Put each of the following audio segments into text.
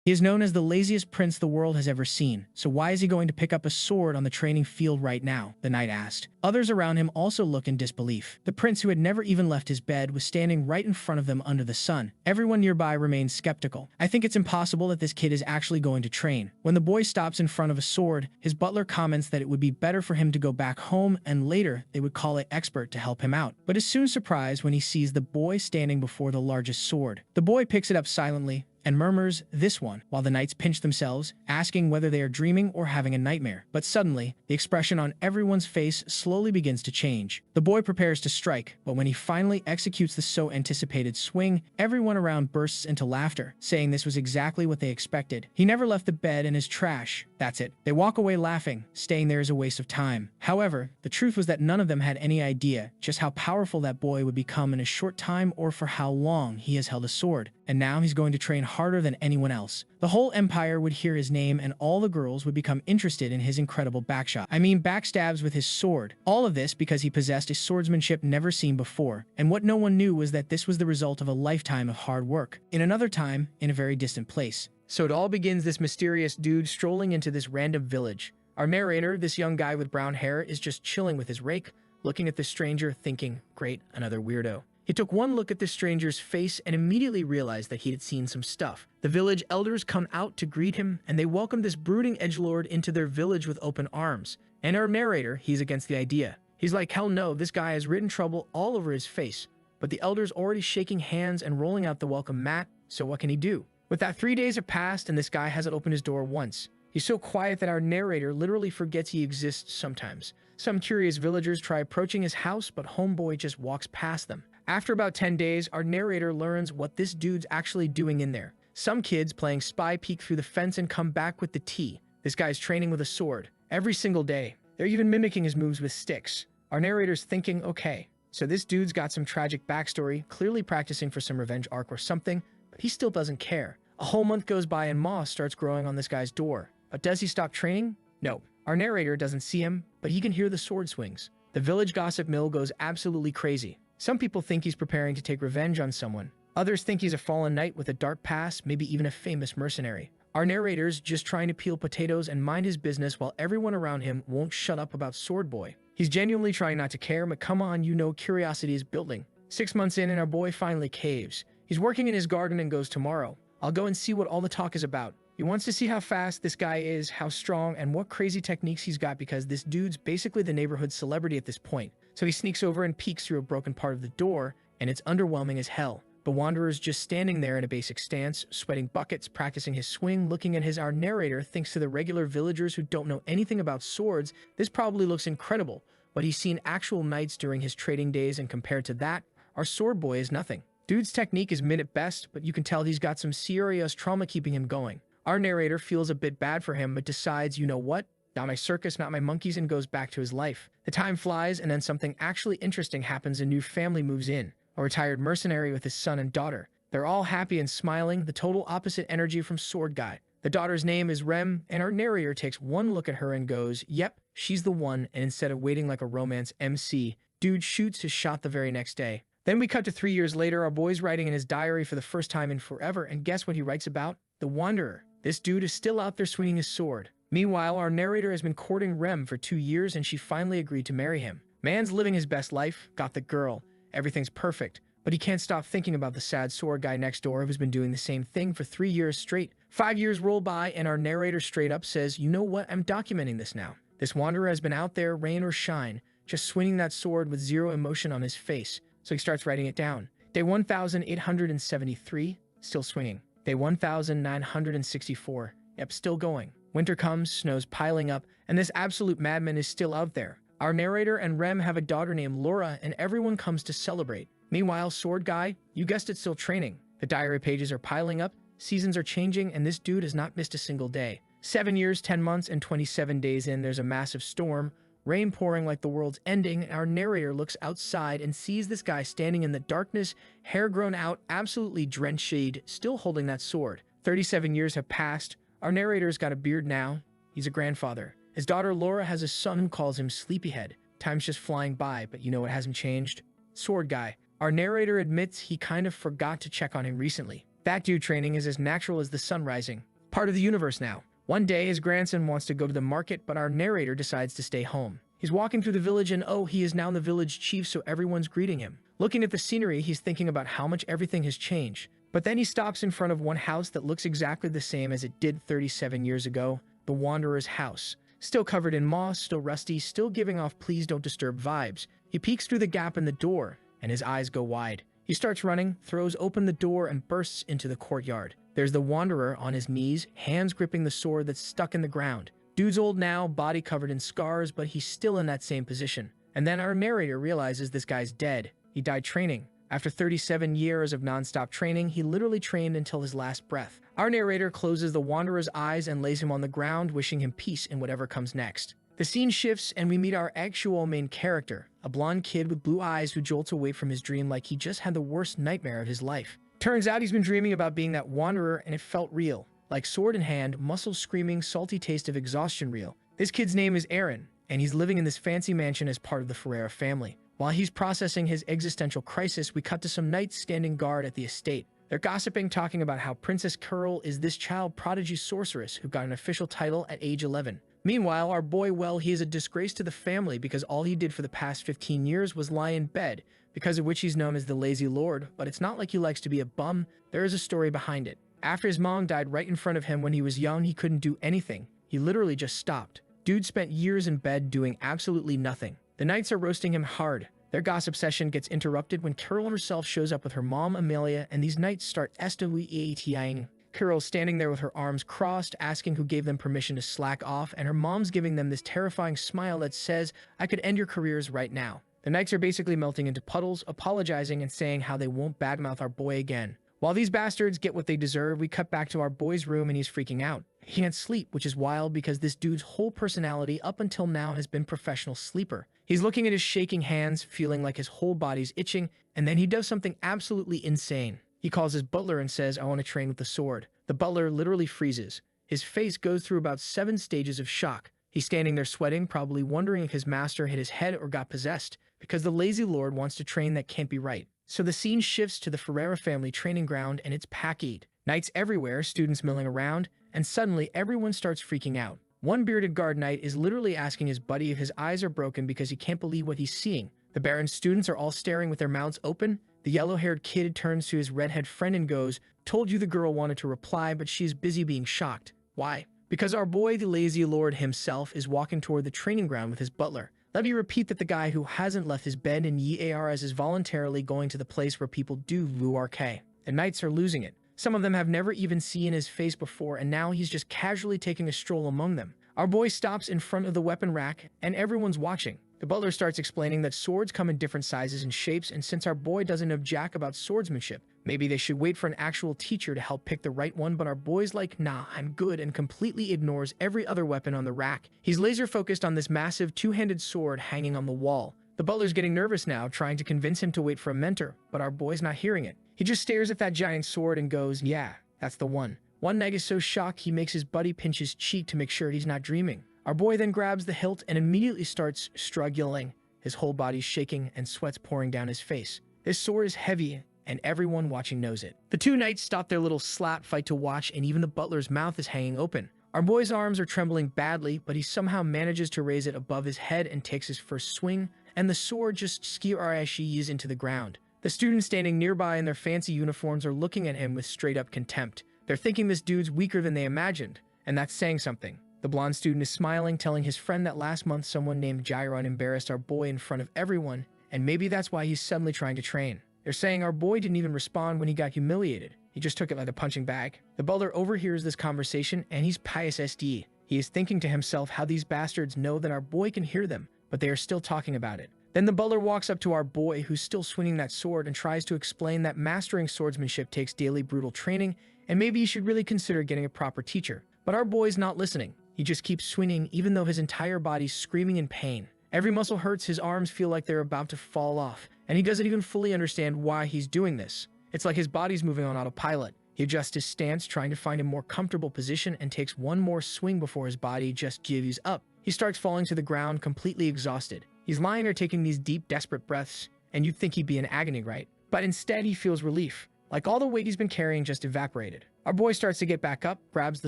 He is known as the laziest prince the world has ever seen, so why is he going to pick up a sword on the training field right now? The knight asked. Others around him also looked in disbelief. The prince, who had never even left his bed, was standing right in front of them under the sun. Everyone nearby remained skeptical. I think it's impossible that this kid is actually going to train. When the boy stops in front of a sword, his butler comments that it would be better for him to go back home and later they would call an expert to help him out, but is soon surprised when he sees the boy standing before the largest sword. The boy picks it up silently and murmurs, "This one," while the knights pinch themselves, asking whether they are dreaming or having a nightmare. But suddenly, the expression on everyone's face slowly begins to change. The boy prepares to strike, but when he finally executes the so anticipated swing, everyone around bursts into laughter, saying this was exactly what they expected. He never left the bed and is trash. That's it. They walk away laughing, staying there is a waste of time. However, the truth was that none of them had any idea just how powerful that boy would become in a short time or for how long he has held a sword. And now he's going to train harder than anyone else. The whole empire would hear his name and all the girls would become interested in his incredible backstabs with his sword. All of this because he possessed a swordsmanship never seen before. And what no one knew was that this was the result of a lifetime of hard work. In another time, in a very distant place. So it all begins this mysterious dude strolling into this random village. Our narrator, this young guy with brown hair, is just chilling with his rake, looking at the stranger thinking, great, another weirdo. He took one look at the stranger's face and immediately realized that he had seen some stuff. The village elders come out to greet him, and they welcome this brooding edgelord into their village with open arms. And our narrator, he's against the idea. He's like, hell no, this guy has written trouble all over his face. But the elders already shaking hands and rolling out the welcome mat, so what can he do? With that, 3 days have passed and this guy hasn't opened his door once. He's so quiet that our narrator literally forgets he exists sometimes. Some curious villagers try approaching his house, but homeboy just walks past them. After about 10 days, our narrator learns what this dude's actually doing in there. Some kids playing spy peek through the fence and come back with the tea. This guy's training with a sword every single day. They're even mimicking his moves with sticks. Our narrator's thinking, okay, so this dude's got some tragic backstory, clearly practicing for some revenge arc or something, but he still doesn't care. A whole month goes by and moss starts growing on this guy's door. But does he stop training? No. Our narrator doesn't see him, but he can hear the sword swings. The village gossip mill goes absolutely crazy. Some people think he's preparing to take revenge on someone. Others think he's a fallen knight with a dark past, maybe even a famous mercenary. Our narrator's just trying to peel potatoes and mind his business while everyone around him won't shut up about Sword Boy. He's genuinely trying not to care, but come on, you know curiosity is building. 6 months in and our boy finally caves. He's working in his garden and goes, tomorrow I'll go and see what all the talk is about. He wants to see how fast this guy is, how strong, and what crazy techniques he's got because this dude's basically the neighborhood celebrity at this point. So he sneaks over and peeks through a broken part of the door, and it's underwhelming as hell. The wanderer's just standing there in a basic stance, sweating buckets, practicing his swing, looking at his our narrator, thinks to the regular villagers who don't know anything about swords, this probably looks incredible, but he's seen actual knights during his trading days, and compared to that, our sword boy is nothing. Dude's technique is mid at best, but you can tell he's got some serious trauma keeping him going. Our narrator feels a bit bad for him, but decides, you know what? Not my circus, not my monkeys, and goes back to his life. The time flies, and then something actually interesting happens. A new family moves in. A retired mercenary with his son and daughter. They're all happy and smiling, the total opposite energy from Sword Guy. The daughter's name is Rem, and our narrator takes one look at her and goes, yep, she's the one, and instead of waiting like a romance MC, dude shoots his shot the very next day. Then we cut to 3 years later, our boy's writing in his diary for the first time in forever, and guess what he writes about? The Wanderer. This dude is still out there swinging his sword. Meanwhile, our narrator has been courting Rem for 2 years and she finally agreed to marry him. Man's living his best life, got the girl, everything's perfect, but he can't stop thinking about the sad sword guy next door who's been doing the same thing for 3 years straight. 5 years roll by and our narrator straight up says, you know what, I'm documenting this now. This wanderer has been out there, rain or shine, just swinging that sword with zero emotion on his face, so he starts writing it down. Day 1873, still swinging. Day 1964, yep, still going. Winter comes, snow's piling up, and this absolute madman is still out there. Our narrator and Rem have a daughter named Laura, and everyone comes to celebrate. Meanwhile, Sword Guy, you guessed it, still training. The diary pages are piling up, seasons are changing, and this dude has not missed a single day. 7 years, 10 months, and 27 days in, there's a massive storm, rain pouring like the world's ending, and our narrator looks outside and sees this guy standing in the darkness, hair grown out, absolutely drenched, still holding that sword. 37 years have passed. Our narrator's got a beard now. He's a grandfather. His daughter Laura has a son who calls him Sleepyhead. Time's just flying by, but you know what hasn't changed? Sword Guy. Our narrator admits he kind of forgot to check on him recently. That dude training is as natural as the sun rising. part of the universe now. One day, his grandson wants to go to the market, but our narrator decides to stay home. He's walking through the village and oh, he is now the village chief, so everyone's greeting him. Looking at the scenery, he's thinking about how much everything has changed. But then he stops in front of one house that looks exactly the same as it did 37 years ago, the Wanderer's house. Still covered in moss, still rusty, still giving off please don't disturb vibes. He peeks through the gap in the door, and his eyes go wide. He starts running, throws open the door, and bursts into the courtyard. There's the Wanderer on his knees, hands gripping the sword that's stuck in the ground. Dude's old now, body covered in scars, but he's still in that same position. And then our narrator realizes this guy's dead. He died training. After 37 years of non-stop training, he literally trained until his last breath. Our narrator closes the Wanderer's eyes and lays him on the ground, wishing him peace in whatever comes next. The scene shifts and we meet our actual main character, a blonde kid with blue eyes who jolts awake from his dream like he just had the worst nightmare of his life. Turns out he's been dreaming about being that wanderer and it felt real. Like sword in hand, muscles screaming, salty taste of exhaustion real. This kid's name is Aaron, and he's living in this fancy mansion as part of the Ferreira family. While he's processing his existential crisis, we cut to some knights standing guard at the estate. They're gossiping, talking about how Princess Curl is this child prodigy sorceress who got an official title at age 11. Meanwhile, our boy, well, he is a disgrace to the family because all he did for the past 15 years was lie in bed, because of which he's known as the Lazy Lord, but it's not like he likes to be a bum, there is a story behind it. After his mom died right in front of him when he was young, he couldn't do anything. He literally just stopped. Dude spent years in bed doing absolutely nothing. The knights are roasting him hard. Their gossip session gets interrupted when Carol herself shows up with her mom, Amelia, and these knights start estiating. Carol's standing there with her arms crossed, asking who gave them permission to slack off, and her mom's giving them this terrifying smile that says, I could end your careers right now. The knights are basically melting into puddles, apologizing and saying how they won't badmouth our boy again. While these bastards get what they deserve, we cut back to our boy's room and he's freaking out. He can't sleep, which is wild because this dude's whole personality up until now has been professional sleeper. He's looking at his shaking hands, feeling like his whole body's itching, and then he does something absolutely insane. He calls his butler and says, I want to train with the sword. The butler literally freezes. His face goes through about 7 stages of shock. He's standing there sweating, probably wondering if his master hit his head or got possessed, because the lazy lord wants to train that can't be right. So the scene shifts to the Ferreira family training ground and it's packed. Knights everywhere, students milling around, and suddenly everyone starts freaking out. One bearded guard knight is literally asking his buddy if his eyes are broken because he can't believe what he's seeing. The Baron's students are all staring with their mouths open. The yellow-haired kid turns to his redhead friend and goes, told you the girl wanted to reply, but she's busy being shocked. Why? Because our boy, the lazy lord himself, is walking toward the training ground with his butler. Let me repeat that the guy who hasn't left his bed in years is voluntarily going to the place where people do VRK. The knights are losing it. Some of them have never even seen his face before, and now he's just casually taking a stroll among them. Our boy stops in front of the weapon rack, and everyone's watching. The butler starts explaining that swords come in different sizes and shapes, and since our boy doesn't know jack about swordsmanship, maybe they should wait for an actual teacher to help pick the right one, but our boy's like, nah, I'm good, and completely ignores every other weapon on the rack. He's laser focused on this massive two-handed sword hanging on the wall. The butler's getting nervous now, trying to convince him to wait for a mentor, but our boy's not hearing it. He just stares at that giant sword and goes, yeah, that's the one. One knight is so shocked he makes his buddy pinch his cheek to make sure he's not dreaming. Our boy then grabs the hilt and immediately starts struggling. His whole body's shaking and sweat's pouring down his face. This sword is heavy, and everyone watching knows it. The two knights stop their little slap fight to watch, and even the butler's mouth is hanging open. Our boy's arms are trembling badly, but he somehow manages to raise it above his head and takes his first swing, and the sword just skis into the ground. The students standing nearby in their fancy uniforms are looking at him with straight-up contempt. They're thinking this dude's weaker than they imagined, and that's saying something. The blonde student is smiling, telling his friend that last month someone named Jiron embarrassed our boy in front of everyone, and maybe that's why he's suddenly trying to train. They're saying our boy didn't even respond when he got humiliated. He just took it like a punching bag. The butler overhears this conversation, and he's pious SD. He is thinking to himself how these bastards know that our boy can hear them, but they are still talking about it. Then the butler walks up to our boy, who's still swinging that sword, and tries to explain that mastering swordsmanship takes daily brutal training, and maybe he should really consider getting a proper teacher. But our boy's not listening. He just keeps swinging even though his entire body's screaming in pain. Every muscle hurts, his arms feel like they're about to fall off, and he doesn't even fully understand why he's doing this. It's like his body's moving on autopilot. He adjusts his stance, trying to find a more comfortable position, and takes one more swing before his body just gives up. He starts falling to the ground, completely exhausted. He's lying there taking these deep, desperate breaths, and you'd think he'd be in agony, right? But instead, he feels relief. Like all the weight he's been carrying just evaporated. Our boy starts to get back up, grabs the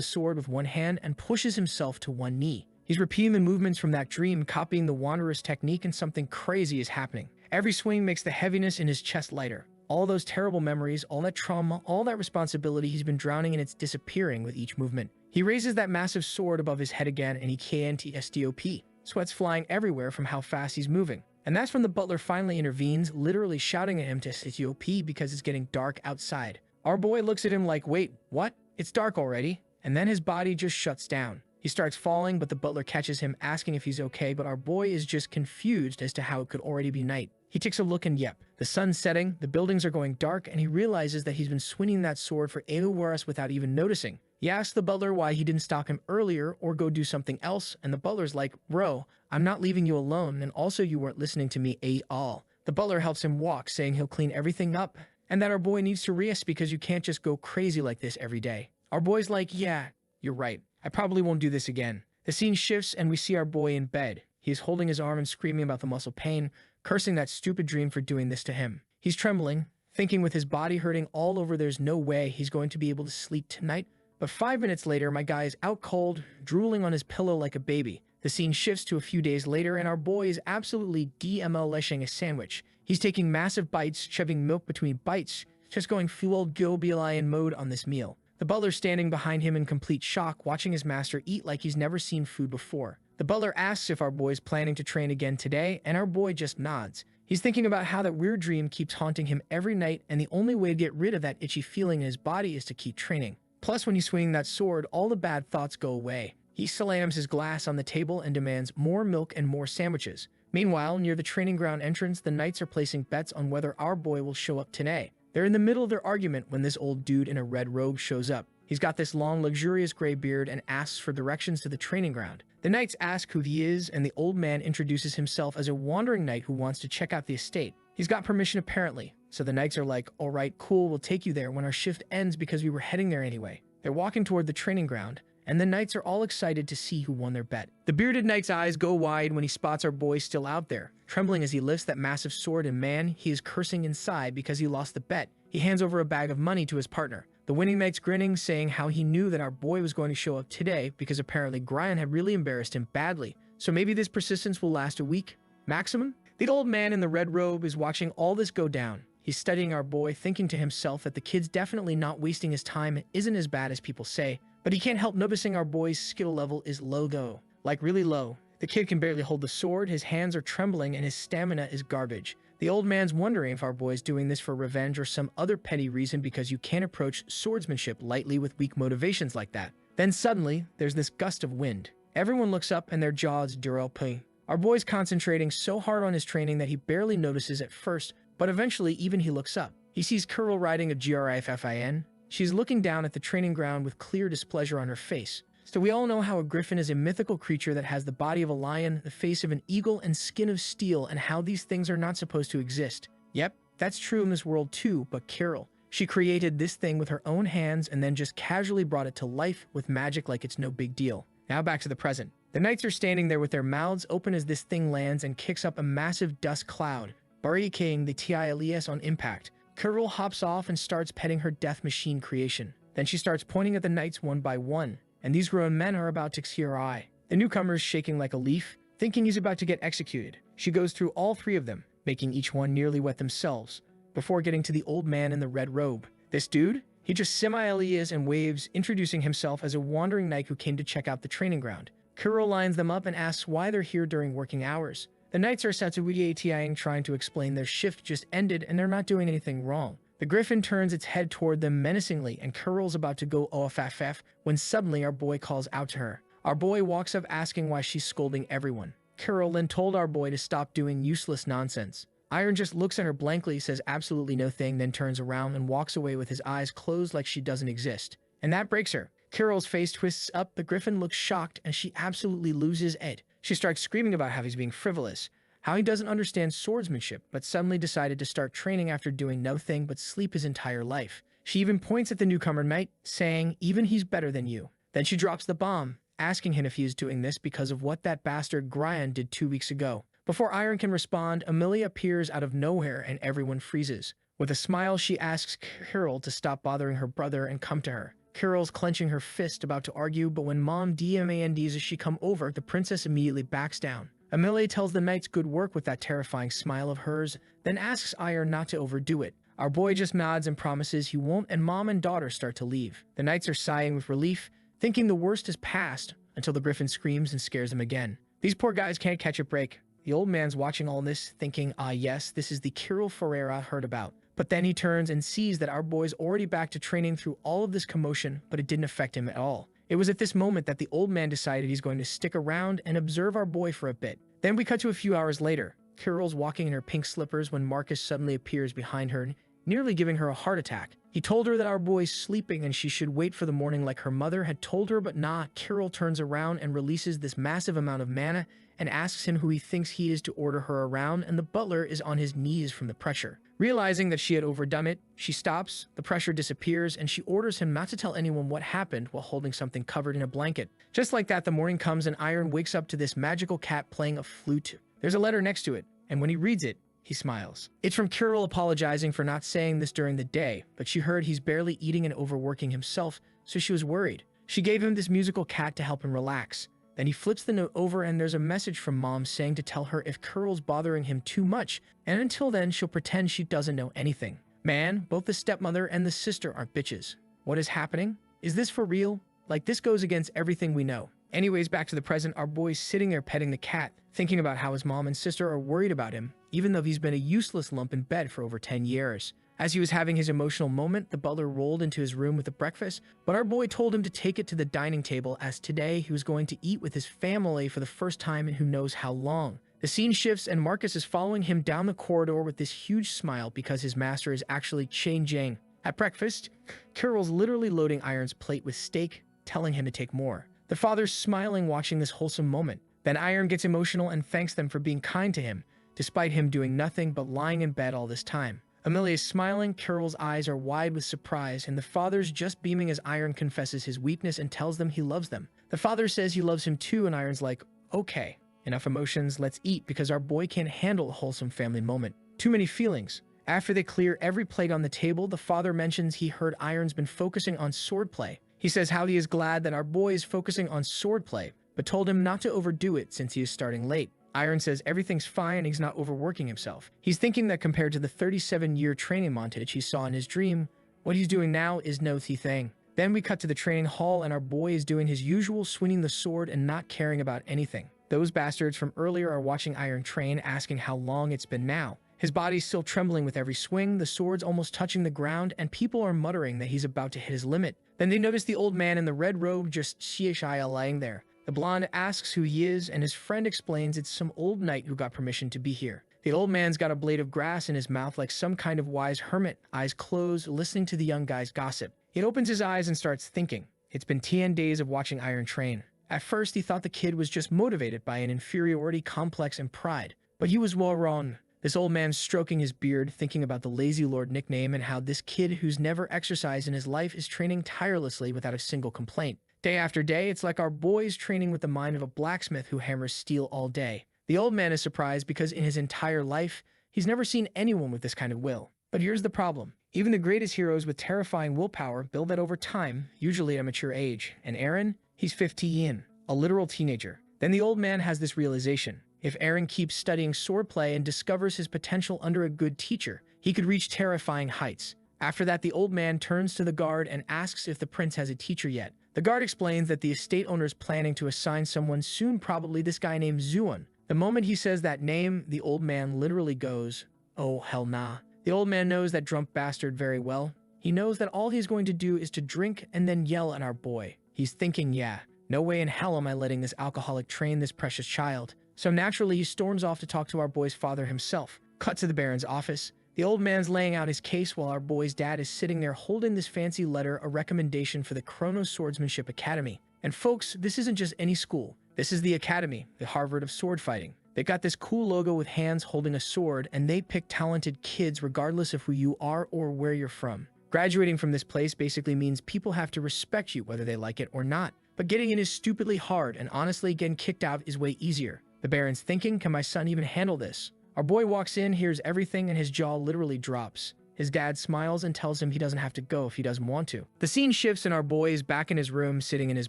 sword with one hand, and pushes himself to one knee. He's repeating the movements from that dream, copying the Wanderer's technique, and something crazy is happening. Every swing makes the heaviness in his chest lighter. All those terrible memories, all that trauma, all that responsibility he's been drowning in, it's disappearing with each movement. He raises that massive sword above his head again, and he can't stop. Sweat's flying everywhere from how fast he's moving. And that's when the butler finally intervenes, literally shouting at him to stop because it's getting dark outside. Our boy looks at him like, wait, what? It's dark already? And then his body just shuts down. He starts falling, but the butler catches him, asking if he's okay, but our boy is just confused as to how it could already be night. He takes a look and yep, the sun's setting, the buildings are going dark, and he realizes that he's been swinging that sword for 8 hours without even noticing. He asks the butler why he didn't stop him earlier or go do something else, and the butler's like, bro, I'm not leaving you alone, and also you weren't listening to me at all. The butler helps him walk, saying he'll clean everything up, and that our boy needs to rest because you can't just go crazy like this every day. Our boy's like, yeah, you're right. I probably won't do this again. The scene shifts and we see our boy in bed. He is holding his arm and screaming about the muscle pain, cursing that stupid dream for doing this to him. He's trembling, thinking with his body hurting all over there's no way he's going to be able to sleep tonight. But 5 minutes later, my guy is out cold, drooling on his pillow like a baby. The scene shifts to a few days later and our boy is absolutely demolishing a sandwich. He's taking massive bites, shoving milk between bites, just going full go lion mode on this meal. The butler's standing behind him in complete shock, watching his master eat like he's never seen food before. The butler asks if our boy's planning to train again today, and our boy just nods. He's thinking about how that weird dream keeps haunting him every night, and the only way to get rid of that itchy feeling in his body is to keep training. Plus, when he's swinging that sword, all the bad thoughts go away. He slams his glass on the table and demands more milk and more sandwiches. Meanwhile, near the training ground entrance, the knights are placing bets on whether our boy will show up today. They're in the middle of their argument when this old dude in a red robe shows up. He's got this long, luxurious gray beard and asks for directions to the training ground. The knights ask who he is, and the old man introduces himself as a wandering knight who wants to check out the estate. He's got permission apparently, so the knights are like, all right, cool, we'll take you there when our shift ends because we were heading there anyway. They're walking toward the training ground, and the knights are all excited to see who won their bet. The bearded knight's eyes go wide when he spots our boy still out there, trembling as he lifts that massive sword, and man, he is cursing inside because he lost the bet. He hands over a bag of money to his partner. The winning knight's grinning, saying how he knew that our boy was going to show up today because apparently Brian had really embarrassed him badly. So maybe this persistence will last a week, maximum? The old man in the red robe is watching all this go down. He's studying our boy, thinking to himself that the kid's definitely not wasting his time and isn't as bad as people say. But he can't help noticing our boy's skill level is low though. Like really low. The kid can barely hold the sword, his hands are trembling, and his stamina is garbage. The old man's wondering if our boy's doing this for revenge or some other petty reason because you can't approach swordsmanship lightly with weak motivations like that. Then suddenly, there's this gust of wind. Everyone looks up and their jaws drop. Our boy's concentrating so hard on his training that he barely notices at first, but eventually even he looks up. He sees Curl riding a Griffin. She's looking down at the training ground with clear displeasure on her face. So we all know how a griffin is a mythical creature that has the body of a lion, the face of an eagle, and skin of steel, and how these things are not supposed to exist. Yep, that's true in this world too, but Carol, she created this thing with her own hands and then just casually brought it to life with magic like it's no big deal. Now back to the present. The knights are standing there with their mouths open as this thing lands and kicks up a massive dust cloud, burying the TILES on impact. Carol hops off and starts petting her death machine creation. Then she starts pointing at the knights one by one, and these grown men are about to see her eye. The newcomer is shaking like a leaf, thinking he's about to get executed. She goes through all 3 of them, making each one nearly wet themselves, before getting to the old man in the red robe. This dude? He just semi-Elias and waves, introducing himself as a wandering knight who came to check out the training ground. Kuro lines them up and asks why they're here during working hours. The knights are Satsuwidiatiing, trying to explain their shift just ended and they're not doing anything wrong. The griffin turns its head toward them menacingly, and Kuro's about to go OFFF when suddenly our boy calls out to her. Our boy walks up asking why she's scolding everyone. Kuro then told our boy to stop doing useless nonsense. Iron just looks at her blankly, says absolutely no thing, then turns around and walks away with his eyes closed like she doesn't exist. And that breaks her. Kuro's face twists up, the griffin looks shocked, and she absolutely loses it. She starts screaming about how he's being frivolous, how he doesn't understand swordsmanship, but suddenly decided to start training after doing nothing but sleep his entire life. She even points at the newcomer knight, saying, even he's better than you. Then she drops the bomb, asking him if he is doing this because of what that bastard Grian did 2 weeks ago. Before Iron can respond, Amelia appears out of nowhere and everyone freezes. With a smile, she asks Carol to stop bothering her brother and come to her. Carol's clenching her fist about to argue, but when Mom demands she come over, the princess immediately backs down. Amelie tells the knights good work with that terrifying smile of hers, then asks Iron not to overdo it. Our boy just nods and promises he won't, and Mom and daughter start to leave. The knights are sighing with relief, thinking the worst is past, until the griffin screams and scares them again. These poor guys can't catch a break. The old man's watching all this, thinking, ah yes, this is the Kirill Ferreira I heard about. But then he turns and sees that our boy's already back to training through all of this commotion, but it didn't affect him at all. It was at this moment that the old man decided he's going to stick around and observe our boy for a bit. Then we cut to a few hours later. Carol's walking in her pink slippers when Marcus suddenly appears behind her, nearly giving her a heart attack. He told her that our boy's sleeping and she should wait for the morning like her mother had told her, but nah. Carol turns around and releases this massive amount of mana and asks him who he thinks he is to order her around, and the butler is on his knees from the pressure. Realizing that she had overdone it, she stops, the pressure disappears, and she orders him not to tell anyone what happened while holding something covered in a blanket. Just like that, the morning comes and Iron wakes up to this magical cat playing a flute. There's a letter next to it, and when he reads it, he smiles. It's from Kirill apologizing for not saying this during the day, but she heard he's barely eating and overworking himself, so she was worried. She gave him this musical cat to help him relax. Then he flips the note over and there's a message from Mom saying to tell her if Kirill's bothering him too much, and until then she'll pretend she doesn't know anything. Man, both the stepmother and the sister aren't bitches. What is happening? Is this for real? Like, this goes against everything we know. Anyways, back to the present, our boy's sitting there petting the cat, thinking about how his mom and sister are worried about him, even though he's been a useless lump in bed for over 10 years. As he was having his emotional moment, the butler rolled into his room with the breakfast, but our boy told him to take it to the dining table as today he was going to eat with his family for the first time in who knows how long. The scene shifts and Marcus is following him down the corridor with this huge smile because his master is actually Chain Jang. At breakfast, Carol's literally loading Iron's plate with steak, telling him to take more. The father's smiling watching this wholesome moment. Then Iron gets emotional and thanks them for being kind to him, despite him doing nothing but lying in bed all this time. Amelia is smiling, Carol's eyes are wide with surprise, and the father's just beaming as Iron confesses his weakness and tells them he loves them. The father says he loves him too, and Iron's like, okay, enough emotions, let's eat, because our boy can't handle a wholesome family moment. Too many feelings. After they clear every plate on the table, the father mentions he heard Iron's been focusing on swordplay. He says how he is glad that our boy is focusing on swordplay, but told him not to overdo it since he is starting late. Iron says everything's fine and he's not overworking himself. He's thinking that compared to the 37-year training montage he saw in his dream, what he's doing now is no thing. Then we cut to the training hall and our boy is doing his usual swinging the sword and not caring about anything. Those bastards from earlier are watching Iron train, asking how long it's been now. His body's still trembling with every swing, the sword's almost touching the ground, and people are muttering that he's about to hit his limit. Then they notice the old man in the red robe just Shiashaya lying there. The blonde asks who he is, and his friend explains it's some old knight who got permission to be here. The old man's got a blade of grass in his mouth like some kind of wise hermit, eyes closed, listening to the young guy's gossip. He opens his eyes and starts thinking. It's been 10 days of watching Iron train. At first, he thought the kid was just motivated by an inferiority complex and pride, but he was well wrong. This old man's stroking his beard, thinking about the Lazy Lord nickname and how this kid who's never exercised in his life is training tirelessly without a single complaint. Day after day, it's like our boy's training with the mind of a blacksmith who hammers steel all day. The old man is surprised because in his entire life, he's never seen anyone with this kind of will. But here's the problem. Even the greatest heroes with terrifying willpower build that over time, usually at a mature age. And Eren, he's 15, a literal teenager. Then the old man has this realization. If Eren keeps studying swordplay and discovers his potential under a good teacher, he could reach terrifying heights. After that, the old man turns to the guard and asks if the prince has a teacher yet. The guard explains that the estate owner is planning to assign someone soon, probably this guy named Zuon. The moment he says that name, the old man literally goes, oh hell nah. The old man knows that drunk bastard very well. He knows that all he's going to do is to drink and then yell at our boy. He's thinking, yeah, no way in hell am I letting this alcoholic train this precious child. So naturally he storms off to talk to our boy's father himself. Cut to the Baron's office. The old man's laying out his case while our boy's dad is sitting there holding this fancy letter, a recommendation for the Chronos Swordsmanship Academy. And folks, this isn't just any school. This is the Academy, the Harvard of sword fighting. They got this cool logo with hands holding a sword, and they pick talented kids regardless of who you are or where you're from. Graduating from this place basically means people have to respect you whether they like it or not. But getting in is stupidly hard, and honestly, getting kicked out is way easier. The Baron's thinking, can my son even handle this? Our boy walks in, hears everything, and his jaw literally drops. His dad smiles and tells him he doesn't have to go if he doesn't want to. The scene shifts and our boy is back in his room, sitting in his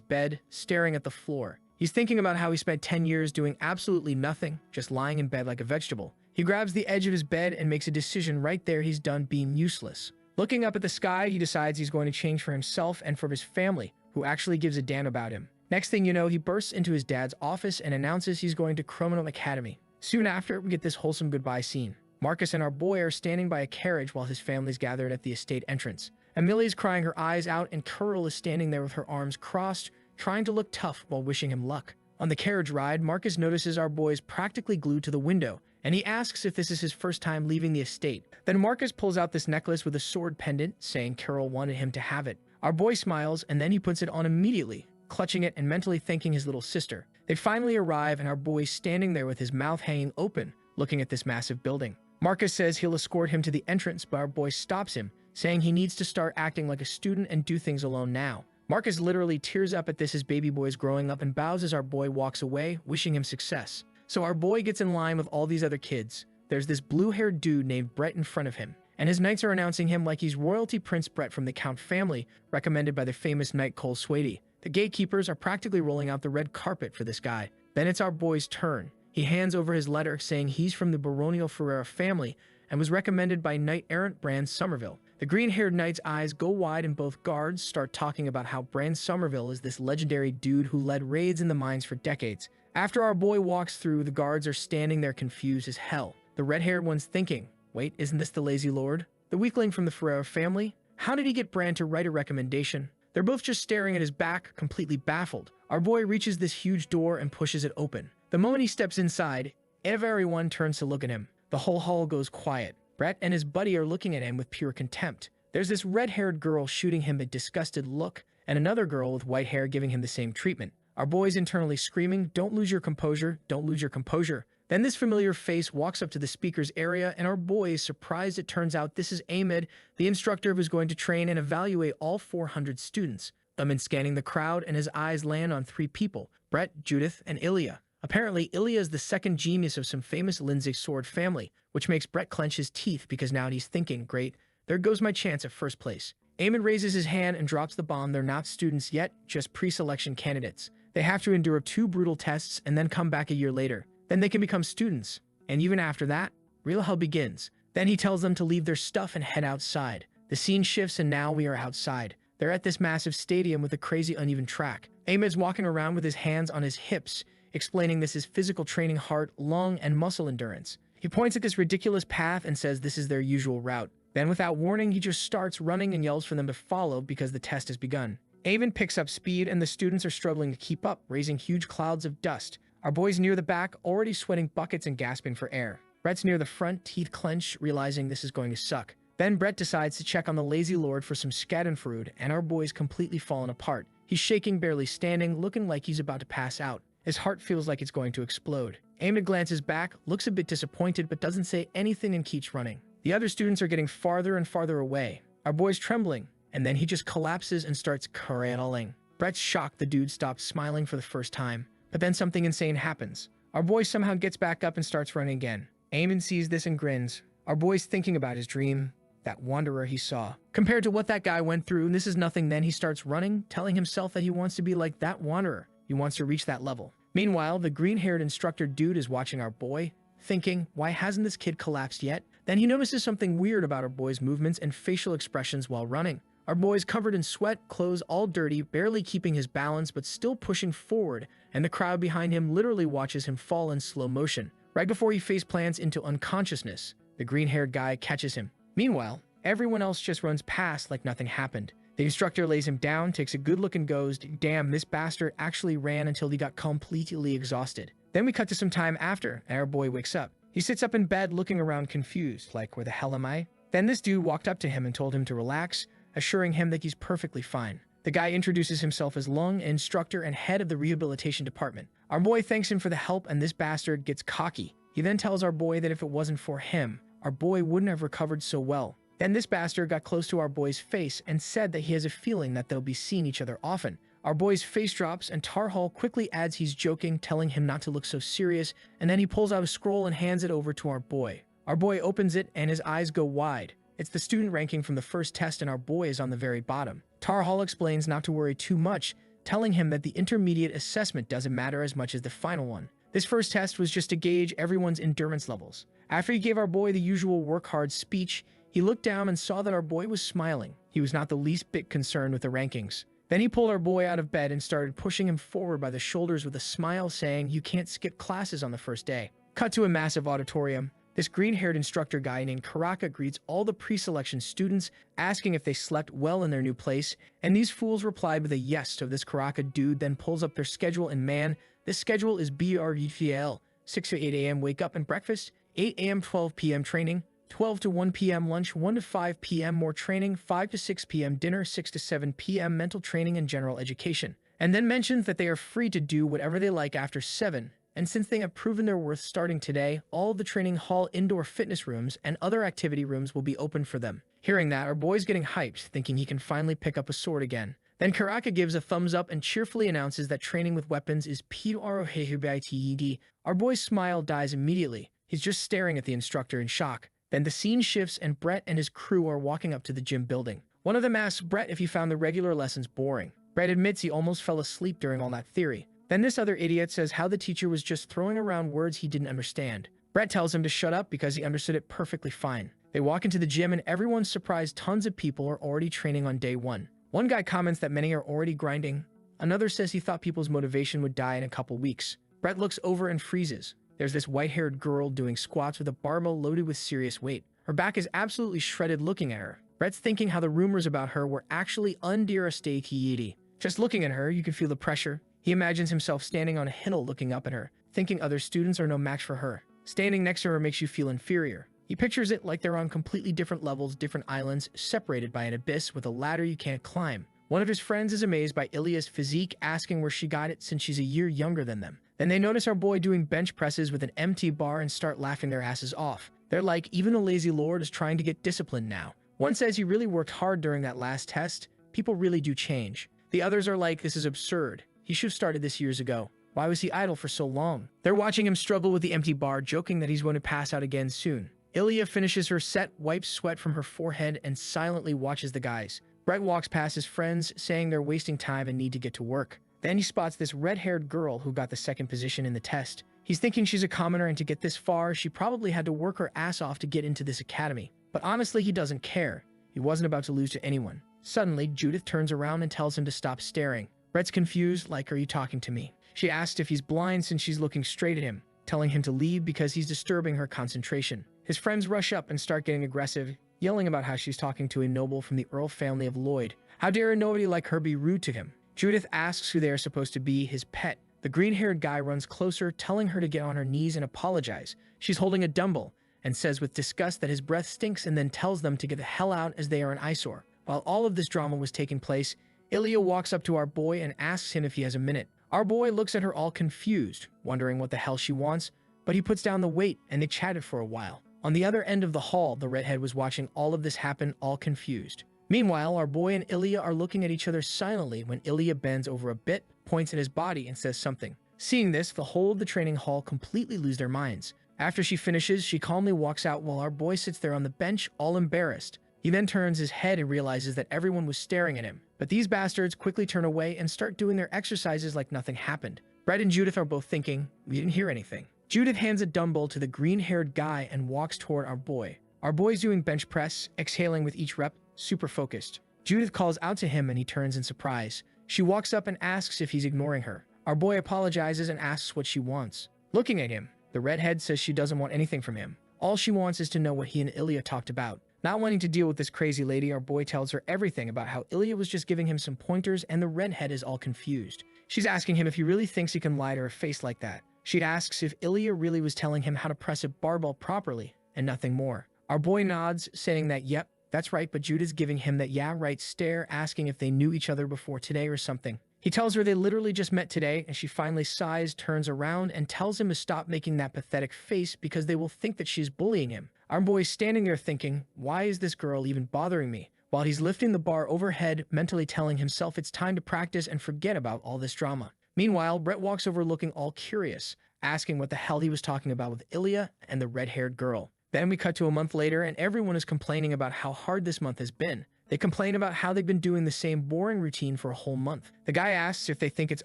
bed, staring at the floor. He's thinking about how he spent 10 years doing absolutely nothing, just lying in bed like a vegetable. He grabs the edge of his bed and makes a decision right there. He's done being useless. Looking up at the sky, he decides he's going to change for himself and for his family, who actually gives a damn about him. Next thing you know, he bursts into his dad's office and announces he's going to Criminal Academy. Soon after, we get this wholesome goodbye scene. Marcus and our boy are standing by a carriage while his family's gathered at the estate entrance. Amelia's crying her eyes out and Curl is standing there with her arms crossed, trying to look tough while wishing him luck. On the carriage ride, Marcus notices our boy is practically glued to the window, and he asks if this is his first time leaving the estate. Then Marcus pulls out this necklace with a sword pendant, saying Carol wanted him to have it. Our boy smiles, and then he puts it on immediately, clutching it and mentally thanking his little sister. They finally arrive, and our boy's standing there with his mouth hanging open, looking at this massive building. Marcus says he'll escort him to the entrance, but our boy stops him, saying he needs to start acting like a student and do things alone now. Marcus literally tears up at this as baby boy's growing up and bows as our boy walks away, wishing him success. So our boy gets in line with all these other kids. There's this blue-haired dude named Brett in front of him, and his knights are announcing him like he's royalty Prince Brett from the Count family, recommended by the famous knight Cole Swady. The gatekeepers are practically rolling out the red carpet for this guy. Then it's our boy's turn. He hands over his letter saying he's from the baronial Ferreira family and was recommended by Knight-errant Bran Somerville. The green-haired knight's eyes go wide and both guards start talking about how Bran Somerville is this legendary dude who led raids in the mines for decades. After our boy walks through, the guards are standing there confused as hell. The red-haired one's thinking, wait, isn't this the lazy lord? The weakling from the Ferreira family? How did he get Bran to write a recommendation? They're both just staring at his back, completely baffled. Our boy reaches this huge door and pushes it open. The moment he steps inside, everyone turns to look at him. The whole hall goes quiet. Brett and his buddy are looking at him with pure contempt. There's this red-haired girl shooting him a disgusted look, and another girl with white hair giving him the same treatment. Our boy's internally screaming, "Don't lose your composure, don't lose your composure." Then this familiar face walks up to the speaker's area, and our boy is surprised. It turns out this is Ahmed, the instructor who's going to train and evaluate all 400 students. Ahmed's scanning the crowd, and his eyes land on 3 people, Brett, Judith, and Ilya. Apparently, Ilya is the second genius of some famous Lindsay sword family, which makes Brett clench his teeth because now he's thinking, great, there goes my chance at first place. Ahmed raises his hand and drops the bomb. They're not students yet, just pre-selection candidates. They have to endure 2 brutal tests and then come back a year later. Then they can become students. And even after that, real hell begins. Then he tells them to leave their stuff and head outside. The scene shifts and now we are outside. They're at this massive stadium with a crazy uneven track. Ahmed's walking around with his hands on his hips, explaining this is physical training, heart, lung, and muscle endurance. He points at this ridiculous path and says this is their usual route. Then without warning, he just starts running and yells for them to follow because the test has begun. Ahmed picks up speed and the students are struggling to keep up, raising huge clouds of dust. Our boy's near the back, already sweating buckets and gasping for air. Brett's near the front, teeth clenched, realizing this is going to suck. Then Brett decides to check on the lazy lord for some schadenfreude, and our boy's completely fallen apart. He's shaking, barely standing, looking like he's about to pass out. His heart feels like it's going to explode. Ahmed glances back, looks a bit disappointed, but doesn't say anything and keeps running. The other students are getting farther and farther away. Our boy's trembling, and then he just collapses and starts cradling. Brett's shocked. The dude stops smiling for the first time. But then something insane happens. Our boy somehow gets back up and starts running again. Ahmed sees this and grins. Our boy's thinking about his dream, that wanderer he saw. Compared to what that guy went through, this is nothing. Then he starts running, telling himself that he wants to be like that wanderer. He wants to reach that level. Meanwhile, the green-haired instructor dude is watching our boy, thinking, why hasn't this kid collapsed yet? Then he notices something weird about our boy's movements and facial expressions while running. Our boy's covered in sweat, clothes all dirty, barely keeping his balance but still pushing forward, and the crowd behind him literally watches him fall in slow motion. Right before he face plants into unconsciousness, the green-haired guy catches him. Meanwhile, everyone else just runs past like nothing happened. The instructor lays him down, takes a good look and goes, damn, this bastard actually ran until he got completely exhausted. Then we cut to some time after, and our boy wakes up. He sits up in bed looking around confused, like, where the hell am I? Then this dude walked up to him and told him to relax, assuring him that he's perfectly fine. The guy introduces himself as Lung, instructor and head of the rehabilitation department. Our boy thanks him for the help and this bastard gets cocky. He then tells our boy that if it wasn't for him, our boy wouldn't have recovered so well. Then this bastard got close to our boy's face and said that he has a feeling that they'll be seeing each other often. Our boy's face drops and Tarhal quickly adds he's joking, telling him not to look so serious, and then he pulls out a scroll and hands it over to our boy. Our boy opens it and his eyes go wide. It's the student ranking from the first test and our boy is on the very bottom. Tarhal explains not to worry too much, telling him that the intermediate assessment doesn't matter as much as the final one. This first test was just to gauge everyone's endurance levels. After he gave our boy the usual work hard speech, he looked down and saw that our boy was smiling. He was not the least bit concerned with the rankings. Then he pulled our boy out of bed and started pushing him forward by the shoulders with a smile, saying, "You can't skip classes on the first day." Cut to a massive auditorium. This green-haired instructor guy named Karaka greets all the pre-selection students, asking if they slept well in their new place, and these fools replied with a yes. So this Karaka dude then pulls up their schedule, and man, this schedule is BRVTL. 6 to 8 a.m. wake up and breakfast, 8 a.m. 12 p.m. training, 12 to 1 p.m. lunch, 1 to 5 p.m. more training, 5 to 6 p.m. dinner, 6 to 7 p.m. mental training and general education. And then mentions that they are free to do whatever they like after 7. And since they have proven their worth starting today, all of the training hall, indoor fitness rooms, and other activity rooms will be open for them. Hearing that, our boy's getting hyped, thinking he can finally pick up a sword again. Then Karaka gives a thumbs up and cheerfully announces that training with weapons is PROHUBITED. Our boy's smile dies immediately. He's just staring at the instructor in shock. Then the scene shifts and Brett and his crew are walking up to the gym building. One of them asks Brett if he found the regular lessons boring. Brett admits he almost fell asleep during all that theory. Then this other idiot says how the teacher was just throwing around words he didn't understand. Brett tells him to shut up because he understood it perfectly fine. They walk into the gym and everyone's surprised tons of people are already training on day 1. One guy comments that many are already grinding. Another says he thought people's motivation would die in a couple weeks. Brett looks over and freezes. There's this white-haired girl doing squats with a barbell loaded with serious weight. Her back is absolutely shredded looking at her. Brett's thinking how the rumors about her were actually understated. Just looking at her, you can feel the pressure. He imagines himself standing on a hill looking up at her, thinking other students are no match for her. Standing next to her makes you feel inferior. He pictures it like they're on completely different levels, different islands, separated by an abyss with a ladder you can't climb. One of his friends is amazed by Ilya's physique, asking where she got it since she's a year younger than them. Then they notice our boy doing bench presses with an empty bar and start laughing their asses off. They're like, even the lazy lord is trying to get disciplined now. One says he really worked hard during that last test. People really do change. The others are like, this is absurd. He should have started this years ago. Why was he idle for so long? They're watching him struggle with the empty bar, joking that he's going to pass out again soon. Ilya finishes her set, wipes sweat from her forehead, and silently watches the guys. Brett walks past his friends, saying they're wasting time and need to get to work. Then he spots this red-haired girl who got the second position in the test. He's thinking she's a commoner, and to get this far, she probably had to work her ass off to get into this academy. But honestly, he doesn't care. He wasn't about to lose to anyone. Suddenly, Judith turns around and tells him to stop staring. Brett's confused, like, are you talking to me? She asks if he's blind since she's looking straight at him, telling him to leave because he's disturbing her concentration. His friends rush up and start getting aggressive, yelling about how she's talking to a noble from the Earl family of Lloyd. How dare nobody like her be rude to him? Judith asks who they are supposed to be, his pet. The green-haired guy runs closer, telling her to get on her knees and apologize. She's holding a dumbbell and says with disgust that his breath stinks and then tells them to get the hell out as they are an eyesore. While all of this drama was taking place, Ilya walks up to our boy and asks him if he has a minute. Our boy looks at her all confused, wondering what the hell she wants, but he puts down the weight and they chatted for a while. On the other end of the hall, the redhead was watching all of this happen, all confused. Meanwhile, our boy and Ilya are looking at each other silently when Ilya bends over a bit, points at his body, and says something. Seeing this, the whole of the training hall completely lose their minds. After she finishes, she calmly walks out while our boy sits there on the bench, all embarrassed. He then turns his head and realizes that everyone was staring at him. But these bastards quickly turn away and start doing their exercises like nothing happened. Brett and Judith are both thinking, we didn't hear anything. Judith hands a dumbbell to the green-haired guy and walks toward our boy. Our boy's doing bench press, exhaling with each rep, super focused. Judith calls out to him and he turns in surprise. She walks up and asks if he's ignoring her. Our boy apologizes and asks what she wants. Looking at him, the redhead says she doesn't want anything from him. All she wants is to know what he and Ilya talked about. Not wanting to deal with this crazy lady, our boy tells her everything about how Ilya was just giving him some pointers and the redhead is all confused. She's asking him if he really thinks he can lie to her face like that. She asks if Ilya really was telling him how to press a barbell properly and nothing more. Our boy nods, saying that yep, that's right, but Judith's giving him that yeah right stare, asking if they knew each other before today or something. He tells her they literally just met today, and she finally sighs, turns around, and tells him to stop making that pathetic face because they will think that she's bullying him. Our boy's standing there thinking, why is this girl even bothering me? While he's lifting the bar overhead, mentally telling himself it's time to practice and forget about all this drama. Meanwhile, Brett walks over looking all curious, asking what the hell he was talking about with Ilya and the red-haired girl. Then we cut to a month later and everyone is complaining about how hard this month has been. They complain about how they've been doing the same boring routine for a whole month. The guy asks if they think it's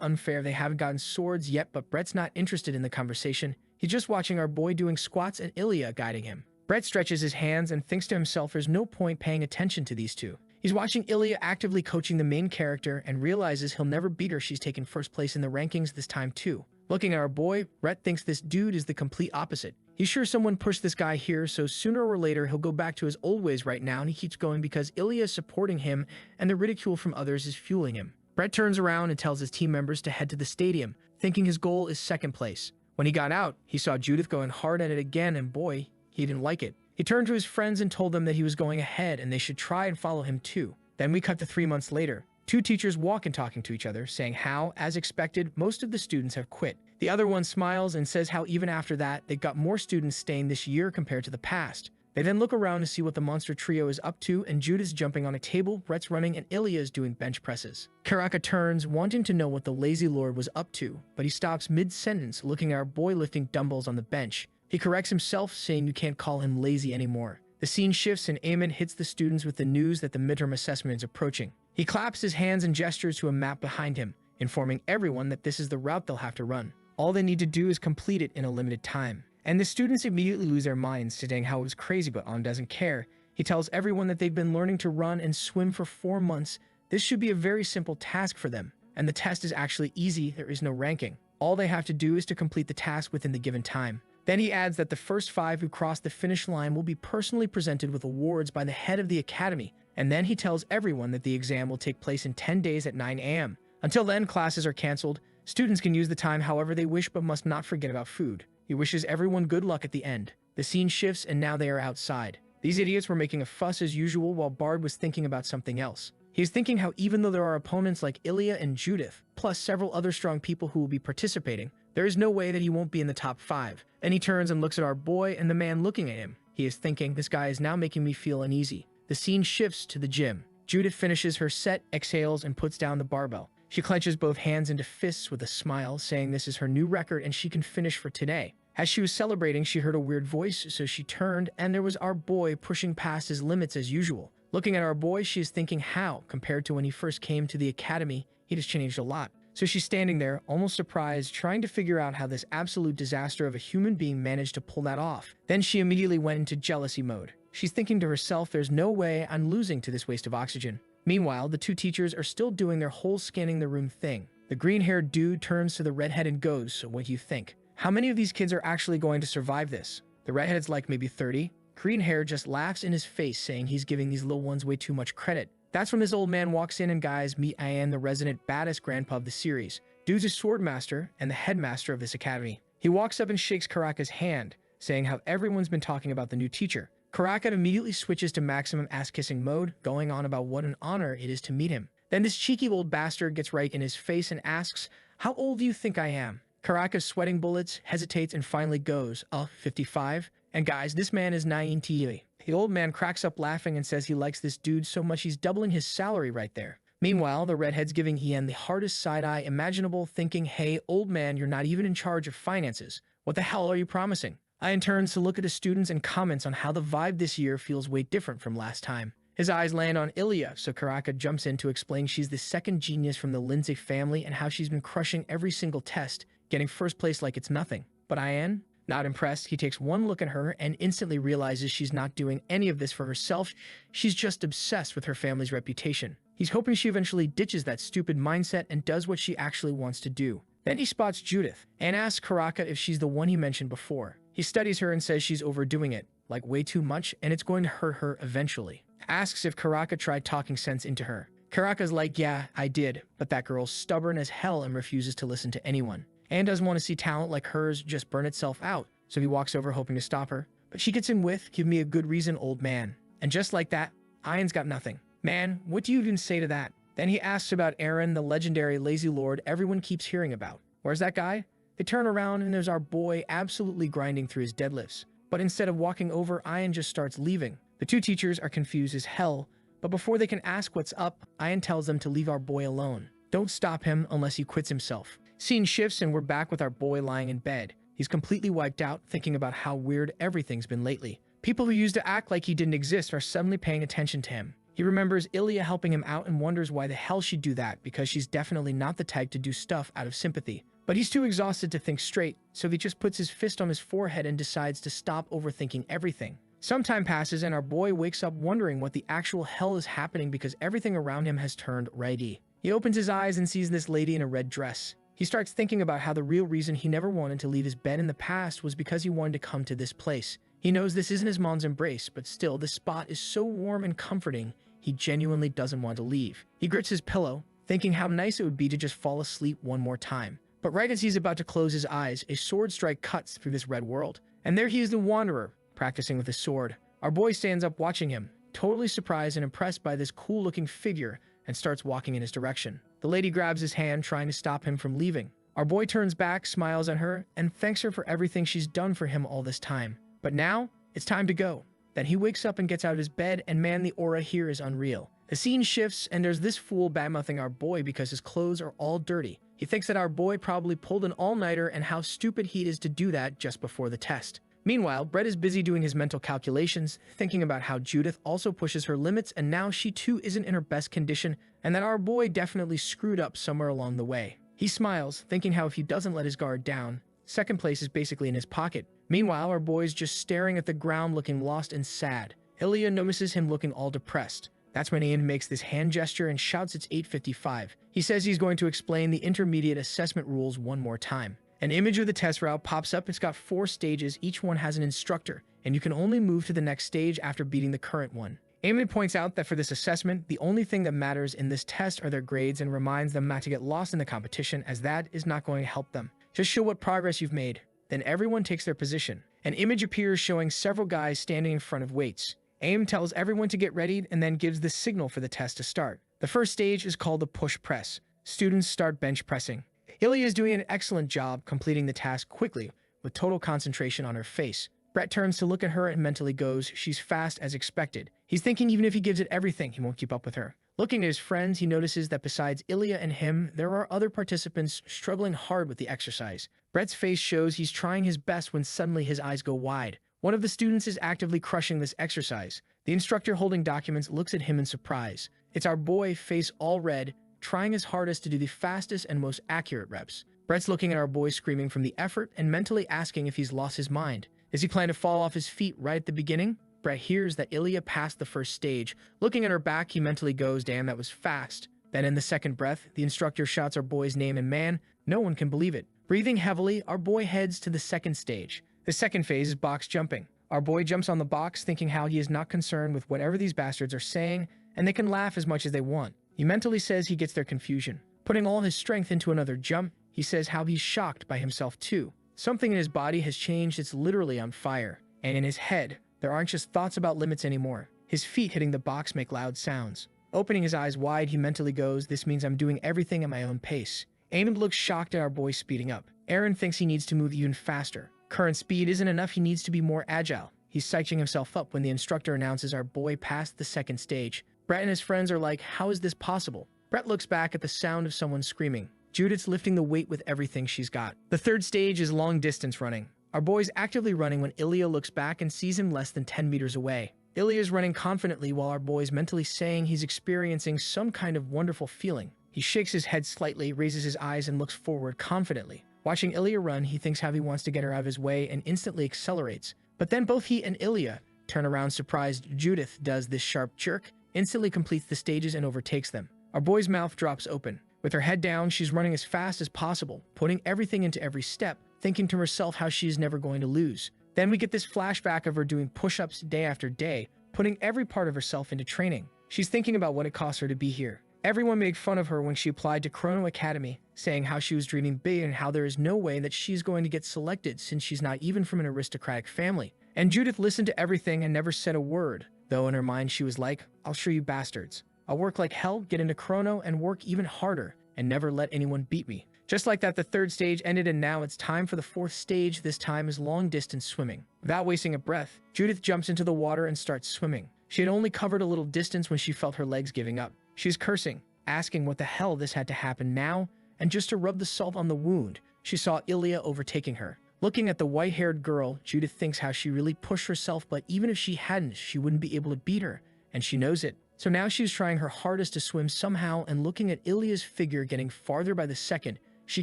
unfair they haven't gotten swords yet, but Brett's not interested in the conversation. He's just watching our boy doing squats and Ilya guiding him. Brett stretches his hands and thinks to himself there's no point paying attention to these two. He's watching Ilya actively coaching the main character and realizes he'll never beat her. She's taken first place in the rankings this time too. Looking at our boy, Brett thinks this dude is the complete opposite. He's sure someone pushed this guy here, so sooner or later he'll go back to his old ways right now, and he keeps going because Ilya is supporting him and the ridicule from others is fueling him. Brett turns around and tells his team members to head to the stadium, thinking his goal is second place. When he got out, he saw Judith going hard at it again, and boy, he didn't like it. He turned to his friends and told them that he was going ahead and they should try and follow him too. Then we cut to 3 months later. Two teachers walk and talking to each other, saying how, as expected, most of the students have quit. The other one smiles and says how even after that, they've got more students staying this year compared to the past. They then look around to see what the monster trio is up to, and Judith's jumping on a table, Brett's running, and Ilya is doing bench presses. Karaka turns, wanting to know what the lazy lord was up to, but he stops mid-sentence, looking at our boy lifting dumbbells on the bench. He corrects himself, saying you can't call him lazy anymore. The scene shifts and Eamon hits the students with the news that the midterm assessment is approaching. He claps his hands and gestures to a map behind him, informing everyone that this is the route they'll have to run. All they need to do is complete it in a limited time. And the students immediately lose their minds, saying how it was crazy, but On doesn't care. He tells everyone that they've been learning to run and swim for 4 months. This should be a very simple task for them, and the test is actually easy. There is no ranking. All they have to do is to complete the task within the given time. Then he adds that the first 5 who cross the finish line will be personally presented with awards by the head of the academy, and then he tells everyone that the exam will take place in 10 days at 9 a.m. Until then, classes are canceled. Students can use the time however they wish but must not forget about food. He wishes everyone good luck at the end. The scene shifts and now they are outside. These idiots were making a fuss as usual while Bard was thinking about something else. He is thinking how even though there are opponents like Ilya and Judith, plus several other strong people who will be participating, there is no way that he won't be in the top 5. And he turns and looks at our boy and the man looking at him. He is thinking, this guy is now making me feel uneasy. The scene shifts to the gym. Judith finishes her set, exhales, and puts down the barbell. She clenches both hands into fists with a smile, saying this is her new record and she can finish for today. As she was celebrating, she heard a weird voice, so she turned, and there was our boy pushing past his limits as usual. Looking at our boy, she is thinking how, compared to when he first came to the academy, he has changed a lot. So she's standing there, almost surprised, trying to figure out how this absolute disaster of a human being managed to pull that off. Then she immediately went into jealousy mode. She's thinking to herself, there's no way I'm losing to this waste of oxygen. Meanwhile, the two teachers are still doing their whole scanning the room thing. The green-haired dude turns to the redhead and goes, so what do you think? How many of these kids are actually going to survive this? The redhead's like maybe 30. Green hair just laughs in his face, saying he's giving these little ones way too much credit. That's when this old man walks in and guys meet Ian, the resident baddest grandpa of the series. Dude's a swordmaster and the headmaster of this academy. He walks up and shakes Karaka's hand, saying how everyone's been talking about the new teacher. Karaka immediately switches to maximum ass-kissing mode, going on about what an honor it is to meet him. Then this cheeky old bastard gets right in his face and asks, how old do you think I am? Karaka's sweating bullets, hesitates, and finally goes, 55. And guys, this man is 90. The old man cracks up laughing and says he likes this dude so much he's doubling his salary right there. Meanwhile, the redhead's giving Ian the hardest side-eye imaginable, thinking, hey, old man, you're not even in charge of finances. What the hell are you promising? Ian turns to look at his students and comments on how the vibe this year feels way different from last time. His eyes land on Ilya, so Karaka jumps in to explain she's the second genius from the Lindsay family and how she's been crushing every single test, getting first place like it's nothing. But Ian, not impressed, he takes one look at her and instantly realizes she's not doing any of this for herself. She's just obsessed with her family's reputation. He's hoping she eventually ditches that stupid mindset and does what she actually wants to do. Then he spots Judith and asks Karaka if she's the one he mentioned before. He studies her and says she's overdoing it, like way too much, and it's going to hurt her eventually. Asks if Karaka tried talking sense into her. Karaka's like, yeah, I did, but that girl's stubborn as hell and refuses to listen to anyone. And doesn't want to see talent like hers just burn itself out, so he walks over hoping to stop her. But she gets in with, give me a good reason, old man. And just like that, Ian's got nothing. Man, what do you even say to that? Then he asks about Aaron, the legendary lazy lord everyone keeps hearing about. Where's that guy? They turn around and there's our boy absolutely grinding through his deadlifts. But instead of walking over, Ian just starts leaving. The two teachers are confused as hell, but before they can ask what's up, Ian tells them to leave our boy alone. Don't stop him unless he quits himself. Scene shifts and we're back with our boy lying in bed. He's completely wiped out, thinking about how weird everything's been lately. People who used to act like he didn't exist are suddenly paying attention to him. He remembers Ilya helping him out and wonders why the hell she'd do that, because she's definitely not the type to do stuff out of sympathy. But he's too exhausted to think straight, so he just puts his fist on his forehead and decides to stop overthinking everything. Some time passes and our boy wakes up wondering what the actual hell is happening because everything around him has turned reddy. He opens his eyes and sees this lady in a red dress. He starts thinking about how the real reason he never wanted to leave his bed in the past was because he wanted to come to this place. He knows this isn't his mom's embrace, but still, this spot is so warm and comforting, he genuinely doesn't want to leave. He grits his pillow, thinking how nice it would be to just fall asleep one more time. But right as he's about to close his eyes, a sword strike cuts through this red world. And there he is, the wanderer, practicing with his sword. Our boy stands up watching him, totally surprised and impressed by this cool-looking figure, and starts walking in his direction. The lady grabs his hand, trying to stop him from leaving. Our boy turns back, smiles at her, and thanks her for everything she's done for him all this time. But now, it's time to go. Then he wakes up and gets out of his bed, and man, the aura here is unreal. The scene shifts, and there's this fool badmouthing our boy because his clothes are all dirty. He thinks that our boy probably pulled an all-nighter and how stupid he is to do that just before the test. Meanwhile, Brett is busy doing his mental calculations, thinking about how Judith also pushes her limits and now she too isn't in her best condition, and that our boy definitely screwed up somewhere along the way. He smiles, thinking how if he doesn't let his guard down, second place is basically in his pocket. Meanwhile, our boy's just staring at the ground looking lost and sad. Ilya notices him looking all depressed. That's when Ian makes this hand gesture and shouts it's 8:55. He says he's going to explain the intermediate assessment rules one more time. An image of the test route pops up. It's got 4 stages, each one has an instructor, and you can only move to the next stage after beating the current one. Eamon points out that for this assessment, the only thing that matters in this test are their grades and reminds them not to get lost in the competition, as that is not going to help them. Just show what progress you've made. Then everyone takes their position. An image appears showing several guys standing in front of weights. AIM tells everyone to get ready and then gives the signal for the test to start. The first stage is called the push press. Students start bench pressing. Ilya is doing an excellent job completing the task quickly, with total concentration on her face. Brett turns to look at her and mentally goes, she's fast as expected. He's thinking even if he gives it everything, he won't keep up with her. Looking at his friends, he notices that besides Ilya and him, there are other participants struggling hard with the exercise. Brett's face shows he's trying his best when suddenly his eyes go wide. One of the students is actively crushing this exercise. The instructor holding documents looks at him in surprise. It's our boy, face all red, trying his hardest to do the fastest and most accurate reps. Brett's looking at our boy screaming from the effort and mentally asking if he's lost his mind. Does he plan to fall off his feet right at the beginning? Brett hears that Ilya passed the first stage. Looking at her back, he mentally goes, damn, that was fast. Then in the second breath, the instructor shouts our boy's name and man, no one can believe it. Breathing heavily, our boy heads to the second stage. The second phase is box jumping. Our boy jumps on the box thinking how he is not concerned with whatever these bastards are saying, and they can laugh as much as they want. He mentally says he gets their confusion. Putting all his strength into another jump, he says how he's shocked by himself too. Something in his body has changed, it's literally on fire. And in his head, there aren't just thoughts about limits anymore. His feet hitting the box make loud sounds. Opening his eyes wide, he mentally goes, this means I'm doing everything at my own pace. Eamon looks shocked at our boy speeding up. Aaron thinks he needs to move even faster. Current speed isn't enough, he needs to be more agile. He's psyching himself up when the instructor announces our boy passed the second stage. Brett and his friends are like, how is this possible? Brett looks back at the sound of someone screaming. Judith's lifting the weight with everything she's got. The third stage is long distance running. Our boy's actively running when Ilya looks back and sees him less than 10 meters away. Ilya's running confidently while our boy's mentally saying he's experiencing some kind of wonderful feeling. He shakes his head slightly, raises his eyes, and looks forward confidently. Watching Ilya run, he thinks how he wants to get her out of his way and instantly accelerates. But then both he and Ilya turn around surprised. Judith does this sharp jerk, instantly completes the stages and overtakes them. Our boy's mouth drops open. With her head down, she's running as fast as possible, putting everything into every step, thinking to herself how she's never going to lose. Then we get this flashback of her doing push-ups day after day, putting every part of herself into training. She's thinking about what it cost her to be here. Everyone made fun of her when she applied to Chrono Academy, saying how she was dreaming big and how there is no way that she's going to get selected since she's not even from an aristocratic family. And Judith listened to everything and never said a word, though in her mind she was like, I'll show you bastards. I'll work like hell, get into Chrono, and work even harder, and never let anyone beat me. Just like that, the third stage ended, and now it's time for the fourth stage. This time is long-distance swimming. Without wasting a breath, Judith jumps into the water and starts swimming. She had only covered a little distance when she felt her legs giving up. She's cursing, asking what the hell this had to happen now, and just to rub the salt on the wound, she saw Ilya overtaking her. Looking at the white-haired girl, Judith thinks how she really pushed herself, but even if she hadn't, she wouldn't be able to beat her, and she knows it. So now she's trying her hardest to swim somehow, and looking at Ilya's figure getting farther by the second, she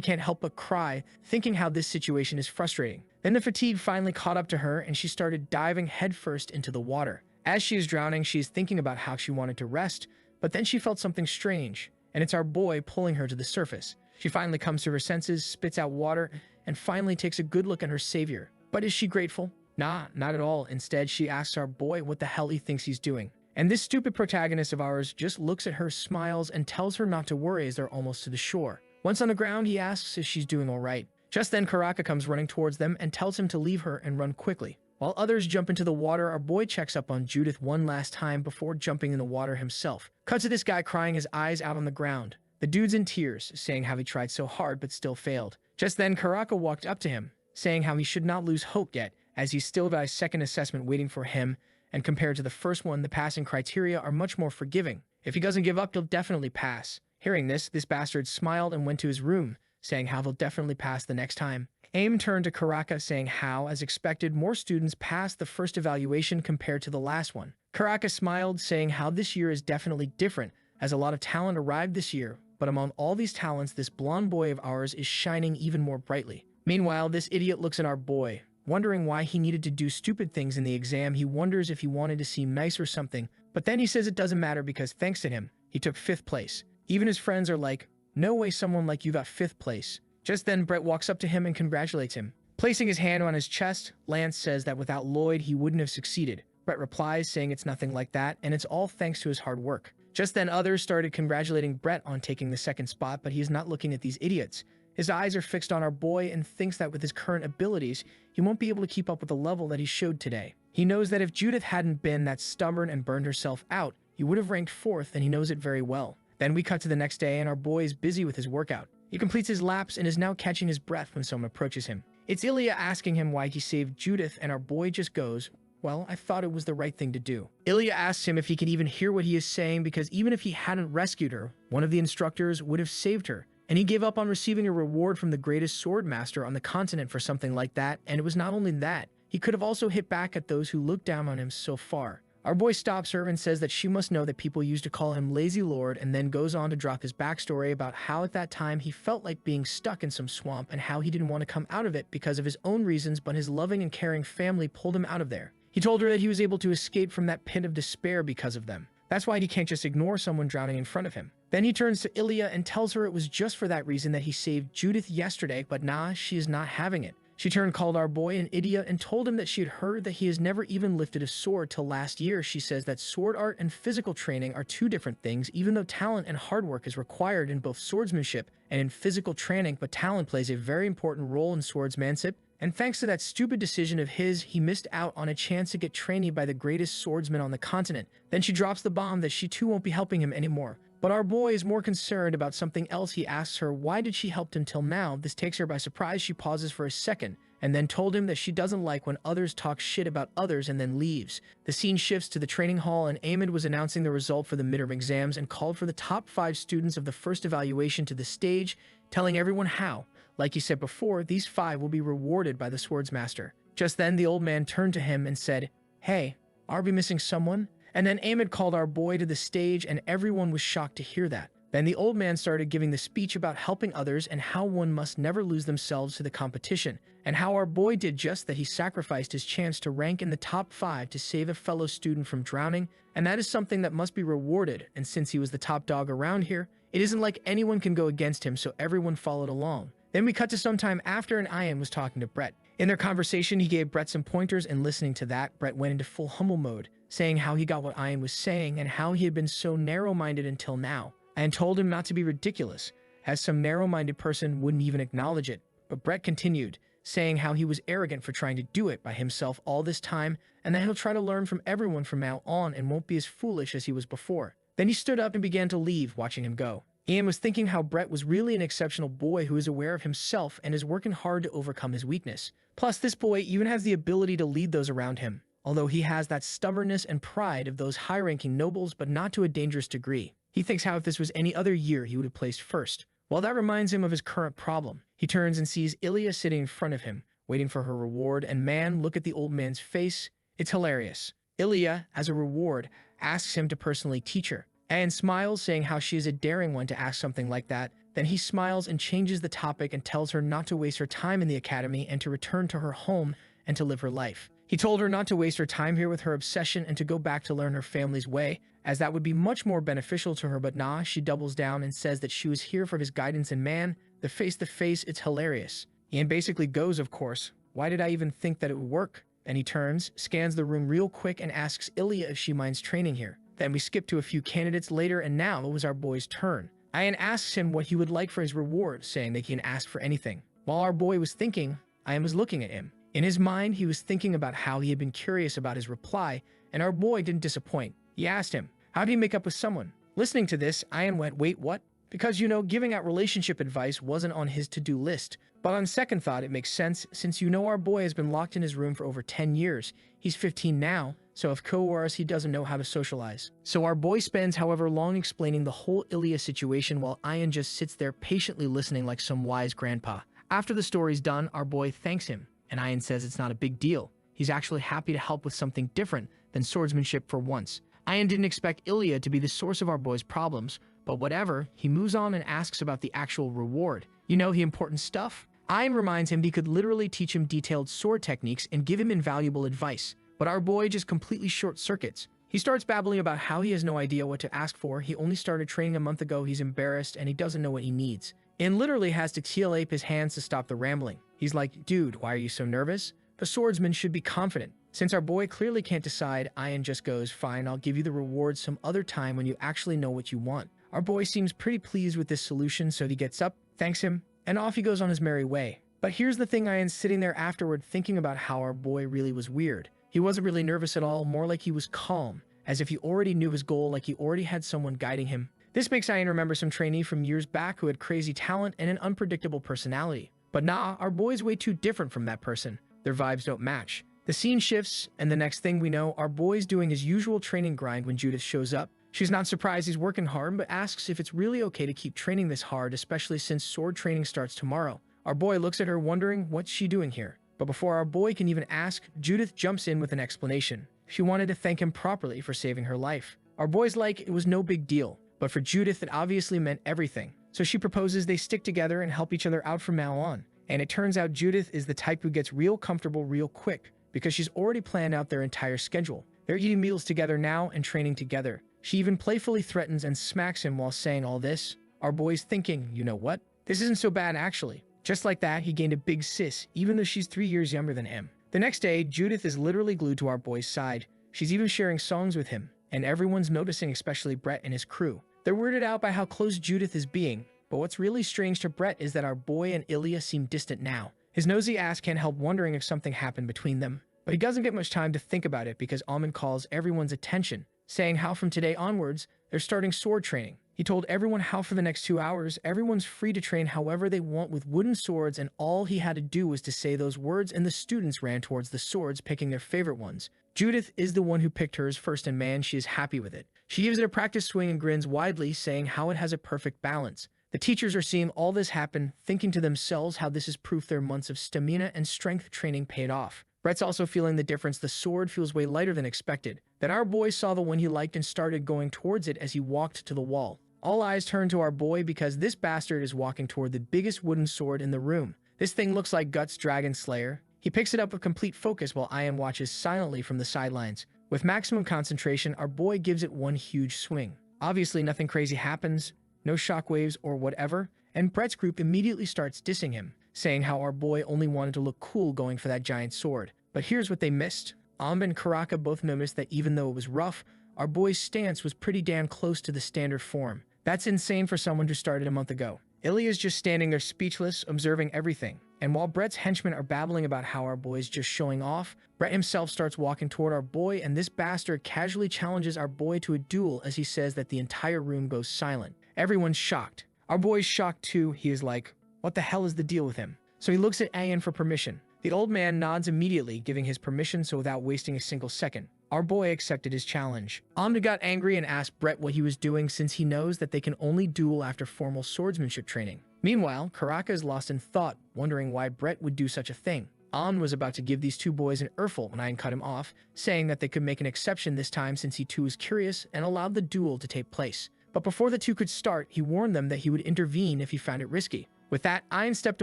can't help but cry, thinking how this situation is frustrating. Then the fatigue finally caught up to her, and she started diving headfirst into the water. As she is drowning, she is thinking about how she wanted to rest, but then she felt something strange, and it's our boy pulling her to the surface. She finally comes to her senses, spits out water, and finally takes a good look at her savior. But is she grateful? Nah, not at all. Instead, she asks our boy what the hell he thinks he's doing. And this stupid protagonist of ours just looks at her, smiles, and tells her not to worry as they're almost to the shore. Once on the ground, he asks if she's doing all right. Just then, Karaka comes running towards them and tells him to leave her and run quickly. While others jump into the water, our boy checks up on Judith one last time before jumping in the water himself. Cut to this guy crying his eyes out on the ground. The dude's in tears, saying how he tried so hard but still failed. Just then, Karaka walked up to him, saying how he should not lose hope yet, as he's still got a second assessment waiting for him, and compared to the first one, the passing criteria are much more forgiving. If he doesn't give up, he'll definitely pass. Hearing this bastard smiled and went to his room, saying how he'll definitely pass the next time. Aim turned to Karaka, saying how, as expected, more students passed the first evaluation compared to the last one. Karaka smiled, saying how this year is definitely different, as a lot of talent arrived this year, but among all these talents, this blonde boy of ours is shining even more brightly. Meanwhile, this idiot looks at our boy, wondering why he needed to do stupid things in the exam. He wonders if he wanted to seem nice or something, but then he says it doesn't matter because thanks to him, he took 5th place. Even his friends are like, no way someone like you got 5th place. Just then, Brett walks up to him and congratulates him. Placing his hand on his chest, Lance says that without Lloyd, he wouldn't have succeeded. Brett replies, saying it's nothing like that, and it's all thanks to his hard work. Just then, others started congratulating Brett on taking the 2nd spot, but he is not looking at these idiots. His eyes are fixed on our boy and thinks that with his current abilities, he won't be able to keep up with the level that he showed today. He knows that if Judith hadn't been that stubborn and burned herself out, he would have ranked 4th, and he knows it very well. Then we cut to the next day, and our boy is busy with his workout. He completes his laps and is now catching his breath when someone approaches him. It's Ilya asking him why he saved Judith, and our boy just goes, well, I thought it was the right thing to do. Ilya asks him if he can even hear what he is saying, because even if he hadn't rescued her, one of the instructors would have saved her. And he gave up on receiving a reward from the greatest sword master on the continent for something like that, and it was not only that, he could have also hit back at those who looked down on him so far. Our boy stops her and says that she must know that people used to call him Lazy Lord, and then goes on to drop his backstory about how at that time he felt like being stuck in some swamp and how he didn't want to come out of it because of his own reasons, but his loving and caring family pulled him out of there. He told her that he was able to escape from that pit of despair because of them. That's why he can't just ignore someone drowning in front of him. Then he turns to Ilya and tells her it was just for that reason that he saved Judith yesterday, but nah, she is not having it. She called our boy an idiot and told him that she had heard that he has never even lifted a sword till last year. She says that sword art and physical training are two different things, even though talent and hard work is required in both swordsmanship and in physical training, but talent plays a very important role in swordsmanship. And thanks to that stupid decision of his, he missed out on a chance to get trained by the greatest swordsman on the continent. Then she drops the bomb that she too won't be helping him anymore. But our boy is more concerned about something else. He asks her why did she help him till now. This takes her by surprise. She pauses for a second and then told him that she doesn't like when others talk shit about others and then leaves. The scene shifts to the training hall, and Ahmed was announcing the result for the midterm exams and called for the top 5 students of the first evaluation to the stage, telling everyone how, like he said before, these 5 will be rewarded by the swordsmaster. Just then, the old man turned to him and said, "Hey, are we missing someone?" And then Ahmed called our boy to the stage, and everyone was shocked to hear that. Then the old man started giving the speech about helping others and how one must never lose themselves to the competition, and how our boy did just that. He sacrificed his chance to rank in the top 5 to save a fellow student from drowning, and that is something that must be rewarded. And since he was the top dog around here, it isn't like anyone can go against him, so everyone followed along. Then we cut to some time after, and Ian was talking to Brett. In their conversation, he gave Brett some pointers, and listening to that, Brett went into full humble mode, saying how he got what Ian was saying and how he had been so narrow-minded until now, and told him not to be ridiculous, as some narrow-minded person wouldn't even acknowledge it. But Brett continued, saying how he was arrogant for trying to do it by himself all this time, and that he'll try to learn from everyone from now on and won't be as foolish as he was before. Then he stood up and began to leave, watching him go. Ian was thinking how Brett was really an exceptional boy who is aware of himself and is working hard to overcome his weakness. Plus, this boy even has the ability to lead those around him, although he has that stubbornness and pride of those high-ranking nobles, but not to a dangerous degree. He thinks how if this was any other year, he would have placed first. Well, that reminds him of his current problem. He turns and sees Ilya sitting in front of him, waiting for her reward, and man, look at the old man's face. It's hilarious. Ilya, as a reward, asks him to personally teach her. Anne smiles, saying how she is a daring one to ask something like that. Then he smiles and changes the topic and tells her not to waste her time in the academy and to return to her home and to live her life. He told her not to waste her time here with her obsession and to go back to learn her family's way, as that would be much more beneficial to her, but nah, she doubles down and says that she was here for his guidance, and man, the face-to-face, it's hilarious. Ian basically goes, of course, why did I even think that it would work? And he turns, scans the room real quick, and asks Ilya if she minds training here. Then we skip to a few candidates later, and now it was our boy's turn. Ian asks him what he would like for his reward, saying that he can ask for anything. While our boy was thinking, Ian was looking at him. In his mind, he was thinking about how he had been curious about his reply, and our boy didn't disappoint. He asked him, how do you make up with someone? Listening to this, Ian went, wait, what? Because, giving out relationship advice wasn't on his to-do list. But on second thought, it makes sense, since our boy has been locked in his room for over 10 years. He's 15 now, so of course he doesn't know how to socialize. So our boy spends however long explaining the whole Ilya situation while Ian just sits there patiently listening like some wise grandpa. After the story's done, our boy thanks him, and Ian says it's not a big deal. He's actually happy to help with something different than swordsmanship for once. Ian didn't expect Ilya to be the source of our boy's problems, but whatever, he moves on and asks about the actual reward. The important stuff? Ian reminds him he could literally teach him detailed sword techniques and give him invaluable advice, but our boy just completely short-circuits. He starts babbling about how he has no idea what to ask for, he only started training a month ago, he's embarrassed, and he doesn't know what he needs. Ian literally has to tape his hands to stop the rambling. He's like, dude, why are you so nervous? The swordsman should be confident. Since our boy clearly can't decide, Ian just goes, fine, I'll give you the reward some other time when you actually know what you want. Our boy seems pretty pleased with this solution, so he gets up, thanks him, and off he goes on his merry way. But here's the thing, Ian's sitting there afterward thinking about how our boy really was weird. He wasn't really nervous at all, more like he was calm, as if he already knew his goal, like he already had someone guiding him. This makes Ian remember some trainee from years back who had crazy talent and an unpredictable personality. But nah, our boy's way too different from that person. Their vibes don't match. The scene shifts, and the next thing we know, our boy's doing his usual training grind when Judith shows up. She's not surprised he's working hard, but asks if it's really okay to keep training this hard, especially since sword training starts tomorrow. Our boy looks at her wondering what's she doing here. But before our boy can even ask, Judith jumps in with an explanation. She wanted to thank him properly for saving her life. Our boy's like, it was no big deal, but for Judith it obviously meant everything. So she proposes they stick together and help each other out from now on. And it turns out Judith is the type who gets real comfortable real quick, because she's already planned out their entire schedule. They're eating meals together now and training together. She even playfully threatens and smacks him while saying all this. Our boy's thinking, you know what? This isn't so bad actually. Just like that, he gained a big sis, even though she's 3 years younger than him. The next day, Judith is literally glued to our boy's side. She's even sharing songs with him, and everyone's noticing, especially Brett and his crew. They're weirded out by how close Judith is being, but what's really strange to Brett is that our boy and Ilya seem distant now. His nosy ass can't help wondering if something happened between them. But he doesn't get much time to think about it because Almond calls everyone's attention, saying how from today onwards, they're starting sword training. He told everyone how for the next 2 hours, everyone's free to train however they want with wooden swords, and all he had to do was to say those words and the students ran towards the swords, picking their favorite ones. Judith is the one who picked hers first, and man, she is happy with it. She gives it a practice swing and grins widely, saying how it has a perfect balance. The teachers are seeing all this happen, thinking to themselves how this is proof their months of stamina and strength training paid off. Brett's also feeling the difference. The sword feels way lighter than expected. That our boy saw the one he liked and started going towards it as he walked to the wall. All eyes turn to our boy because this bastard is walking toward the biggest wooden sword in the room. This thing looks like Guts Dragon Slayer. He picks it up with complete focus while Ian watches silently from the sidelines. With maximum concentration, our boy gives it one huge swing. Obviously, nothing crazy happens, no shockwaves or whatever, and Brett's group immediately starts dissing him, saying how our boy only wanted to look cool going for that giant sword. But here's what they missed. Amba and Karaka both noticed that even though it was rough, our boy's stance was pretty damn close to the standard form. That's insane for someone who started a month ago. Ilya's just standing there speechless, observing everything. And while Brett's henchmen are babbling about how our boy's just showing off, Brett himself starts walking toward our boy, and this bastard casually challenges our boy to a duel as he says that the entire room goes silent. Everyone's shocked. Our boy's shocked too. He is like, what the hell is the deal with him? So he looks at Ian for permission. The old man nods immediately, giving his permission, so without wasting a single second, our boy accepted his challenge. Amna got angry and asked Brett what he was doing since he knows that they can only duel after formal swordsmanship training. Meanwhile, Karaka is lost in thought, wondering why Brett would do such a thing. An was about to give these two boys an earful when Ian cut him off, saying that they could make an exception this time since he too was curious and allowed the duel to take place. But before the two could start, he warned them that he would intervene if he found it risky. With that, Ian stepped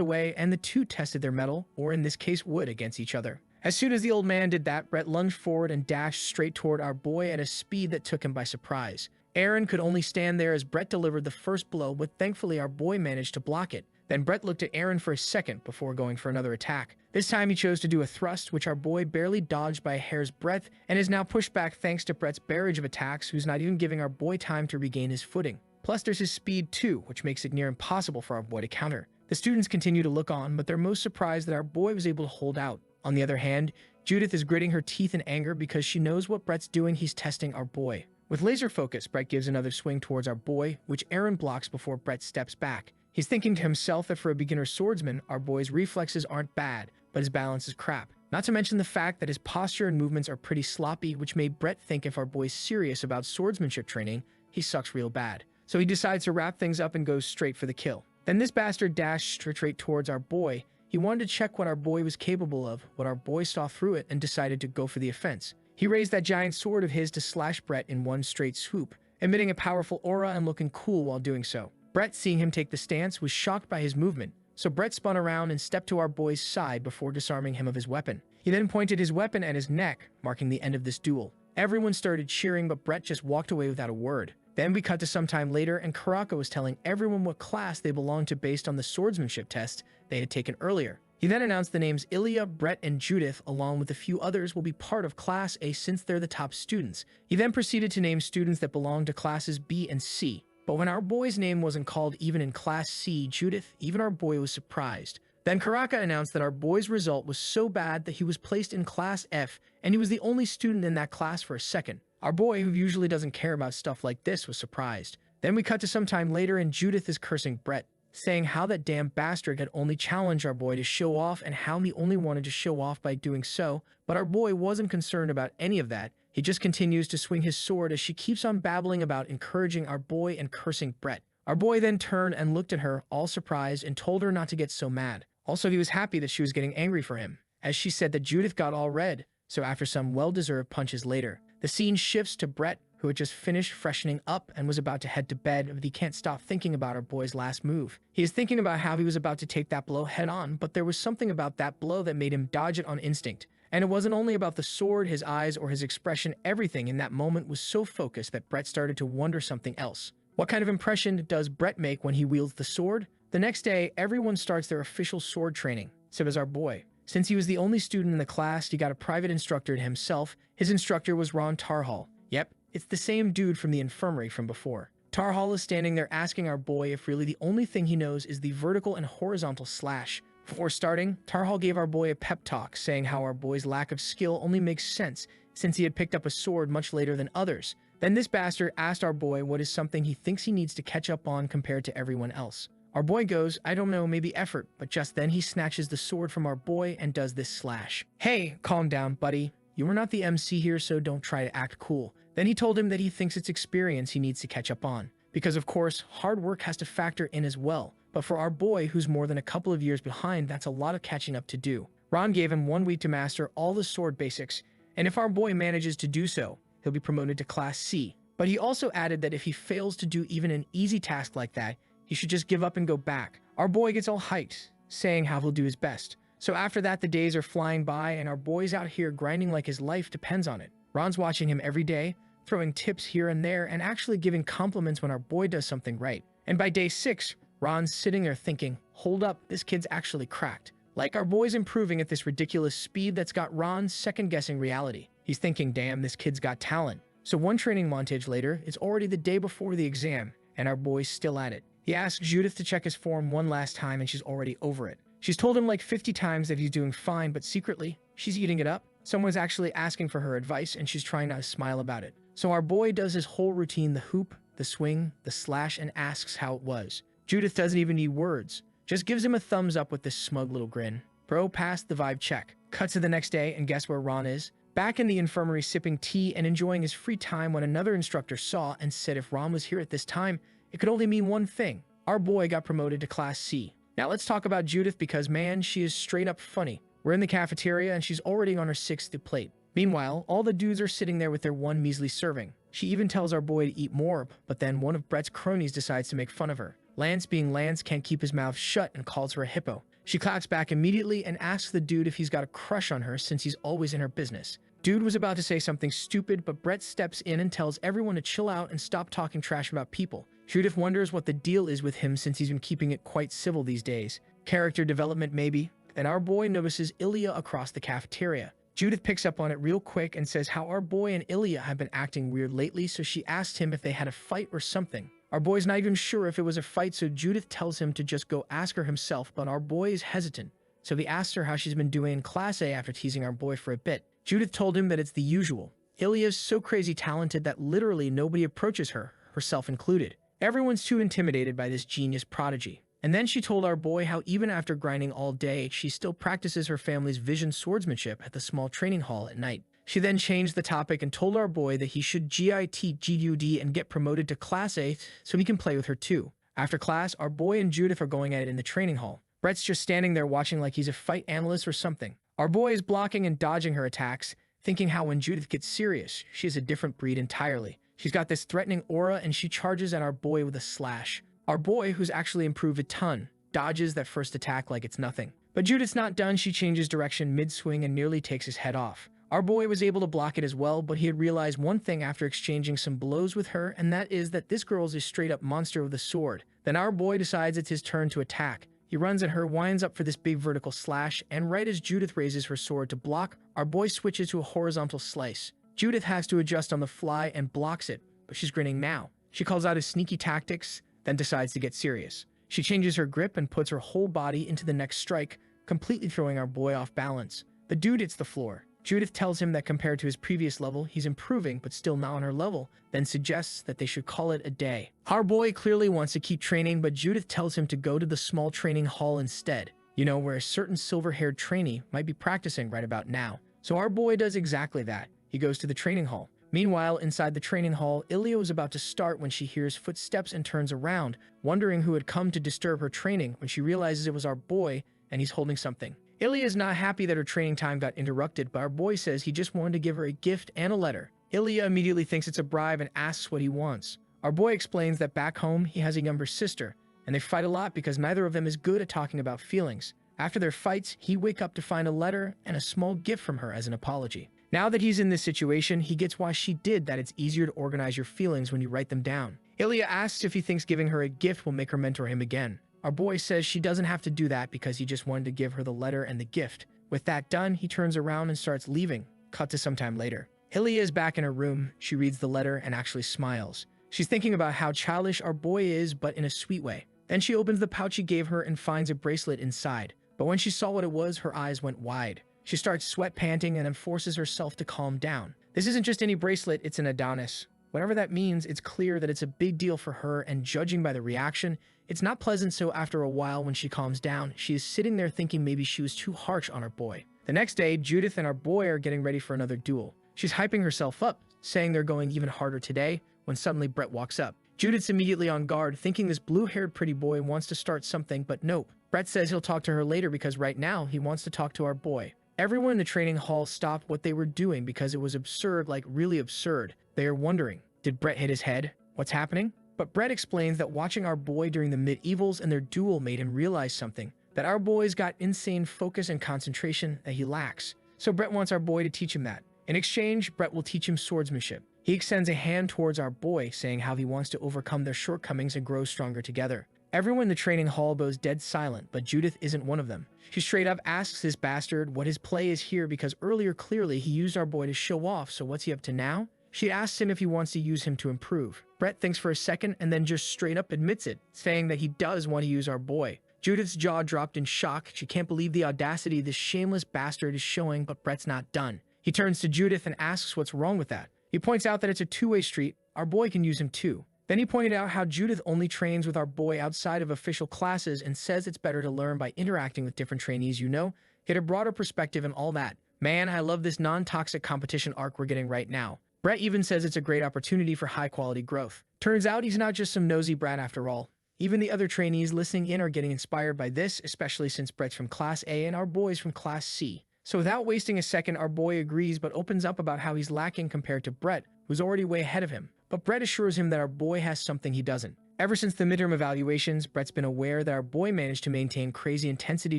away and the two tested their mettle, or in this case wood, against each other. As soon as the old man did that, Brett lunged forward and dashed straight toward our boy at a speed that took him by surprise. Aaron could only stand there as Brett delivered the first blow, but thankfully our boy managed to block it. Then Brett looked at Aaron for a second before going for another attack. This time he chose to do a thrust, which our boy barely dodged by a hair's breadth and is now pushed back thanks to Brett's barrage of attacks, who's not even giving our boy time to regain his footing. Plus there's his speed too, which makes it near impossible for our boy to counter. The students continue to look on, but they're most surprised that our boy was able to hold out. On the other hand, Judith is gritting her teeth in anger because she knows what Brett's doing. He's testing our boy. With laser focus, Brett gives another swing towards our boy, which Aaron blocks before Brett steps back. He's thinking to himself that for a beginner swordsman, our boy's reflexes aren't bad, but his balance is crap. Not to mention the fact that his posture and movements are pretty sloppy, which made Brett think if our boy's serious about swordsmanship training, he sucks real bad. So he decides to wrap things up and goes straight for the kill. Then this bastard dashed straight towards our boy. He wanted to check what our boy was capable of, but our boy saw through it and decided to go for the offense. He raised that giant sword of his to slash Brett in one straight swoop, emitting a powerful aura and looking cool while doing so. Brett, seeing him take the stance, was shocked by his movement, so Brett spun around and stepped to our boy's side before disarming him of his weapon. He then pointed his weapon at his neck, marking the end of this duel. Everyone started cheering, but Brett just walked away without a word. Then we cut to some time later, and Karaka was telling everyone what class they belonged to based on the swordsmanship test they had taken earlier. He then announced the names Ilya, Brett, and Judith, along with a few others, will be part of Class A since they're the top students. He then proceeded to name students that belonged to Classes B and C. But when our boy's name wasn't called even in Class C, Judith, even our boy was surprised. Then Karaka announced that our boy's result was so bad that he was placed in Class F, and he was the only student in that class for a second. Our boy, who usually doesn't care about stuff like this, was surprised. Then we cut to some time later, and Judith is cursing Brett, saying how that damn bastard had only challenged our boy to show off and how he only wanted to show off by doing so, but our boy wasn't concerned about any of that. He just continues to swing his sword as she keeps on babbling about encouraging our boy and cursing Brett. Our boy then turned and looked at her, all surprised, and told her not to get so mad. Also, he was happy that she was getting angry for him, as she said that Judith got all red, so after some well-deserved punches later, the scene shifts to Brett, who had just finished freshening up and was about to head to bed, but he can't stop thinking about our boy's last move. He is thinking about how he was about to take that blow head on, but there was something about that blow that made him dodge it on instinct. And it wasn't only about the sword, his eyes, or his expression. Everything in that moment was so focused that Brett started to wonder something else. What kind of impression does Brett make when he wields the sword? The next day, everyone starts their official sword training, so does our boy. Since he was the only student in the class, he got a private instructor to himself. His instructor was Ron Tarhal. Yep, it's the same dude from the infirmary from before. Tarhal is standing there asking our boy if really the only thing he knows is the vertical and horizontal slash. Before starting, Tarhal gave our boy a pep talk, saying how our boy's lack of skill only makes sense since he had picked up a sword much later than others. Then this bastard asked our boy what is something he thinks he needs to catch up on compared to everyone else. Our boy goes, I don't know, maybe effort, but just then he snatches the sword from our boy and does this slash. Hey, calm down, buddy. You are not the MC here, so don't try to act cool. Then he told him that he thinks it's experience he needs to catch up on. Because of course, hard work has to factor in as well. But for our boy, who's more than a couple of years behind, that's a lot of catching up to do. Ron gave him 1 week to master all the sword basics, and if our boy manages to do so, he'll be promoted to Class C. But he also added that if he fails to do even an easy task like that, he should just give up and go back. Our boy gets all hyped, saying how he'll do his best. So after that, the days are flying by, and our boy's out here grinding like his life depends on it. Ron's watching him every day, throwing tips here and there, and actually giving compliments when our boy does something right. And by day 6, Ron's sitting there thinking, hold up, this kid's actually cracked. Like our boy's improving at this ridiculous speed that's got Ron second-guessing reality. He's thinking, damn, this kid's got talent. So one training montage later, it's already the day before the exam, and our boy's still at it. He asks Judith to check his form one last time, and she's already over it. She's told him like 50 times that he's doing fine, but secretly, she's eating it up. Someone's actually asking for her advice, and she's trying not to smile about it. So our boy does his whole routine, the hoop, the swing, the slash, and asks how it was. Judith doesn't even need words, just gives him a thumbs up with this smug little grin. Bro passed the vibe check. Cuts to the next day, and guess where Ron is? Back in the infirmary sipping tea and enjoying his free time when another instructor saw and said if Ron was here at this time, it could only mean one thing. Our boy got promoted to Class C. Now let's talk about Judith because man, she is straight up funny. We're in the cafeteria and she's already on her 6th plate. Meanwhile, all the dudes are sitting there with their one measly serving. She even tells our boy to eat more, but then one of Brett's cronies decides to make fun of her. Lance, being Lance, can't keep his mouth shut and calls her a hippo. She claps back immediately and asks the dude if he's got a crush on her since he's always in her business. Dude was about to say something stupid, but Brett steps in and tells everyone to chill out and stop talking trash about people. Judith wonders what the deal is with him since he's been keeping it quite civil these days. Character development maybe. And our boy notices Ilya across the cafeteria. Judith picks up on it real quick and says how our boy and Ilya have been acting weird lately, so she asked him if they had a fight or something. Our boy's not even sure if it was a fight, so Judith tells him to just go ask her himself, but our boy is hesitant. So he asks her how she's been doing in Class A after teasing our boy for a bit. Judith told him that it's the usual. Ilya's so crazy talented that literally nobody approaches her, herself included. Everyone's too intimidated by this genius prodigy. And then she told our boy how even after grinding all day, she still practices her family's vision swordsmanship at the small training hall at night. She then changed the topic and told our boy that he should GUD and get promoted to Class A so he can play with her too. After class, our boy and Judith are going at it in the training hall. Brett's just standing there watching like he's a fight analyst or something. Our boy is blocking and dodging her attacks, thinking how when Judith gets serious, she is a different breed entirely. She's got this threatening aura and she charges at our boy with a slash. Our boy, who's actually improved a ton, dodges that first attack like it's nothing. But Judith's not done. She changes direction mid-swing and nearly takes his head off. Our boy was able to block it as well, but he had realized one thing after exchanging some blows with her, and that is that this girl's a straight-up monster with a sword. Then our boy decides it's his turn to attack. He runs at her, winds up for this big vertical slash, and right as Judith raises her sword to block, our boy switches to a horizontal slice. Judith has to adjust on the fly and blocks it, but she's grinning now. She calls out his sneaky tactics, then decides to get serious. She changes her grip and puts her whole body into the next strike, completely throwing our boy off balance. The dude hits the floor. Judith tells him that compared to his previous level, he's improving but still not on her level, then suggests that they should call it a day. Our boy clearly wants to keep training, but Judith tells him to go to the small training hall instead, you know, where a certain silver-haired trainee might be practicing right about now. So our boy does exactly that. He goes to the training hall. Meanwhile, inside the training hall, Ilya is about to start when she hears footsteps and turns around, wondering who had come to disturb her training when she realizes it was our boy and he's holding something. Ilya is not happy that her training time got interrupted, but our boy says he just wanted to give her a gift and a letter. Ilya immediately thinks it's a bribe and asks what he wants. Our boy explains that back home, he has a younger sister, and they fight a lot because neither of them is good at talking about feelings. After their fights, he wakes up to find a letter and a small gift from her as an apology. Now that he's in this situation, he gets why she did that it's easier to organize your feelings when you write them down. Ilya asks if he thinks giving her a gift will make her mentor him again. Our boy says she doesn't have to do that because he just wanted to give her the letter and the gift. With that done, he turns around and starts leaving. Cut to some time later. Ilya is back in her room. She reads the letter and actually smiles. She's thinking about how childish our boy is, but in a sweet way. Then she opens the pouch he gave her and finds a bracelet inside. But when she saw what it was, her eyes went wide. She starts sweat panting and then forces herself to calm down. This isn't just any bracelet, it's an Adonis. Whatever that means, it's clear that it's a big deal for her, and judging by the reaction, it's not pleasant. So after a while, when she calms down, she is sitting there thinking maybe she was too harsh on her boy. The next day, Judith and our boy are getting ready for another duel. She's hyping herself up, saying they're going even harder today, when suddenly Brett walks up. Judith's immediately on guard, thinking this blue-haired pretty boy wants to start something, but nope. Brett says he'll talk to her later because right now, he wants to talk to our boy. Everyone in the training hall stopped what they were doing because it was absurd, like really absurd. They are wondering, did Brett hit his head? What's happening? But Brett explains that watching our boy during the medievals and their duel made him realize something, that our boy's got insane focus and concentration that he lacks. So Brett wants our boy to teach him that. In exchange, Brett will teach him swordsmanship. He extends a hand towards our boy, saying how he wants to overcome their shortcomings and grow stronger together. Everyone in the training hall goes dead silent, but Judith isn't one of them. She straight up asks this bastard what his play is here because earlier clearly he used our boy to show off, so what's he up to now? She asks him if he wants to use him to improve. Brett thinks for a second and then just straight up admits it, saying that he does want to use our boy. Judith's jaw dropped in shock. She can't believe the audacity this shameless bastard is showing, but Brett's not done. He turns to Judith and asks what's wrong with that. He points out that it's a two-way street. Our boy can use him too. Then he pointed out how Judith only trains with our boy outside of official classes and says it's better to learn by interacting with different trainees, you know, get a broader perspective and all that. Man, I love this non-toxic competition arc we're getting right now. Brett even says it's a great opportunity for high-quality growth. Turns out he's not just some nosy brat after all. Even the other trainees listening in are getting inspired by this, especially since Brett's from Class A and our boy's from Class C. So without wasting a second, our boy agrees but opens up about how he's lacking compared to Brett, who's already way ahead of him. But Brett assures him that our boy has something he doesn't. Ever since the midterm evaluations, Brett's been aware that our boy managed to maintain crazy intensity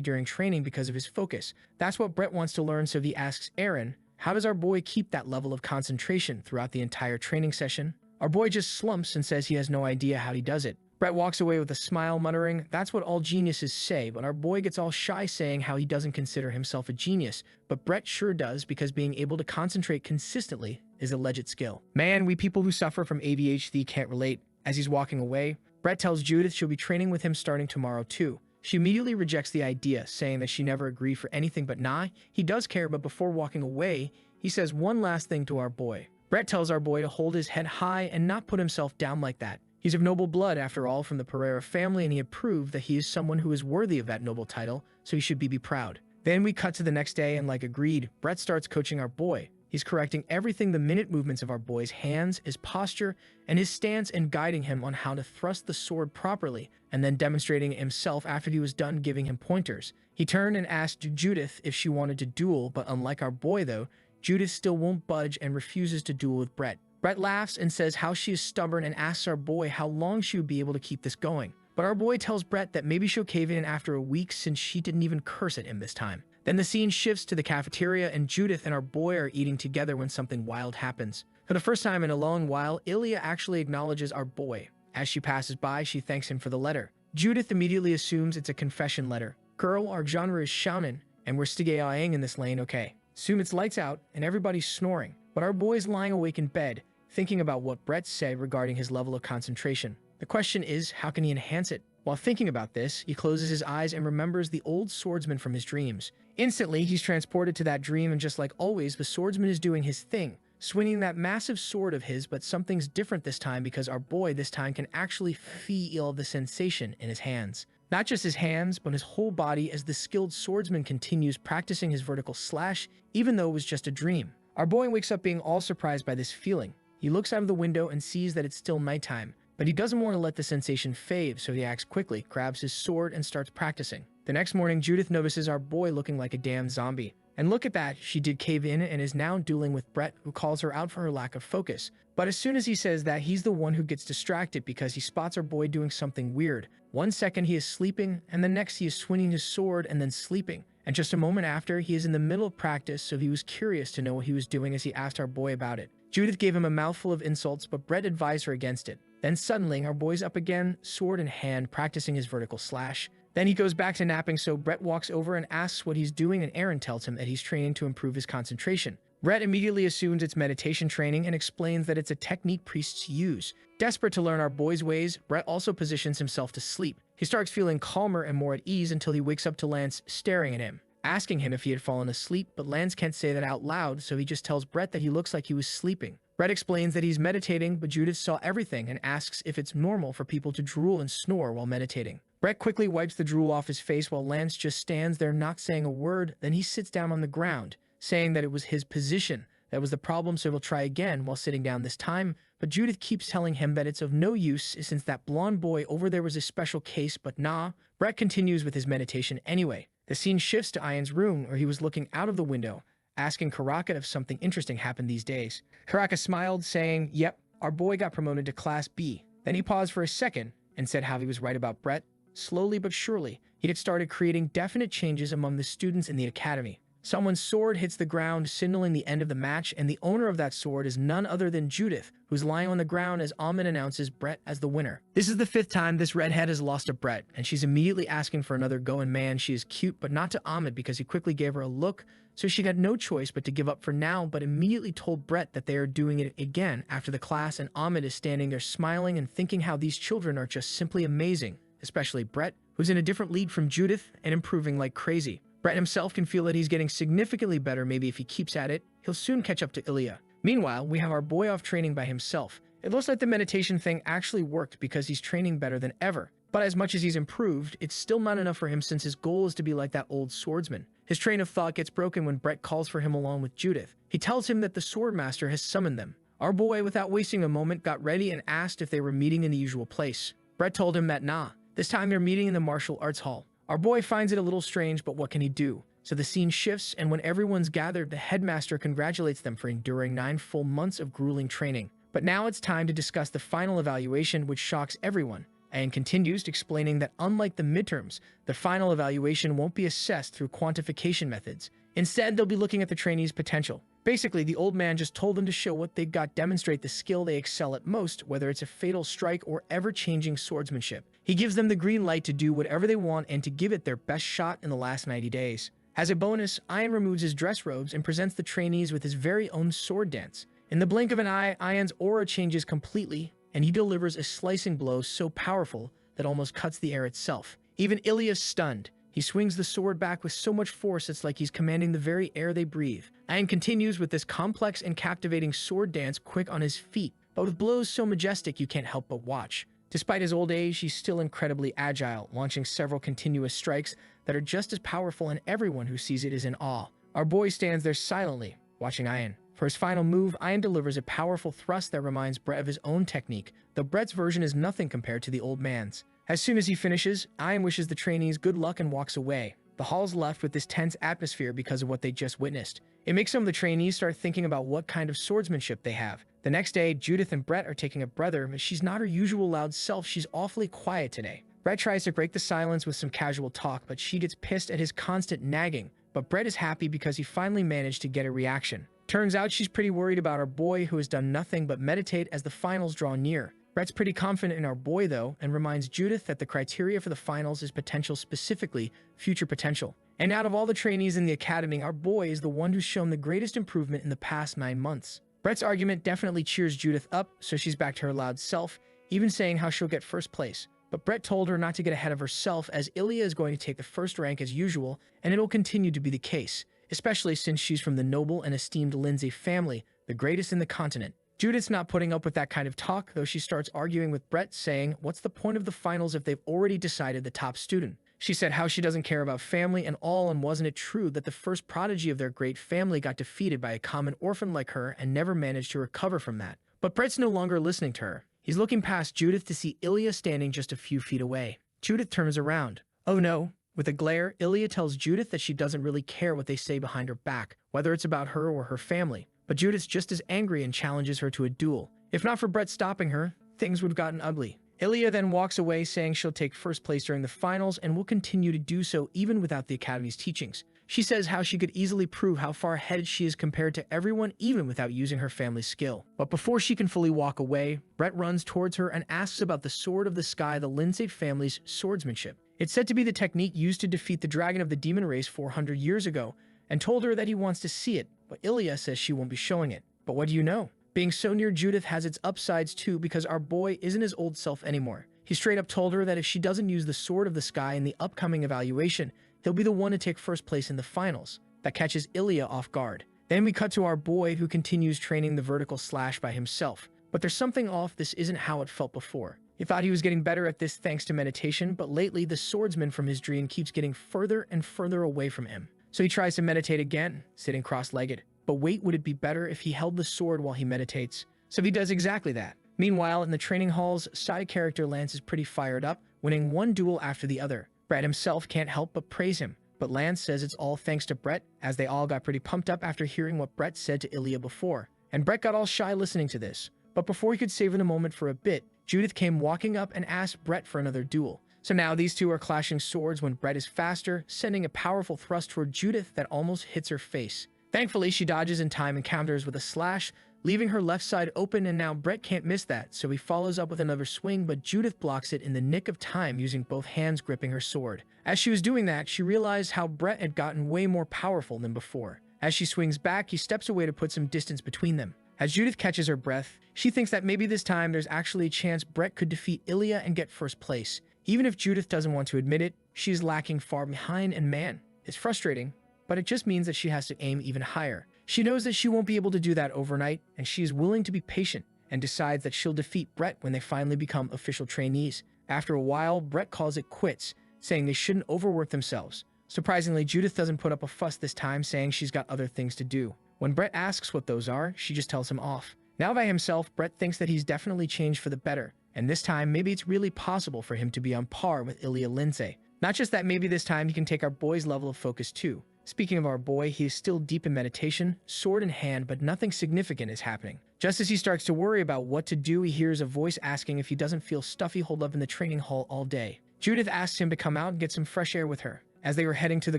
during training because of his focus. That's what Brett wants to learn, so he asks Aaron, how does our boy keep that level of concentration throughout the entire training session? Our boy just slumps and says he has no idea how he does it. Brett walks away with a smile, muttering, that's what all geniuses say, but our boy gets all shy saying how he doesn't consider himself a genius, but Brett sure does because being able to concentrate consistently is a legit skill. Man, we people who suffer from ADHD can't relate. As he's walking away, Brett tells Judith she'll be training with him starting tomorrow too. She immediately rejects the idea, saying that she never agreed for anything but nah, he does care, but before walking away, he says one last thing to our boy. Brett tells our boy to hold his head high and not put himself down like that. He's of noble blood, after all, from the Pereira family, and he had proved that he is someone who is worthy of that noble title, so he should be proud. Then we cut to the next day, and like agreed, Brett starts coaching our boy. He's correcting everything, the minute movements of our boy's hands, his posture, and his stance, and guiding him on how to thrust the sword properly, and then demonstrating it himself after he was done giving him pointers. He turned and asked Judith if she wanted to duel, but unlike our boy though, Judith still won't budge and refuses to duel with Brett. Brett laughs and says how she is stubborn and asks our boy how long she would be able to keep this going. But our boy tells Brett that maybe she'll cave in after a week since she didn't even curse at him this time. Then the scene shifts to the cafeteria and Judith and our boy are eating together when something wild happens. For the first time in a long while, Ilya actually acknowledges our boy. As she passes by, she thanks him for the letter. Judith immediately assumes it's a confession letter. Girl, our genre is shounen, and we're stigayaing in this lane, okay. Soon it's lights out and everybody's snoring, but our boy's lying awake in bed, thinking about what Brett said regarding his level of concentration. The question is, how can he enhance it? While thinking about this, he closes his eyes and remembers the old swordsman from his dreams. Instantly, he's transported to that dream, and just like always, the swordsman is doing his thing, swinging that massive sword of his, but something's different this time because our boy this time can actually feel the sensation in his hands. Not just his hands, but his whole body as the skilled swordsman continues practicing his vertical slash, even though it was just a dream. Our boy wakes up being all surprised by this feeling. He looks out of the window and sees that it's still nighttime, but he doesn't want to let the sensation fade, so he acts quickly, grabs his sword, and starts practicing. The next morning, Judith notices our boy looking like a damn zombie. And look at that, she did cave in and is now dueling with Brett, who calls her out for her lack of focus. But as soon as he says that, he's the one who gets distracted because he spots our boy doing something weird. 1 second he is sleeping, and the next he is swinging his sword and then sleeping. And just a moment after, he is in the middle of practice, so he was curious to know what he was doing as he asked our boy about it. Judith gave him a mouthful of insults, but Brett advised her against it. Then suddenly, our boy's up again, sword in hand, practicing his vertical slash. Then he goes back to napping, so Brett walks over and asks what he's doing, and Aaron tells him that he's training to improve his concentration. Brett immediately assumes it's meditation training and explains that it's a technique priests use. Desperate to learn our boy's ways, Brett also positions himself to sleep. He starts feeling calmer and more at ease until he wakes up to Lance staring at him, asking him if he had fallen asleep, but Lance can't say that out loud, so he just tells Brett that he looks like he was sleeping. Brett explains that he's meditating, but Judith saw everything and asks if it's normal for people to drool and snore while meditating. Brett quickly wipes the drool off his face while Lance just stands there not saying a word. Then he sits down on the ground, saying that it was his position that was the problem, so he'll try again while sitting down this time, but Judith keeps telling him that it's of no use since that blonde boy over there was a special case, but nah. Brett continues with his meditation anyway. The scene shifts to Ian's room, where he was looking out of the window, asking Karaka if something interesting happened these days. Karaka smiled, saying, yep, our boy got promoted to Class B. Then he paused for a second and said how he was right about Brett. Slowly but surely, he had started creating definite changes among the students in the academy. Someone's sword hits the ground, signaling the end of the match, and the owner of that sword is none other than Judith, who's lying on the ground as Ahmed announces Brett as the winner. This is the 5th time this redhead has lost to Brett, and she's immediately asking for another go, and man, she is cute, but not to Ahmed because he quickly gave her a look, so she had no choice but to give up for now, but immediately told Brett that they are doing it again after the class, and Ahmed is standing there smiling and thinking how these children are just simply amazing, especially Brett, who's in a different league from Judith and improving like crazy. Brett himself can feel that he's getting significantly better. Maybe if he keeps at it, he'll soon catch up to Ilya. Meanwhile, we have our boy off training by himself. It looks like the meditation thing actually worked because he's training better than ever. But as much as he's improved, it's still not enough for him since his goal is to be like that old swordsman. His train of thought gets broken when Brett calls for him along with Judith. He tells him that the swordmaster has summoned them. Our boy, without wasting a moment, got ready and asked if they were meeting in the usual place. Brett told him that nah, this time they're meeting in the martial arts hall. Our boy finds it a little strange, but what can he do? So the scene shifts, and when everyone's gathered, the headmaster congratulates them for enduring 9 full months of grueling training. But now it's time to discuss the final evaluation, which shocks everyone, and continues explaining that unlike the midterms, the final evaluation won't be assessed through quantification methods. Instead, they'll be looking at the trainees' potential. Basically, the old man just told them to show what they got, demonstrate the skill they excel at most, whether it's a fatal strike or ever-changing swordsmanship. He gives them the green light to do whatever they want and to give it their best shot in the last 90 days. As a bonus, Ian removes his dress robes and presents the trainees with his very own sword dance. In the blink of an eye, Ian's aura changes completely, and he delivers a slicing blow so powerful that almost cuts the air itself. Even Ilya's stunned. He swings the sword back with so much force it's like he's commanding the very air they breathe. Ian continues with this complex and captivating sword dance, quick on his feet, but with blows so majestic you can't help but watch. Despite his old age, he's still incredibly agile, launching several continuous strikes that are just as powerful, and everyone who sees it is in awe. Our boy stands there silently, watching Ian. For his final move, Ian delivers a powerful thrust that reminds Brett of his own technique, though Brett's version is nothing compared to the old man's. As soon as he finishes, Ian wishes the trainees good luck and walks away. The hall's left with this tense atmosphere because of what they just witnessed. It makes some of the trainees start thinking about what kind of swordsmanship they have. The next day, Judith and Brett are taking a breather, but she's not her usual loud self. She's awfully quiet today. Brett tries to break the silence with some casual talk, but she gets pissed at his constant nagging. But Brett is happy because he finally managed to get a reaction. Turns out she's pretty worried about our boy, who has done nothing but meditate as the finals draw near. Brett's pretty confident in our boy, though, and reminds Judith that the criteria for the finals is potential, specifically future potential. And out of all the trainees in the academy, our boy is the one who's shown the greatest improvement in the past 9 months. Brett's argument definitely cheers Judith up, so she's back to her loud self, even saying how she'll get first place. But Brett told her not to get ahead of herself, as Ilya is going to take the first rank as usual, and it'll continue to be the case, especially since she's from the noble and esteemed Lindsay family, the greatest in the continent. Judith's not putting up with that kind of talk, though she starts arguing with Brett, saying, what's the point of the finals if they've already decided the top student? She said how she doesn't care about family and all, and wasn't it true that the first prodigy of their great family got defeated by a common orphan like her and never managed to recover from that? But Brett's no longer listening to her. He's looking past Judith to see Ilya standing just a few feet away. Judith turns around. Oh no. With a glare, Ilya tells Judith that she doesn't really care what they say behind her back, whether it's about her or her family. But Judith's just as angry and challenges her to a duel. If not for Brett stopping her, things would have gotten ugly. Ilya then walks away, saying she'll take first place during the finals and will continue to do so even without the Academy's teachings. She says how she could easily prove how far ahead she is compared to everyone, even without using her family's skill. But before she can fully walk away, Brett runs towards her and asks about the Sword of the Sky, the Lindsay family's swordsmanship. It's said to be the technique used to defeat the dragon of the demon race 400 years ago, and told her that he wants to see it, but Ilya says she won't be showing it. But what do you know? Being so near Judith has its upsides too, because our boy isn't his old self anymore. He straight up told her that if she doesn't use the Sword of the Sky in the upcoming evaluation, he'll be the one to take first place in the finals. That catches Ilya off guard. Then we cut to our boy, who continues training the vertical slash by himself. But there's something off. This isn't how it felt before. He thought he was getting better at this thanks to meditation, but lately the swordsman from his dream keeps getting further and further away from him. So he tries to meditate again, sitting cross-legged. But wait, would it be better if he held the sword while he meditates? So he does exactly that. Meanwhile, in the training halls, side character Lance is pretty fired up, winning one duel after the other. Brett himself can't help but praise him, but Lance says it's all thanks to Brett, as they all got pretty pumped up after hearing what Brett said to Ilya before. And Brett got all shy listening to this. But before he could savor the moment for a bit, Judith came walking up and asked Brett for another duel. So now these two are clashing swords when Brett is faster, sending a powerful thrust toward Judith that almost hits her face. Thankfully, she dodges in time and counters with a slash, leaving her left side open, and now Brett can't miss that, so he follows up with another swing, but Judith blocks it in the nick of time using both hands gripping her sword. As she was doing that, she realized how Brett had gotten way more powerful than before. As she swings back, he steps away to put some distance between them. As Judith catches her breath, she thinks that maybe this time there's actually a chance Brett could defeat Ilya and get first place. Even if Judith doesn't want to admit it, she's lacking far behind, and man, it's frustrating, but it just means that she has to aim even higher. She knows that she won't be able to do that overnight, and she is willing to be patient and decides that she'll defeat Brett when they finally become official trainees. After a while, Brett calls it quits, saying they shouldn't overwork themselves. Surprisingly, Judith doesn't put up a fuss this time, saying she's got other things to do. When Brett asks what those are, she just tells him off. Now by himself, Brett thinks that he's definitely changed for the better, and this time maybe it's really possible for him to be on par with Ilya Lindsay. Not just that, maybe this time he can take our boy's level of focus too. Speaking of our boy, he is still deep in meditation, sword in hand, but nothing significant is happening. Just as he starts to worry about what to do, he hears a voice asking if he doesn't feel stuffy holed up in the training hall all day. Judith asks him to come out and get some fresh air with her. As they were heading to the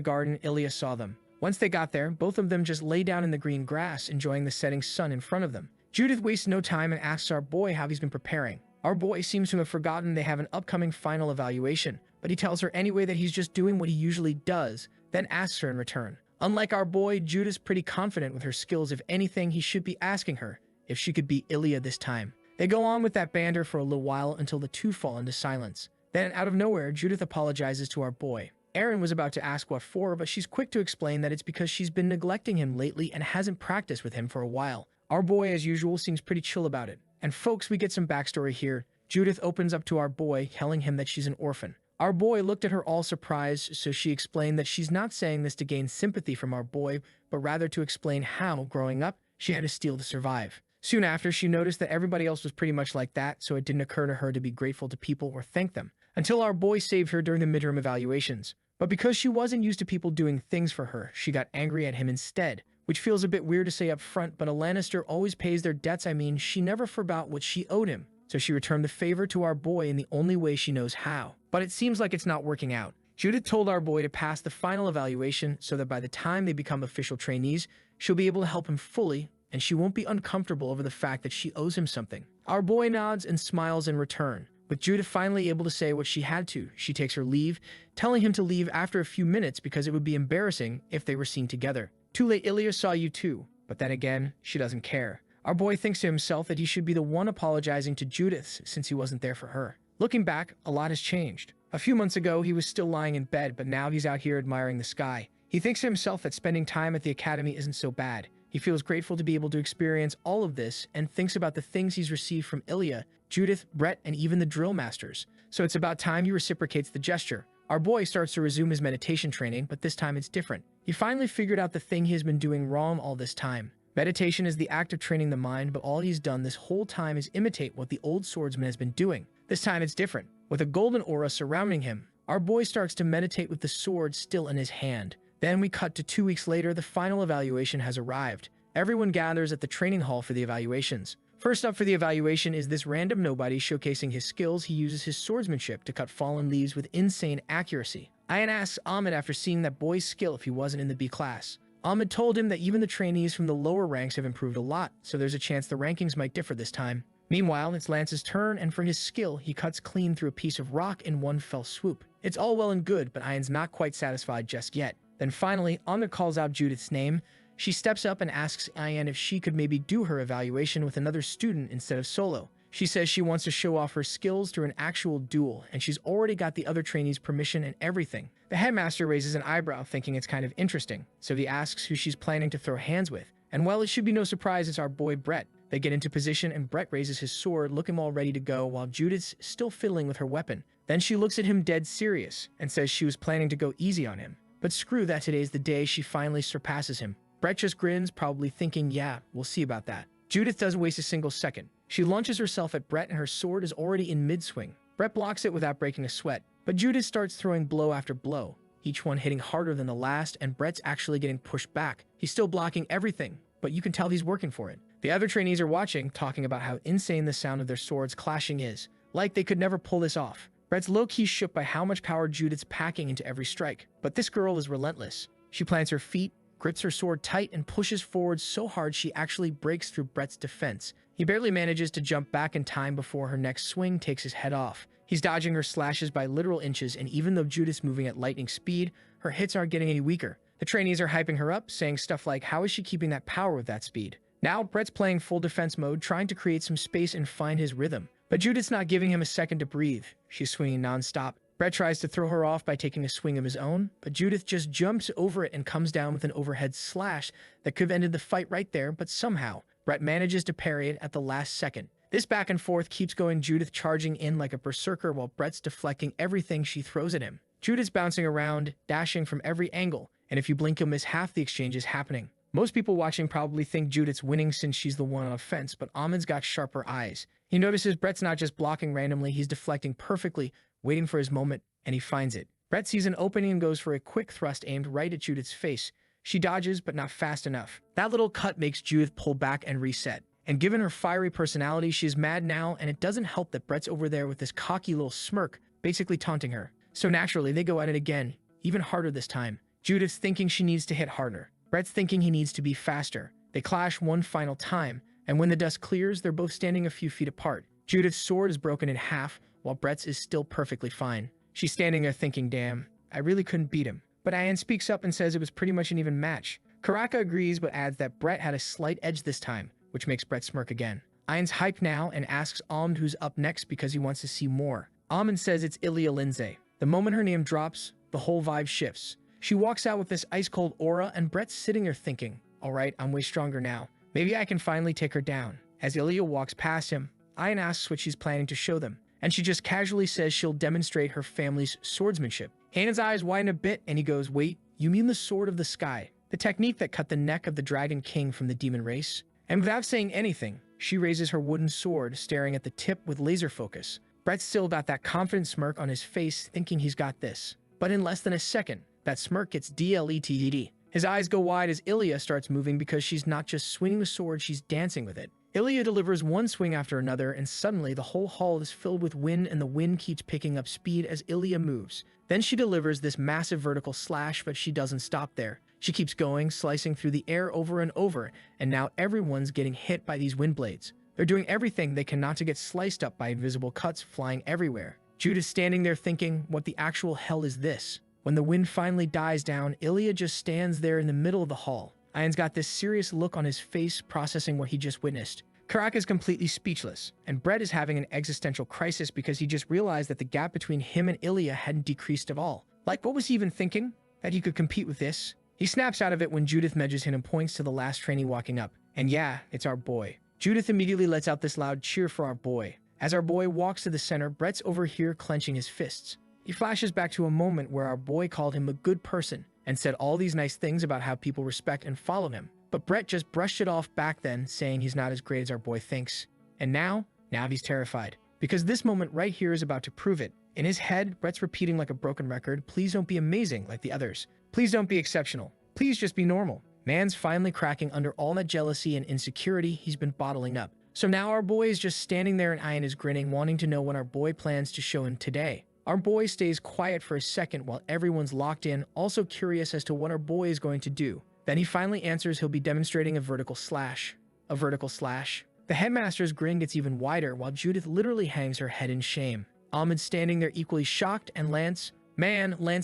garden, Ilya saw them. Once they got there, both of them just lay down in the green grass, enjoying the setting sun in front of them. Judith wastes no time and asks our boy how he's been preparing. Our boy seems to have forgotten they have an upcoming final evaluation, but he tells her anyway that he's just doing what he usually does, then asks her in return. Unlike our boy, Judith's pretty confident with her skills. If anything, he should be asking her if she could beat Ilya this time. They go on with that banter for a little while until the two fall into silence. Then, out of nowhere, Judith apologizes to our boy. Erin was about to ask what for, but she's quick to explain that it's because she's been neglecting him lately and hasn't practiced with him for a while. Our boy, as usual, seems pretty chill about it. And folks, we get some backstory here. Judith opens up to our boy, telling him that she's an orphan. Our boy looked at her all surprised, so she explained that she's not saying this to gain sympathy from our boy, but rather to explain how, growing up, she had to steal to survive. Soon after, she noticed that everybody else was pretty much like that, so it didn't occur to her to be grateful to people or thank them, until our boy saved her during the midterm evaluations. But because she wasn't used to people doing things for her, she got angry at him instead, which feels a bit weird to say up front, but a Lannister always pays their debts. I mean, she never forgot what she owed him. So she returned the favor to our boy in the only way she knows how. But it seems like it's not working out. Judith told our boy to pass the final evaluation so that by the time they become official trainees, she'll be able to help him fully, and she won't be uncomfortable over the fact that she owes him something. Our boy nods and smiles in return. With Judith finally able to say what she had to, she takes her leave, telling him to leave after a few minutes because it would be embarrassing if they were seen together. Too late, Ilya saw you too. But then again, she doesn't care. Our boy thinks to himself that he should be the one apologizing to Judith since he wasn't there for her. Looking back, a lot has changed. A few months ago, he was still lying in bed, but now he's out here admiring the sky. He thinks to himself that spending time at the academy isn't so bad. He feels grateful to be able to experience all of this and thinks about the things he's received from Ilya, Judith, Brett, and even the drill masters. So it's about time he reciprocates the gesture. Our boy starts to resume his meditation training, but this time it's different. He finally figured out the thing he has been doing wrong all this time. Meditation is the act of training the mind, but all he's done this whole time is imitate what the old swordsman has been doing. This time it's different. With a golden aura surrounding him, our boy starts to meditate with the sword still in his hand. Then we cut to 2 weeks later. The final evaluation has arrived. Everyone gathers at the training hall for the evaluations. First up for the evaluation is this random nobody showcasing his skills. He uses his swordsmanship to cut fallen leaves with insane accuracy. Ayan asks Ahmed after seeing that boy's skill if he wasn't in the B class. Ahmed told him that even the trainees from the lower ranks have improved a lot, so there's a chance the rankings might differ this time. Meanwhile, it's Lance's turn, and for his skill, he cuts clean through a piece of rock in one fell swoop. It's all well and good, but Ayan's not quite satisfied just yet. Then finally, Ahmed calls out Judith's name. She steps up and asks Ayan if she could maybe do her evaluation with another student instead of solo. She says she wants to show off her skills through an actual duel, and she's already got the other trainees' permission and everything. The headmaster raises an eyebrow, thinking it's kind of interesting, so he asks who she's planning to throw hands with. And well, it should be no surprise it's our boy Brett. They get into position and Brett raises his sword, looking all ready to go, while Judith's still fiddling with her weapon. Then she looks at him dead serious, and says she was planning to go easy on him. But screw that, today's the day she finally surpasses him. Brett just grins, probably thinking, yeah, we'll see about that. Judith doesn't waste a single second. She launches herself at Brett and her sword is already in mid-swing. Brett blocks it without breaking a sweat, but Judith starts throwing blow after blow, each one hitting harder than the last, and Brett's actually getting pushed back. He's still blocking everything, but you can tell he's working for it. The other trainees are watching, talking about how insane the sound of their swords clashing is. Like they could never pull this off. Brett's low-key shook by how much power Judith's packing into every strike. But this girl is relentless. She plants her feet, grips her sword tight, and pushes forward so hard she actually breaks through Brett's defense. He barely manages to jump back in time before her next swing takes his head off. He's dodging her slashes by literal inches, and even though Judith's moving at lightning speed, her hits aren't getting any weaker. The trainees are hyping her up, saying stuff like, how is she keeping that power with that speed? Now, Brett's playing full defense mode, trying to create some space and find his rhythm. But Judith's not giving him a second to breathe. She's swinging non-stop. Brett tries to throw her off by taking a swing of his own, but Judith just jumps over it and comes down with an overhead slash that could have ended the fight right there, but somehow, Brett manages to parry it at the last second. This back and forth keeps going, Judith charging in like a berserker while Brett's deflecting everything she throws at him. Judith's bouncing around, dashing from every angle, and if you blink you'll miss half the exchanges happening. Most people watching probably think Judith's winning since she's the one on offense, but Ahmed's got sharper eyes. He notices Brett's not just blocking randomly, he's deflecting perfectly, waiting for his moment, and he finds it. Brett sees an opening and goes for a quick thrust aimed right at Judith's face. She dodges, but not fast enough. That little cut makes Judith pull back and reset. And given her fiery personality, she's mad now, and it doesn't help that Brett's over there with this cocky little smirk, basically taunting her. So naturally, they go at it again, even harder this time. Judith's thinking she needs to hit harder. Brett's thinking he needs to be faster. They clash one final time, and when the dust clears, they're both standing a few feet apart. Judith's sword is broken in half, while Brett's is still perfectly fine. She's standing there thinking, damn, I really couldn't beat him. But Ayan speaks up and says it was pretty much an even match. Karaka agrees but adds that Brett had a slight edge this time, which makes Brett smirk again. Ayan's hyped now and asks Almond who's up next because he wants to see more. Almond says it's Ilya Lindsay. The moment her name drops, the whole vibe shifts. She walks out with this ice-cold aura, and Brett's sitting there thinking, alright, I'm way stronger now. Maybe I can finally take her down. As Ilya walks past him, Ayan asks what she's planning to show them, and she just casually says she'll demonstrate her family's swordsmanship. Ayan's eyes widen a bit, and he goes, wait, you mean the Sword of the Sky? The technique that cut the neck of the Dragon King from the demon race? And without saying anything, she raises her wooden sword, staring at the tip with laser focus. Brett's still got that confident smirk on his face, thinking he's got this. But in less than a second, that smirk gets deleted. His eyes go wide as Ilya starts moving because she's not just swinging the sword, she's dancing with it. Ilya delivers one swing after another, and suddenly the whole hall is filled with wind, and the wind keeps picking up speed as Ilya moves. Then she delivers this massive vertical slash, but she doesn't stop there. She keeps going, slicing through the air over and over, and now everyone's getting hit by these wind blades. They're doing everything they can not to get sliced up by invisible cuts flying everywhere. Judith's standing there thinking, what the actual hell is this? When the wind finally dies down, Ilya just stands there in the middle of the hall. Ayan's got this serious look on his face, processing what he just witnessed. Karak is completely speechless, and Brett is having an existential crisis because he just realized that the gap between him and Ilya hadn't decreased at all. Like, what was he even thinking? That he could compete with this? He snaps out of it when Judith measures him and points to the last trainee walking up. And yeah, it's our boy. Judith immediately lets out this loud cheer for our boy. As our boy walks to the center, Brett's over here clenching his fists. He flashes back to a moment where our boy called him a good person and said all these nice things about how people respect and follow him. But Brett just brushed it off back then, saying he's not as great as our boy thinks. And now he's terrified. Because this moment right here is about to prove it. In his head, Brett's repeating like a broken record, please don't be amazing like the others. Please don't be exceptional. Please just be normal. Man's finally cracking under all that jealousy and insecurity he's been bottling up. So now our boy is just standing there and Ayan is grinning, wanting to know what our boy plans to show him today. Our boy stays quiet for a second while everyone's locked in, also curious as to what our boy is going to do. Then he finally answers he'll be demonstrating a vertical slash. A vertical slash? The headmaster's grin gets even wider while Judith literally hangs her head in shame. Ahmed's standing there equally shocked, and Lance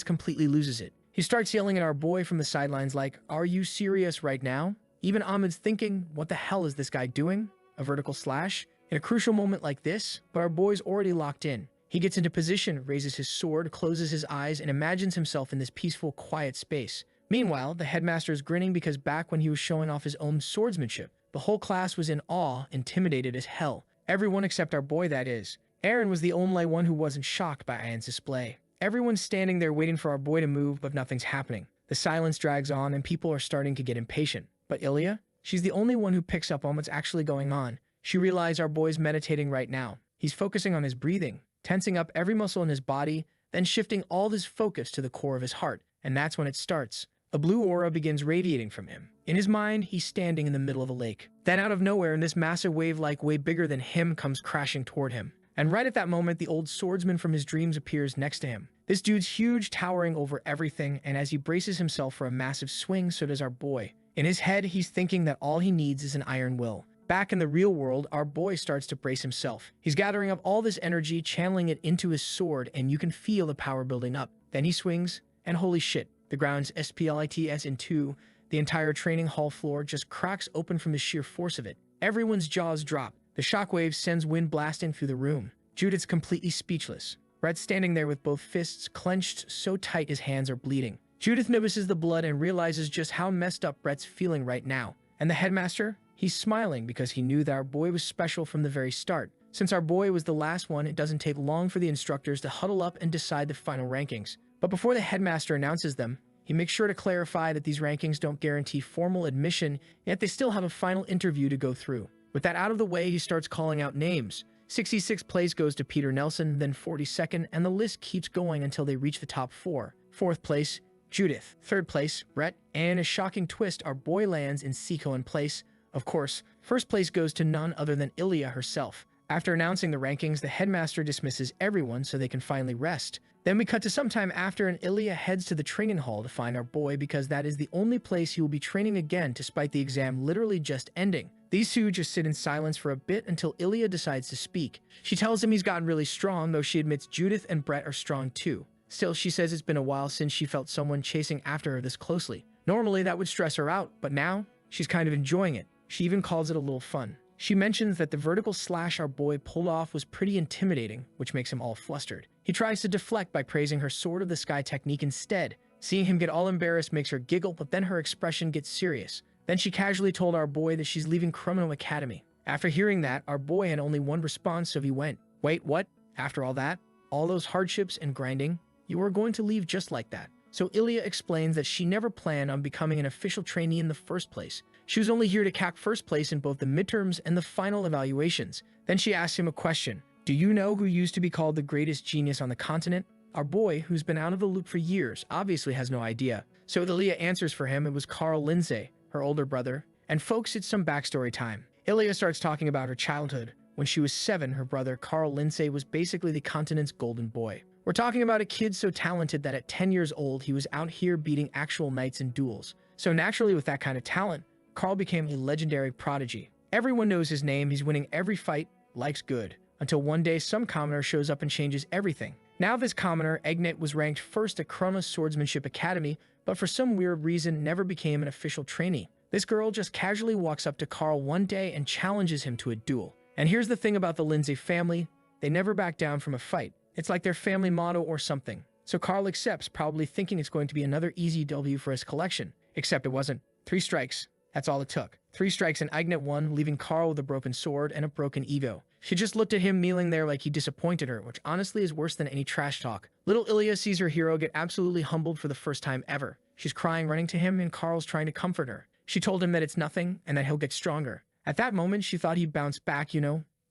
completely loses it. He starts yelling at our boy from the sidelines like, are you serious right now? Even Ahmed's thinking, what the hell is this guy doing? A vertical slash? In a crucial moment like this, but our boy's already locked in. He gets into position, raises his sword, closes his eyes, and imagines himself in this peaceful, quiet space. Meanwhile, the headmaster is grinning because back when he was showing off his own swordsmanship, the whole class was in awe, intimidated as hell. Everyone except our boy, that is. Aaron was the only one who wasn't shocked by Ayan's display. Everyone's standing there waiting for our boy to move, but nothing's happening. The silence drags on, and people are starting to get impatient. But Ilya? She's the only one who picks up on what's actually going on. She realizes our boy's meditating right now. He's focusing on his breathing, tensing up every muscle in his body, then shifting all his focus to the core of his heart. And that's when it starts. A blue aura begins radiating from him. In his mind, he's standing in the middle of a lake. Then out of nowhere, this massive wave like way bigger than him comes crashing toward him. And right at that moment, the old swordsman from his dreams appears next to him. This dude's huge, towering over everything, and as he braces himself for a massive swing, so does our boy. In his head, he's thinking that all he needs is an iron will. Back in the real world, our boy starts to brace himself. He's gathering up all this energy, channeling it into his sword, and you can feel the power building up. Then he swings, and holy shit, the ground's splits in two. The entire training hall floor just cracks open from the sheer force of it. Everyone's jaws drop. The shockwave sends wind blasting through the room. Judith's completely speechless. Brett's standing there with both fists clenched so tight his hands are bleeding. Judith notices the blood and realizes just how messed up Brett's feeling right now. And the headmaster? He's smiling because he knew that our boy was special from the very start. Since our boy was the last one, it doesn't take long for the instructors to huddle up and decide the final rankings. But before the headmaster announces them, he makes sure to clarify that these rankings don't guarantee formal admission, yet they still have a final interview to go through. With that out of the way, he starts calling out names. 66th place goes to Peter Nelson, then 42nd, and the list keeps going until they reach the top 4. 4th place, Judith. 3rd place, Brett. And a shocking twist, our boy lands in Seiko in place. Of course, 1st place goes to none other than Ilya herself. After announcing the rankings, the headmaster dismisses everyone so they can finally rest. Then we cut to some time after, and Ilya heads to the training hall to find our boy because that is the only place he will be training again despite the exam literally just ending. These two just sit in silence for a bit until Ilya decides to speak. She tells him he's gotten really strong, though she admits Judith and Brett are strong too. Still, she says it's been a while since she felt someone chasing after her this closely. Normally that would stress her out, but now she's kind of enjoying it. She even calls it a little fun. She mentions that the vertical slash our boy pulled off was pretty intimidating, which makes him all flustered. He tries to deflect by praising her Sword of the Sky technique instead. Seeing him get all embarrassed makes her giggle, but then her expression gets serious. Then she casually told our boy that she's leaving Criminal Academy. After hearing that, our boy had only one response, so he went, "Wait, what? After all that? All those hardships and grinding? You were going to leave just like that?" So Ilya explains that she never planned on becoming an official trainee in the first place. She was only here to cap first place in both the midterms and the final evaluations. Then she asks him a question. Do you know who used to be called the greatest genius on the continent? Our boy, who's been out of the loop for years, obviously has no idea. So Ilya answers for him. It was Carl Lindsay, her older brother. And folks, it's some backstory time. Ilya starts talking about her childhood. When she was 7, her brother Carl Lindsay was basically the continent's golden boy. We're talking about a kid so talented that at 10 years old, he was out here beating actual knights in duels. So naturally, with that kind of talent, Carl became a legendary prodigy. Everyone knows his name, he's winning every fight, life's good. Until one day, some commoner shows up and changes everything. Now this commoner, Egnet, was ranked first at Kronos Swordsmanship Academy, but for some weird reason never became an official trainee. This girl just casually walks up to Carl one day and challenges him to a duel. And here's the thing about the Lindsay family, they never back down from a fight. It's like their family motto or something. So Carl accepts, probably thinking it's going to be another easy W for his collection. Except it wasn't. 3 strikes. That's all it took. 3 strikes and Egnet won, leaving Carl with a broken sword and a broken Evo. She just looked at him kneeling there like he disappointed her, which honestly is worse than any trash talk. Little Ilya sees her hero get absolutely humbled for the first time ever. She's crying, running to him, and Carl's trying to comfort her. She told him that it's nothing and that he'll get stronger. At that moment, she thought he'd bounce back,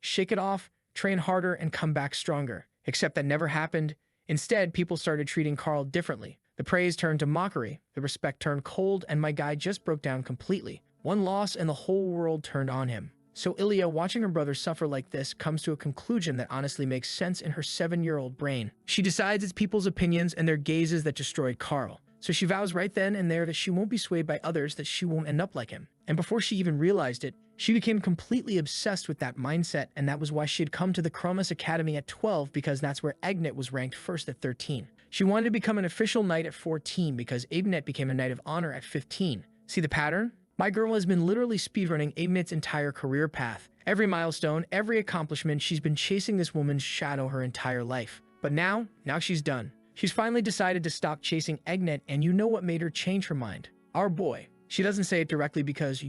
shake it off, train harder, and come back stronger. Except that never happened. Instead, people started treating Carl differently. The praise turned to mockery, the respect turned cold, and my guy just broke down completely. One loss and the whole world turned on him. So Ilya, watching her brother suffer like this, comes to a conclusion that honestly makes sense in her 7-year-old brain. She decides it's people's opinions and their gazes that destroyed Carl. So she vows right then and there that she won't be swayed by others, that she won't end up like him. And before she even realized it, she became completely obsessed with that mindset, and that was why she had come to the Kronos Academy at 12, because that's where Egnet was ranked first at 13. She wanted to become an official knight at 14 because Egnet became a knight of honor at 15. See the pattern? My girl has been literally speedrunning Egnet's entire career path. Every milestone, every accomplishment, she's been chasing this woman's shadow her entire life. But now she's done. She's finally decided to stop chasing Egnet, and you know what made her change her mind? Our boy. She doesn't say it directly because,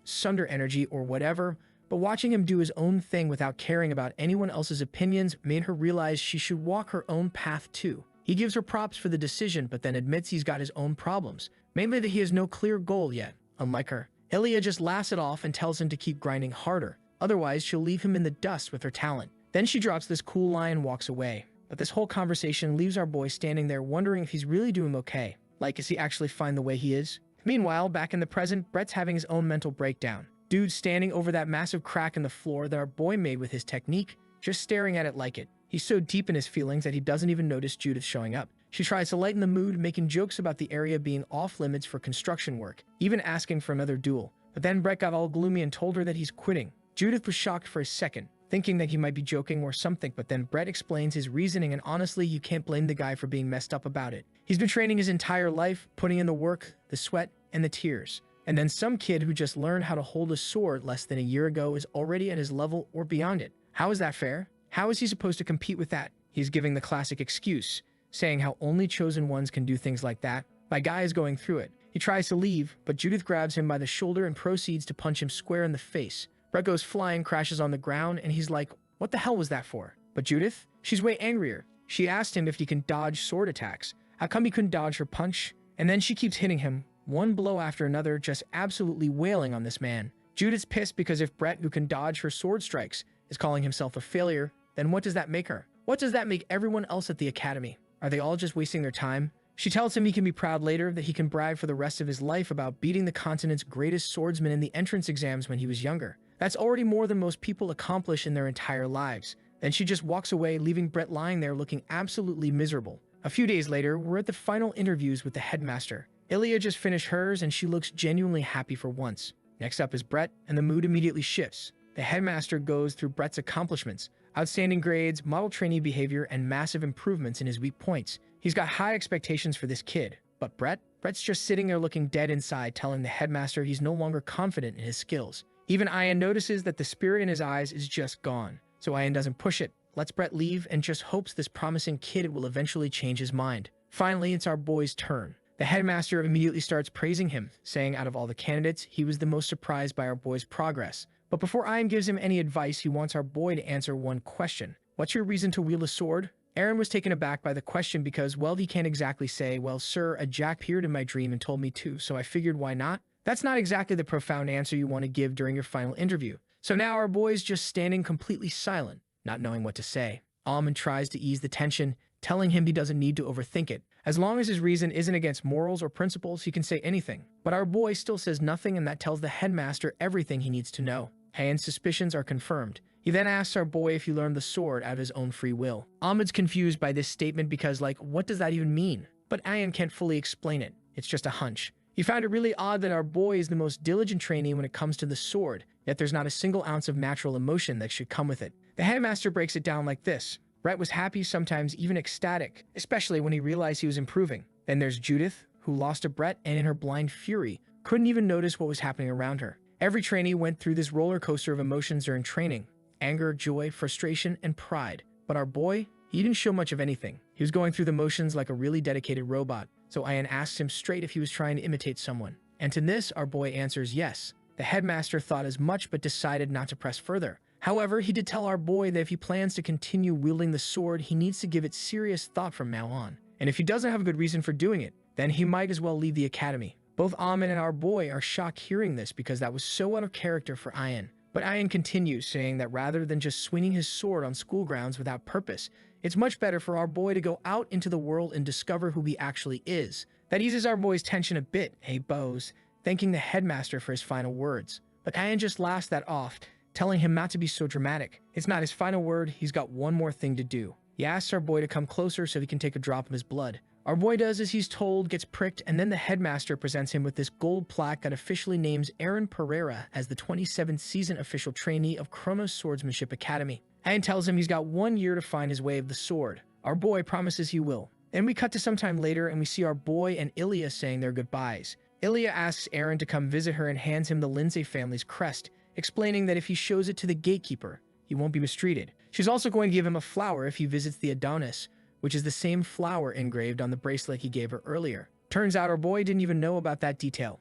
sunder energy or whatever, but watching him do his own thing without caring about anyone else's opinions made her realize she should walk her own path too. He gives her props for the decision, but then admits he's got his own problems, mainly that he has no clear goal yet. Unlike her, Ilya just laughs it off and tells him to keep grinding harder, otherwise she'll leave him in the dust with her talent. Then she drops this cool line and walks away. But this whole conversation leaves our boy standing there wondering if he's really doing okay. Like, is he actually fine the way he is? Meanwhile, back in the present, Brett's having his own mental breakdown. Dude's standing over that massive crack in the floor that our boy made with his technique, just staring at it like it. He's so deep in his feelings that he doesn't even notice Judith showing up. She tries to lighten the mood, making jokes about the area being off limits for construction work, even asking for another duel. But then Brett got all gloomy and told her that he's quitting. Judith was shocked for a second, thinking that he might be joking or something, but then Brett explains his reasoning, and honestly, you can't blame the guy for being messed up about it. He's been training his entire life, putting in the work, the sweat, and the tears. And then some kid who just learned how to hold a sword less than a year ago is already at his level or beyond it. How is that fair? How is he supposed to compete with that? He's giving the classic excuse, saying how only chosen ones can do things like that. My guy is going through it. He tries to leave, but Judith grabs him by the shoulder and proceeds to punch him square in the face. Brett goes flying, crashes on the ground, and he's like, what the hell was that for? But Judith? She's way angrier. She asked him if he can dodge sword attacks. How come he couldn't dodge her punch? And then she keeps hitting him, one blow after another, just absolutely wailing on this man. Judith's pissed because if Brett, who can dodge her sword strikes, is calling himself a failure, then what does that make her? What does that make everyone else at the academy? Are they all just wasting their time? She tells him he can be proud later, that he can brag for the rest of his life about beating the continent's greatest swordsman in the entrance exams when he was younger. That's already more than most people accomplish in their entire lives. Then she just walks away, leaving Brett lying there looking absolutely miserable. A few days later, we're at the final interviews with the headmaster. Ilya just finished hers and she looks genuinely happy for once. Next up is Brett, and the mood immediately shifts. The headmaster goes through Brett's accomplishments, outstanding grades, model trainee behavior, and massive improvements in his weak points. He's got high expectations for this kid. But Brett's just sitting there looking dead inside, telling the headmaster he's no longer confident in his skills. Even Ian notices that the spirit in his eyes is just gone. So Ian doesn't push it, lets Brett leave, and just hopes this promising kid will eventually change his mind. Finally, it's our boy's turn. The headmaster immediately starts praising him, saying out of all the candidates, he was the most surprised by our boy's progress. But before Ian gives him any advice, he wants our boy to answer one question. What's your reason to wield a sword? Aaron was taken aback by the question because, well, he can't exactly say, well, sir, a jack appeared in my dream and told me to, so I figured why not? That's not exactly the profound answer you want to give during your final interview. So now our boy's just standing completely silent, not knowing what to say. Almond tries to ease the tension, telling him he doesn't need to overthink it. As long as his reason isn't against morals or principles, he can say anything. But our boy still says nothing, and that tells the headmaster everything he needs to know. Hayan's suspicions are confirmed. He then asks our boy if he learned the sword out of his own free will. Ahmed's confused by this statement because, like, what does that even mean? But Ayan can't fully explain it. It's just a hunch. He found it really odd that our boy is the most diligent trainee when it comes to the sword, yet there's not a single ounce of natural emotion that should come with it. The headmaster breaks it down like this. Brett was happy, sometimes even ecstatic, especially when he realized he was improving. Then there's Judith, who lost to Brett and in her blind fury, couldn't even notice what was happening around her. Every trainee went through this roller coaster of emotions during training. Anger, joy, frustration, and pride. But our boy, he didn't show much of anything. He was going through the motions like a really dedicated robot. So Ayan asked him straight if he was trying to imitate someone. And to this, our boy answers yes. The headmaster thought as much but decided not to press further. However, he did tell our boy that if he plans to continue wielding the sword, he needs to give it serious thought from now on. And if he doesn't have a good reason for doing it, then he might as well leave the academy. Both Ahmed and our boy are shocked hearing this because that was so out of character for Ayan. But Ayan continues, saying that rather than just swinging his sword on school grounds without purpose, it's much better for our boy to go out into the world and discover who he actually is. That eases our boy's tension a bit, hey Bose, thanking the headmaster for his final words. But Ayan just laughs that off, telling him not to be so dramatic. It's not his final word, he's got one more thing to do. He asks our boy to come closer so he can take a drop of his blood. Our boy does as he's told, gets pricked, and then the headmaster presents him with this gold plaque that officially names Aaron Pereira as the 27th season official trainee of Chronos Swordsmanship Academy. Ayan tells him he's got 1 year to find his way of the sword. Our boy promises he will. Then we cut to some time later and we see our boy and Ilya saying their goodbyes. Ilya asks Aaron to come visit her and hands him the Lindsay family's crest, explaining that if he shows it to the gatekeeper, he won't be mistreated. She's also going to give him a flower if he visits the Adonis, which is the same flower engraved on the bracelet he gave her earlier. Turns out our boy didn't even know about that detail.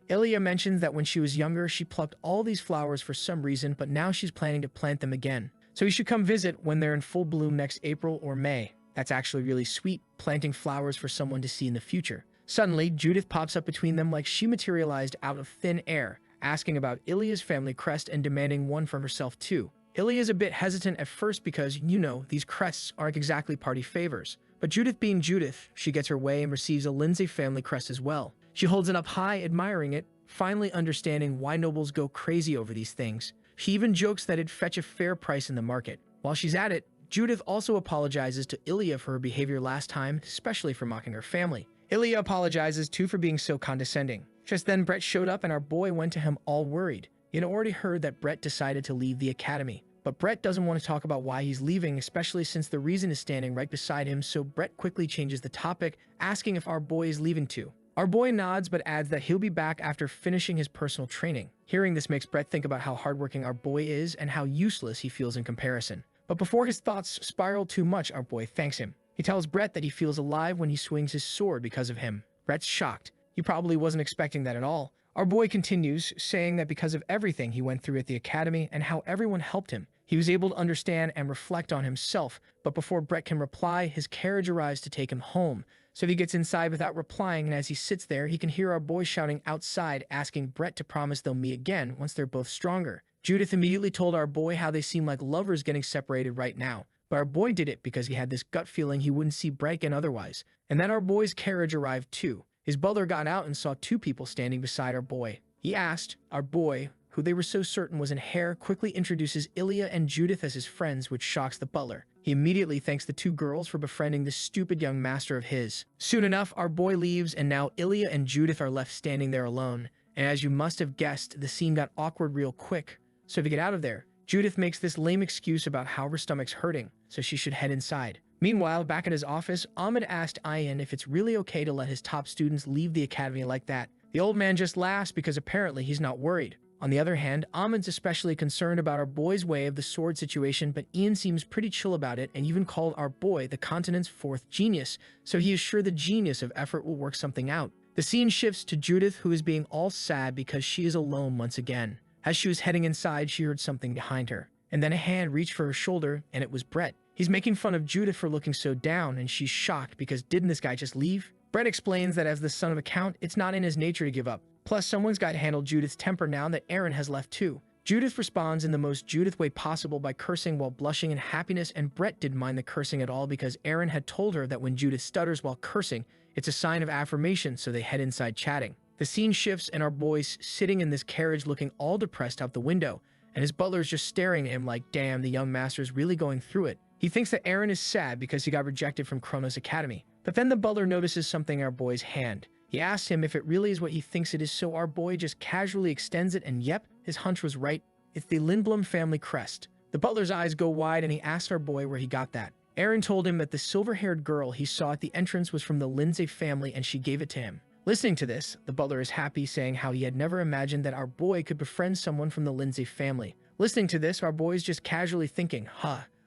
Ilya mentions that when she was younger, she plucked all these flowers for some reason, but now she's planning to plant them again. So he should come visit when they're in full bloom next April or May. That's actually really sweet, planting flowers for someone to see in the future. Suddenly, Judith pops up between them like she materialized out of thin air, asking about Ilya's family crest and demanding one for herself too. Ilya is a bit hesitant at first because, you know, these crests aren't exactly party favors. But Judith being Judith, she gets her way and receives a Lindsay family crest as well. She holds it up high, admiring it, finally understanding why nobles go crazy over these things. She even jokes that it'd fetch a fair price in the market. While she's at it, Judith also apologizes to Ilya for her behavior last time, especially for mocking her family. Ilya apologizes too for being so condescending. Just then Brett showed up and our boy went to him all worried. He had already heard that Brett decided to leave the academy. But Brett doesn't want to talk about why he's leaving, especially since the reason is standing right beside him, so Brett quickly changes the topic, asking if our boy is leaving too. Our boy nods but adds that he'll be back after finishing his personal training. Hearing this makes Brett think about how hardworking our boy is and how useless he feels in comparison. But before his thoughts spiral too much, our boy thanks him. He tells Brett that he feels alive when he swings his sword because of him. Brett's shocked. He probably wasn't expecting that at all. Our boy continues, saying that because of everything he went through at the academy and how everyone helped him, he was able to understand and reflect on himself. But before Brett can reply, his carriage arrives to take him home. So he gets inside without replying, and as he sits there, he can hear our boy shouting outside, asking Brett to promise they'll meet again once they're both stronger. Judith immediately told our boy how they seem like lovers getting separated right now, but our boy did it because he had this gut feeling he wouldn't see bright again otherwise. And then our boy's carriage arrived too. His butler got out and saw two people standing beside our boy. He asked our boy, who they were so certain was in hair, quickly introduces Ilya and Judith as his friends, which shocks the butler. He immediately thanks the two girls for befriending this stupid young master of his. Soon enough, our boy leaves, and now Ilya and Judith are left standing there alone. And as you must have guessed, the scene got awkward real quick. So to get out of there, Judith makes this lame excuse about how her stomach's hurting, so she should head inside. Meanwhile, back at his office, Ahmed asked Ayan if it's really okay to let his top students leave the academy like that. The old man just laughs because apparently he's not worried. On the other hand, Ahmed's especially concerned about our boy's way of the sword situation, but Ian seems pretty chill about it and even called our boy the continent's fourth genius, so he is sure the genius of effort will work something out. The scene shifts to Judith, who is being all sad because she is alone once again. As she was heading inside, she heard something behind her, and then a hand reached for her shoulder, and it was Brett. He's making fun of Judith for looking so down, and she's shocked because didn't this guy just leave? Brett explains that as the son of a count, it's not in his nature to give up. Plus, someone's got to handle Judith's temper now that Aaron has left too. Judith responds in the most Judith way possible by cursing while blushing in happiness, and Brett didn't mind the cursing at all because Aaron had told her that when Judith stutters while cursing, it's a sign of affirmation, so they head inside chatting. The scene shifts and our boy's sitting in this carriage looking all depressed out the window, and his butler's just staring at him like, damn, the young master's really going through it. He thinks that Aaron is sad because he got rejected from Kronos Academy. But then the butler notices something in our boy's hand. He asks him if it really is what he thinks it is, so our boy just casually extends it, and yep, his hunch was right. It's the Lindblom family crest. The butler's eyes go wide and he asks our boy where he got that. Aaron told him that the silver-haired girl he saw at the entrance was from the Lindsay family and she gave it to him. Listening to this, the butler is happy, saying how he had never imagined that our boy could befriend someone from the Lindsay family. Listening to this, our boy's just casually thinking,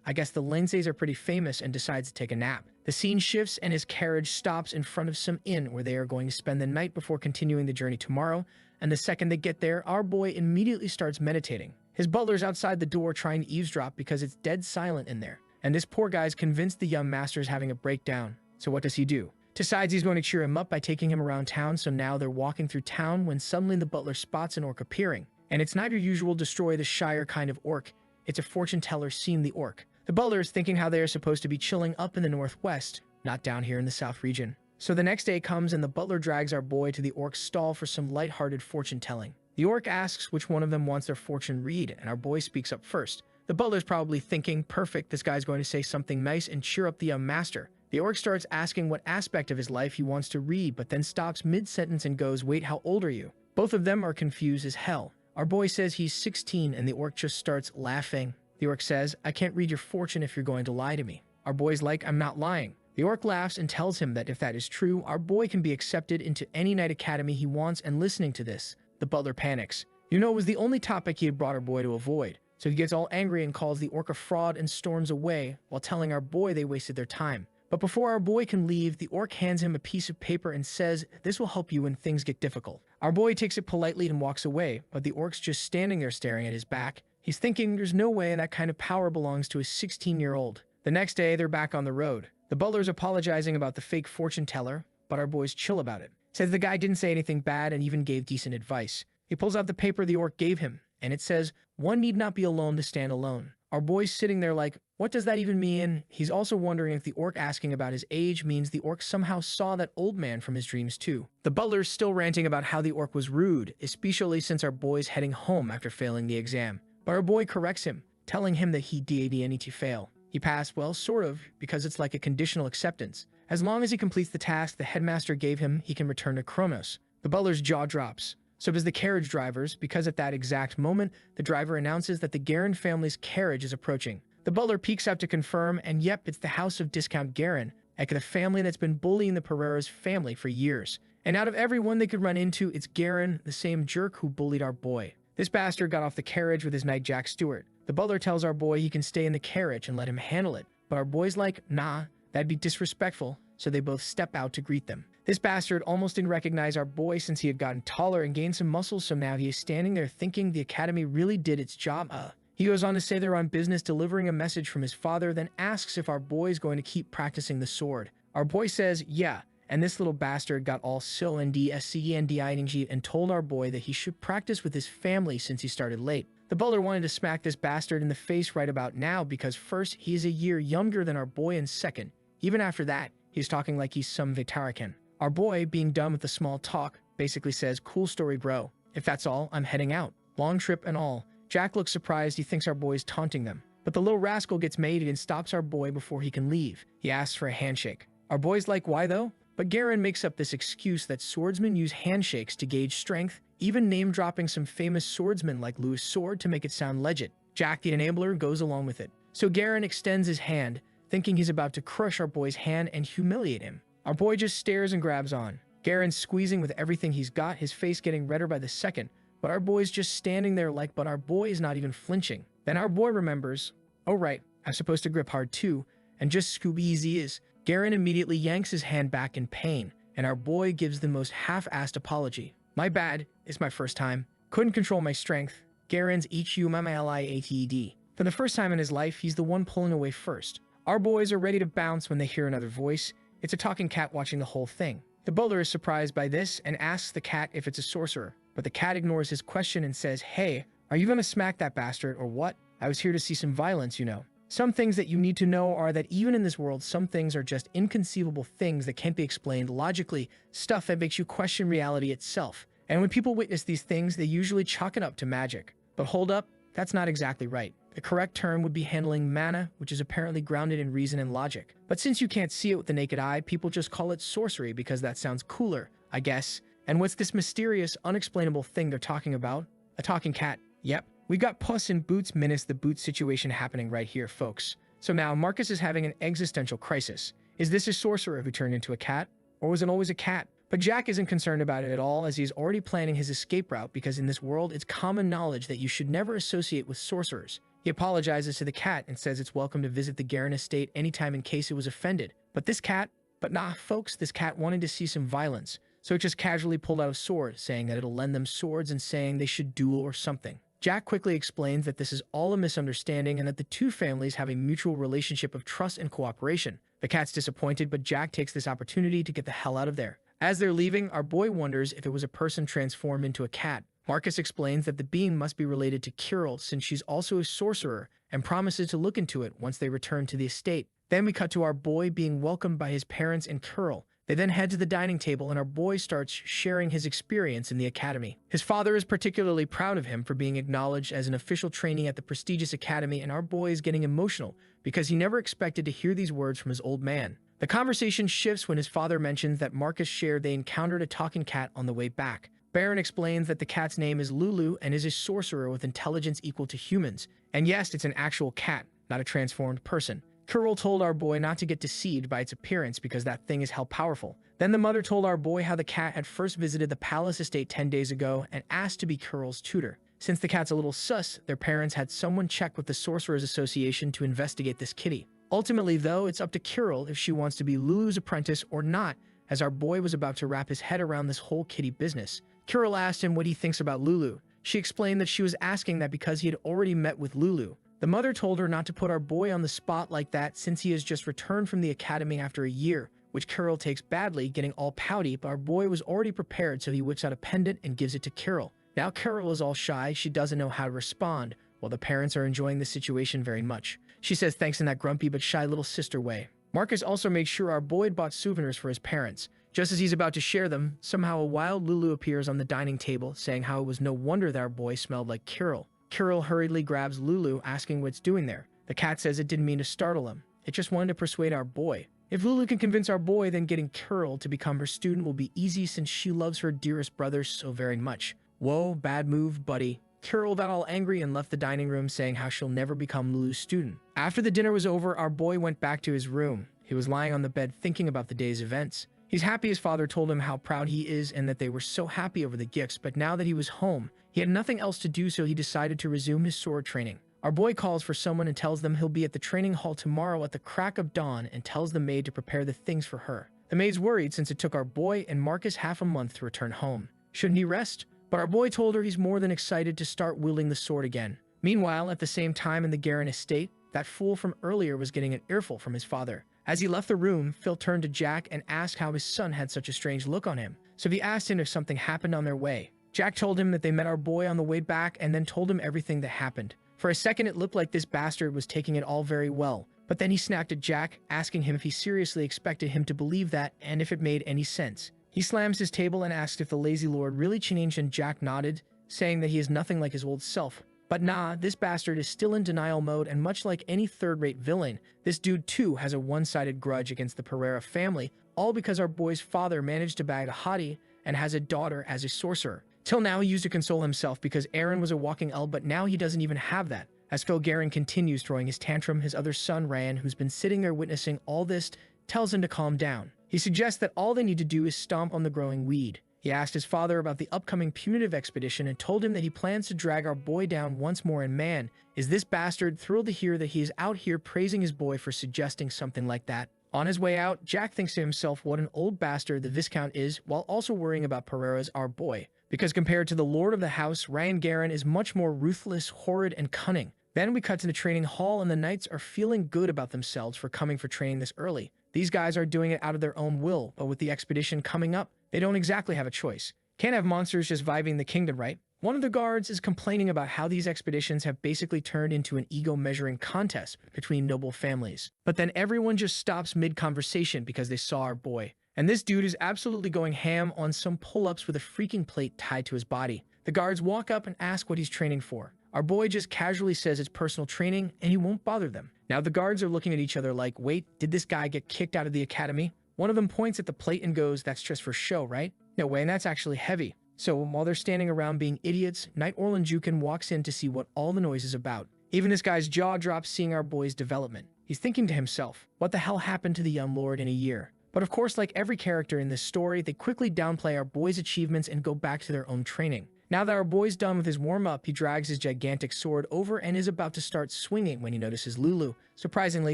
I guess the Lindsays are pretty famous, and decides to take a nap. The scene shifts and his carriage stops in front of some inn where they are going to spend the night before continuing the journey tomorrow, and the second they get there, our boy immediately starts meditating. His butler's outside the door trying to eavesdrop because it's dead silent in there, and this poor guy's convinced the young master is having a breakdown. So what does he do? Decides he's going to cheer him up by taking him around town, so now they're walking through town when suddenly the butler spots an orc appearing. And it's not your usual destroy the Shire kind of orc, it's a fortune teller seen the orc. The butler is thinking how they are supposed to be chilling up in the northwest, not down here in the south region. So the next day comes and the butler drags our boy to the orc's stall for some lighthearted fortune telling. The orc asks which one of them wants their fortune read, and our boy speaks up first. The butler's probably thinking, perfect, this guy's going to say something nice and cheer up the young master. The orc starts asking what aspect of his life he wants to read, but then stops mid-sentence and goes, wait, how old are you? Both of them are confused as hell. Our boy says he's 16 and the orc just starts laughing. The orc says, I can't read your fortune if you're going to lie to me. Our boy's like, I'm not lying. The orc laughs and tells him that if that is true, our boy can be accepted into any night academy he wants, and listening to this, the butler panics. You know, it was the only topic he had brought our boy to avoid. So he gets all angry and calls the orc a fraud and storms away while telling our boy they wasted their time. But before our boy can leave, the orc hands him a piece of paper and says, this will help you when things get difficult. Our boy takes it politely and walks away, but the orc's just standing there staring at his back. He's thinking there's no way that kind of power belongs to a 16-year-old. The next day, they're back on the road. The butler's apologizing about the fake fortune teller, but our boy's chill about it. Says the guy didn't say anything bad and even gave decent advice. He pulls out the paper the orc gave him, and it says, one need not be alone to stand alone. Our boy's sitting there like, what does that even mean? He's also wondering if the orc asking about his age means the orc somehow saw that old man from his dreams too. The butler's still ranting about how the orc was rude, especially since our boy's heading home after failing the exam. But our boy corrects him, telling him that he did to fail. He passed, well, sort of, because it's like a conditional acceptance. As long as he completes the task the headmaster gave him, he can return to Kronos. The butler's jaw drops. So does the carriage driver's, because at that exact moment, the driver announces that the Garin family's carriage is approaching. The butler peeks out to confirm, and yep, it's the house of Discount Garin, like the family that's been bullying the Pereira's family for years. And out of everyone they could run into, it's Garin, the same jerk who bullied our boy. This bastard got off the carriage with his knight Jack Stewart. The butler tells our boy he can stay in the carriage and let him handle it, but our boy's like, nah, that'd be disrespectful, so they both step out to greet them. This bastard almost didn't recognize our boy since he had gotten taller and gained some muscle, so now he is standing there thinking the academy really did its job. He goes on to say they're on business delivering a message from his father, then asks if our boy is going to keep practicing the sword. Our boy says, yeah, and this little bastard got all and told our boy that he should practice with his family since he started late. The butler wanted to smack this bastard in the face right about now because first, he is a year younger than our boy, and second, even after that, he's talking like he's some Vetarakan. Our boy, being done with the small talk, basically says, "Cool story, bro. If that's all, I'm heading out. Long trip and all." Jack looks surprised. He thinks our boy's taunting them. But the little rascal gets made and stops our boy before he can leave. He asks for a handshake. Our boy's like, "Why though?" But Garen makes up this excuse that swordsmen use handshakes to gauge strength, even name-dropping some famous swordsmen like Louis Sword to make it sound legit. Jack the enabler goes along with it. So Garen extends his hand, thinking he's about to crush our boy's hand and humiliate him. Our boy just stares and grabs on. Garen's squeezing with everything he's got, his face getting redder by the second, but our boy's just standing there but our boy is not even flinching. Then our boy remembers, "Oh right, I'm supposed to grip hard too," and just Scooby is. Garen immediately yanks his hand back in pain, and our boy gives the most half-assed apology. "My bad, it's my first time. Couldn't control my strength." Garen's HUMMILIATED. For the first time in his life, he's the one pulling away first. Our boys are ready to bounce when they hear another voice. It's a talking cat watching the whole thing. The butler is surprised by this and asks the cat if it's a sorcerer, but the cat ignores his question and says, "Hey, are you gonna smack that bastard or what? I was here to see some violence, you know." Some things that you need to know are that even in this world, some things are just inconceivable things that can't be explained logically, stuff that makes you question reality itself. And when people witness these things, they usually chalk it up to magic. But hold up, that's not exactly right. The correct term would be handling mana, which is apparently grounded in reason and logic. But since you can't see it with the naked eye, people just call it sorcery because that sounds cooler, I guess. And what's this mysterious, unexplainable thing they're talking about? A talking cat. Yep. We've got Puss in Boots menace the Boots situation happening right here, folks. So now Marcus is having an existential crisis. Is this a sorcerer who turned into a cat? Or was it always a cat? But Jack isn't concerned about it at all, as he's already planning his escape route because in this world it's common knowledge that you should never associate with sorcerers. He apologizes to the cat and says it's welcome to visit the Garen estate anytime in case it was offended. But nah, folks, this cat wanted to see some violence, so it just casually pulled out a sword, saying that it'll lend them swords and saying they should duel or something. Jack quickly explains that this is all a misunderstanding and that the two families have a mutual relationship of trust and cooperation. The cat's disappointed, but Jack takes this opportunity to get the hell out of there. As they're leaving, our boy wonders if it was a person transformed into a cat. Marcus explains that the being must be related to Kirill since she's also a sorcerer and promises to look into it once they return to the estate. Then we cut to our boy being welcomed by his parents and Kirill. They then head to the dining table and our boy starts sharing his experience in the academy. His father is particularly proud of him for being acknowledged as an official trainee at the prestigious academy, and our boy is getting emotional because he never expected to hear these words from his old man. The conversation shifts when his father mentions that Marcus shared they encountered a talking cat on the way back. Baron explains that the cat's name is Lulu and is a sorcerer with intelligence equal to humans. And yes, it's an actual cat, not a transformed person. Kirill told our boy not to get deceived by its appearance because that thing is how powerful. Then the mother told our boy how the cat had first visited the palace estate 10 days ago and asked to be Kirill's tutor. Since the cat's a little sus, their parents had someone check with the Sorcerers Association to investigate this kitty. Ultimately, though, it's up to Kirill if she wants to be Lulu's apprentice or not, as our boy was about to wrap his head around this whole kitty business. Kirill asked him what he thinks about Lulu. She explained that she was asking that because he had already met with Lulu. The mother told her not to put our boy on the spot like that since he has just returned from the academy after a year, which Kirill takes badly, getting all pouty, but our boy was already prepared, so he whips out a pendant and gives it to Kirill. Now Kirill is all shy, she doesn't know how to respond, while the parents are enjoying the situation very much. She says thanks in that grumpy but shy little sister way. Marcus also makes sure our boy bought souvenirs for his parents. Just as he's about to share them, somehow a wild Lulu appears on the dining table, saying how it was no wonder that our boy smelled like Kirill. Kirill hurriedly grabs Lulu, asking what it's doing there. The cat says it didn't mean to startle him. It just wanted to persuade our boy. If Lulu can convince our boy, then getting Kirill to become her student will be easy since she loves her dearest brother so very much. Whoa, bad move, buddy. Kirill got all angry and left the dining room saying how she'll never become Lulu's student. After the dinner was over, our boy went back to his room. He was lying on the bed thinking about the day's events. He's happy his father told him how proud he is and that they were so happy over the gifts, but now that he was home, he had nothing else to do, so he decided to resume his sword training. Our boy calls for someone and tells them he'll be at the training hall tomorrow at the crack of dawn and tells the maid to prepare the things for her. The maid's worried since it took our boy and Marcus half a month to return home. Shouldn't he rest? But our boy told her he's more than excited to start wielding the sword again. Meanwhile, at the same time in the Garen estate, that fool from earlier was getting an earful from his father. As he left the room, Phil turned to Jack and asked how his son had such a strange look on him. So he asked him if something happened on their way. Jack told him that they met our boy on the way back and then told him everything that happened. For a second, it looked like this bastard was taking it all very well, but then he snapped at Jack, asking him if he seriously expected him to believe that and if it made any sense. He slams his table and asked if the lazy lord really changed, and Jack nodded, saying that he is nothing like his old self. But nah, this bastard is still in denial mode, and much like any third-rate villain, this dude too has a one-sided grudge against the Pereira family, all because our boy's father managed to bag a hottie and has a daughter as a sorcerer. Till now, he used to console himself because Aaron was a walking L, but now he doesn't even have that. As Phil Garen continues throwing his tantrum, his other son, Ryan, who's been sitting there witnessing all this, tells him to calm down. He suggests that all they need to do is stomp on the growing weed. He asked his father about the upcoming punitive expedition and told him that he plans to drag our boy down once more, and man, is this bastard thrilled to hear that he is out here praising his boy for suggesting something like that. On his way out, Jack thinks to himself what an old bastard the Viscount is, while also worrying about Pereira's our boy. Because compared to the Lord of the House, Ryan Garen is much more ruthless, horrid, and cunning. Then we cut to the training hall, and the knights are feeling good about themselves for coming for training this early. These guys are doing it out of their own will, but with the expedition coming up, they don't exactly have a choice. Can't have monsters just vibing the kingdom, right? One of the guards is complaining about how these expeditions have basically turned into an ego-measuring contest between noble families. But then everyone just stops mid-conversation because they saw our boy. And this dude is absolutely going ham on some pull-ups with a freaking plate tied to his body. The guards walk up and ask what he's training for. Our boy just casually says it's personal training, and he won't bother them. Now the guards are looking at each other like, wait, did this guy get kicked out of the academy? One of them points at the plate and goes, that's just for show, right? No way, and that's actually heavy. So while they're standing around being idiots, Knight Orlan Jukin walks in to see what all the noise is about. Even this guy's jaw drops seeing our boy's development. He's thinking to himself, what the hell happened to the young lord in a year? But of course, like every character in this story, they quickly downplay our boy's achievements and go back to their own training. Now that our boy's done with his warm-up, he drags his gigantic sword over and is about to start swinging when he notices Lulu. Surprisingly,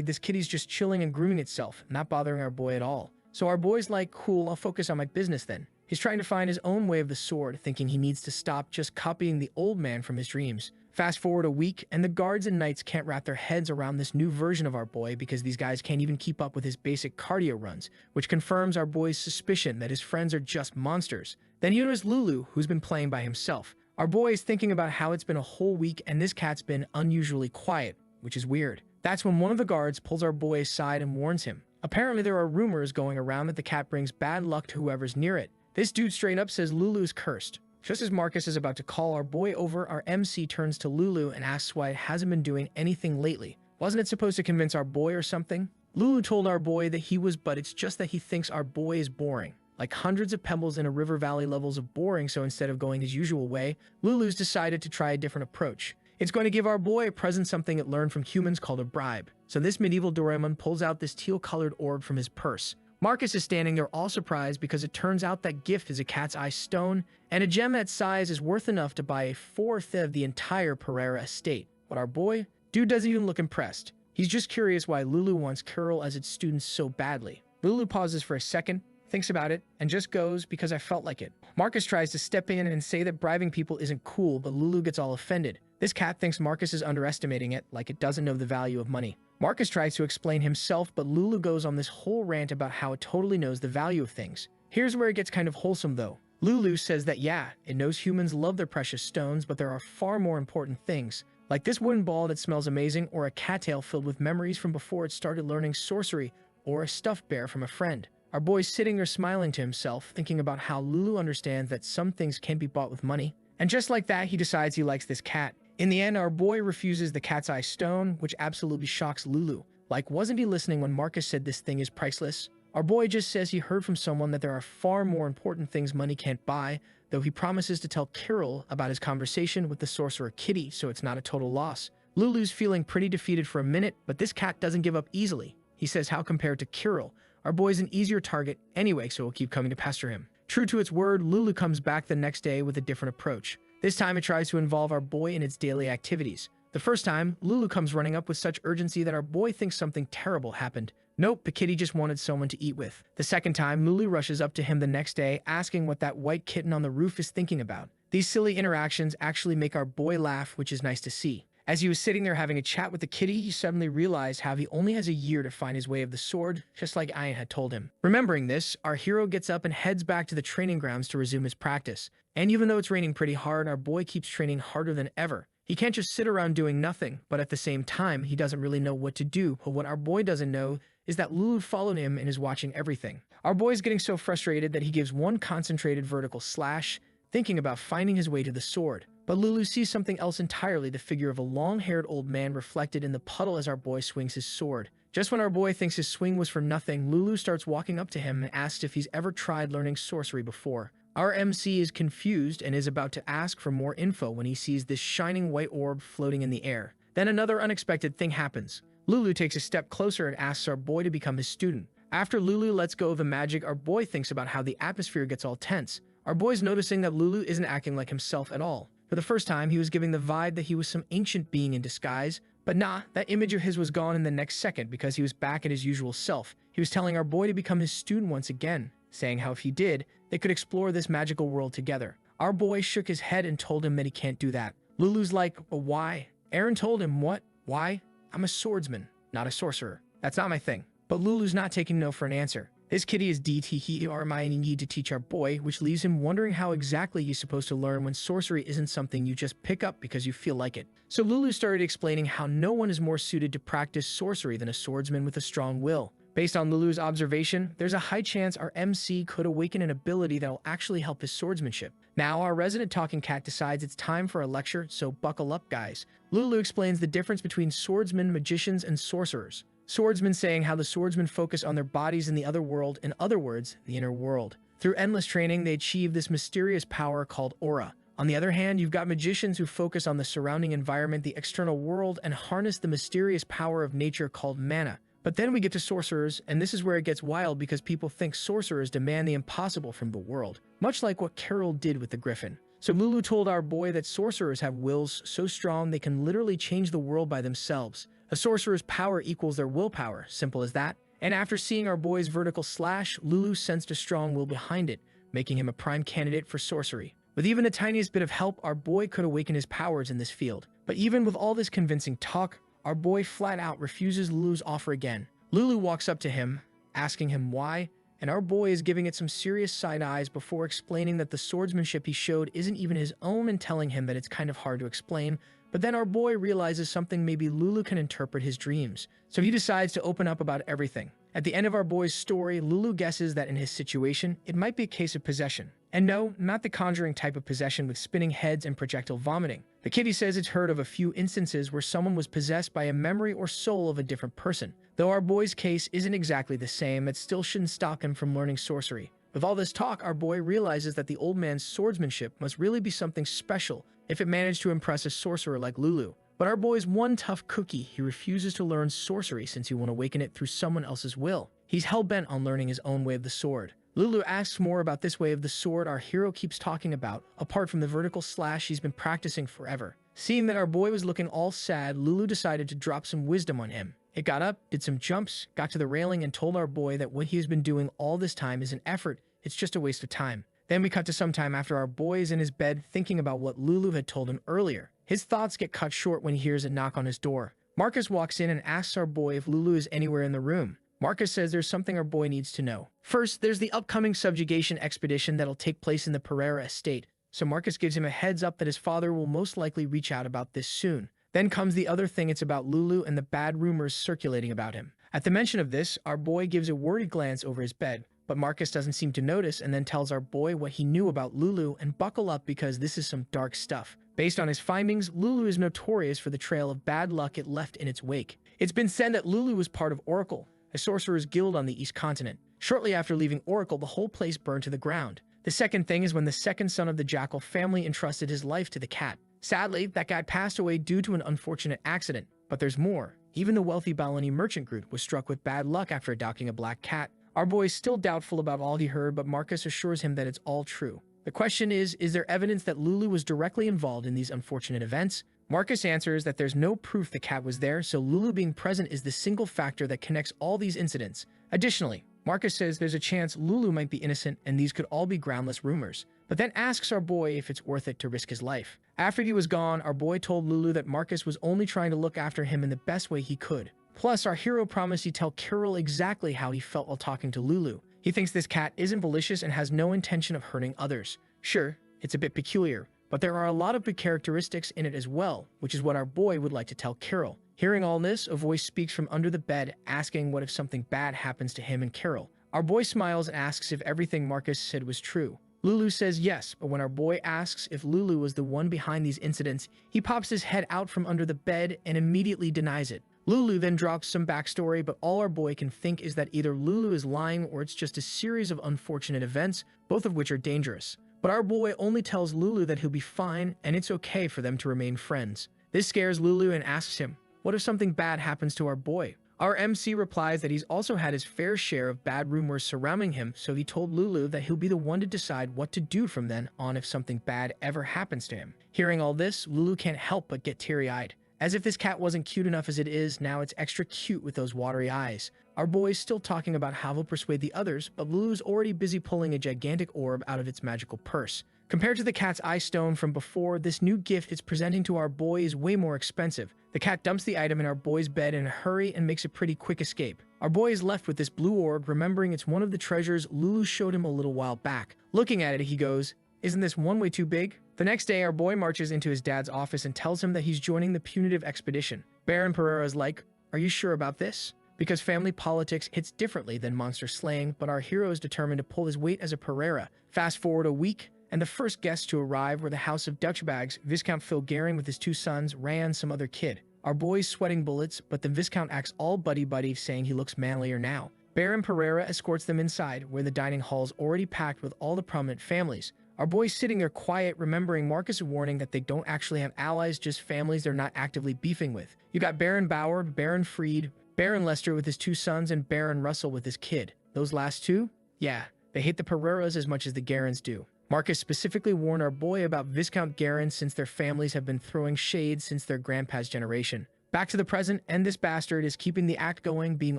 this kitty's just chilling and grooming itself, not bothering our boy at all. So our boy's like, cool, I'll focus on my business then. He's trying to find his own way of the sword, thinking he needs to stop just copying the old man from his dreams. Fast forward a week, and the guards and knights can't wrap their heads around this new version of our boy because these guys can't even keep up with his basic cardio runs, which confirms our boy's suspicion that his friends are just monsters. Then he notices Lulu, who's been playing by himself. Our boy is thinking about how it's been a whole week and this cat's been unusually quiet, which is weird. That's when one of the guards pulls our boy aside and warns him. Apparently there are rumors going around that the cat brings bad luck to whoever's near it. This dude straight up says Lulu's cursed. Just as Marcus is about to call our boy over, our MC turns to Lulu and asks why it hasn't been doing anything lately. Wasn't it supposed to convince our boy or something? Lulu told our boy that he was, but it's just that he thinks our boy is boring. Like hundreds of pebbles in a river valley levels of boring, so instead of going his usual way, Lulu's decided to try a different approach. It's going to give our boy a present, something it learned from humans called a bribe. So this medieval Doraemon pulls out this teal-colored orb from his purse. Marcus is standing there all surprised because it turns out that gift is a cat's eye stone, and a gem that size is worth enough to buy a fourth of the entire Pereira estate. But our boy? Dude doesn't even look impressed. He's just curious why Lulu wants Carol as its student so badly. Lulu pauses for a second, thinks about it, and just goes, because I felt like it. Marcus tries to step in and say that bribing people isn't cool, but Lulu gets all offended. This cat thinks Marcus is underestimating it, like it doesn't know the value of money. Marcus tries to explain himself, but Lulu goes on this whole rant about how it totally knows the value of things. Here's where it gets kind of wholesome though. Lulu says that yeah, it knows humans love their precious stones, but there are far more important things, like this wooden ball that smells amazing, or a cattail filled with memories from before it started learning sorcery, or a stuffed bear from a friend. Our boy's sitting there smiling to himself, thinking about how Lulu understands that some things can't be bought with money. And just like that, he decides he likes this cat. In the end, our boy refuses the cat's eye stone, which absolutely shocks Lulu. Like, wasn't he listening when Marcus said this thing is priceless? Our boy just says he heard from someone that there are far more important things money can't buy, though he promises to tell Kirill about his conversation with the sorcerer Kitty, so it's not a total loss. Lulu's feeling pretty defeated for a minute, but this cat doesn't give up easily. He says how compared to Kirill, our boy's an easier target anyway, so we'll keep coming to pester him. True to its word, Lulu comes back the next day with a different approach. This time it tries to involve our boy in its daily activities. The first time, Lulu comes running up with such urgency that our boy thinks something terrible happened. Nope, the kitty just wanted someone to eat with. The second time, Lulu rushes up to him the next day, asking what that white kitten on the roof is thinking about. These silly interactions actually make our boy laugh, which is nice to see. As he was sitting there having a chat with the kitty, he suddenly realized how he only has a year to find his way of the sword, just like Ian had told him. Remembering this, our hero gets up and heads back to the training grounds to resume his practice. And even though it's raining pretty hard, our boy keeps training harder than ever. He can't just sit around doing nothing, but at the same time, he doesn't really know what to do. But what our boy doesn't know is that Lulu followed him and is watching everything. Our boy is getting so frustrated that he gives one concentrated vertical slash, thinking about finding his way to the sword. But Lulu sees something else entirely, the figure of a long-haired old man reflected in the puddle as our boy swings his sword. Just when our boy thinks his swing was for nothing, Lulu starts walking up to him and asks if he's ever tried learning sorcery before. Our MC is confused and is about to ask for more info when he sees this shining white orb floating in the air. Then another unexpected thing happens. Lulu takes a step closer and asks our boy to become his student. After Lulu lets go of the magic, our boy thinks about how the atmosphere gets all tense. Our boy's noticing that Lulu isn't acting like himself at all. For the first time, he was giving the vibe that he was some ancient being in disguise. But nah, that image of his was gone in the next second because he was back at his usual self. He was telling our boy to become his student once again, saying how if he did, they could explore this magical world together. Our boy shook his head and told him that he can't do that. Lulu's like, but why? Aaron told him, what? Why? I'm a swordsman, not a sorcerer. That's not my thing. But Lulu's not taking no for an answer. His kitty is DTHERMI need to teach our boy, which leaves him wondering how exactly you're supposed to learn when sorcery isn't something you just pick up because you feel like it. So Lulu started explaining how no one is more suited to practice sorcery than a swordsman with a strong will. Based on Lulu's observation, there's a high chance our MC could awaken an ability that will actually help his swordsmanship. Now, our resident talking cat decides it's time for a lecture, so buckle up, guys. Lulu explains the difference between swordsmen, magicians, and sorcerers. Swordsmen saying how the swordsmen focus on their bodies in the other world, in other words, the inner world. Through endless training, they achieve this mysterious power called aura. On the other hand, you've got magicians who focus on the surrounding environment, the external world, and harness the mysterious power of nature called mana. But then we get to sorcerers, and this is where it gets wild because people think sorcerers demand the impossible from the world, much like what Carol did with the griffin. So Lulu told our boy that sorcerers have wills so strong they can literally change the world by themselves. A sorcerer's power equals their willpower, simple as that. And after seeing our boy's vertical slash, Lulu sensed a strong will behind it, making him a prime candidate for sorcery. With even the tiniest bit of help, our boy could awaken his powers in this field. But even with all this convincing talk, our boy flat out refuses Lulu's offer again. Lulu walks up to him, asking him why, and our boy is giving it some serious side eyes before explaining that the swordsmanship he showed isn't even his own and telling him that it's kind of hard to explain. But then our boy realizes something, maybe Lulu can interpret his dreams. So he decides to open up about everything. At the end of our boy's story, Lulu guesses that in his situation, it might be a case of possession. And no, not the conjuring type of possession with spinning heads and projectile vomiting. The kitty says it's heard of a few instances where someone was possessed by a memory or soul of a different person. Though our boy's case isn't exactly the same, it still shouldn't stop him from learning sorcery. With all this talk, our boy realizes that the old man's swordsmanship must really be something special if it managed to impress a sorcerer like Lulu. But our boy's one tough cookie. He refuses to learn sorcery since he won't awaken it through someone else's will. He's hell-bent on learning his own way of the sword. Lulu asks more about this way of the sword our hero keeps talking about, apart from the vertical slash he's been practicing forever. Seeing that our boy was looking all sad, Lulu decided to drop some wisdom on him. It got up, did some jumps, got to the railing, and told our boy that what he has been doing all this time is an effort, it's just a waste of time. Then we cut to some time after our boy is in his bed thinking about what Lulu had told him earlier. His thoughts get cut short when he hears a knock on his door. Marcus walks in and asks our boy if Lulu is anywhere in the room. Marcus says there's something our boy needs to know. First, there's the upcoming subjugation expedition that'll take place in the Pereira estate, so Marcus gives him a heads up that his father will most likely reach out about this soon. Then comes the other thing, it's about Lulu and the bad rumors circulating about him. At the mention of this, our boy gives a worried glance over his bed, but Marcus doesn't seem to notice and then tells our boy what he knew about Lulu and buckle up because this is some dark stuff. Based on his findings, Lulu is notorious for the trail of bad luck it left in its wake. It's been said that Lulu was part of Oracle, a sorcerer's guild on the East Continent. Shortly after leaving Oracle, the whole place burned to the ground. The second thing is when the second son of the Jackal family entrusted his life to the cat. Sadly, that guy passed away due to an unfortunate accident. But there's more. Even the wealthy Balani merchant group was struck with bad luck after adopting a black cat. Our boy is still doubtful about all he heard, but Marcus assures him that it's all true. The question is there evidence that Lulu was directly involved in these unfortunate events? Marcus answers that there's no proof the cat was there, so Lulu being present is the single factor that connects all these incidents. Additionally, Marcus says there's a chance Lulu might be innocent and these could all be groundless rumors, but then asks our boy if it's worth it to risk his life. After he was gone, our boy told Lulu that Marcus was only trying to look after him in the best way he could. Plus, our hero promised he'd tell Carol exactly how he felt while talking to Lulu. He thinks this cat isn't malicious and has no intention of hurting others. Sure, it's a bit peculiar, but there are a lot of good characteristics in it as well, which is what our boy would like to tell Carol. Hearing all this, a voice speaks from under the bed, asking what if something bad happens to him and Carol. Our boy smiles and asks if everything Marcus said was true. Lulu says yes, but when our boy asks if Lulu was the one behind these incidents, he pops his head out from under the bed and immediately denies it. Lulu then drops some backstory, but all our boy can think is that either Lulu is lying or it's just a series of unfortunate events, both of which are dangerous. But our boy only tells Lulu that he'll be fine and it's okay for them to remain friends. This scares Lulu and asks him, what if something bad happens to our boy? Our MC replies that he's also had his fair share of bad rumors surrounding him, so he told Lulu that he'll be the one to decide what to do from then on if something bad ever happens to him. Hearing all this, Lulu can't help but get teary-eyed. As if this cat wasn't cute enough as it is, now it's extra cute with those watery eyes. Our boy's still talking about how he'll persuade the others, but Lulu's already busy pulling a gigantic orb out of its magical purse. Compared to the cat's eye stone from before, this new gift it's presenting to our boy is way more expensive. The cat dumps the item in our boy's bed in a hurry and makes a pretty quick escape. Our boy is left with this blue orb, remembering it's one of the treasures Lulu showed him a little while back. Looking at it, he goes, "Isn't this one way too big?" The next day, our boy marches into his dad's office and tells him that he's joining the punitive expedition. Baron Pereira is like, "Are you sure about this?" Because family politics hits differently than monster slaying, but our hero is determined to pull his weight as a Pereira. Fast forward a week, and the first guests to arrive were the House of Dutchbags, Viscount Phil Gehring with his two sons, Ray and some other kid. Our boy's sweating bullets, but the Viscount acts all buddy-buddy, saying he looks manlier now. Baron Pereira escorts them inside, where the dining hall's already packed with all the prominent families. Our boy's sitting there quiet, remembering Marcus' warning that they don't actually have allies, just families they're not actively beefing with. You got Baron Bauer, Baron Freed, Baron Lester with his two sons, and Baron Russell with his kid. Those last two? Yeah, they hate the Pereiras as much as the Gehrins do. Marcus specifically warned our boy about Viscount Gehring since their families have been throwing shade since their grandpa's generation. Back to the present, and this bastard is keeping the act going, being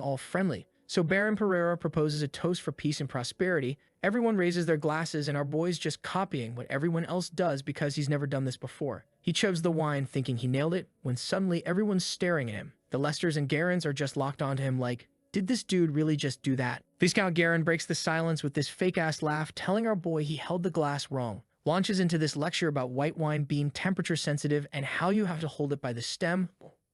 all friendly. So Baron Pereira proposes a toast for peace and prosperity. Everyone raises their glasses, and our boy's just copying what everyone else does because he's never done this before. He chugs the wine thinking he nailed it, when suddenly everyone's staring at him. The Lesters and Gehrins are just locked onto him like, did this dude really just do that? Viscount Gehring breaks the silence with this fake-ass laugh, telling our boy he held the glass wrong. Launches into this lecture about white wine being temperature-sensitive and how you have to hold it by the stem,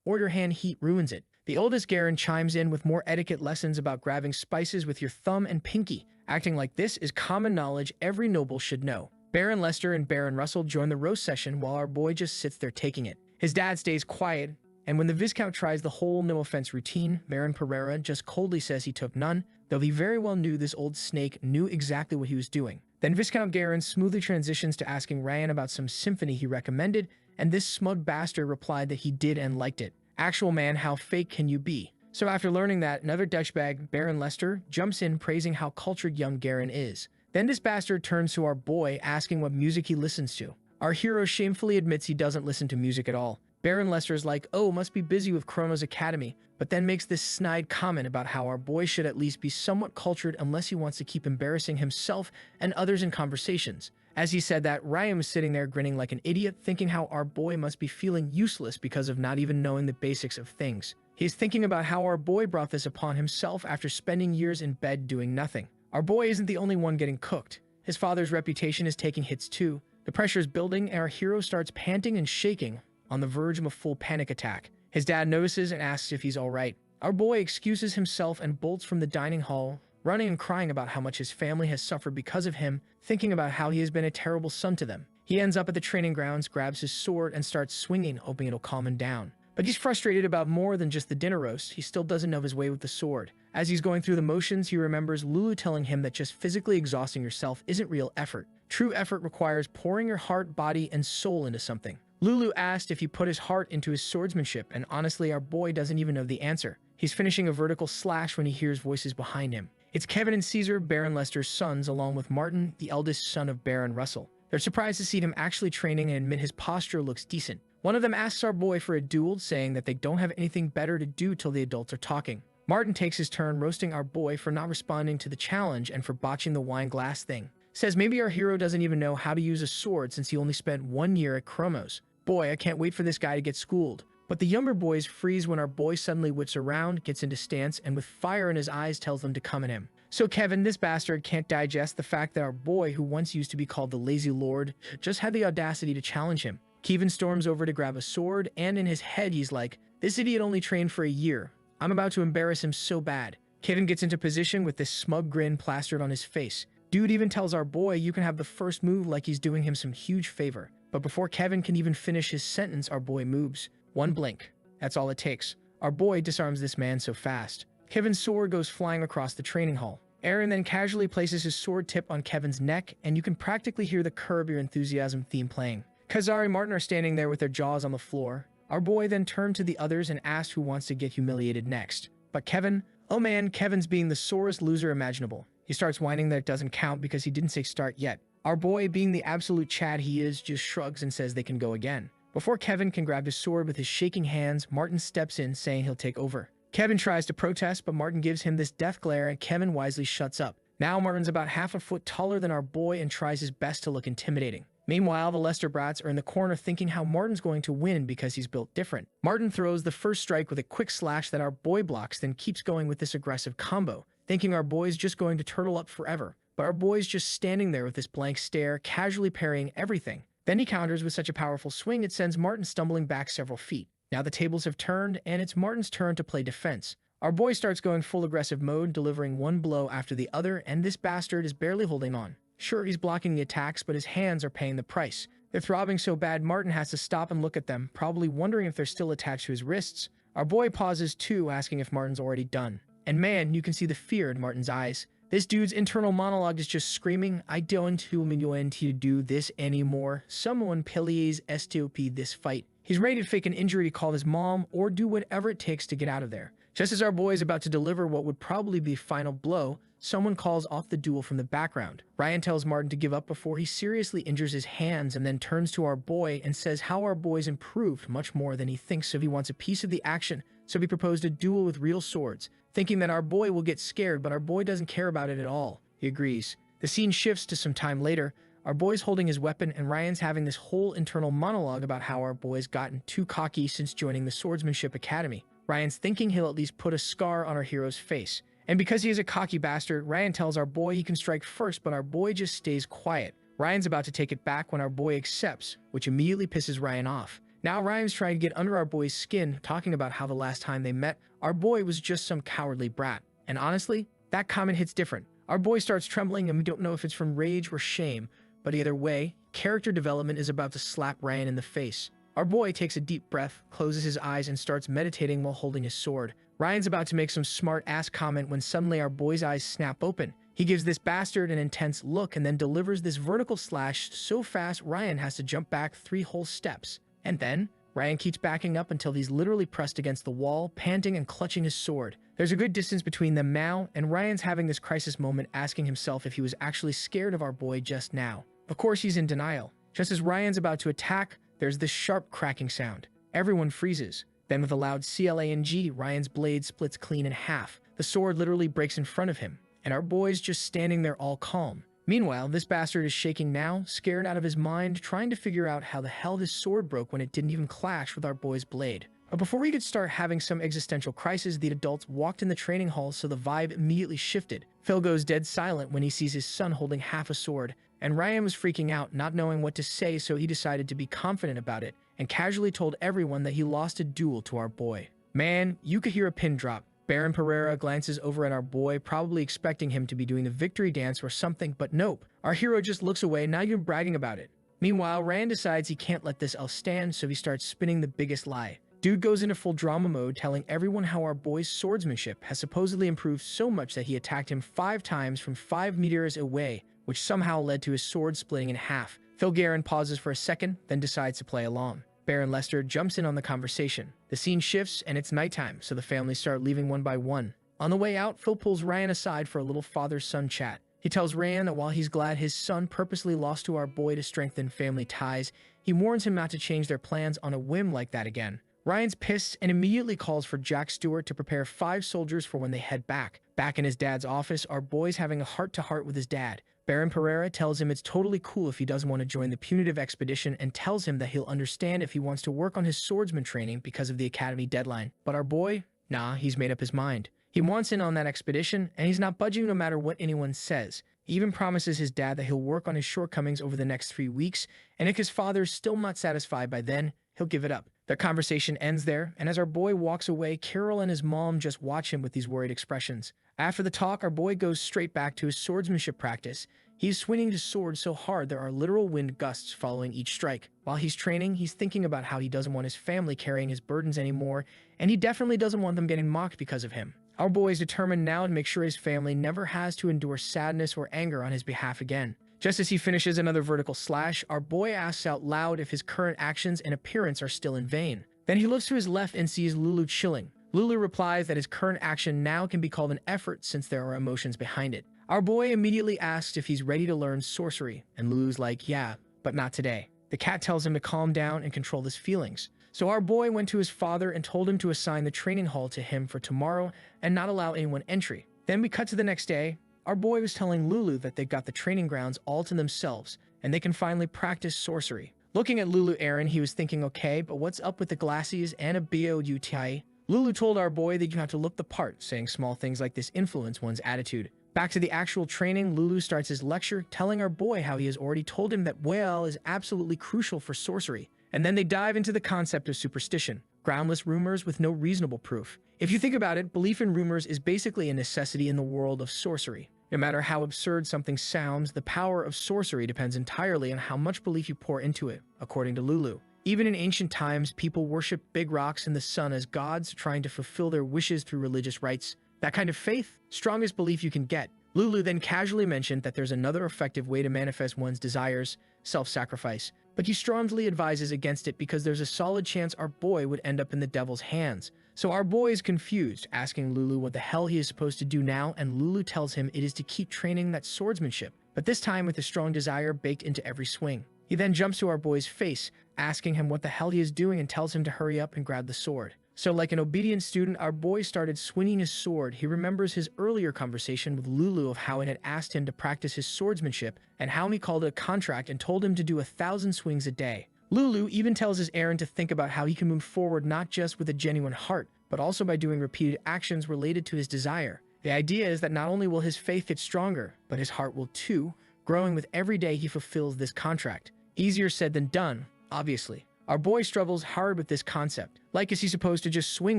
or your hand heat ruins it. The oldest Gehring chimes in with more etiquette lessons about grabbing spices with your thumb and pinky, acting like this is common knowledge every noble should know. Baron Lester and Baron Russell join the roast session while our boy just sits there taking it. His dad stays quiet, and when the Viscount tries the whole no-offense routine, Baron Pereira just coldly says he took none, though he very well knew this old snake knew exactly what he was doing. Then Viscount Gehring smoothly transitions to asking Ryan about some symphony he recommended, and this smug bastard replied that he did and liked it. Actual man, how fake can you be? So after learning that, another Dutchbag, Baron Lester, jumps in praising how cultured young Gehring is. Then this bastard turns to our boy, asking what music he listens to. Our hero shamefully admits he doesn't listen to music at all. Baron Lester's like, oh, must be busy with Chrono's Academy, but then makes this snide comment about how our boy should at least be somewhat cultured unless he wants to keep embarrassing himself and others in conversations. As he said that, Ryan was sitting there grinning like an idiot, thinking how our boy must be feeling useless because of not even knowing the basics of things. He's thinking about how our boy brought this upon himself after spending years in bed doing nothing. Our boy isn't the only one getting cooked. His father's reputation is taking hits too. The pressure is building, and our hero starts panting and shaking, on the verge of a full panic attack. His dad notices and asks if he's alright. Our boy excuses himself and bolts from the dining hall, running and crying about how much his family has suffered because of him, thinking about how he has been a terrible son to them. He ends up at the training grounds, grabs his sword, and starts swinging, hoping it'll calm him down. But he's frustrated about more than just the dinner roast. He still doesn't know his way with the sword. As he's going through the motions, he remembers Lulu telling him that just physically exhausting yourself isn't real effort. True effort requires pouring your heart, body, and soul into something. Lulu asked if he put his heart into his swordsmanship, and honestly, our boy doesn't even know the answer. He's finishing a vertical slash when he hears voices behind him. It's Kevin and Caesar, Baron Lester's sons, along with Martin, the eldest son of Baron Russell. They're surprised to see him actually training and admit his posture looks decent. One of them asks our boy for a duel, saying that they don't have anything better to do till the adults are talking. Martin takes his turn roasting our boy for not responding to the challenge and for botching the wine glass thing. Says maybe our hero doesn't even know how to use a sword since he only spent 1 year at Chromos. Boy, I can't wait for this guy to get schooled. But the younger boys freeze when our boy suddenly whips around, gets into stance, and with fire in his eyes tells them to come at him. So Kevin, this bastard, can't digest the fact that our boy, who once used to be called the Lazy Lord, just had the audacity to challenge him. Kevin storms over to grab a sword, and in his head he's like, this idiot only trained for a year. I'm about to embarrass him so bad. Kevin gets into position with this smug grin plastered on his face. Dude even tells our boy you can have the first move like he's doing him some huge favor. But before Kevin can even finish his sentence, our boy moves. One blink. That's all it takes. Our boy disarms this man so fast. Kevin's sword goes flying across the training hall. Aaron then casually places his sword tip on Kevin's neck, and you can practically hear the Curb Your Enthusiasm theme playing. Kazari and Martin are standing there with their jaws on the floor. Our boy then turned to the others and asked who wants to get humiliated next. But Kevin, oh man, Kevin's being the sorest loser imaginable. He starts whining that it doesn't count because he didn't say start yet. Our boy, being the absolute Chad he is, just shrugs and says they can go again. Before Kevin can grab his sword with his shaking hands, Martin steps in saying he'll take over. Kevin tries to protest, but Martin gives him this death glare and Kevin wisely shuts up. Now Martin's about half a foot taller than our boy and tries his best to look intimidating. Meanwhile, the Lester brats are in the corner thinking how Martin's going to win because he's built different. Martin throws the first strike with a quick slash that our boy blocks, then keeps going with this aggressive combo, thinking our boy's just going to turtle up forever. But our boy's just standing there with this blank stare, casually parrying everything. Then he counters with such a powerful swing it sends Martin stumbling back several feet. Now the tables have turned, and it's Martin's turn to play defense. Our boy starts going full aggressive mode, delivering one blow after the other, and this bastard is barely holding on. Sure, he's blocking the attacks, but his hands are paying the price. They're throbbing so bad Martin has to stop and look at them, probably wondering if they're still attached to his wrists. Our boy pauses too, asking if Martin's already done. And man, you can see the fear in Martin's eyes. This dude's internal monologue is just screaming, I don't want to do this anymore. Someone please stop this fight. He's ready to fake an injury to call his mom or do whatever it takes to get out of there. Just as our boy is about to deliver what would probably be a final blow, someone calls off the duel from the background. Ryan tells Martin to give up before he seriously injures his hands and then turns to our boy and says how our boy's improved much more than he thinks, so he wants a piece of the action. So he proposed a duel with real swords, thinking that our boy will get scared, but our boy doesn't care about it at all. He agrees. The scene shifts to some time later. Our boy's holding his weapon and Ryan's having this whole internal monologue about how our boy's gotten too cocky since joining the Swordsmanship Academy. Ryan's thinking he'll at least put a scar on our hero's face. And because he is a cocky bastard, Ryan tells our boy he can strike first, but our boy just stays quiet. Ryan's about to take it back when our boy accepts, which immediately pisses Ryan off. Now Ryan's trying to get under our boy's skin, talking about how the last time they met, our boy was just some cowardly brat. And honestly, that comment hits different. Our boy starts trembling and we don't know if it's from rage or shame, but either way, character development is about to slap Ryan in the face. Our boy takes a deep breath, closes his eyes, and starts meditating while holding his sword. Ryan's about to make some smart-ass comment when suddenly our boy's eyes snap open. He gives this bastard an intense look and then delivers this vertical slash so fast Ryan has to jump back 3 whole steps. And then, Ryan keeps backing up until he's literally pressed against the wall, panting and clutching his sword. There's a good distance between them now, and Ryan's having this crisis moment asking himself if he was actually scared of our boy just now. Of course he's in denial. Just as Ryan's about to attack, there's this sharp cracking sound. Everyone freezes. Then with a loud CLANG, Ryan's blade splits clean in half. The sword literally breaks in front of him, and our boy's just standing there all calm. Meanwhile, this bastard is shaking now, scared out of his mind, trying to figure out how the hell his sword broke when it didn't even clash with our boy's blade. But before we could start having some existential crisis, the adults walked in the training hall, so the vibe immediately shifted. Phil goes dead silent when he sees his son holding half a sword, and Ryan was freaking out, not knowing what to say, so he decided to be confident about it, and casually told everyone that he lost a duel to our boy. Man, you could hear a pin drop. Baron Pereira glances over at our boy, probably expecting him to be doing the victory dance or something, but nope. Our hero just looks away, not even bragging about it. Meanwhile, Ryan decides he can't let this else stand, so he starts spinning the biggest lie. Dude goes into full drama mode, telling everyone how our boy's swordsmanship has supposedly improved so much that he attacked him 5 times from 5 meters away, which somehow led to his sword splitting in half. Phil Guerin pauses for a second, then decides to play along. Baron Lester jumps in on the conversation. The scene shifts and it's nighttime, so the families start leaving one by one. On the way out, Phil pulls Ryan aside for a little father-son chat. He tells Ryan that while he's glad his son purposely lost to our boy to strengthen family ties, he warns him not to change their plans on a whim like that again. Ryan's pissed and immediately calls for Jack Stewart to prepare 5 soldiers for when they head back. Back in his dad's office, our boy's having a heart-to-heart with his dad. Baron Pereira tells him it's totally cool if he doesn't want to join the punitive expedition and tells him that he'll understand if he wants to work on his swordsman training because of the academy deadline. But our boy, nah, he's made up his mind. He wants in on that expedition, and he's not budging no matter what anyone says. He even promises his dad that he'll work on his shortcomings over the next 3 weeks, and if his father is still not satisfied by then, he'll give it up. Their conversation ends there, and as our boy walks away, Carol and his mom just watch him with these worried expressions. After the talk, our boy goes straight back to his swordsmanship practice. He's swinging his sword so hard there are literal wind gusts following each strike. While he's training, he's thinking about how he doesn't want his family carrying his burdens anymore, and he definitely doesn't want them getting mocked because of him. Our boy is determined now to make sure his family never has to endure sadness or anger on his behalf again. Just as he finishes another vertical slash, our boy asks out loud if his current actions and appearance are still in vain. Then he looks to his left and sees Lulu chilling. Lulu replies that his current action now can be called an effort since there are emotions behind it. Our boy immediately asks if he's ready to learn sorcery, and Lulu's like, yeah, but not today. The cat tells him to calm down and control his feelings. So our boy went to his father and told him to assign the training hall to him for tomorrow and not allow anyone entry. Then we cut to the next day. Our boy was telling Lulu that they got the training grounds all to themselves, and they can finally practice sorcery. Looking at Lulu Aaron, he was thinking, okay, but what's up with the glasses and a B.O.U.T.I.? Lulu told our boy that you have to look the part, saying small things like this influence one's attitude. Back to the actual training, Lulu starts his lecture, telling our boy how he has already told him that well is absolutely crucial for sorcery. And then they dive into the concept of superstition, groundless rumors with no reasonable proof. If you think about it, belief in rumors is basically a necessity in the world of sorcery. No matter how absurd something sounds, the power of sorcery depends entirely on how much belief you pour into it, according to Lulu. Even in ancient times, people worshiped big rocks and the sun as gods, trying to fulfill their wishes through religious rites. That kind of faith, strongest belief you can get. Lulu then casually mentioned that there's another effective way to manifest one's desires, self-sacrifice. But he strongly advises against it because there's a solid chance our boy would end up in the devil's hands. So our boy is confused, asking Lulu what the hell he is supposed to do now, and Lulu tells him it is to keep training that swordsmanship, but this time with a strong desire baked into every swing. He then jumps to our boy's face, asking him what the hell he is doing and tells him to hurry up and grab the sword. So like an obedient student, our boy started swinging his sword. He remembers his earlier conversation with Lulu of how it had asked him to practice his swordsmanship and how he called it a contract and told him to do 1,000 swings a day. Lulu even tells his Aaron to think about how he can move forward not just with a genuine heart, but also by doing repeated actions related to his desire. The idea is that not only will his faith get stronger, but his heart will too, growing with every day he fulfills this contract. Easier said than done, obviously. Our boy struggles hard with this concept. Like, is he supposed to just swing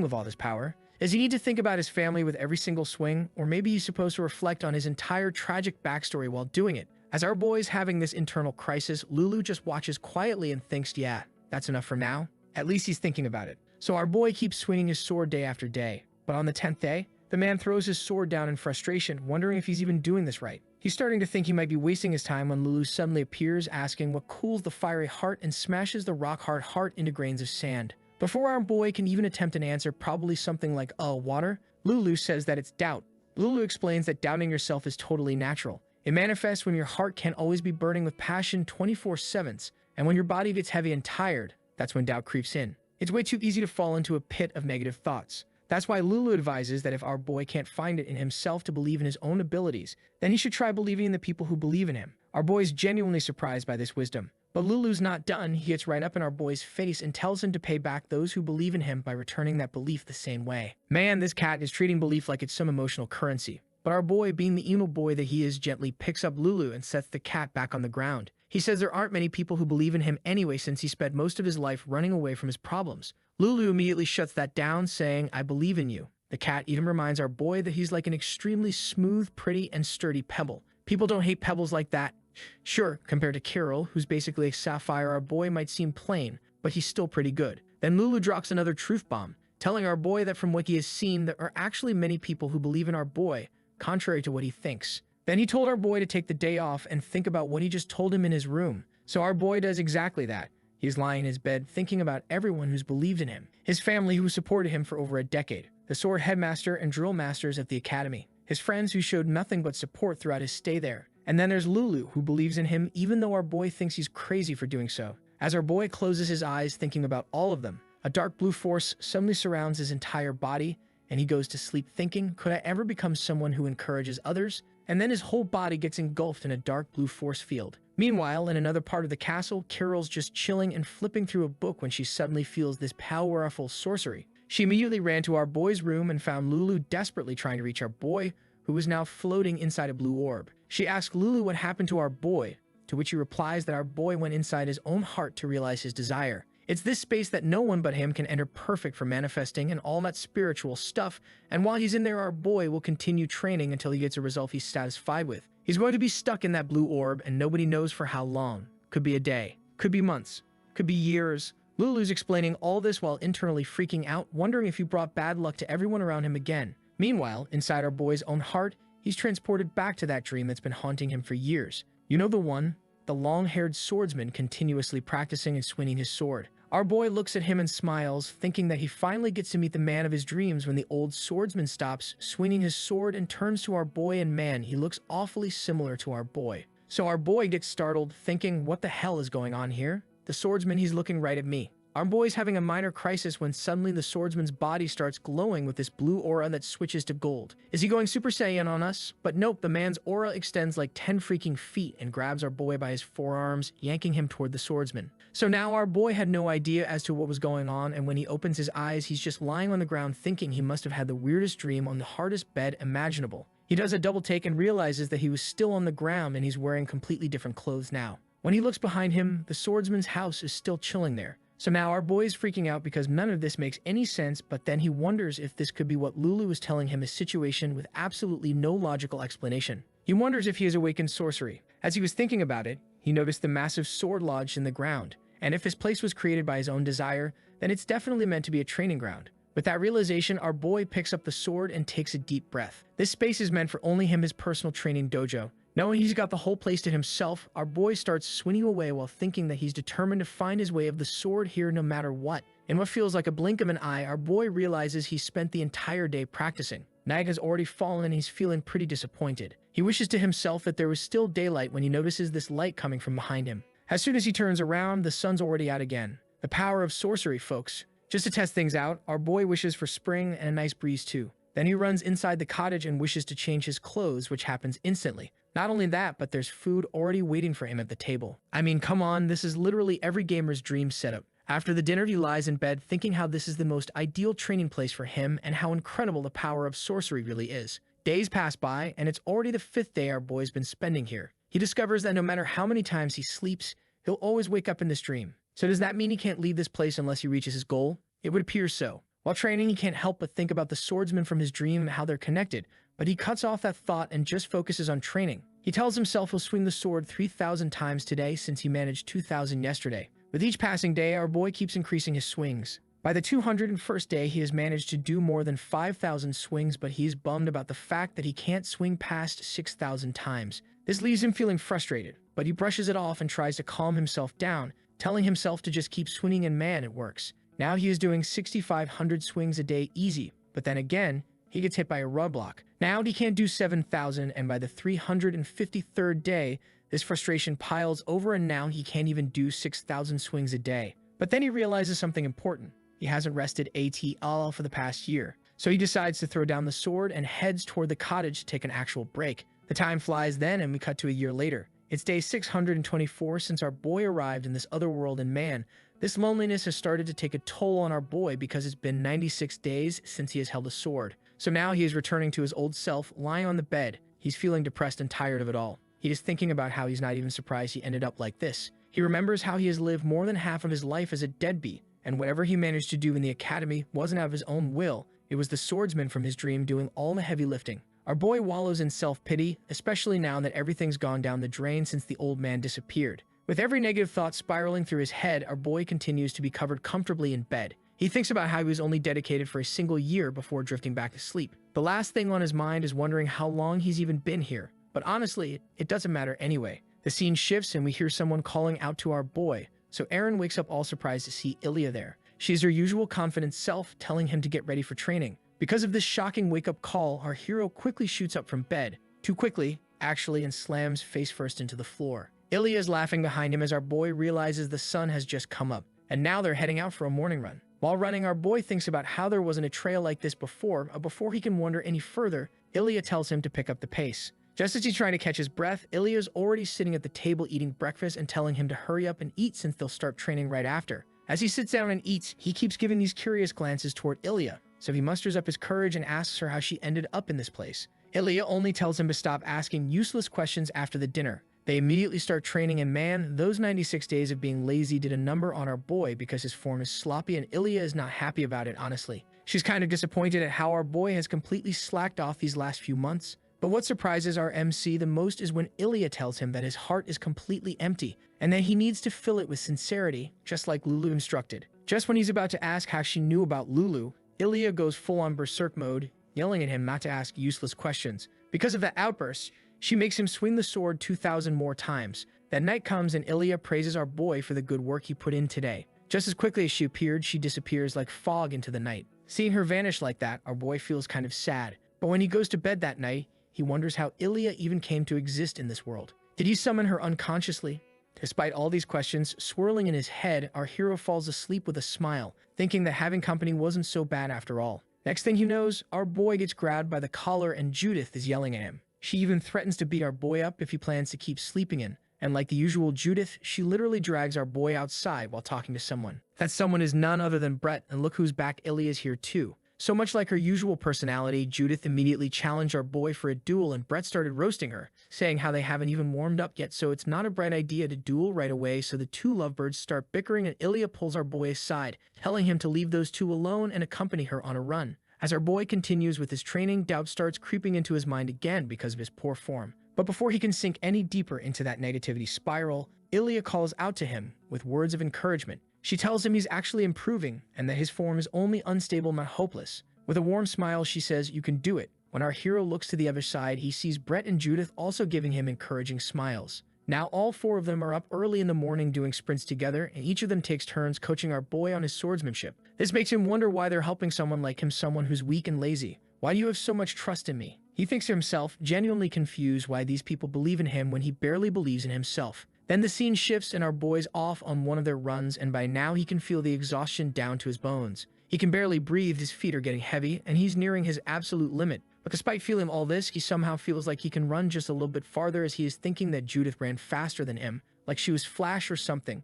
with all this power? Does he need to think about his family with every single swing? Or maybe he's supposed to reflect on his entire tragic backstory while doing it? As our boy's having this internal crisis, Lulu just watches quietly and thinks, yeah, that's enough for now. At least he's thinking about it. So our boy keeps swinging his sword day after day. But on the 10th day, the man throws his sword down in frustration, wondering if he's even doing this right. He's starting to think he might be wasting his time when Lulu suddenly appears, asking what cools the fiery heart and smashes the rock-hard heart into grains of sand. Before our boy can even attempt an answer, probably something like, water, Lulu says that it's doubt. Lulu explains that doubting yourself is totally natural. It manifests when your heart can't always be burning with passion 24/7, and when your body gets heavy and tired, that's when doubt creeps in. It's way too easy to fall into a pit of negative thoughts. That's why Lulu advises that if our boy can't find it in himself to believe in his own abilities, then he should try believing in the people who believe in him. Our boy is genuinely surprised by this wisdom. But Lulu's not done. He gets right up in our boy's face and tells him to pay back those who believe in him by returning that belief the same way. Man, this cat is treating belief like it's some emotional currency. But our boy, being the emo boy that he is, gently picks up Lulu and sets the cat back on the ground. He says there aren't many people who believe in him anyway since he spent most of his life running away from his problems. Lulu immediately shuts that down, saying, I believe in you. The cat even reminds our boy that he's like an extremely smooth, pretty, and sturdy pebble. People don't hate pebbles like that. Sure, compared to Carol, who's basically a sapphire, our boy might seem plain, but he's still pretty good. Then Lulu drops another truth bomb, telling our boy that from what he has seen, there are actually many people who believe in our boy, contrary to what he thinks. Then he told our boy to take the day off and think about what he just told him in his room. So our boy does exactly that. He's lying in his bed thinking about everyone who's believed in him. His family who supported him for over a decade. The sword headmaster and drill masters at the academy. His friends who showed nothing but support throughout his stay there. And then there's Lulu, who believes in him even though our boy thinks he's crazy for doing so. As our boy closes his eyes thinking about all of them, A dark blue force suddenly surrounds his entire body, and he goes to sleep thinking, could I ever become someone who encourages others? And then his whole body gets engulfed in a dark blue force field. Meanwhile, in another part of the castle, Carol's just chilling and flipping through a book when she suddenly feels this powerful sorcery. She immediately ran to our boy's room and found Lulu desperately trying to reach our boy, who was now floating inside a blue orb. She asked Lulu what happened to our boy, to which he replies that our boy went inside his own heart to realize his desire. It's this space that no one but him can enter, perfect for manifesting and all that spiritual stuff, and while he's in there, our boy will continue training until he gets a result he's satisfied with. He's going to be stuck in that blue orb, and nobody knows for how long. Could be a day, could be months, could be years. Lulu's explaining all this while internally freaking out, wondering if he brought bad luck to everyone around him again. Meanwhile, inside our boy's own heart, he's transported back to that dream that's been haunting him for years. You know the one? The long-haired swordsman continuously practicing and swinging his sword. Our boy looks at him and smiles, thinking that he finally gets to meet the man of his dreams when the old swordsman stops swinging his sword and turns to our boy, and man, he looks awfully similar to our boy. So our boy gets startled, thinking, what the hell is going on here? The swordsman, he's looking right at me. Our boy's having a minor crisis when suddenly the swordsman's body starts glowing with this blue aura that switches to gold. Is he going Super Saiyan on us? But nope, the man's aura extends like 10 freaking feet and grabs our boy by his forearms, yanking him toward the swordsman. So now our boy had no idea as to what was going on, and when he opens his eyes, he's just lying on the ground thinking he must have had the weirdest dream on the hardest bed imaginable. He does a double take and realizes that he was still on the ground and he's wearing completely different clothes now. When he looks behind him, the swordsman's house is still chilling there. So now our boy is freaking out because none of this makes any sense, but then he wonders if this could be what Lulu was telling him, a situation with absolutely no logical explanation. He wonders if he has awakened sorcery. As he was thinking about it, he noticed the massive sword lodged in the ground, and if his place was created by his own desire, then it's definitely meant to be a training ground. With that realization, our boy picks up the sword and takes a deep breath. This space is meant for only him, his personal training dojo. Knowing he's got the whole place to himself, our boy starts swinging away while thinking that he's determined to find his way of the sword here no matter what. In what feels like a blink of an eye, our boy realizes he spent the entire day practicing. Night has already fallen and he's feeling pretty disappointed. He wishes to himself that there was still daylight when he notices this light coming from behind him. As soon as he turns around, the sun's already out again. The power of sorcery, folks. Just to test things out, our boy wishes for spring and a nice breeze too. Then he runs inside the cottage and wishes to change his clothes, which happens instantly. Not only that, but there's food already waiting for him at the table. I mean, come on, this is literally every gamer's dream setup. After the dinner, he lies in bed thinking how this is the most ideal training place for him and how incredible the power of sorcery really is. Days pass by, and it's already the 5th day our boy's been spending here. He discovers that no matter how many times he sleeps, he'll always wake up in this dream. So does that mean he can't leave this place unless he reaches his goal? It would appear so. While training, he can't help but think about the swordsman from his dream and how they're connected, but he cuts off that thought and just focuses on training. He tells himself he'll swing the sword 3,000 times today since he managed 2,000 yesterday. With each passing day, our boy keeps increasing his swings. By the 201st day, he has managed to do more than 5,000 swings, but he's bummed about the fact that he can't swing past 6,000 times. This leaves him feeling frustrated, but he brushes it off and tries to calm himself down, telling himself to just keep swinging, and man, it works. Now he is doing 6,500 swings a day easy, but then again, he gets hit by a roadblock. Now he can't do 7,000, and by the 353rd day, this frustration piles over and now he can't even do 6,000 swings a day. But then he realizes something important. He hasn't rested at all for the past year. So he decides to throw down the sword and heads toward the cottage to take an actual break. The time flies then, and we cut to a year later. It's day 624 since our boy arrived in this other world, and man, this loneliness has started to take a toll on our boy because it's been 96 days since he has held a sword. So now he is returning to his old self, lying on the bed. He's feeling depressed and tired of it all. He is thinking about how he's not even surprised he ended up like this. He remembers how he has lived more than half of his life as a deadbeat, and whatever he managed to do in the academy wasn't out of his own will. It was the swordsman from his dream doing all the heavy lifting. Our boy wallows in self-pity, especially now that everything's gone down the drain since the old man disappeared. With every negative thought spiraling through his head, our boy continues to be covered comfortably in bed. He thinks about how he was only dedicated for a single year before drifting back to sleep. The last thing on his mind is wondering how long he's even been here. But honestly, it doesn't matter anyway. The scene shifts and we hear someone calling out to our boy. So Aaron wakes up all surprised to see Ilya there. She's her usual confident self, telling him to get ready for training. Because of this shocking wake-up call, our hero quickly shoots up from bed. Too quickly, actually, and slams face first into the floor. Ilya is laughing behind him as our boy realizes the sun has just come up, and now they're heading out for a morning run. While running, our boy thinks about how there wasn't a trail like this before, but before he can wander any further, Ilya tells him to pick up the pace. Just as he's trying to catch his breath, Ilya's already sitting at the table eating breakfast and telling him to hurry up and eat since they'll start training right after. As he sits down and eats, he keeps giving these curious glances toward Ilya, so he musters up his courage and asks her how she ended up in this place. Ilya only tells him to stop asking useless questions after the dinner. They immediately start training, and man, those 96 days of being lazy did a number on our boy because his form is sloppy and Ilya is not happy about it, honestly. She's kind of disappointed at how our boy has completely slacked off these last few months. But what surprises our MC the most is when Ilya tells him that his heart is completely empty and that he needs to fill it with sincerity, just like Lulu instructed. Just when he's about to ask how she knew about Lulu, Ilya goes full-on berserk mode, yelling at him not to ask useless questions. Because of that outburst, she makes him swing the sword 2,000 more times. That night comes and Ilya praises our boy for the good work he put in today. Just as quickly as she appeared, she disappears like fog into the night. Seeing her vanish like that, our boy feels kind of sad. But when he goes to bed that night, he wonders how Ilya even came to exist in this world. Did he summon her unconsciously? Despite all these questions swirling in his head, our hero falls asleep with a smile, thinking that having company wasn't so bad after all. Next thing he knows, our boy gets grabbed by the collar and Judith is yelling at him. She even threatens to beat our boy up if he plans to keep sleeping in. And like the usual Judith, she literally drags our boy outside while talking to someone. That someone is none other than Brett, and look who's back, Ilya's here too. So much like her usual personality, Judith immediately challenged our boy for a duel and Brett started roasting her, saying how they haven't even warmed up yet, so it's not a bright idea to duel right away. So the two lovebirds start bickering and Ilya pulls our boy aside, telling him to leave those two alone and accompany her on a run. As our boy continues with his training, doubt starts creeping into his mind again because of his poor form. But before he can sink any deeper into that negativity spiral, Ilya calls out to him with words of encouragement. She tells him he's actually improving and that his form is only unstable, not hopeless. With a warm smile, she says, "You can do it." When our hero looks to the other side, he sees Brett and Judith also giving him encouraging smiles. Now all four of them are up early in the morning doing sprints together, and each of them takes turns coaching our boy on his swordsmanship. This makes him wonder why they're helping someone like him, someone who's weak and lazy. Why do you have so much trust in me? He thinks to himself, genuinely confused why these people believe in him when he barely believes in himself. Then the scene shifts and our boy's off on one of their runs, and by now he can feel the exhaustion down to his bones. He can barely breathe, his feet are getting heavy, and he's nearing his absolute limit. But despite feeling all this, he somehow feels like he can run just a little bit farther as he is thinking that Judith ran faster than him, like she was Flash or something,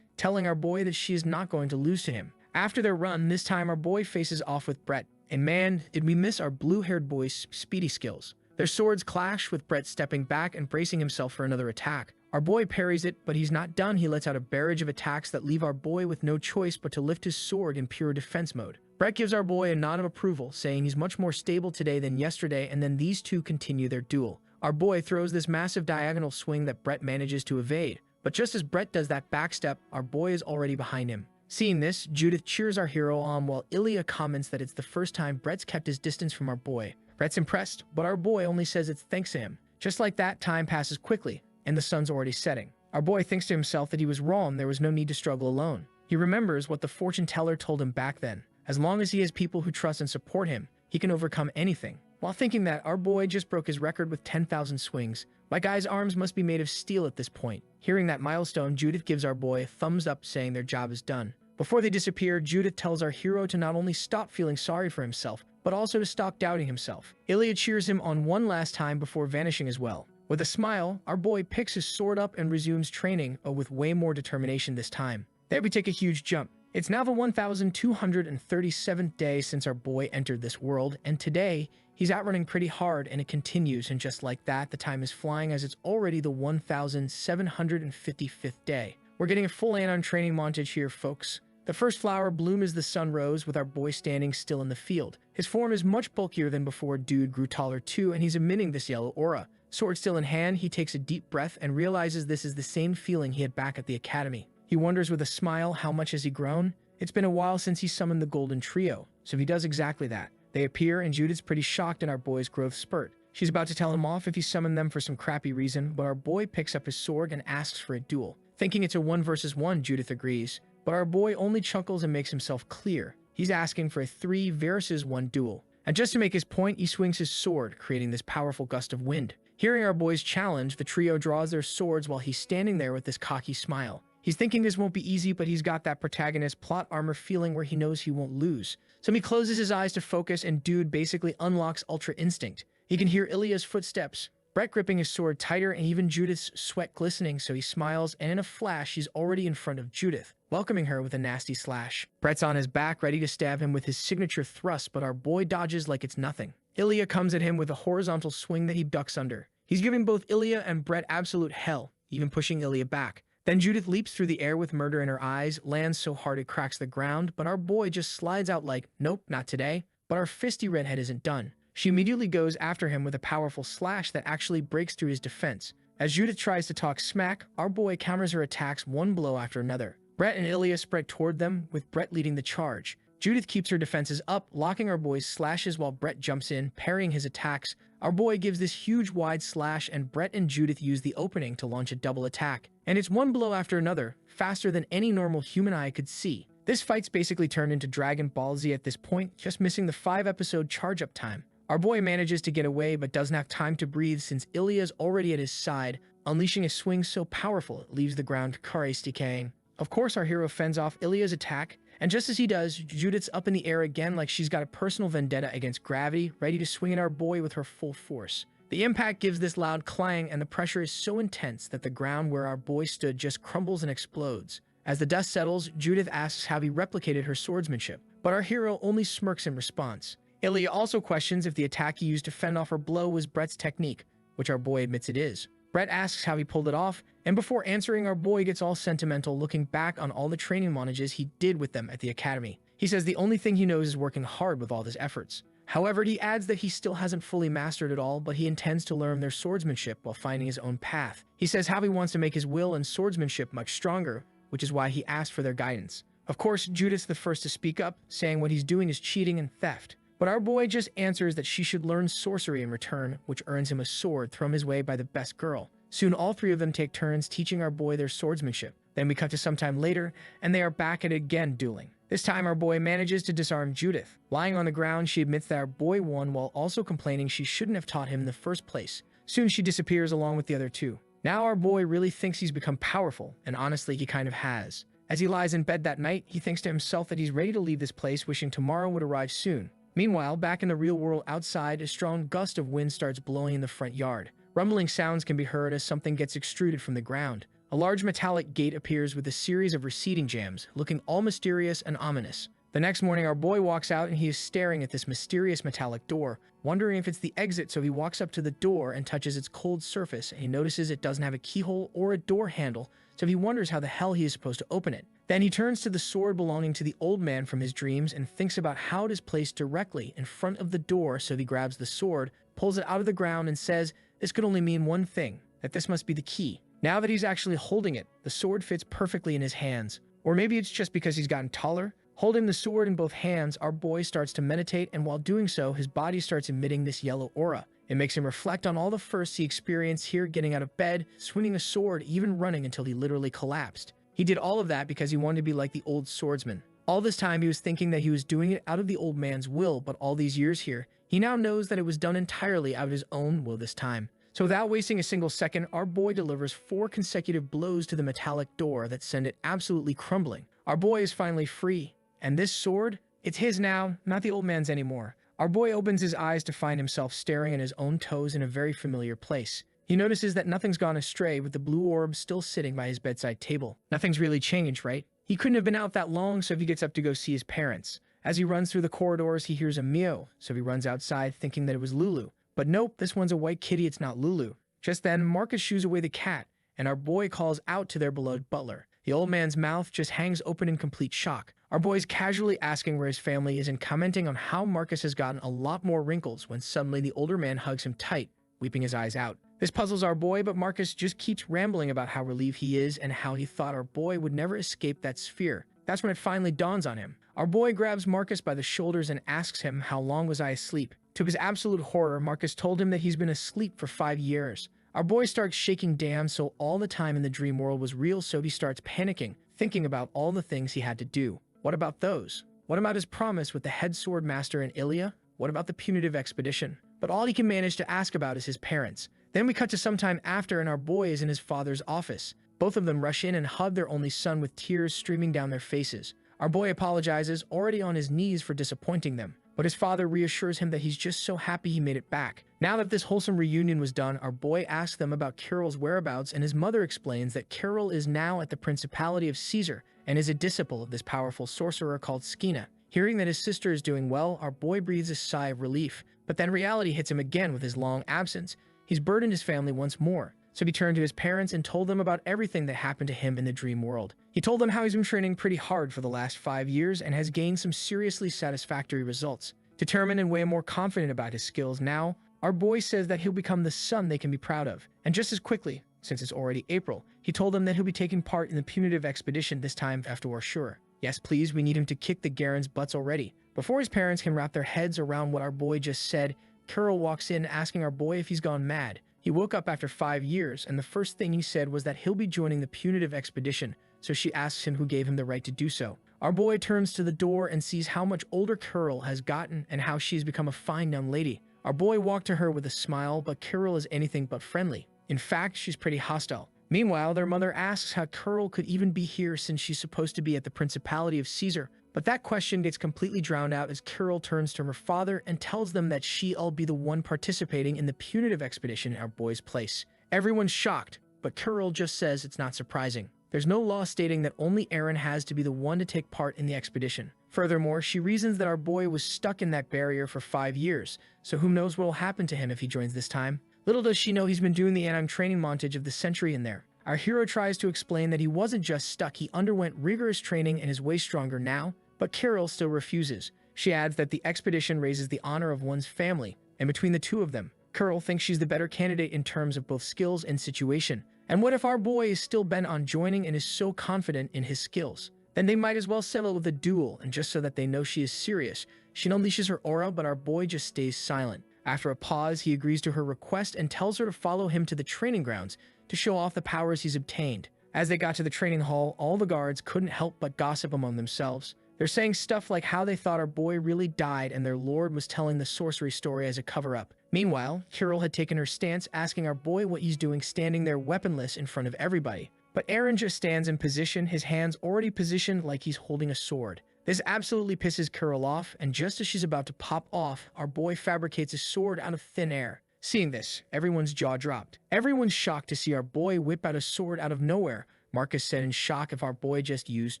telling our boy that she is not going to lose to him. After their run, this time our boy faces off with Brett, and man, did we miss our blue-haired boy's speedy skills. Their swords clash with Brett stepping back and bracing himself for another attack. Our boy parries it, but he's not done. He lets out a barrage of attacks that leave our boy with no choice but to lift his sword in pure defense mode. Brett gives our boy a nod of approval, saying he's much more stable today than yesterday, and then these two continue their duel. Our boy throws this massive diagonal swing that Brett manages to evade, but just as Brett does that backstep, our boy is already behind him. Seeing this, Judith cheers our hero on while Ilya comments that it's the first time Brett's kept his distance from our boy. Brett's impressed, but our boy only says it's thanks to him. Just like that, time passes quickly, and the sun's already setting. Our boy thinks to himself that he was wrong, there was no need to struggle alone. He remembers what the fortune teller told him back then. As long as he has people who trust and support him, he can overcome anything. While thinking that, our boy just broke his record with 10,000 swings. My guy's arms must be made of steel at this point. Hearing that milestone, Judith gives our boy a thumbs up saying their job is done. Before they disappear, Judith tells our hero to not only stop feeling sorry for himself, but also to stop doubting himself. Ilya cheers him on one last time before vanishing as well. With a smile, our boy picks his sword up and resumes training, but with way more determination this time. There we take a huge jump. It's now the 1,237th day since our boy entered this world, and today, he's outrunning pretty hard and it continues, and just like that, the time is flying as it's already the 1,755th day. We're getting a full on training montage here, folks. The first flower bloom as the sun rose, with our boy standing still in the field. His form is much bulkier than before, dude grew taller too, and he's emitting this yellow aura. Sword still in hand, he takes a deep breath and realizes this is the same feeling he had back at the academy. He wonders with a smile how much has he grown? It's been a while since he summoned the golden trio, so he does exactly that. They appear and Judith's pretty shocked in our boy's growth spurt. She's about to tell him off if he summoned them for some crappy reason, but our boy picks up his sword and asks for a duel. Thinking it's a 1 versus 1, Judith agrees, but our boy only chuckles and makes himself clear. He's asking for a 3 versus 1 duel. And just to make his point, he swings his sword, creating this powerful gust of wind. Hearing our boy's challenge, the trio draws their swords while he's standing there with this cocky smile. He's thinking this won't be easy, but he's got that protagonist plot armor feeling where he knows he won't lose. So he closes his eyes to focus, and dude basically unlocks Ultra Instinct. He can hear Ilya's footsteps, Brett gripping his sword tighter, and even Judith's sweat glistening, so he smiles, and in a flash, he's already in front of Judith, welcoming her with a nasty slash. Brett's on his back, ready to stab him with his signature thrust, but our boy dodges like it's nothing. Ilya comes at him with a horizontal swing that he ducks under. He's giving both Ilya and Brett absolute hell, even pushing Ilya back. Then Judith leaps through the air with murder in her eyes, lands so hard it cracks the ground, but our boy just slides out like, nope, not today. But our fisty redhead isn't done. She immediately goes after him with a powerful slash that actually breaks through his defense. As Judith tries to talk smack, our boy counters her attacks one blow after another. Brett and Ilya spread toward them, with Brett leading the charge. Judith keeps her defenses up, locking our boy's slashes while Brett jumps in, parrying his attacks. Our boy gives this huge wide slash, and Brett and Judith use the opening to launch a double attack. And it's one blow after another, faster than any normal human eye could see. This fight's basically turned into Dragon Ball Z at this point, just missing the 5-episode charge-up time. Our boy manages to get away but doesn't have time to breathe since Ilya's already at his side, unleashing a swing so powerful it leaves the ground decaying. Of course, our hero fends off Ilya's attack, and just as he does, Judith's up in the air again like she's got a personal vendetta against gravity, ready to swing at our boy with her full force. The impact gives this loud clang, and the pressure is so intense that the ground where our boy stood just crumbles and explodes. As the dust settles, Judith asks how he replicated her swordsmanship, but our hero only smirks in response. Ilya also questions if the attack he used to fend off her blow was Brett's technique, which our boy admits it is. Brett asks how he pulled it off, and before answering, our boy gets all sentimental, looking back on all the training montages he did with them at the academy. He says the only thing he knows is working hard with all his efforts. However, he adds that he still hasn't fully mastered it all, but he intends to learn their swordsmanship while finding his own path. He says how he wants to make his will and swordsmanship much stronger, which is why he asked for their guidance. Of course, Judith's the first to speak up, saying what he's doing is cheating and theft. But our boy just answers that she should learn sorcery in return, which earns him a sword thrown his way by the best girl. Soon all three of them take turns teaching our boy their swordsmanship. Then we cut to some time later, and they are back at it again dueling. This time our boy manages to disarm Judith. Lying on the ground, she admits that our boy won while also complaining she shouldn't have taught him in the first place. Soon she disappears along with the other two. Now our boy really thinks he's become powerful, and honestly he kind of has. As he lies in bed that night, he thinks to himself that he's ready to leave this place, wishing tomorrow would arrive soon. Meanwhile, back in the real world outside, a strong gust of wind starts blowing in the front yard. Rumbling sounds can be heard as something gets extruded from the ground. A large metallic gate appears with a series of receding jams, looking all mysterious and ominous. The next morning, our boy walks out and he is staring at this mysterious metallic door, wondering if it's the exit, so he walks up to the door and touches its cold surface, and he notices it doesn't have a keyhole or a door handle, so he wonders how the hell he is supposed to open it. Then he turns to the sword belonging to the old man from his dreams and thinks about how it is placed directly in front of the door, so he grabs the sword, pulls it out of the ground, and says this could only mean one thing, that this must be the key. Now that he's actually holding it, the sword fits perfectly in his hands. Or maybe it's just because he's gotten taller. Holding the sword in both hands, our boy starts to meditate, and while doing so, his body starts emitting this yellow aura. It makes him reflect on all the firsts he experienced here, getting out of bed, swinging a sword, even running until he literally collapsed. He did all of that because he wanted to be like the old swordsman. All this time he was thinking that he was doing it out of the old man's will, but all these years here, he now knows that it was done entirely out of his own will this time. So without wasting a single second, our boy delivers 4 consecutive blows to the metallic door that send it absolutely crumbling. Our boy is finally free. And this sword? It's his now, not the old man's anymore. Our boy opens his eyes to find himself staring at his own toes in a very familiar place. He notices that nothing's gone astray, with the blue orb still sitting by his bedside table. Nothing's really changed, right? He couldn't have been out that long, so he gets up to go see his parents. As he runs through the corridors, he hears a meow, so he runs outside thinking that it was Lulu. But nope, this one's a white kitty, it's not Lulu. Just then, Marcus shoos away the cat, and our boy calls out to their beloved butler. The old man's mouth just hangs open in complete shock. Our boy's casually asking where his family is and commenting on how Marcus has gotten a lot more wrinkles when suddenly the older man hugs him tight, weeping his eyes out. This puzzles our boy, but Marcus just keeps rambling about how relieved he is and how he thought our boy would never escape that sphere. That's when it finally dawns on him. Our boy grabs Marcus by the shoulders and asks him how long was I asleep. To his absolute horror, Marcus told him that he's been asleep for 5 years. Our boy starts shaking damn, so all the time in the dream world was real, so he starts panicking, thinking about all the things he had to do. What about those? What about his promise with the head sword master and Ilya? What about the punitive expedition? But all he can manage to ask about is his parents. Then we cut to some time after, and our boy is in his father's office. Both of them rush in and hug their only son with tears streaming down their faces. Our boy apologizes, already on his knees for disappointing them, but his father reassures him that he's just so happy he made it back. Now that this wholesome reunion was done, our boy asks them about Carol's whereabouts, and his mother explains that Carol is now at the Principality of Caesar and is a disciple of this powerful sorcerer called Skina. Hearing that his sister is doing well, our boy breathes a sigh of relief, but then reality hits him again with his long absence. He's burdened his family once more, so he turned to his parents and told them about everything that happened to him in the dream world. He told them how he's been training pretty hard for the last 5 years and has gained some seriously satisfactory results. Determined and way more confident about his skills now, our boy says that he'll become the son they can be proud of. And just as quickly, since it's already April, he told them that he'll be taking part in the punitive expedition this time after Asura. Yes, please, we need him to kick the Garens' butts already. Before his parents can wrap their heads around what our boy just said, Carol walks in asking our boy if he's gone mad. He woke up after 5 years, and the first thing he said was that he'll be joining the punitive expedition, so she asks him who gave him the right to do so. Our boy turns to the door and sees how much older Carol has gotten and how she's become a fine young lady. Our boy walked to her with a smile, but Carol is anything but friendly. In fact, she's pretty hostile. Meanwhile, their mother asks how Carol could even be here since she's supposed to be at the Principality of Caesar. But that question gets completely drowned out as Carol turns to her father and tells them that she'll be the one participating in the punitive expedition in our boy's place. Everyone's shocked, but Carol just says it's not surprising. There's no law stating that only Aaron has to be the one to take part in the expedition. Furthermore, she reasons that our boy was stuck in that barrier for 5 years, so who knows what will happen to him if he joins this time. Little does she know he's been doing the anime training montage of the century in there. Our hero tries to explain that he wasn't just stuck, he underwent rigorous training and is way stronger now, but Carol still refuses. She adds that the expedition raises the honor of one's family, and between the two of them, Carol thinks she's the better candidate in terms of both skills and situation. And what if our boy is still bent on joining and is so confident in his skills? Then they might as well settle with a duel, and just so that they know she is serious, she unleashes her aura, but our boy just stays silent. After a pause, he agrees to her request and tells her to follow him to the training grounds to show off the powers he's obtained. As they got to the training hall, all the guards couldn't help but gossip among themselves. They're saying stuff like how they thought our boy really died and their lord was telling the sorcery story as a cover-up. Meanwhile, Carol had taken her stance, asking our boy what he's doing standing there weaponless in front of everybody. But Aaron just stands in position, his hands already positioned like he's holding a sword. This absolutely pisses Carol off, and just as she's about to pop off, our boy fabricates a sword out of thin air. Seeing this, everyone's jaw dropped. Everyone's shocked to see our boy whip out a sword out of nowhere. Marcus said in shock if our boy just used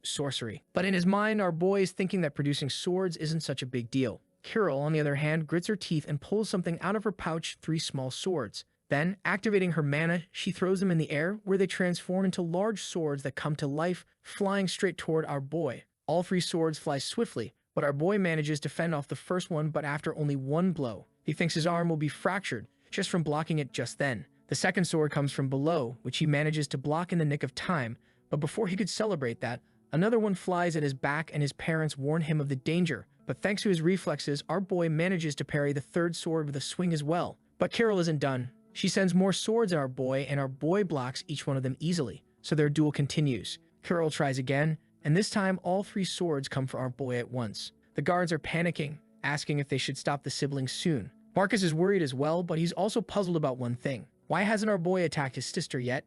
sorcery. But in his mind, our boy is thinking that producing swords isn't such a big deal. Carol, on the other hand, grits her teeth and pulls something out of her pouch, 3 small swords. Then, activating her mana, she throws them in the air, where they transform into large swords that come to life, flying straight toward our boy. All 3 swords fly swiftly, but our boy manages to fend off the first one, but after only 1 blow. He thinks his arm will be fractured, just from blocking it just then. The second sword comes from below, which he manages to block in the nick of time, but before he could celebrate that, another one flies at his back and his parents warn him of the danger. But thanks to his reflexes, our boy manages to parry the third sword with a swing as well. But Carol isn't done. She sends more swords at our boy, and our boy blocks each one of them easily, so their duel continues. Carol tries again, and this time all 3 swords come for our boy at once. The guards are panicking, asking if they should stop the siblings soon. Marcus is worried as well, but he's also puzzled about one thing. Why hasn't our boy attacked his sister yet?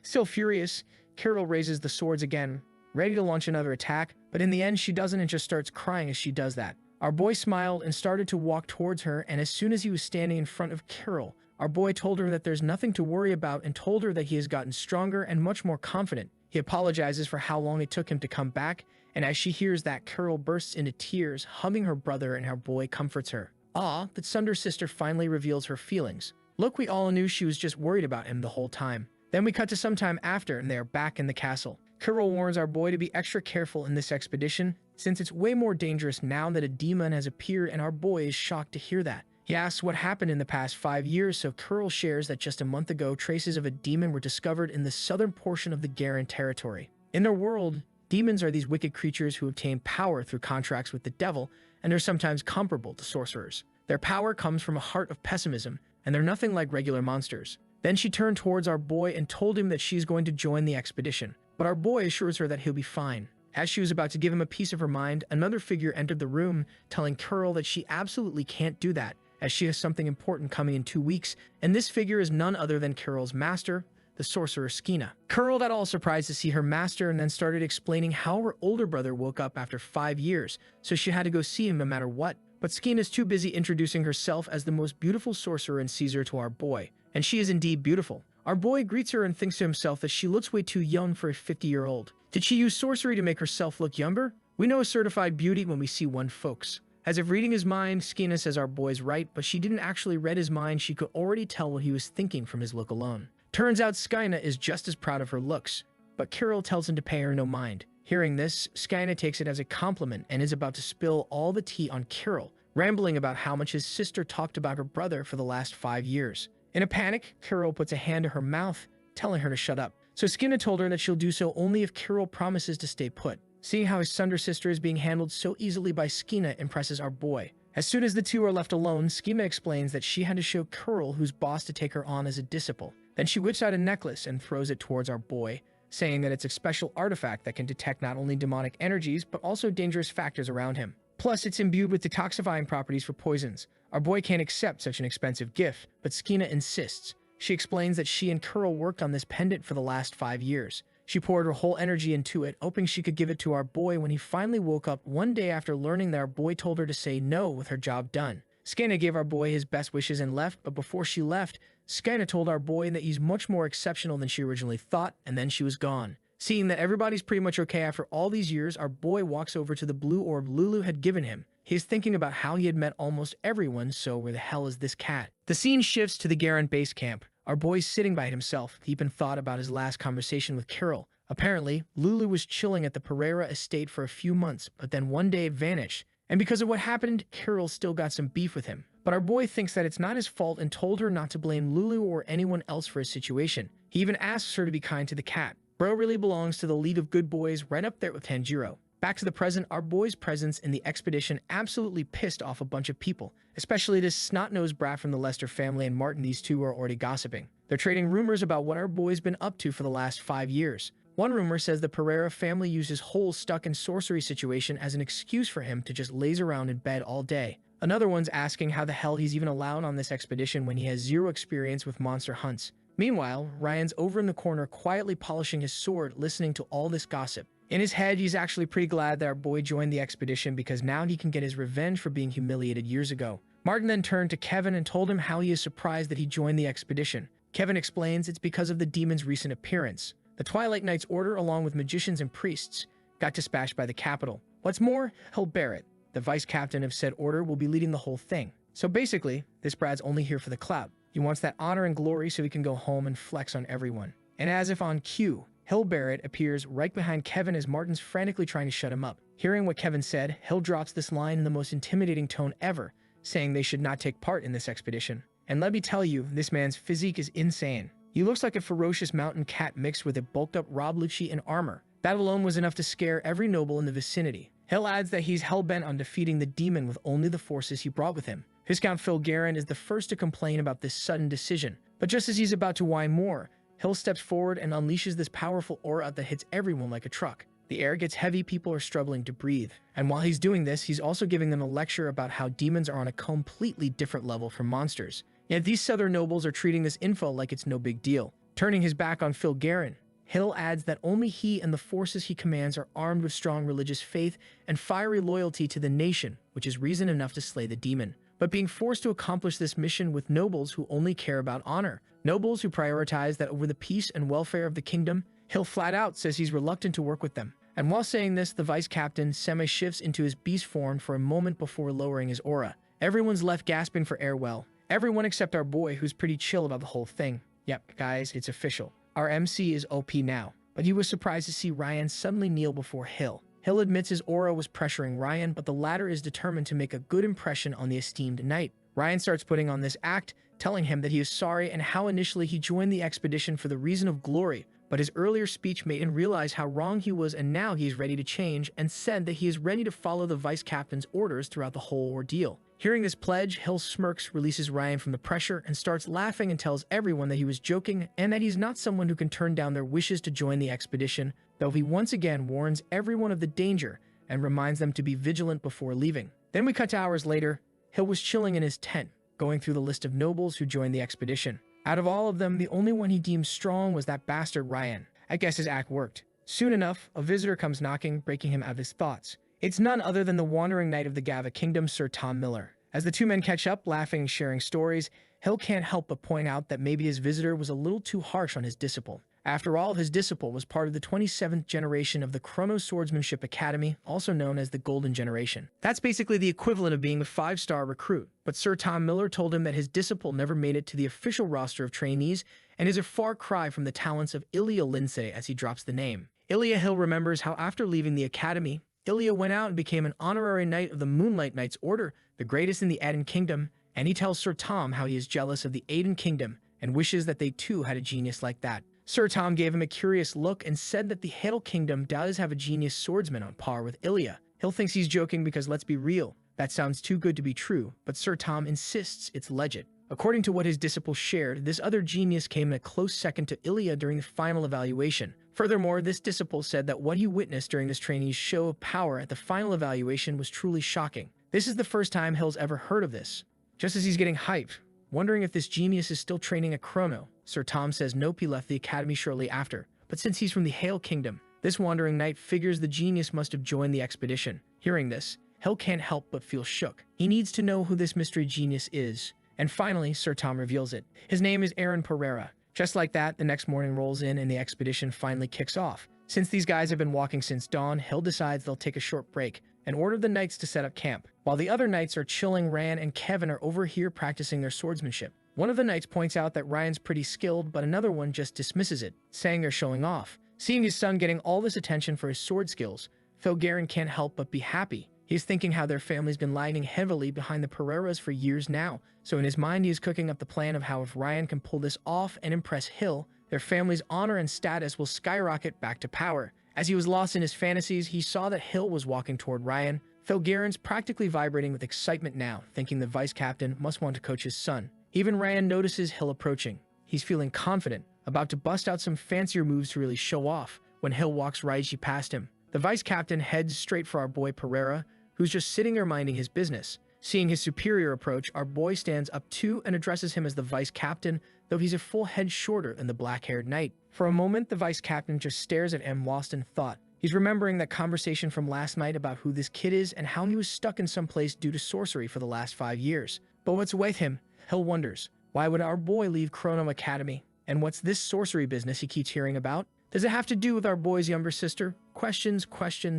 Still furious, Carol raises the swords again, ready to launch another attack, but in the end she doesn't and just starts crying as she does that. Our boy smiled and started to walk towards her, and as soon as he was standing in front of Carol, our boy told her that there's nothing to worry about and told her that he has gotten stronger and much more confident. He apologizes for how long it took him to come back, and as she hears that, Carol bursts into tears, hugging her brother, and our boy comforts her. The Sunder sister finally reveals her feelings. Look, we all knew she was just worried about him the whole time. Then we cut to some time after, and they are back in the castle. Carol warns our boy to be extra careful in this expedition, since it's way more dangerous now that a demon has appeared, and our boy is shocked to hear that. He asks what happened in the past 5 years, so Carol shares that just a month ago, traces of a demon were discovered in the southern portion of the Garen territory. In their world, demons are these wicked creatures who obtain power through contracts with the devil, and are sometimes comparable to sorcerers. Their power comes from a heart of pessimism, and they're nothing like regular monsters. Then she turned towards our boy and told him that she's going to join the expedition, but our boy assures her that he'll be fine. As she was about to give him a piece of her mind, another figure entered the room, telling Carol that she absolutely can't do that, as she has something important coming in 2 weeks, and this figure is none other than Carol's master, the sorcerer Skina. Curl got all surprised to see her master and then started explaining how her older brother woke up after 5 years, so she had to go see him no matter what. But Skina's too busy introducing herself as the most beautiful sorcerer in Caesar to our boy, and she is indeed beautiful. Our boy greets her and thinks to himself that she looks way too young for a 50-year-old. Did she use sorcery to make herself look younger? We know a certified beauty when we see one, folks. As if reading his mind, Skina says our boy's right, but she didn't actually read his mind. She could already tell what he was thinking from his look alone. Turns out Skina is just as proud of her looks, but Kirill tells him to pay her no mind. Hearing this, Skina takes it as a compliment and is about to spill all the tea on Kirill, rambling about how much his sister talked about her brother for the last 5 years. In a panic, Kirill puts a hand to her mouth, telling her to shut up. So Skina told her that she'll do so only if Kirill promises to stay put. Seeing how his Sunder sister is being handled so easily by Skina impresses our boy. As soon as the two are left alone, Skina explains that she had to show Kirill who's boss to take her on as a disciple. Then she whips out a necklace and throws it towards our boy, saying that it's a special artifact that can detect not only demonic energies, but also dangerous factors around him. Plus, it's imbued with detoxifying properties for poisons. Our boy can't accept such an expensive gift, but Skina insists. She explains that she and Kirill worked on this pendant for the last 5 years. She poured her whole energy into it, hoping she could give it to our boy when he finally woke up one day after learning that our boy told her to say no with her job done. Skina gave our boy his best wishes and left, but before she left, Skina told our boy that he's much more exceptional than she originally thought, and then she was gone. Seeing that everybody's pretty much okay after all these years, our boy walks over to the blue orb Lulu had given him. He's thinking about how he had met almost everyone, so where the hell is this cat? The scene shifts to the Garen base camp. Our boy's sitting by himself, deep in thought about his last conversation with Kirill. Apparently, Lulu was chilling at the Pereira estate for a few months, but then one day vanished. And because of what happened, Kirill still got some beef with him. But our boy thinks that it's not his fault and told her not to blame Lulu or anyone else for his situation. He even asks her to be kind to the cat. Bro really belongs to the league of good boys, right up there with Tanjiro. Back to the present, our boy's presence in the expedition absolutely pissed off a bunch of people, especially this snot-nosed brat from the Lester family and Martin. These two are already gossiping. They're trading rumors about what our boy's been up to for the last 5 years. One rumor says the Pereira family used his whole stuck in sorcery situation as an excuse for him to just laze around in bed all day. Another one's asking how the hell he's even allowed on this expedition when he has zero experience with monster hunts. Meanwhile, Ryan's over in the corner quietly polishing his sword, listening to all this gossip. In his head, he's actually pretty glad that our boy joined the expedition because now he can get his revenge for being humiliated years ago. Martin then turned to Kevin and told him how he is surprised that he joined the expedition. Kevin explains it's because of the demon's recent appearance. The Twilight Knight's order, along with magicians and priests, got dispatched by the capital. What's more, Hill Barrett, the vice captain of said order, will be leading the whole thing. So basically, this Brad's only here for the clout. He wants that honor and glory so he can go home and flex on everyone. And as if on cue, Hill Barrett appears right behind Kevin as Martin's frantically trying to shut him up. Hearing what Kevin said, Hill drops this line in the most intimidating tone ever, saying they should not take part in this expedition. And let me tell you, this man's physique is insane. He looks like a ferocious mountain cat mixed with a bulked-up Rob Lucci in armor. That alone was enough to scare every noble in the vicinity. Hill adds that he's hell-bent on defeating the demon with only the forces he brought with him. Viscount Phil Garen is the first to complain about this sudden decision. But just as he's about to whine more, Hill steps forward and unleashes this powerful aura that hits everyone like a truck. The air gets heavy, people are struggling to breathe. And while he's doing this, he's also giving them a lecture about how demons are on a completely different level from monsters. Yet these southern nobles are treating this info like it's no big deal. Turning his back on Phil Garen, Hill adds that only he and the forces he commands are armed with strong religious faith and fiery loyalty to the nation, which is reason enough to slay the demon. But being forced to accomplish this mission with nobles who only care about honor, nobles who prioritize that over the peace and welfare of the kingdom, Hill flat out says he's reluctant to work with them. And while saying this, the vice captain semi-shifts into his beast form for a moment before lowering his aura. Everyone's left gasping for air. Well, everyone except our boy, who's pretty chill about the whole thing. Yep, guys, it's official. Our MC is OP now, but he was surprised to see Ryan suddenly kneel before Hill. Hill admits his aura was pressuring Ryan, but the latter is determined to make a good impression on the esteemed knight. Ryan starts putting on this act, telling him that he is sorry and how initially he joined the expedition for the reason of glory, but his earlier speech made him realize how wrong he was, and now he is ready to change, and said that he is ready to follow the vice captain's orders throughout the whole ordeal. Hearing this pledge, Hill smirks, releases Ryan from the pressure, and starts laughing and tells everyone that he was joking and that he's not someone who can turn down their wishes to join the expedition, though he once again warns everyone of the danger and reminds them to be vigilant before leaving. Then we cut to hours later. Hill was chilling in his tent, going through the list of nobles who joined the expedition. Out of all of them, the only one he deemed strong was that bastard Ryan. I guess his act worked. Soon enough, a visitor comes knocking, breaking him out of his thoughts. It's none other than the wandering knight of the Gava Kingdom, Sir Tom Miller. As the two men catch up, laughing and sharing stories, Hill can't help but point out that maybe his visitor was a little too harsh on his disciple. After all, his disciple was part of the 27th generation of the Chrono Swordsmanship Academy, also known as the Golden Generation. That's basically the equivalent of being a 5-star recruit, but Sir Tom Miller told him that his disciple never made it to the official roster of trainees and is a far cry from the talents of Ilya Lindsay as he drops the name. Ilya Hill remembers how after leaving the academy, Ilya went out and became an honorary knight of the Moonlight Knights Order, the greatest in the Aiden Kingdom, and he tells Sir Tom how he is jealous of the Aiden Kingdom and wishes that they too had a genius like that. Sir Tom gave him a curious look and said that the Hail Kingdom does have a genius swordsman on par with Ilya. Hill thinks he's joking because let's be real, that sounds too good to be true, but Sir Tom insists it's legit. According to what his disciple shared, this other genius came in a close second to Ilya during the final evaluation. Furthermore, this disciple said that what he witnessed during this trainee's show of power at the final evaluation was truly shocking. This is the first time Hill's ever heard of this. Just as he's getting hyped, wondering if this genius is still training at Chrono, Sir Tom says nope, he left the academy shortly after. But since he's from the Hail Kingdom, this wandering knight figures the genius must have joined the expedition. Hearing this, Hill can't help but feel shook. He needs to know who this mystery genius is. And finally, Sir Tom reveals it. His name is Aaron Pereira. Just like that, the next morning rolls in and the expedition finally kicks off. Since these guys have been walking since dawn, Hill decides they'll take a short break and order the knights to set up camp. While the other knights are chilling, Ryan and Kevin are over here practicing their swordsmanship. One of the knights points out that Ryan's pretty skilled, but another one just dismisses it, saying they're showing off. Seeing his son getting all this attention for his sword skills, Phil Guerin can't help but be happy. He's thinking how their family's been lagging heavily behind the Pereiras for years now, so in his mind he is cooking up the plan of how if Ryan can pull this off and impress Hill, their family's honor and status will skyrocket back to power. As he was lost in his fantasies, he saw that Hill was walking toward Ryan. Phil Guerin's practically vibrating with excitement now, thinking the vice captain must want to coach his son. Even Ryan notices Hill approaching. He's feeling confident, about to bust out some fancier moves to really show off, when Hill walks Raiji past him. The vice captain heads straight for our boy Pereira, who's just sitting there minding his business. Seeing his superior approach, our boy stands up too and addresses him as the vice captain, though he's a full head shorter than the black-haired knight. For a moment, the vice captain just stares at him lost in thought. He's remembering that conversation from last night about who this kid is and how he was stuck in some place due to sorcery for the last 5 years. But what's with him? Hill wonders. Why would our boy leave Chrono Academy? And what's this sorcery business he keeps hearing about? Does it have to do with our boy's younger sister? Questions,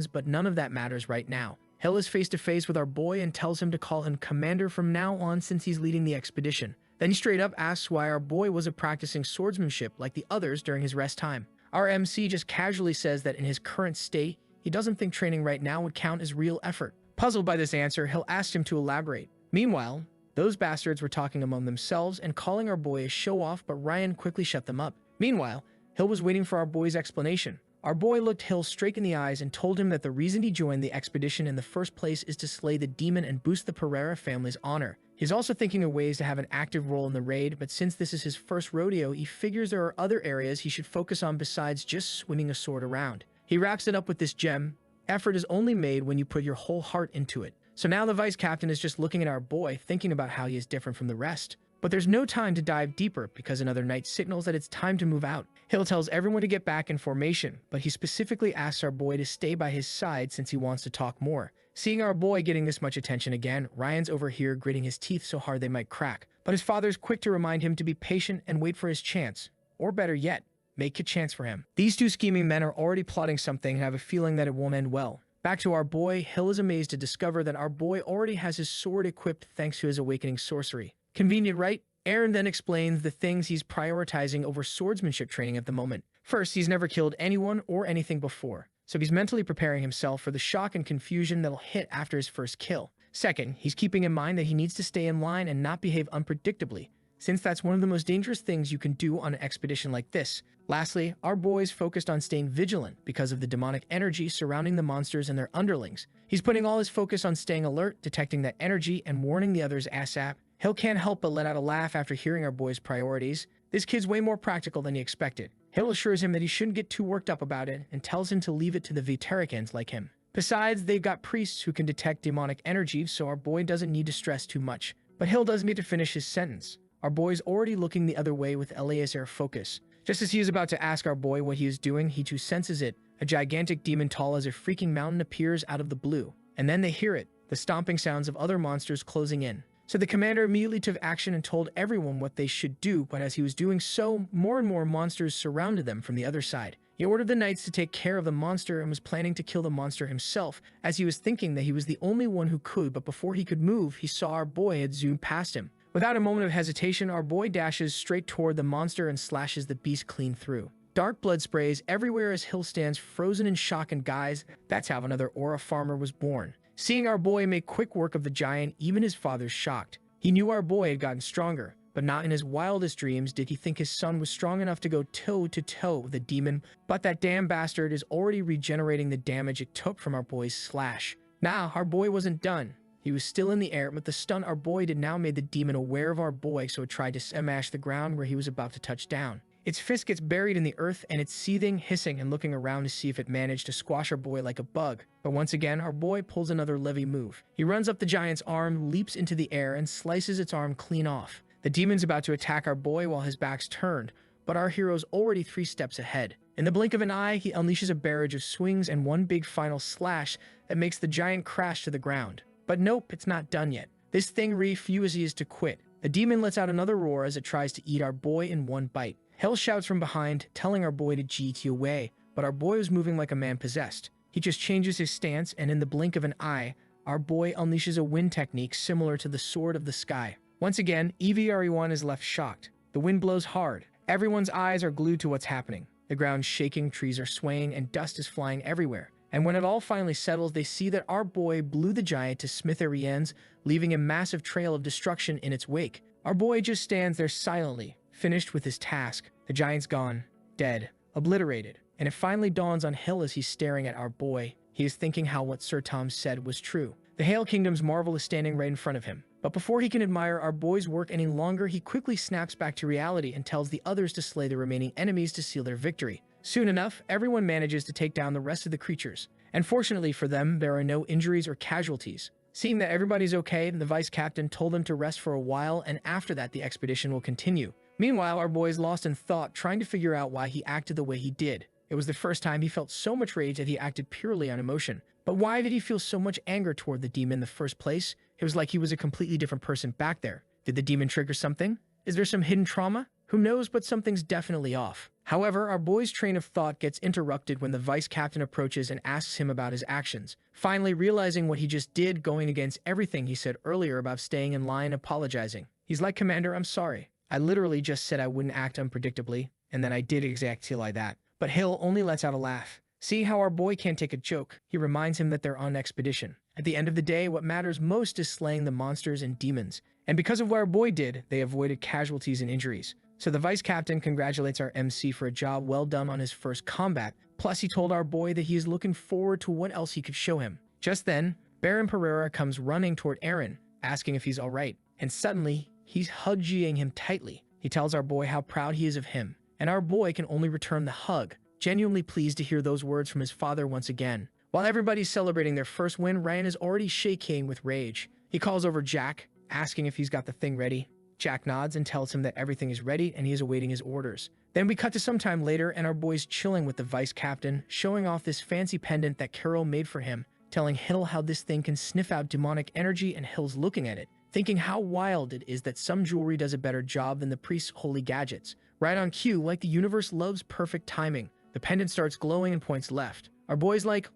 but none of that matters right now. Hill is face to face with our boy and tells him to call him Commander from now on since he's leading the expedition. Then he straight up asks why our boy wasn't practicing swordsmanship like the others during his rest time. Our MC just casually says that in his current state, he doesn't think training right now would count as real effort. Puzzled by this answer, Hill asked him to elaborate. Meanwhile, those bastards were talking among themselves and calling our boy a show-off, but Ryan quickly shut them up. Meanwhile, Hill was waiting for our boy's explanation. Our boy looked Hill straight in the eyes and told him that the reason he joined the expedition in the first place is to slay the demon and boost the Pereira family's honor. He's also thinking of ways to have an active role in the raid, but since this is his first rodeo, he figures there are other areas he should focus on besides just swinging a sword around. He wraps it up with this gem: effort is only made when you put your whole heart into it. So now the vice captain is just looking at our boy, thinking about how he is different from the rest. But there's no time to dive deeper because another knight signals that it's time to move out. Hill tells everyone to get back in formation, but he specifically asks our boy to stay by his side since he wants to talk more. Seeing our boy getting this much attention again, Ryan's over here gritting his teeth so hard they might crack. But his father's quick to remind him to be patient and wait for his chance. Or better yet, make a chance for him. These two scheming men are already plotting something and have a feeling that it won't end well. Back to our boy, Hill is amazed to discover that our boy already has his sword equipped thanks to his awakening sorcery. Convenient, right? Aaron then explains the things he's prioritizing over swordsmanship training at the moment. First, he's never killed anyone or anything before, so he's mentally preparing himself for the shock and confusion that'll hit after his first kill. Second, he's keeping in mind that he needs to stay in line and not behave unpredictably, since that's one of the most dangerous things you can do on an expedition like this. Lastly, our boy's focused on staying vigilant because of the demonic energy surrounding the monsters and their underlings. He's putting all his focus on staying alert, detecting that energy, and warning the others ASAP. Hill can't help but let out a laugh after hearing our boy's priorities. This kid's way more practical than he expected. Hill assures him that he shouldn't get too worked up about it and tells him to leave it to the Vitericans like him. Besides, they've got priests who can detect demonic energy, so our boy doesn't need to stress too much. But Hill does need to finish his sentence. Our boy's already looking the other way with laser focus. Just as he is about to ask our boy what he is doing, he too senses it. A gigantic demon tall as a freaking mountain appears out of the blue. And then they hear it, the stomping sounds of other monsters closing in. So the commander immediately took action and told everyone what they should do, but as he was doing so, more and more monsters surrounded them from the other side. He ordered the knights to take care of the monster and was planning to kill the monster himself, as he was thinking that he was the only one who could, but before he could move, he saw our boy had zoomed past him. Without a moment of hesitation, our boy dashes straight toward the monster and slashes the beast clean through. Dark blood sprays everywhere as Hill stands frozen in shock, and guys, that's how another aura farmer was born. Seeing our boy make quick work of the giant, even his father's shocked. He knew our boy had gotten stronger, but not in his wildest dreams did he think his son was strong enough to go toe-to-toe with the demon, but that damn bastard is already regenerating the damage it took from our boy's slash. Now, our boy wasn't done. He was still in the air, but the stunt our boy did now made the demon aware of our boy, so it tried to smash the ground where he was about to touch down. Its fist gets buried in the earth, and it's seething, hissing, and looking around to see if it managed to squash our boy like a bug. But once again, our boy pulls another levy move. He runs up the giant's arm, leaps into the air, and slices its arm clean off. The demon's about to attack our boy while his back's turned, but our hero's already 3 steps ahead. In the blink of an eye, he unleashes a barrage of swings and one big final slash that makes the giant crash to the ground. But nope, it's not done yet. This thing refuses to quit. The demon lets out another roar as it tries to eat our boy in one bite. Hell shouts from behind, telling our boy to GT away, but our boy was moving like a man possessed. He just changes his stance, and in the blink of an eye, our boy unleashes a wind technique similar to the Sword of the Sky. Once again, EVRE1 is left shocked. The wind blows hard. Everyone's eyes are glued to what's happening. The ground's shaking, trees are swaying, and dust is flying everywhere. And when it all finally settles, they see that our boy blew the giant to smithereens, leaving a massive trail of destruction in its wake. Our boy just stands there silently, finished with his task. The giant's gone, dead, obliterated. And it finally dawns on Hill as he's staring at our boy. He is thinking how what Sir Tom said was true. The Hail Kingdom's marvel is standing right in front of him. But before he can admire our boy's work any longer, he quickly snaps back to reality and tells the others to slay the remaining enemies to seal their victory. Soon enough, everyone manages to take down the rest of the creatures. And fortunately for them, there are no injuries or casualties. Seeing that everybody's okay, the vice captain told them to rest for a while, and after that the expedition will continue. Meanwhile, our boy is lost in thought, trying to figure out why he acted the way he did. It was the first time he felt so much rage that he acted purely on emotion. But why did he feel so much anger toward the demon in the first place? It was like he was a completely different person back there. Did the demon trigger something? Is there some hidden trauma? Who knows, but something's definitely off. However, our boy's train of thought gets interrupted when the vice captain approaches and asks him about his actions. Finally, realizing what he just did, going against everything he said earlier about staying in line, apologizing. He's like, "Commander, I'm sorry. I literally just said I wouldn't act unpredictably, and then I did exactly like that." But Hill only lets out a laugh. See how our boy can't take a joke. He reminds him that they're on expedition. At the end of the day, what matters most is slaying the monsters and demons. And because of what our boy did, they avoided casualties and injuries. So the vice captain congratulates our MC for a job well done on his first combat. Plus, he told our boy that he is looking forward to what else he could show him. Just then, Baron Pereira comes running toward Aaron, asking if he's alright. And suddenly, he's hugging him tightly. He tells our boy how proud he is of him. And our boy can only return the hug, genuinely pleased to hear those words from his father once again. While everybody's celebrating their first win, Ryan is already shaking with rage. He calls over Jack, asking if he's got the thing ready. Jack nods and tells him that everything is ready and he is awaiting his orders. Then we cut to some time later and our boy's chilling with the vice captain, showing off this fancy pendant that Carol made for him, telling Hill how this thing can sniff out demonic energy, and Hill's looking at it, thinking how wild it is that some jewelry does a better job than the priest's holy gadgets. Right on cue, like the universe loves perfect timing, the pendant starts glowing and points left. Our boy's like,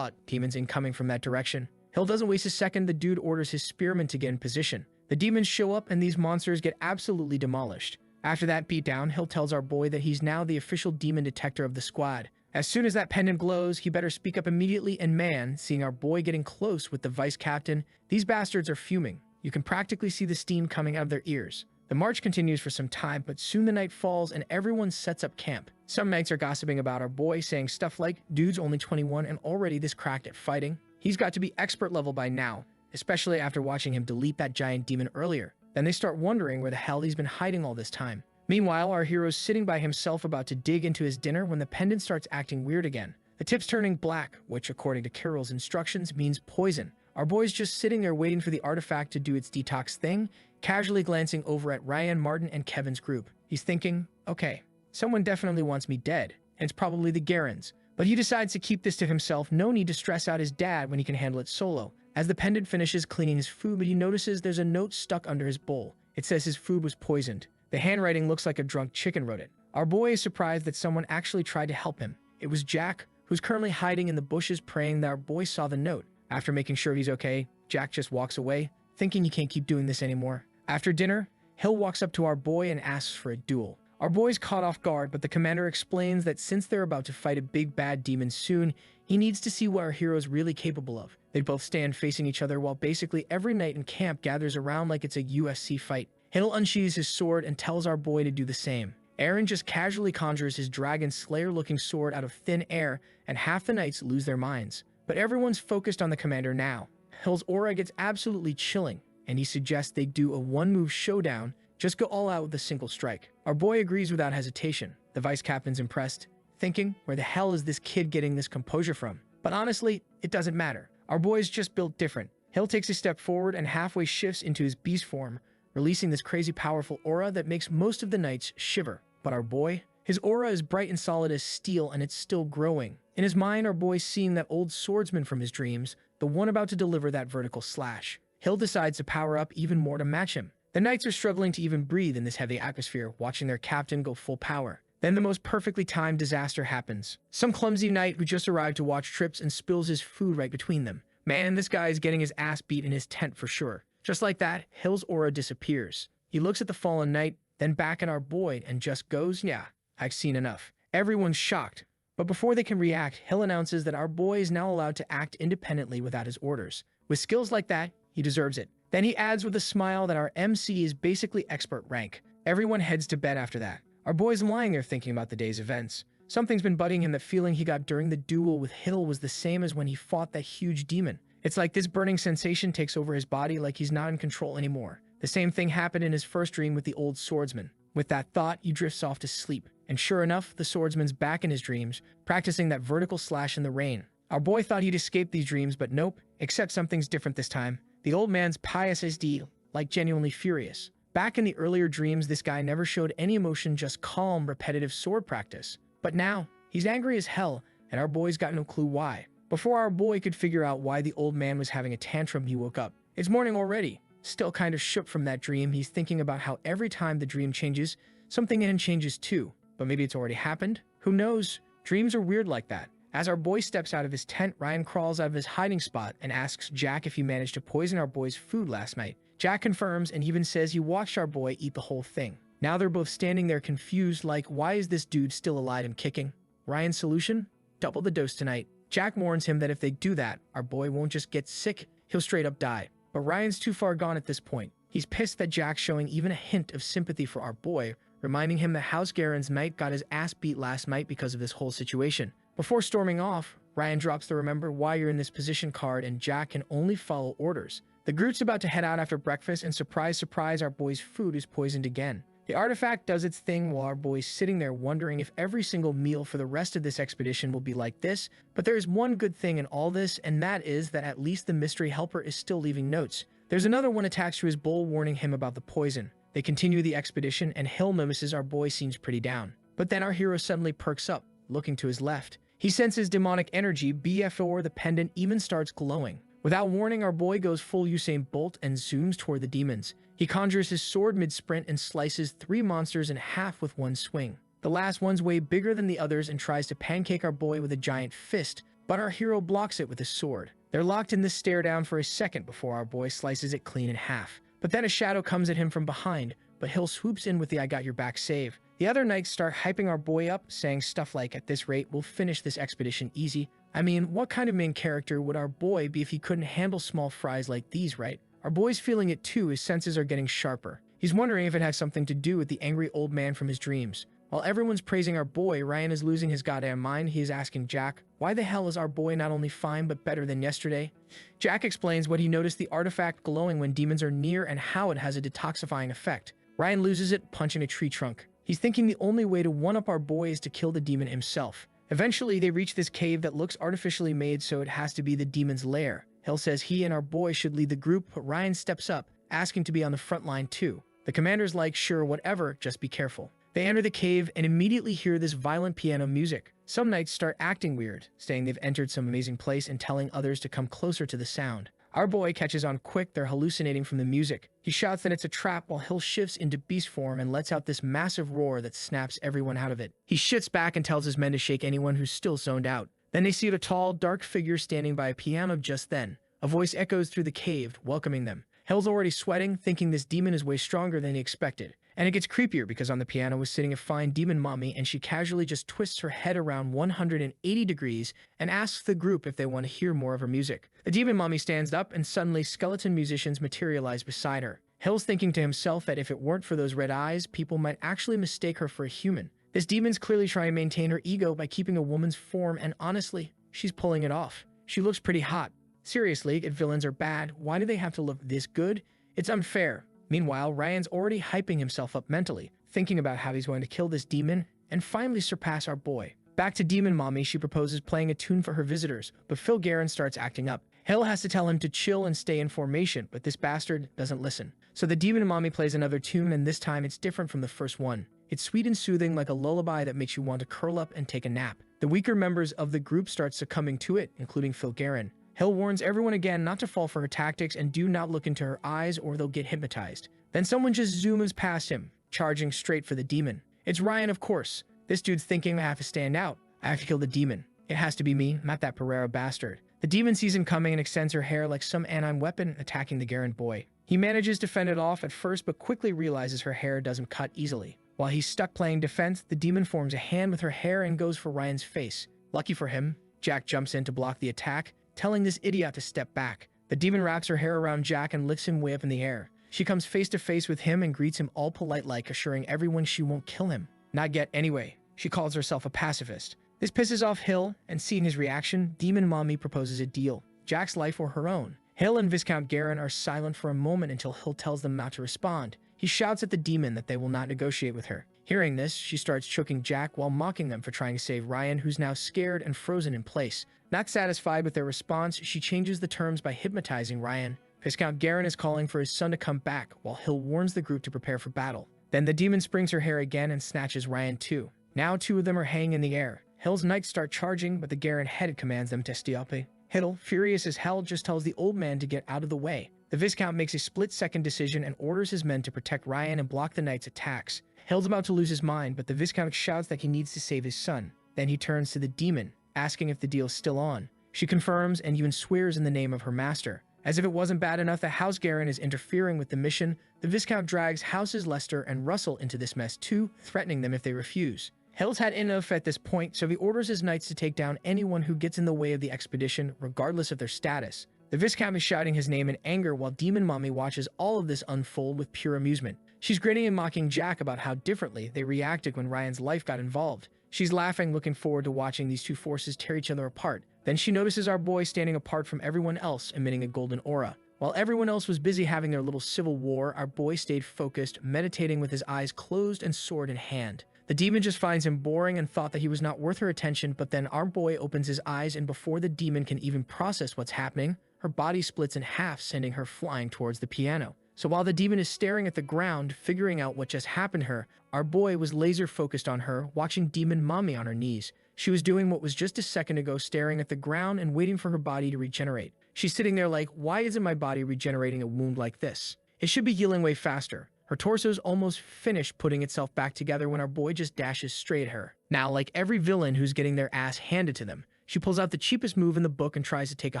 demons incoming from that direction. Hill doesn't waste a second, the dude orders his spearmen to get in position. The demons show up and these monsters get absolutely demolished. After that beatdown, Hill tells our boy that he's now the official demon detector of the squad. As soon as that pendant glows, he better speak up immediately, and man, seeing our boy getting close with the vice captain, these bastards are fuming. You can practically see the steam coming out of their ears. The march continues for some time, but soon the night falls and everyone sets up camp. Some knights are gossiping about our boy, saying stuff like, "Dude's only 21 and already this cracked at fighting. He's got to be expert level by now," especially after watching him delete that giant demon earlier. Then they start wondering where the hell he's been hiding all this time. Meanwhile, our hero's sitting by himself about to dig into his dinner when the pendant starts acting weird again. The tip's turning black, which according to Carol's instructions means poison. Our boy's just sitting there waiting for the artifact to do its detox thing, casually glancing over at Ryan, Martin, and Kevin's group. He's thinking, okay, someone definitely wants me dead, and it's probably the Garens. But he decides to keep this to himself, no need to stress out his dad when he can handle it solo. As the pendant finishes cleaning his food, he notices there's a note stuck under his bowl. It says his food was poisoned. The handwriting looks like a drunk chicken wrote it. Our boy is surprised that someone actually tried to help him. It was Jack, who's currently hiding in the bushes praying that our boy saw the note. After making sure he's okay, Jack just walks away, thinking he can't keep doing this anymore. After dinner, Hill walks up to our boy and asks for a duel. Our boy's caught off guard, but the commander explains that since they're about to fight a big bad demon soon, he needs to see what our hero's really capable of. They both stand facing each other while basically every knight in camp gathers around like it's a UFC fight. Hill unsheathes his sword and tells our boy to do the same. Aaron just casually conjures his dragon slayer-looking sword out of thin air, and half the knights lose their minds. But everyone's focused on the commander now. Hill's aura gets absolutely chilling, and he suggests they do a one-move showdown, just go all out with a single strike. Our boy agrees without hesitation. The vice captain's impressed, thinking, where the hell is this kid getting this composure from? But honestly, it doesn't matter. Our boy's just built different. Hill takes a step forward and halfway shifts into his beast form, releasing this crazy powerful aura that makes most of the knights shiver. But our boy? His aura is bright and solid as steel, and it's still growing. In his mind, our boy's seeing that old swordsman from his dreams, the one about to deliver that vertical slash. Hill decides to power up even more to match him. The knights are struggling to even breathe in this heavy atmosphere, watching their captain go full power. Then the most perfectly timed disaster happens. Some clumsy knight who just arrived to watch trips and spills his food right between them. Man, this guy is getting his ass beat in his tent for sure. Just like that, Hill's aura disappears. He looks at the fallen knight, then back at our boy, and just goes, yeah, I've seen enough. Everyone's shocked. But before they can react, Hill announces that our boy is now allowed to act independently without his orders. With skills like that, he deserves it. Then he adds with a smile that our MC is basically expert rank. Everyone heads to bed after that. Our boy's lying there thinking about the day's events. Something's been bugging him. The feeling he got during the duel with Hill was the same as when he fought that huge demon. It's like this burning sensation takes over his body, like he's not in control anymore. The same thing happened in his first dream with the old swordsman. With that thought, he drifts off to sleep. And sure enough, the swordsman's back in his dreams, practicing that vertical slash in the rain. Our boy thought he'd escaped these dreams, but nope, except something's different this time. The old man's pious as D, like genuinely furious. Back in the earlier dreams, this guy never showed any emotion, just calm, repetitive sword practice. But now, he's angry as hell, and our boy's got no clue why. Before our boy could figure out why the old man was having a tantrum, he woke up. It's morning already. Still kind of shook from that dream, he's thinking about how every time the dream changes, something in him changes too. But maybe it's already happened? Who knows? Dreams are weird like that. As our boy steps out of his tent, Ryan crawls out of his hiding spot and asks Jack if he managed to poison our boy's food last night. Jack confirms and even says he watched our boy eat the whole thing. Now they're both standing there confused, like, why is this dude still alive and kicking? Ryan's solution? Double the dose tonight. Jack warns him that if they do that, our boy won't just get sick, he'll straight up die. But Ryan's too far gone at this point. He's pissed that Jack's showing even a hint of sympathy for our boy, reminding him that House Garen's knight got his ass beat last night because of this whole situation. Before storming off, Ryan drops the remember why you're in this position card, and Jack can only follow orders. The group's about to head out after breakfast, and surprise, surprise, our boy's food is poisoned again. The artifact does its thing while our boy's sitting there wondering if every single meal for the rest of this expedition will be like this. But there's one good thing in all this, and that is that at least the mystery helper is still leaving notes. There's another one attached to his bowl warning him about the poison. They continue the expedition, and Hill notices our boy seems pretty down. But then our hero suddenly perks up, looking to his left. He senses demonic energy, BFO, the pendant even starts glowing. Without warning, our boy goes full Usain Bolt and zooms toward the demons. He conjures his sword mid-sprint and slices 3 monsters in half with one swing. The last one's way bigger than the others and tries to pancake our boy with a giant fist, but our hero blocks it with his sword. They're locked in this stare down for a second before our boy slices it clean in half. But then a shadow comes at him from behind, but Hill swoops in with the I got your back save. The other knights start hyping our boy up, saying stuff like, at this rate, we'll finish this expedition easy. I mean, what kind of main character would our boy be if he couldn't handle small fries like these, right? Our boy's feeling it too, his senses are getting sharper. He's wondering if it has something to do with the angry old man from his dreams. While everyone's praising our boy, Ryan is losing his goddamn mind. He is asking Jack, why the hell is our boy not only fine but better than yesterday? Jack explains what he noticed the artifact glowing when demons are near and how it has a detoxifying effect. Ryan loses it, punching a tree trunk. He's thinking the only way to one-up our boy is to kill the demon himself. Eventually, they reach this cave that looks artificially made, so it has to be the demon's lair. Hill says he and our boy should lead the group, but Ryan steps up, asking to be on the front line too. The commander's like, sure, whatever, just be careful. They enter the cave and immediately hear this violent piano music. Some knights start acting weird, saying they've entered some amazing place and telling others to come closer to the sound. Our boy catches on quick they're hallucinating from the music. He shouts that it's a trap while Hill shifts into beast form and lets out this massive roar that snaps everyone out of it. He shits back and tells his men to shake anyone who's still zoned out. Then they see a tall, dark figure standing by a piano just then. A voice echoes through the cave, welcoming them. Hill's already sweating, thinking this demon is way stronger than he expected. And it gets creepier because on the piano was sitting a fine demon mommy and she casually just twists her head around 180 degrees and asks the group if they want to hear more of her music. The demon mommy stands up and suddenly skeleton musicians materialize beside her. Hill's thinking to himself that if it weren't for those red eyes, people might actually mistake her for a human. This demon's clearly trying to maintain her ego by keeping a woman's form, and honestly, she's pulling it off. She looks pretty hot. Seriously, if villains are bad, why do they have to look this good? It's unfair. Meanwhile, Ryan's already hyping himself up mentally, thinking about how he's going to kill this demon and finally surpass our boy. Back to Demon Mommy, she proposes playing a tune for her visitors, but Phil Guerin starts acting up. Hill has to tell him to chill and stay in formation, but this bastard doesn't listen. So the Demon Mommy plays another tune, and this time it's different from the first one. It's sweet and soothing, like a lullaby that makes you want to curl up and take a nap. The weaker members of the group start succumbing to it, including Phil Guerin. Hill warns everyone again not to fall for her tactics and do not look into her eyes or they'll get hypnotized. Then someone just zooms past him, charging straight for the demon. It's Ryan, of course. This dude's thinking I have to stand out. I have to kill the demon. It has to be me, not that Pereira bastard. The demon sees him coming and extends her hair like some anime weapon, attacking the Guerin boy. He manages to fend it off at first, but quickly realizes her hair doesn't cut easily. While he's stuck playing defense, the demon forms a hand with her hair and goes for Ryan's face. Lucky for him, Jack jumps in to block the attack, telling this idiot to step back. The demon wraps her hair around Jack and lifts him way up in the air. She comes face to face with him and greets him all polite-like, assuring everyone she won't kill him. Not yet anyway. She calls herself a pacifist. This pisses off Hill, and seeing his reaction, Demon Mommy proposes a deal. Jack's life or her own. Hill and Viscount Guerin are silent for a moment until Hill tells them not to respond. He shouts at the demon that they will not negotiate with her. Hearing this, she starts choking Jack while mocking them for trying to save Ryan, who's now scared and frozen in place. Not satisfied with their response, she changes the terms by hypnotizing Ryan. Viscount Guerin is calling for his son to come back, while Hill warns the group to prepare for battle. Then the demon springs her hair again and snatches Ryan too. Now two of them are hanging in the air. Hill's knights start charging, but the Guerin head commands them to stop. Hill, furious as hell, just tells the old man to get out of the way. The Viscount makes a split-second decision and orders his men to protect Ryan and block the knights' attacks. Hill's about to lose his mind, but the Viscount shouts that he needs to save his son. Then he turns to the demon, asking if the deal's still on. She confirms and even swears in the name of her master. As if it wasn't bad enough that House Guerin is interfering with the mission, the Viscount drags Houses Lester and Russell into this mess too, threatening them if they refuse. Hill's had enough at this point, so he orders his knights to take down anyone who gets in the way of the expedition, regardless of their status. The Viscount is shouting his name in anger while Demon Mommy watches all of this unfold with pure amusement. She's grinning and mocking Jack about how differently they reacted when Ryan's life got involved. She's laughing, looking forward to watching these two forces tear each other apart. Then she notices our boy standing apart from everyone else, emitting a golden aura. While everyone else was busy having their little civil war, our boy stayed focused, meditating with his eyes closed and sword in hand. The demon just finds him boring and thought that he was not worth her attention, but then our boy opens his eyes, and before the demon can even process what's happening, her body splits in half, sending her flying towards the piano. So while the demon is staring at the ground, figuring out what just happened to her, our boy was laser focused on her, watching Demon Mommy on her knees. She was doing what was just a second ago, staring at the ground and waiting for her body to regenerate. She's sitting there like, why isn't my body regenerating a wound like this? It should be healing way faster. Her torso's almost finished putting itself back together when our boy just dashes straight at her. Now, like every villain who's getting their ass handed to them, she pulls out the cheapest move in the book and tries to take a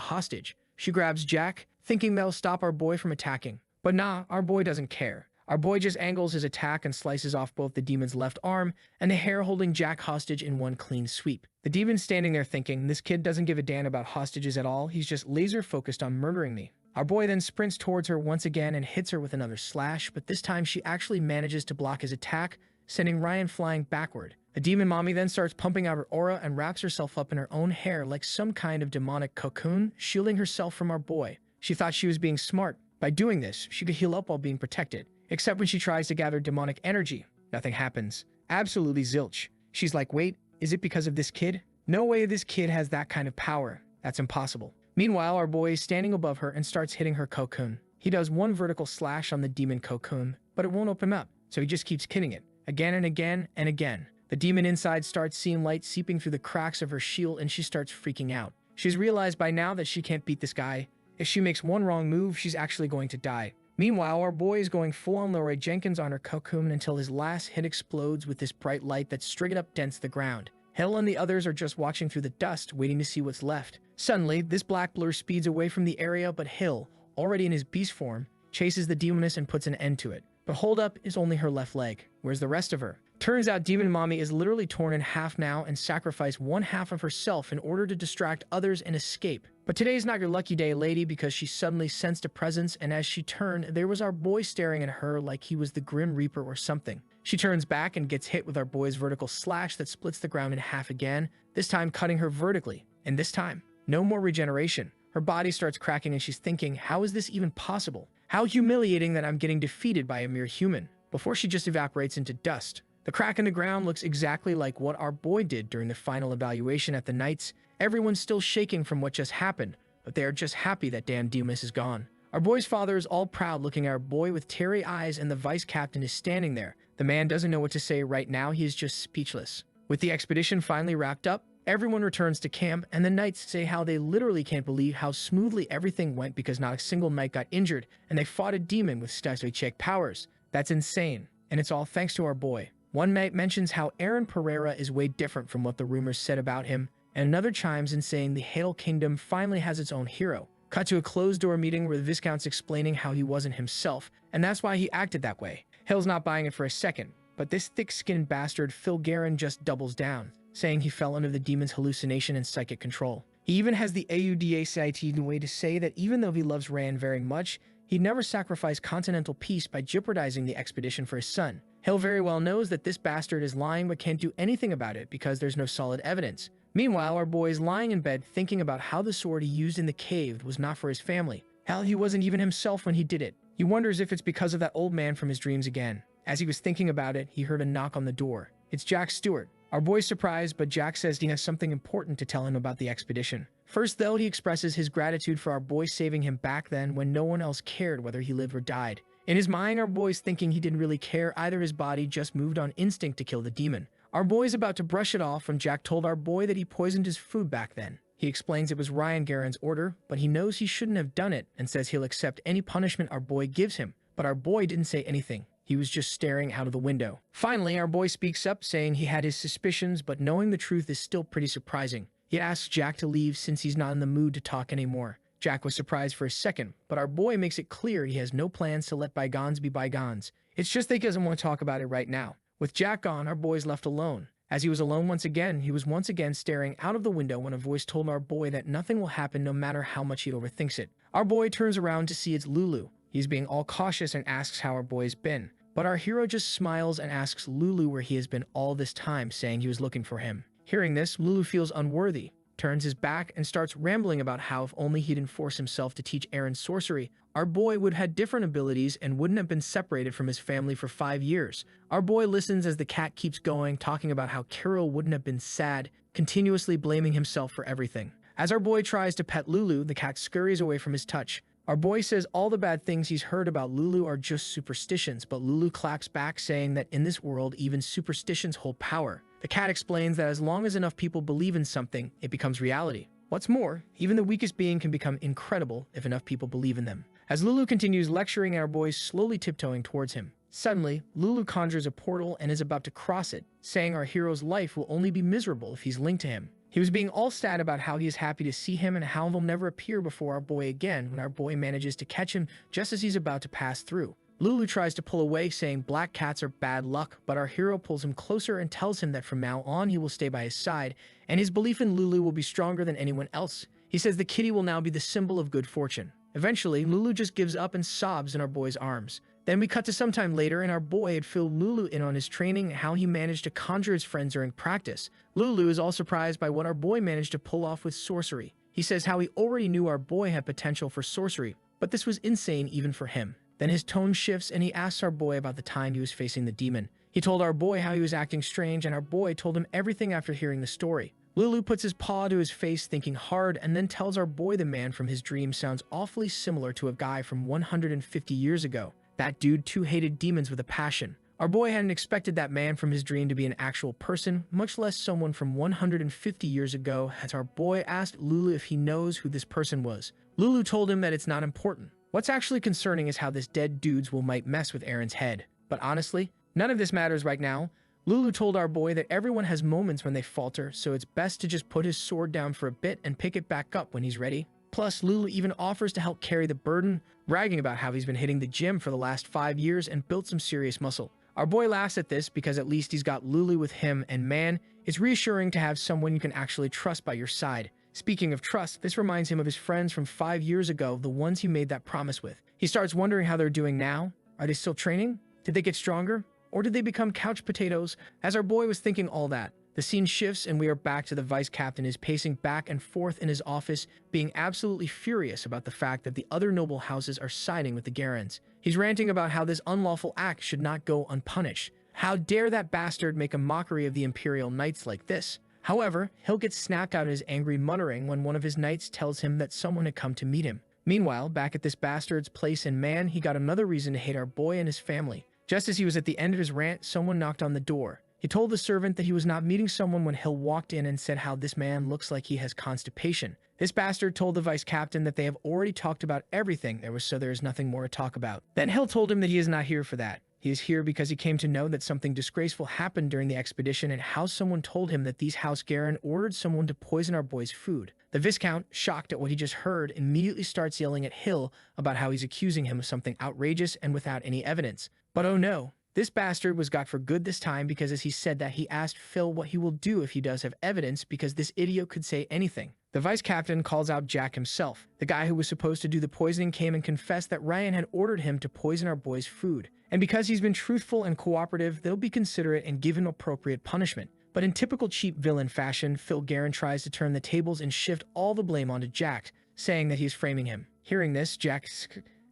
hostage. She grabs Jack, thinking that'll stop our boy from attacking. But nah, our boy doesn't care. Our boy just angles his attack and slices off both the demon's left arm and the hair, holding Jack hostage in one clean sweep. The demon's standing there thinking, this kid doesn't give a damn about hostages at all, he's just laser focused on murdering me. Our boy then sprints towards her once again and hits her with another slash, but this time she actually manages to block his attack, sending Ryan flying backward. The Demon Mommy then starts pumping out her aura and wraps herself up in her own hair like some kind of demonic cocoon, shielding herself from our boy. She thought she was being smart. By doing this, she could heal up while being protected. Except when she tries to gather demonic energy, nothing happens. Absolutely zilch. She's like, wait, is it because of this kid? No way this kid has that kind of power. That's impossible. Meanwhile, our boy is standing above her and starts hitting her cocoon. He does one vertical slash on the demon cocoon, but it won't open up, so he just keeps hitting it, again and again and again. The demon inside starts seeing light seeping through the cracks of her shield and she starts freaking out. She's realized by now that she can't beat this guy. If she makes one wrong move, she's actually going to die. Meanwhile, our boy is going full-on Leroy Jenkins on her cocoon until his last hit explodes with this bright light that straight up dents the ground. Hill and the others are just watching through the dust, waiting to see what's left. Suddenly, this black blur speeds away from the area, but Hill, already in his beast form, chases the demoness and puts an end to it. But hold up is only her left leg. Where's the rest of her? Turns out Demon Mommy is literally torn in half now and sacrificed one half of herself in order to distract others and escape. But today's not your lucky day, lady, because she suddenly sensed a presence, and as she turned, there was our boy staring at her like he was the Grim Reaper or something. She turns back and gets hit with our boy's vertical slash that splits the ground in half again, this time cutting her vertically. And this time, no more regeneration. Her body starts cracking and she's thinking, how is this even possible? How humiliating that I'm getting defeated by a mere human, before she just evaporates into dust. The crack in the ground looks exactly like what our boy did during the final evaluation at the Knights. Everyone's still shaking from what just happened, but they are just happy that Dan Demas is gone. Our boy's father is all proud looking at our boy with teary eyes, and the vice captain is standing there. The man doesn't know what to say right now, he is just speechless. With the expedition finally wrapped up, everyone returns to camp, and the Knights say how they literally can't believe how smoothly everything went because not a single Knight got injured, and they fought a demon with check powers. That's insane, and it's all thanks to our boy. One Knight mentions how Aaron Pereira is way different from what the rumors said about him, and another chimes in saying the Hail Kingdom finally has its own hero. Cut to a closed-door meeting where the Viscount's explaining how he wasn't himself, and that's why he acted that way. Hill's not buying it for a second, but this thick-skinned bastard Phil Guerin just doubles down, saying he fell under the demon's hallucination and psychic control. He even has the AUDACIT way to say that even though he loves Rand very much, he'd never sacrifice continental peace by jeopardizing the expedition for his son. Hill very well knows that this bastard is lying but can't do anything about it because there's no solid evidence. Meanwhile, our boy is lying in bed thinking about how the sword he used in the cave was not for his family. Hell, he wasn't even himself when he did it. He wonders if it's because of that old man from his dreams again. As he was thinking about it, he heard a knock on the door. It's Jack Stewart. Our boy's surprised, but Jack says he has something important to tell him about the expedition. First, though, he expresses his gratitude for our boy saving him back then when no one else cared whether he lived or died. In his mind, our boy's thinking he didn't really care either, his body just moved on instinct to kill the demon. Our boy's about to brush it off when Jack told our boy that he poisoned his food back then. He explains it was Ryan Guerin's order, but he knows he shouldn't have done it and says he'll accept any punishment our boy gives him. But our boy didn't say anything. He was just staring out of the window. Finally, our boy speaks up, saying he had his suspicions, but knowing the truth is still pretty surprising. He asks Jack to leave since he's not in the mood to talk anymore. Jack was surprised for a second, but our boy makes it clear he has no plans to let bygones be bygones. It's just that he doesn't want to talk about it right now. With Jack gone, our boy's left alone. As he was alone once again, he was once again staring out of the window when a voice told our boy that nothing will happen no matter how much he overthinks it. Our boy turns around to see it's Lulu. He's being all cautious and asks how our boy's been. But our hero just smiles and asks Lulu where he has been all this time, saying he was looking for him. Hearing this, Lulu feels unworthy, turns his back, and starts rambling about how if only he didn't force himself to teach Aaron sorcery, our boy would have had different abilities and wouldn't have been separated from his family for 5 years. Our boy listens as the cat keeps going, talking about how Carol wouldn't have been sad, continuously blaming himself for everything. As our boy tries to pet Lulu, the cat scurries away from his touch. Our boy says all the bad things he's heard about Lulu are just superstitions, but Lulu claps back, saying that in this world, even superstitions hold power. The cat explains that as long as enough people believe in something, it becomes reality. What's more, even the weakest being can become incredible if enough people believe in them. As Lulu continues lecturing, our boy is slowly tiptoeing towards him. Suddenly, Lulu conjures a portal and is about to cross it, saying our hero's life will only be miserable if he's linked to him. He was being all sad about how he is happy to see him and how they'll never appear before our boy again when our boy manages to catch him just as he's about to pass through. Lulu tries to pull away, saying black cats are bad luck, but our hero pulls him closer and tells him that from now on he will stay by his side, and his belief in Lulu will be stronger than anyone else. He says the kitty will now be the symbol of good fortune. Eventually, Lulu just gives up and sobs in our boy's arms. Then we cut to some time later, and our boy had filled Lulu in on his training and how he managed to conjure his friends during practice. Lulu is all surprised by what our boy managed to pull off with sorcery. He says how he already knew our boy had potential for sorcery, but this was insane even for him. Then his tone shifts and he asks our boy about the time he was facing the demon. He told our boy how he was acting strange, and our boy told him everything after hearing the story. Lulu puts his paw to his face thinking hard and then tells our boy the man from his dream sounds awfully similar to a guy from 150 years ago. That dude too hated demons with a passion. Our boy hadn't expected that man from his dream to be an actual person, much less someone from 150 years ago, as our boy asked Lulu if he knows who this person was. Lulu told him that it's not important. What's actually concerning is how this dead dude's might mess with Aaron's head. But honestly, none of this matters right now. Lulu told our boy that everyone has moments when they falter, so it's best to just put his sword down for a bit and pick it back up when he's ready. Plus, Lulu even offers to help carry the burden, bragging about how he's been hitting the gym for the last 5 years and built some serious muscle. Our boy laughs at this because at least he's got Lulu with him, and man, it's reassuring to have someone you can actually trust by your side. Speaking of trust, this reminds him of his friends from 5 years ago, the ones he made that promise with. He starts wondering how they're doing now. Are they still training? Did they get stronger? Or did they become couch potatoes? As our boy was thinking all that, the scene shifts and we are back to the vice captain is pacing back and forth in his office, being absolutely furious about the fact that the other noble houses are siding with the Garans. He's ranting about how this unlawful act should not go unpunished. How dare that bastard make a mockery of the Imperial Knights like this? However, he'll get snapped out of his angry muttering when one of his knights tells him that someone had come to meet him. Meanwhile, back at this bastard's place in Man, he got another reason to hate our boy and his family. Just as he was at the end of his rant, someone knocked on the door. He told the servant that he was not meeting someone when Hill walked in and said how this man looks like he has constipation. This bastard told the vice captain that they have already talked about everything there was, so there is nothing more to talk about. Then Hill told him that he is not here for that. He is here because he came to know that something disgraceful happened during the expedition and how someone told him that these House Garen ordered someone to poison our boy's food. The Viscount, shocked at what he just heard, immediately starts yelling at Hill about how he's accusing him of something outrageous and without any evidence. But oh no, this bastard was got for good this time because as he said that he asked Phil what he will do if he does have evidence because this idiot could say anything. The vice captain calls out Jack himself. The guy who was supposed to do the poisoning came and confessed that Ryan had ordered him to poison our boy's food. And because he's been truthful and cooperative, they'll be considerate and give him appropriate punishment. But in typical cheap villain fashion, Phil Garen tries to turn the tables and shift all the blame onto Jack, saying that he's framing him. Hearing this, Jack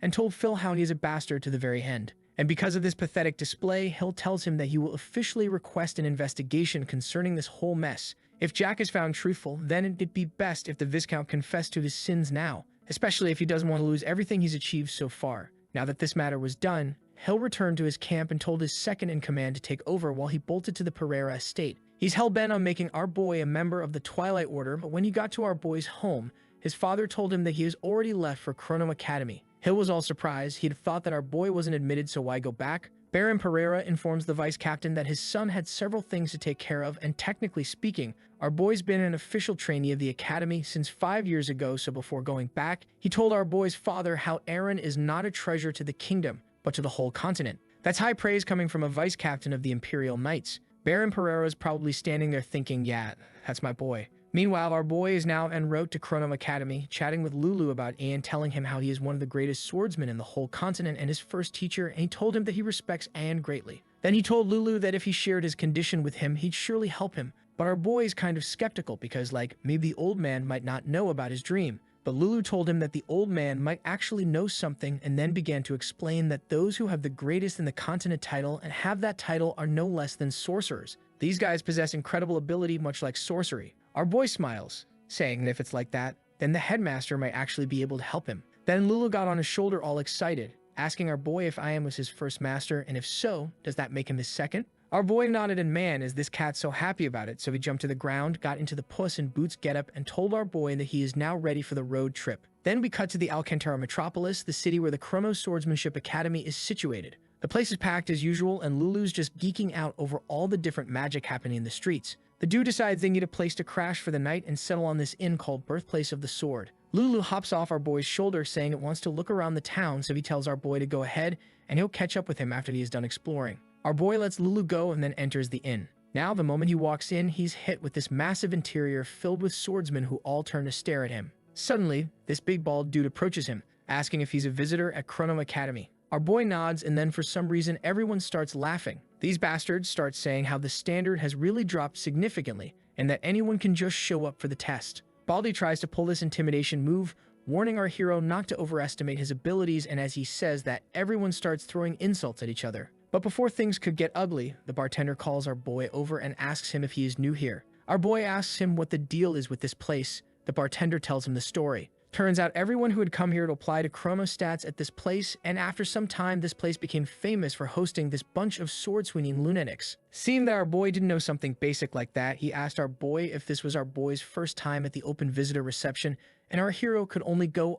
and told Phil how he is a bastard to the very end. And because of this pathetic display, Hill tells him that he will officially request an investigation concerning this whole mess. If Jack is found truthful, then it'd be best if the Viscount confessed to his sins now, especially if he doesn't want to lose everything he's achieved so far. Now that this matter was done, Hill returned to his camp and told his second-in-command to take over while he bolted to the Pereira estate. He's hell-bent on making our boy a member of the Twilight Order, but when he got to our boy's home, his father told him that he has already left for Chrono Academy. Hill was all surprised. He'd thought that our boy wasn't admitted, so why go back? Baron Pereira informs the vice captain that his son had several things to take care of, and technically speaking, our boy's been an official trainee of the academy since 5 years ago, so before going back, he told our boy's father how Aaron is not a treasure to the kingdom, but to the whole continent. That's high praise coming from a vice captain of the Imperial Knights. Baron Pereira is probably standing there thinking, yeah, that's my boy. Meanwhile, our boy is now en route to Chrono Academy, chatting with Lulu about Ian, telling him how he is one of the greatest swordsmen in the whole continent and his first teacher, and he told him that he respects Ian greatly. Then he told Lulu that if he shared his condition with him, he'd surely help him. But our boy is kind of skeptical because, maybe the old man might not know about his dream. But Lulu told him that the old man might actually know something and then began to explain that those who have the greatest in the continent title and have that title are no less than sorcerers. These guys possess incredible ability much like sorcery. Our boy smiles, saying that if it's like that, then the headmaster might actually be able to help him. Then Lulu got on his shoulder all excited, asking our boy if Ian was his first master, and if so, does that make him his second? Our boy nodded and man, is this cat so happy about it, so he jumped to the ground, got into the Puss in Boots getup, and told our boy that he is now ready for the road trip. Then we cut to the Alcantara metropolis, the city where the Chrono Swordsmanship Academy is situated. The place is packed as usual, and Lulu's just geeking out over all the different magic happening in the streets. The dude decides they need a place to crash for the night and settle on this inn called Birthplace of the Sword. Lulu hops off our boy's shoulder saying it wants to look around the town, so he tells our boy to go ahead and he'll catch up with him after he is done exploring. Our boy lets Lulu go and then enters the inn. Now, the moment he walks in, he's hit with this massive interior filled with swordsmen who all turn to stare at him. Suddenly, this big bald dude approaches him, asking if he's a visitor at Chrono Academy. Our boy nods, and then for some reason, everyone starts laughing. These bastards start saying how the standard has really dropped significantly, and that anyone can just show up for the test. Baldy tries to pull this intimidation move, warning our hero not to overestimate his abilities, and as he says that, everyone starts throwing insults at each other. But before things could get ugly, the bartender calls our boy over and asks him if he is new here. Our boy asks him what the deal is with this place. The bartender tells him the story. Turns out everyone who had come here to apply to chronostats at this place, and after some time this place became famous for hosting this bunch of sword-swinging lunatics. Seeing that our boy didn't know something basic like that, he asked our boy if this was our boy's first time at the open visitor reception, and our hero could only go,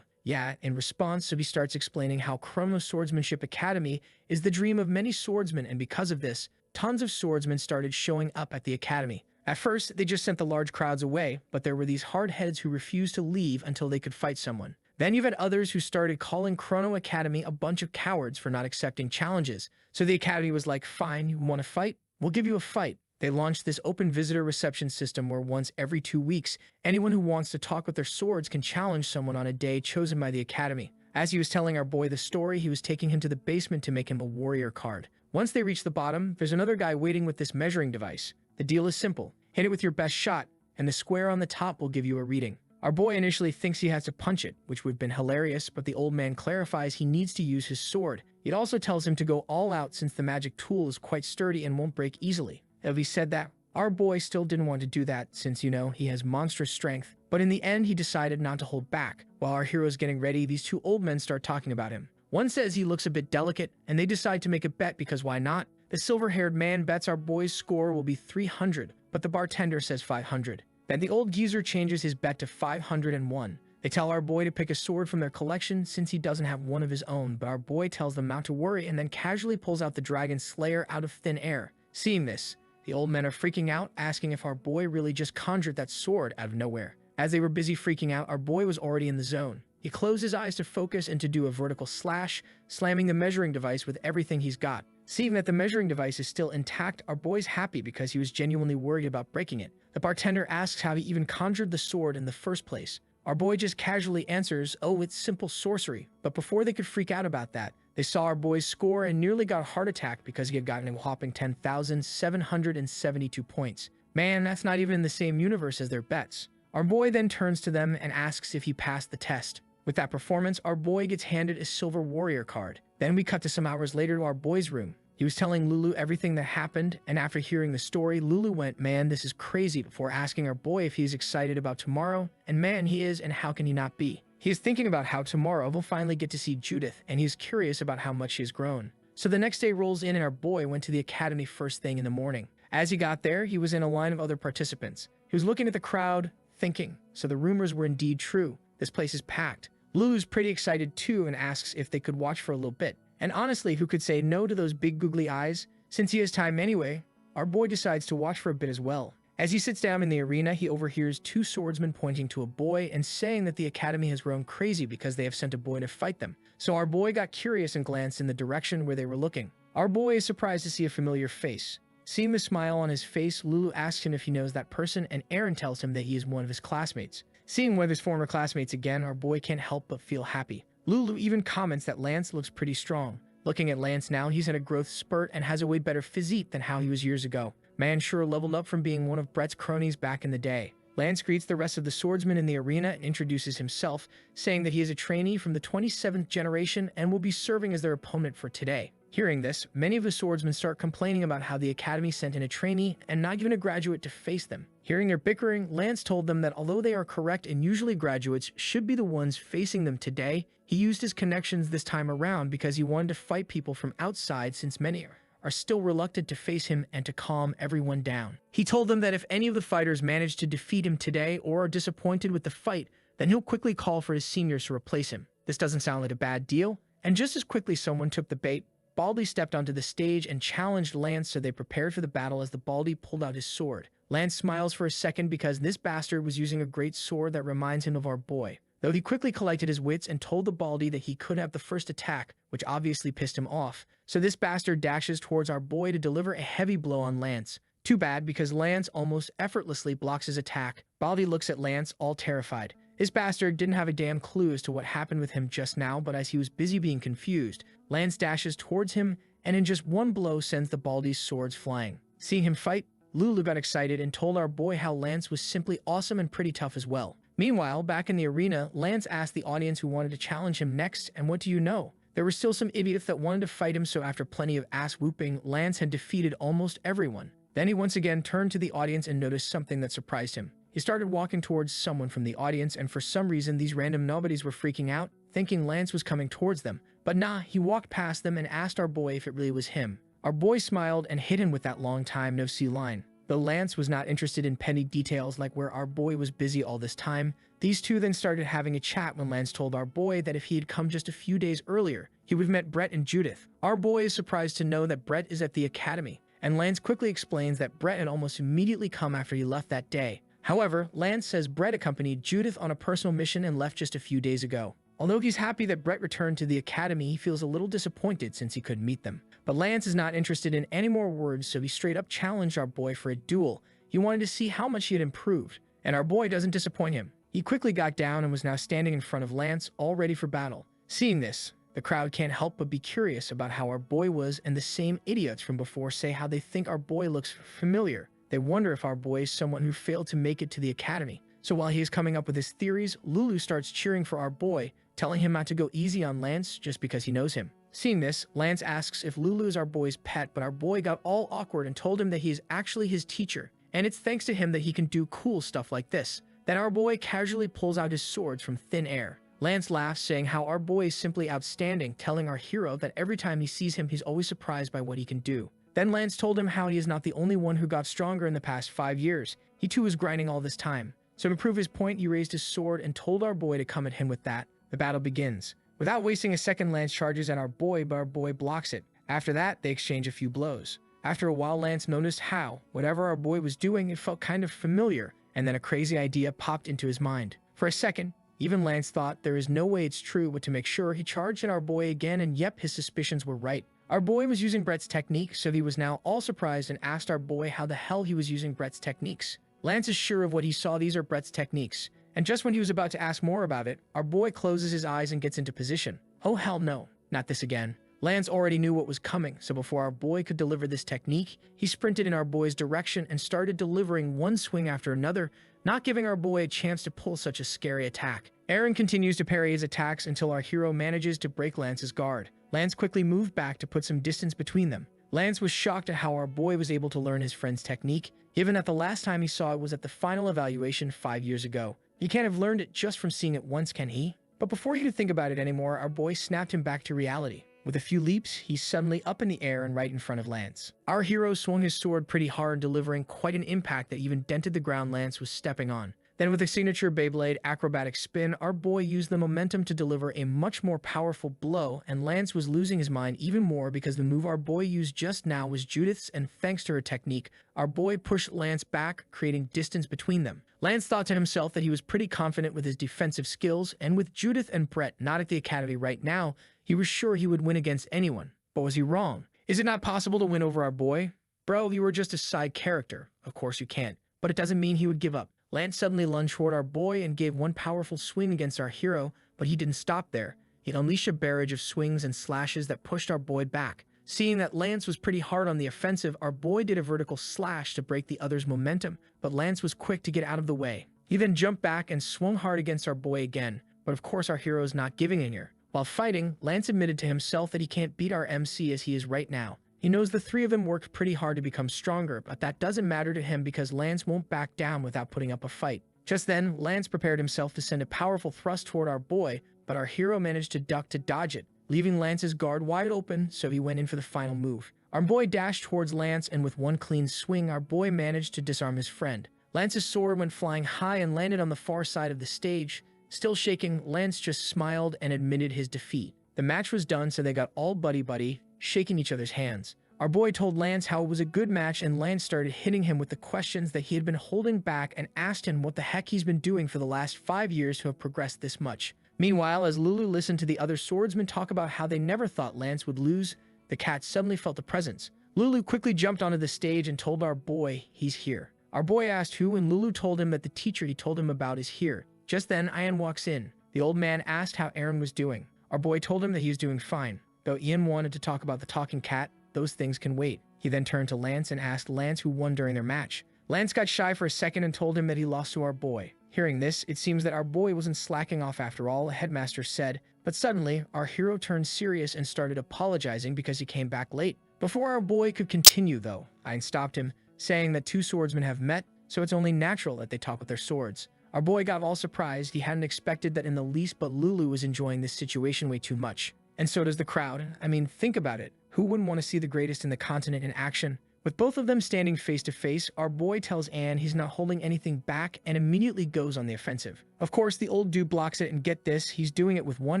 yeah, in response. So he starts explaining how Chrono Swordsmanship Academy is the dream of many swordsmen, and because of this, tons of swordsmen started showing up at the academy. At first, they just sent the large crowds away, but there were these hard-heads who refused to leave until they could fight someone. Then you've had others who started calling Chrono Academy a bunch of cowards for not accepting challenges. So the academy was like, fine, you want to fight? We'll give you a fight. They launched this open visitor reception system where once every 2 weeks, anyone who wants to talk with their swords can challenge someone on a day chosen by the academy. As he was telling our boy the story, he was taking him to the basement to make him a warrior card. Once they reach the bottom, there's another guy waiting with this measuring device. The deal is simple. Hit it with your best shot, and the square on the top will give you a reading. Our boy initially thinks he has to punch it, which would have been hilarious, but the old man clarifies he needs to use his sword. It also tells him to go all out since the magic tool is quite sturdy and won't break easily. He said that our boy still didn't want to do that since, he has monstrous strength, but in the end he decided not to hold back. While our hero is getting ready, these two old men start talking about him. One says he looks a bit delicate, and they decide to make a bet because why not? The silver-haired man bets our boy's score will be 300, but the bartender says 500. Then the old geezer changes his bet to 501. They tell our boy to pick a sword from their collection since he doesn't have one of his own, but our boy tells them not to worry and then casually pulls out the Dragon Slayer out of thin air. Seeing this, the old men are freaking out, asking if our boy really just conjured that sword out of nowhere. As they were busy freaking out, our boy was already in the zone. He closed his eyes to focus and to do a vertical slash, slamming the measuring device with everything he's got. Seeing that the measuring device is still intact, our boy's happy because he was genuinely worried about breaking it. The bartender asks how he even conjured the sword in the first place. Our boy just casually answers, oh, it's simple sorcery. But before they could freak out about that, they saw our boy's score and nearly got a heart attack because he had gotten a whopping 10,772 points. Man, that's not even in the same universe as their bets. Our boy then turns to them and asks if he passed the test. With that performance, our boy gets handed a silver warrior card. Then we cut to some hours later to our boy's room. He was telling Lulu everything that happened, and after hearing the story, Lulu went, man, this is crazy, before asking our boy if he's excited about tomorrow, and man, he is, and how can he not be? He is thinking about how tomorrow we'll finally get to see Judith, and he's curious about how much she has grown. So the next day rolls in and our boy went to the academy first thing in the morning. As he got there, he was in a line of other participants. He was looking at the crowd, thinking, so the rumors were indeed true. This place is packed. Lulu's pretty excited too and asks if they could watch for a little bit. And honestly, who could say no to those big googly eyes? Since he has time anyway, our boy decides to watch for a bit as well. As he sits down in the arena, he overhears two swordsmen pointing to a boy and saying that the academy has grown crazy because they have sent a boy to fight them. So our boy got curious and glanced in the direction where they were looking. Our boy is surprised to see a familiar face. Seeing the smile on his face, Lulu asks him if he knows that person, and Aaron tells him that he is one of his classmates. Seeing one of his former classmates again, our boy can't help but feel happy. Lulu even comments that Lance looks pretty strong. Looking at Lance now, he's in a growth spurt and has a way better physique than how he was years ago. Man sure leveled up from being one of Brett's cronies back in the day. Lance greets the rest of the swordsmen in the arena and introduces himself, saying that he is a trainee from the 27th generation and will be serving as their opponent for today. Hearing this, many of the swordsmen start complaining about how the academy sent in a trainee and not even a graduate to face them. Hearing their bickering, Lance told them that although they are correct and usually graduates should be the ones facing them today, he used his connections this time around because he wanted to fight people from outside since many are still reluctant to face him and to calm everyone down. He told them that if any of the fighters manage to defeat him today or are disappointed with the fight, then he'll quickly call for his seniors to replace him. This doesn't sound like a bad deal, and just as quickly someone took the bait. Baldy stepped onto the stage and challenged Lance, so they prepared for the battle as the Baldy pulled out his sword. Lance smiles for a second because this bastard was using a great sword that reminds him of our boy. Though he quickly collected his wits and told the Baldy that he could have the first attack, which obviously pissed him off. So this bastard dashes towards our boy to deliver a heavy blow on Lance. Too bad because Lance almost effortlessly blocks his attack. Baldy looks at Lance all terrified. This bastard didn't have a damn clue as to what happened with him just now, but as he was busy being confused, Lance dashes towards him and in just one blow sends the Baldy's swords flying. Seeing him fight, Lulu got excited and told our boy how Lance was simply awesome and pretty tough as well. Meanwhile, back in the arena, Lance asked the audience who wanted to challenge him next, and what do you know? There were still some idiots that wanted to fight him, so after plenty of ass whooping, Lance had defeated almost everyone. Then he once again turned to the audience and noticed something that surprised him. He started walking towards someone from the audience, and for some reason these random nobodies were freaking out, thinking Lance was coming towards them. But nah, he walked past them and asked our boy if it really was him. Our boy smiled and hit him with that long time no see line. Though Lance was not interested in petty details like where our boy was busy all this time, these two then started having a chat when Lance told our boy that if he had come just a few days earlier, he would have met Brett and Judith. Our boy is surprised to know that Brett is at the academy, and Lance quickly explains that Brett had almost immediately come after he left that day. However, Lance says Brett accompanied Judith on a personal mission and left just a few days ago. Although he's happy that Brett returned to the academy, he feels a little disappointed since he couldn't meet them. But Lance is not interested in any more words, so he straight up challenged our boy for a duel. He wanted to see how much he had improved, and our boy doesn't disappoint him. He quickly got down and was now standing in front of Lance, all ready for battle. Seeing this, the crowd can't help but be curious about how our boy was, and the same idiots from before say how they think our boy looks familiar. They wonder if our boy is someone who failed to make it to the academy. So while he is coming up with his theories, Lulu starts cheering for our boy, telling him not to go easy on Lance just because he knows him. Seeing this, Lance asks if Lulu is our boy's pet, but our boy got all awkward and told him that he is actually his teacher, and it's thanks to him that he can do cool stuff like this. Then our boy casually pulls out his swords from thin air. Lance laughs, saying how our boy is simply outstanding, telling our hero that every time he sees him, he's always surprised by what he can do. Then Lance told him how he is not the only one who got stronger in the past 5 years. He too was grinding all this time. So to prove his point, he raised his sword and told our boy to come at him with that. The battle begins. Without wasting a second, Lance charges at our boy, but our boy blocks it. After that, they exchange a few blows. After a while, Lance noticed how, whatever our boy was doing, it felt kind of familiar, and then a crazy idea popped into his mind. For a second, even Lance thought there is no way it's true, but to make sure, he charged at our boy again, and yep, his suspicions were right. Our boy was using Brett's technique, so he was now all surprised and asked our boy how the hell he was using Brett's techniques. Lance is sure of what he saw, these are Brett's techniques. And just when he was about to ask more about it, our boy closes his eyes and gets into position. Oh hell no, not this again. Lance already knew what was coming, so before our boy could deliver this technique, he sprinted in our boy's direction and started delivering one swing after another, not giving our boy a chance to pull such a scary attack. Aaron continues to parry his attacks until our hero manages to break Lance's guard. Lance quickly moved back to put some distance between them. Lance was shocked at how our boy was able to learn his friend's technique, given that the last time he saw it was at the final evaluation 5 years ago. He can't have learned it just from seeing it once, can he? But before he could think about it anymore, our boy snapped him back to reality. With a few leaps, he's suddenly up in the air and right in front of Lance. Our hero swung his sword pretty hard, delivering quite an impact that even dented the ground Lance was stepping on. Then with a signature Beyblade acrobatic spin, our boy used the momentum to deliver a much more powerful blow, and Lance was losing his mind even more because the move our boy used just now was Judith's, and thanks to her technique, our boy pushed Lance back, creating distance between them. Lance thought to himself that he was pretty confident with his defensive skills, and with Judith and Brett not at the academy right now, he was sure he would win against anyone. But was he wrong? Is it not possible to win over our boy? Bro, you were just a side character. Of course you can't. But it doesn't mean he would give up. Lance suddenly lunged toward our boy and gave one powerful swing against our hero, but he didn't stop there. He unleashed a barrage of swings and slashes that pushed our boy back. Seeing that Lance was pretty hard on the offensive, our boy did a vertical slash to break the other's momentum, but Lance was quick to get out of the way. He then jumped back and swung hard against our boy again, but of course our hero is not giving in here. While fighting, Lance admitted to himself that he can't beat our MC as he is right now. He knows the three of them worked pretty hard to become stronger, but that doesn't matter to him because Lance won't back down without putting up a fight. Just then, Lance prepared himself to send a powerful thrust toward our boy, but our hero managed to duck to dodge it, leaving Lance's guard wide open, so he went in for the final move. Our boy dashed towards Lance, and with one clean swing, our boy managed to disarm his friend. Lance's sword went flying high and landed on the far side of the stage. Still shaking, Lance just smiled and admitted his defeat. The match was done, so they got all buddy-buddy, shaking each other's hands. Our boy told Lance how it was a good match, and Lance started hitting him with the questions that he had been holding back and asked him what the heck he's been doing for the last 5 years to have progressed this much. Meanwhile, as Lulu listened to the other swordsmen talk about how they never thought Lance would lose, the cat suddenly felt a presence. Lulu quickly jumped onto the stage and told our boy he's here. Our boy asked who, and Lulu told him that the teacher he told him about is here. Just then, Ian walks in. The old man asked how Aaron was doing. Our boy told him that he was doing fine. Though Ian wanted to talk about the talking cat, those things can wait. He then turned to Lance and asked Lance who won during their match. Lance got shy for a second and told him that he lost to our boy. Hearing this, it seems that our boy wasn't slacking off after all, a headmaster said, but suddenly, our hero turned serious and started apologizing because he came back late. Before our boy could continue though, Ian stopped him, saying that two swordsmen have met, so it's only natural that they talk with their swords. Our boy got all surprised. He hadn't expected that in the least, but Lulu was enjoying this situation way too much. And so does the crowd. I mean, think about it. Who wouldn't want to see the greatest in the continent in action? With both of them standing face to face, our boy tells Anne he's not holding anything back and immediately goes on the offensive. Of course, the old dude blocks it, and get this, he's doing it with one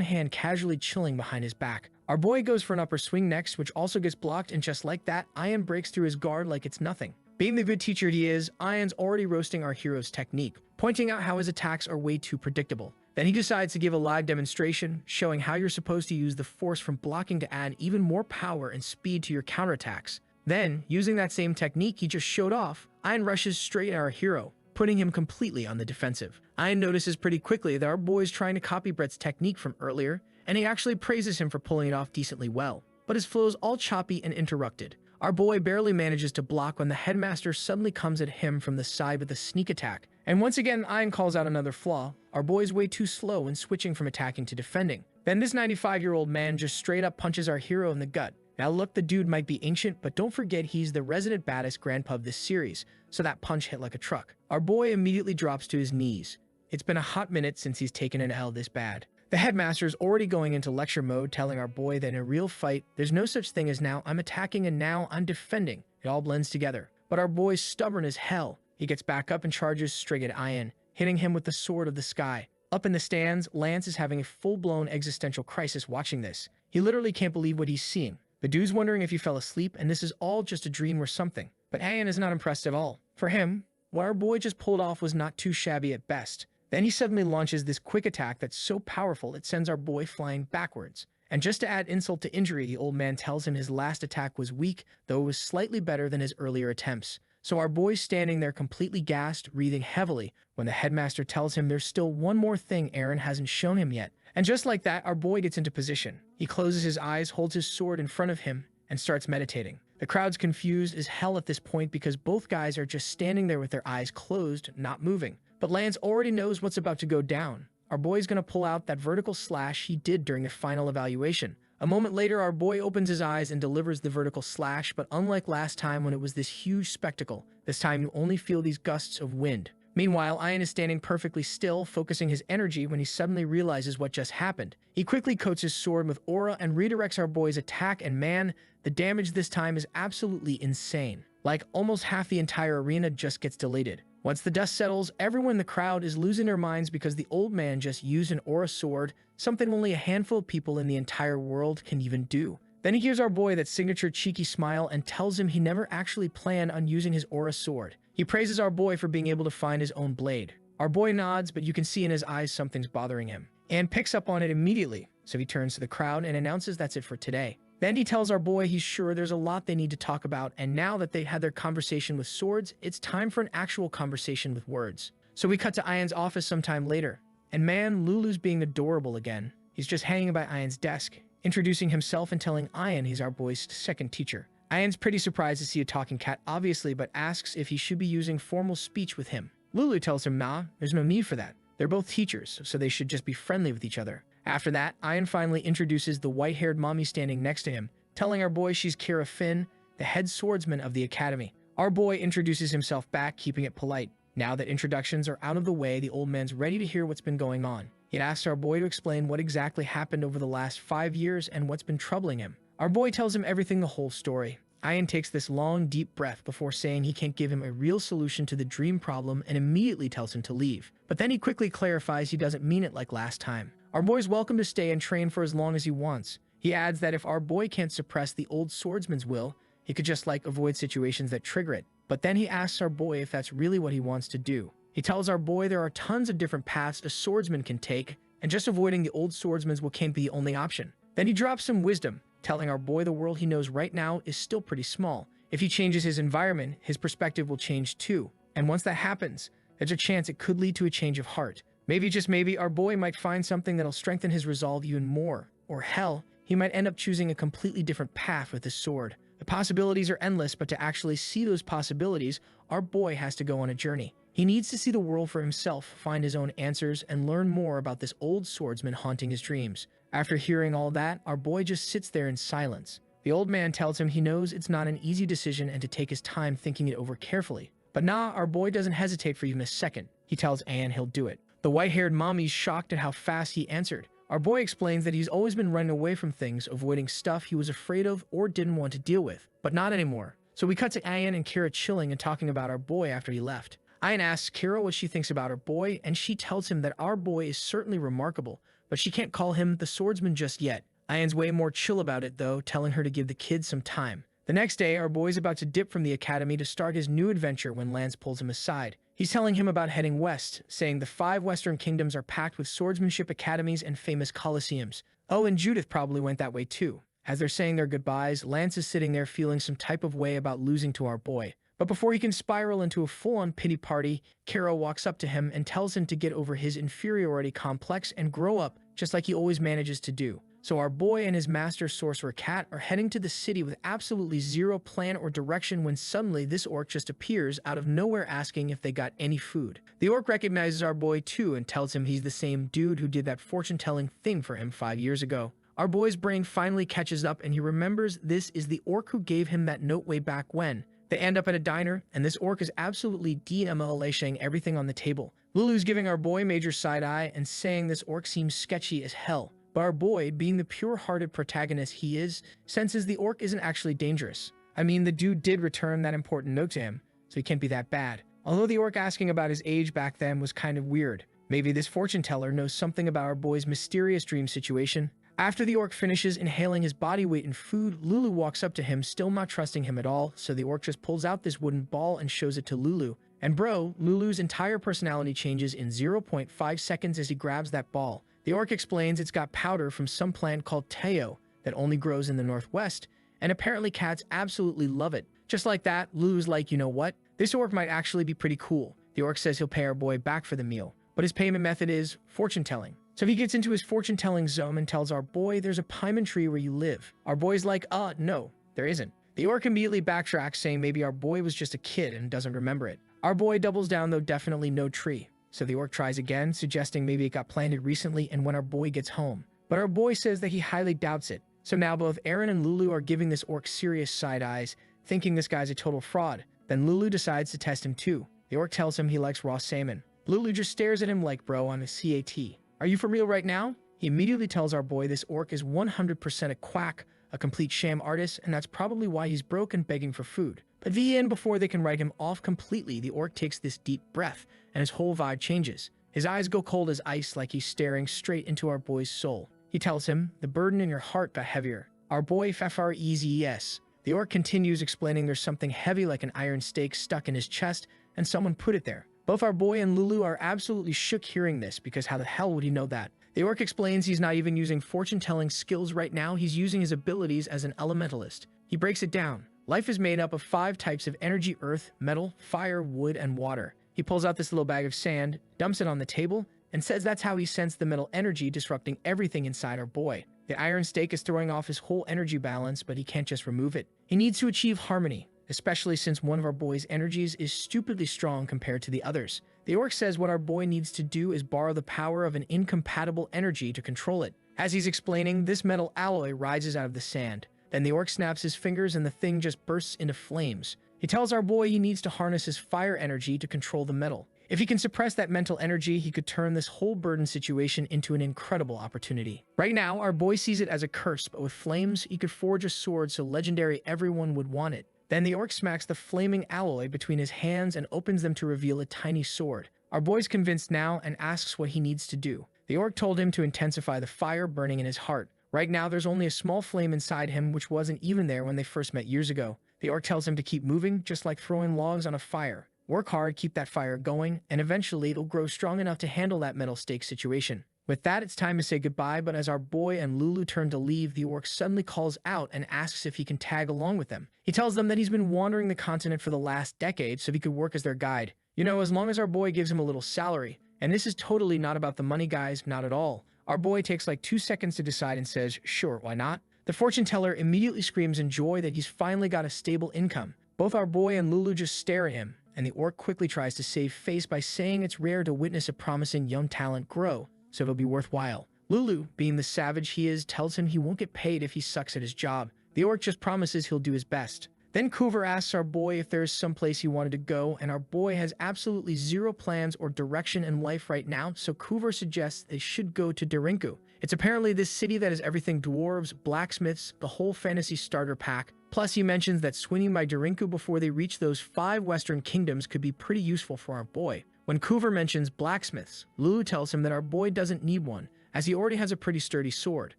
hand casually chilling behind his back. Our boy goes for an upper swing next, which also gets blocked, and just like that, Ian breaks through his guard like it's nothing. Being the good teacher he is, Ian's already roasting our hero's technique, pointing out how his attacks are way too predictable. Then he decides to give a live demonstration, showing how you're supposed to use the force from blocking to add even more power and speed to your counterattacks. Then, using that same technique he just showed off, Ian rushes straight at our hero, putting him completely on the defensive. Ian notices pretty quickly that our boy is trying to copy Brett's technique from earlier, and he actually praises him for pulling it off decently well. But his flow is all choppy and interrupted. Our boy barely manages to block when the headmaster suddenly comes at him from the side with a sneak attack. And once again, Ian calls out another flaw. Our boy's way too slow in switching from attacking to defending. Then this 95-year-old man just straight up punches our hero in the gut. Now look, the dude might be ancient, but don't forget he's the resident baddest grandpa of this series, so that punch hit like a truck. Our boy immediately drops to his knees. It's been a hot minute since he's taken an L this bad. The headmaster is already going into lecture mode, telling our boy that in a real fight, there's no such thing as now I'm attacking and now I'm defending. It all blends together. But our boy's stubborn as hell. He gets back up and charges straight at Ian, hitting him with the sword of the sky. Up in the stands, Lance is having a full-blown existential crisis watching this. He literally can't believe what he's seeing. The dude's wondering if he fell asleep and this is all just a dream or something. But Ian is not impressed at all. For him, what our boy just pulled off was not too shabby at best. Then he suddenly launches this quick attack that's so powerful it sends our boy flying backwards. And just to add insult to injury, the old man tells him his last attack was weak, though it was slightly better than his earlier attempts. So our boy's standing there completely gassed, breathing heavily, when the headmaster tells him there's still one more thing Aaron hasn't shown him yet. And just like that, our boy gets into position. He closes his eyes, holds his sword in front of him, and starts meditating. The crowd's confused as hell at this point because both guys are just standing there with their eyes closed, not moving. But Lance already knows what's about to go down. Our boy's gonna pull out that vertical slash he did during the final evaluation. A moment later, our boy opens his eyes and delivers the vertical slash, but unlike last time when it was this huge spectacle, this time you only feel these gusts of wind. Meanwhile, Ian is standing perfectly still, focusing his energy when he suddenly realizes what just happened. He quickly coats his sword with aura and redirects our boy's attack, and man, the damage this time is absolutely insane. Like, almost half the entire arena just gets deleted. Once the dust settles, everyone in the crowd is losing their minds because the old man just used an aura sword, something only a handful of people in the entire world can even do. Then he gives our boy that signature cheeky smile and tells him he never actually planned on using his aura sword. He praises our boy for being able to find his own blade. Our boy nods, but you can see in his eyes something's bothering him. And picks up on it immediately, so he turns to the crowd and announces that's it for today. Then he tells our boy he's sure there's a lot they need to talk about, and now that they had their conversation with swords, it's time for an actual conversation with words. So we cut to Ian's office sometime later. And man, Lulu's being adorable again. He's just hanging by Ian's desk, introducing himself and telling Ian he's our boy's second teacher. Ian's pretty surprised to see a talking cat, obviously, but asks if he should be using formal speech with him. Lulu tells him nah, there's no need for that. They're both teachers, so they should just be friendly with each other. After that, Ian finally introduces the white-haired mommy standing next to him, telling our boy she's Kira Finn, the head swordsman of the academy. Our boy introduces himself back, keeping it polite. Now that introductions are out of the way, the old man's ready to hear what's been going on. He asks our boy to explain what exactly happened over the last 5 years and what's been troubling him. Our boy tells him everything, the whole story. Ian takes this long, deep breath before saying he can't give him a real solution to the dream problem and immediately tells him to leave. But then he quickly clarifies he doesn't mean it like last time. Our boy's welcome to stay and train for as long as he wants. He adds that if our boy can't suppress the old swordsman's will, he could just avoid situations that trigger it. But then he asks our boy if that's really what he wants to do. He tells our boy there are tons of different paths a swordsman can take, and just avoiding the old swordsman's will can't be the only option. Then he drops some wisdom, telling our boy the world he knows right now is still pretty small. If he changes his environment, his perspective will change too. And once that happens, there's a chance it could lead to a change of heart. Maybe, just maybe, our boy might find something that'll strengthen his resolve even more. Or hell, he might end up choosing a completely different path with his sword. The possibilities are endless, but to actually see those possibilities, our boy has to go on a journey. He needs to see the world for himself, find his own answers, and learn more about this old swordsman haunting his dreams. After hearing all that, our boy just sits there in silence. The old man tells him he knows it's not an easy decision and to take his time thinking it over carefully. But nah, our boy doesn't hesitate for even a second. He tells Anne he'll do it. The white-haired mommy's shocked at how fast he answered. Our boy explains that he's always been running away from things, avoiding stuff he was afraid of or didn't want to deal with, but not anymore. So we cut to Anne and Kira chilling and talking about our boy after he left. Anne asks Kira what she thinks about her boy, and she tells him that our boy is certainly remarkable, but she can't call him the swordsman just yet. Anne's way more chill about it though, telling her to give the kids some time. The next day, our boy's about to dip from the academy to start his new adventure when Lance pulls him aside. He's telling him about heading west, saying the 5 Western kingdoms are packed with swordsmanship academies and famous coliseums. Oh, and Judith probably went that way too. As they're saying their goodbyes, Lance is sitting there feeling some type of way about losing to our boy. But before he can spiral into a full-on pity party, Kara walks up to him and tells him to get over his inferiority complex and grow up, just like he always manages to do. So our boy and his master sorcerer cat are heading to the city with absolutely zero plan or direction when suddenly this orc just appears out of nowhere asking if they got any food. The orc recognizes our boy too and tells him he's the same dude who did that fortune-telling thing for him 5 years ago. Our boy's brain finally catches up and he remembers this is the orc who gave him that note way back when. They end up at a diner, and this orc is absolutely demolishing everything on the table. Lulu's giving our boy major side-eye and saying this orc seems sketchy as hell. But our boy, being the pure-hearted protagonist he is, senses the orc isn't actually dangerous. I mean, the dude did return that important note to him, so he can't be that bad. Although the orc asking about his age back then was kind of weird. Maybe this fortune teller knows something about our boy's mysterious dream situation. After the orc finishes inhaling his body weight in food, Lulu walks up to him, still not trusting him at all, so the orc just pulls out this wooden ball and shows it to Lulu. And bro, Lulu's entire personality changes in 0.5 seconds as he grabs that ball. The orc explains it's got powder from some plant called teo that only grows in the northwest, and apparently cats absolutely love it. Just like that, Lulu's like, you know what? This orc might actually be pretty cool. The orc says he'll pay our boy back for the meal, but his payment method is fortune-telling. So he gets into his fortune-telling zone and tells our boy there's a paimon tree where you live. Our boy's like, no, there isn't. The orc immediately backtracks, saying maybe our boy was just a kid and doesn't remember it. Our boy doubles down though, definitely no tree. So the orc tries again, suggesting maybe it got planted recently and when our boy gets home. But our boy says that he highly doubts it. So now both Aaron and Lulu are giving this orc serious side eyes, thinking this guy's a total fraud. Then Lulu decides to test him too. The orc tells him he likes raw salmon. Lulu just stares at him like bro on a CAT. Are you for real right now? He immediately tells our boy this orc is 100% a quack, a complete sham artist, and that's probably why he's broke and begging for food. But before they can write him off completely, the orc takes this deep breath, and his whole vibe changes. His eyes go cold as ice like he's staring straight into our boy's soul. He tells him, the burden in your heart got heavier. Our boy fafar easy yes. The orc continues explaining there's something heavy like an iron stake stuck in his chest, and someone put it there. Both our boy and Lulu are absolutely shook hearing this because how the hell would he know that? The orc explains he's not even using fortune-telling skills right now, he's using his abilities as an elementalist. He breaks it down. Life is made up of 5 types of energy: earth, metal, fire, wood, and water. He pulls out this little bag of sand, dumps it on the table, and says that's how he sensed the metal energy disrupting everything inside our boy. The iron stake is throwing off his whole energy balance, but he can't just remove it. He needs to achieve harmony, especially since one of our boy's energies is stupidly strong compared to the others. The orc says what our boy needs to do is borrow the power of an incompatible energy to control it. As he's explaining, this metal alloy rises out of the sand. Then the orc snaps his fingers and the thing just bursts into flames. He tells our boy he needs to harness his fire energy to control the metal. If he can suppress that mental energy, he could turn this whole burden situation into an incredible opportunity. Right now, our boy sees it as a curse, but with flames, he could forge a sword so legendary everyone would want it. Then the orc smacks the flaming alloy between his hands and opens them to reveal a tiny sword. Our boy's convinced now and asks what he needs to do. The orc told him to intensify the fire burning in his heart. Right now, there's only a small flame inside him which wasn't even there when they first met years ago. The orc tells him to keep moving, just like throwing logs on a fire. Work hard, keep that fire going, and eventually it'll grow strong enough to handle that metal stake situation. With that, it's time to say goodbye, but as our boy and Lulu turn to leave, the orc suddenly calls out and asks if he can tag along with them. He tells them that he's been wandering the continent for the last decade so he could work as their guide. You know, as long as our boy gives him a little salary. And this is totally not about the money, guys, not at all. Our boy takes like 2 seconds to decide and says, sure, why not? The fortune teller immediately screams in joy that he's finally got a stable income. Both our boy and Lulu just stare at him, and the orc quickly tries to save face by saying it's rare to witness a promising young talent grow, so it'll be worthwhile. Lulu, being the savage he is, tells him he won't get paid if he sucks at his job. The orc just promises he'll do his best. Then Coover asks our boy if there is someplace he wanted to go, and our boy has absolutely zero plans or direction in life right now, so Coover suggests they should go to Darinku. It's apparently this city that is everything dwarves, blacksmiths, the whole fantasy starter pack. Plus, he mentions that swinging by Darinku before they reach those 5 western kingdoms could be pretty useful for our boy. When Coover mentions blacksmiths, Lulu tells him that our boy doesn't need one, as he already has a pretty sturdy sword.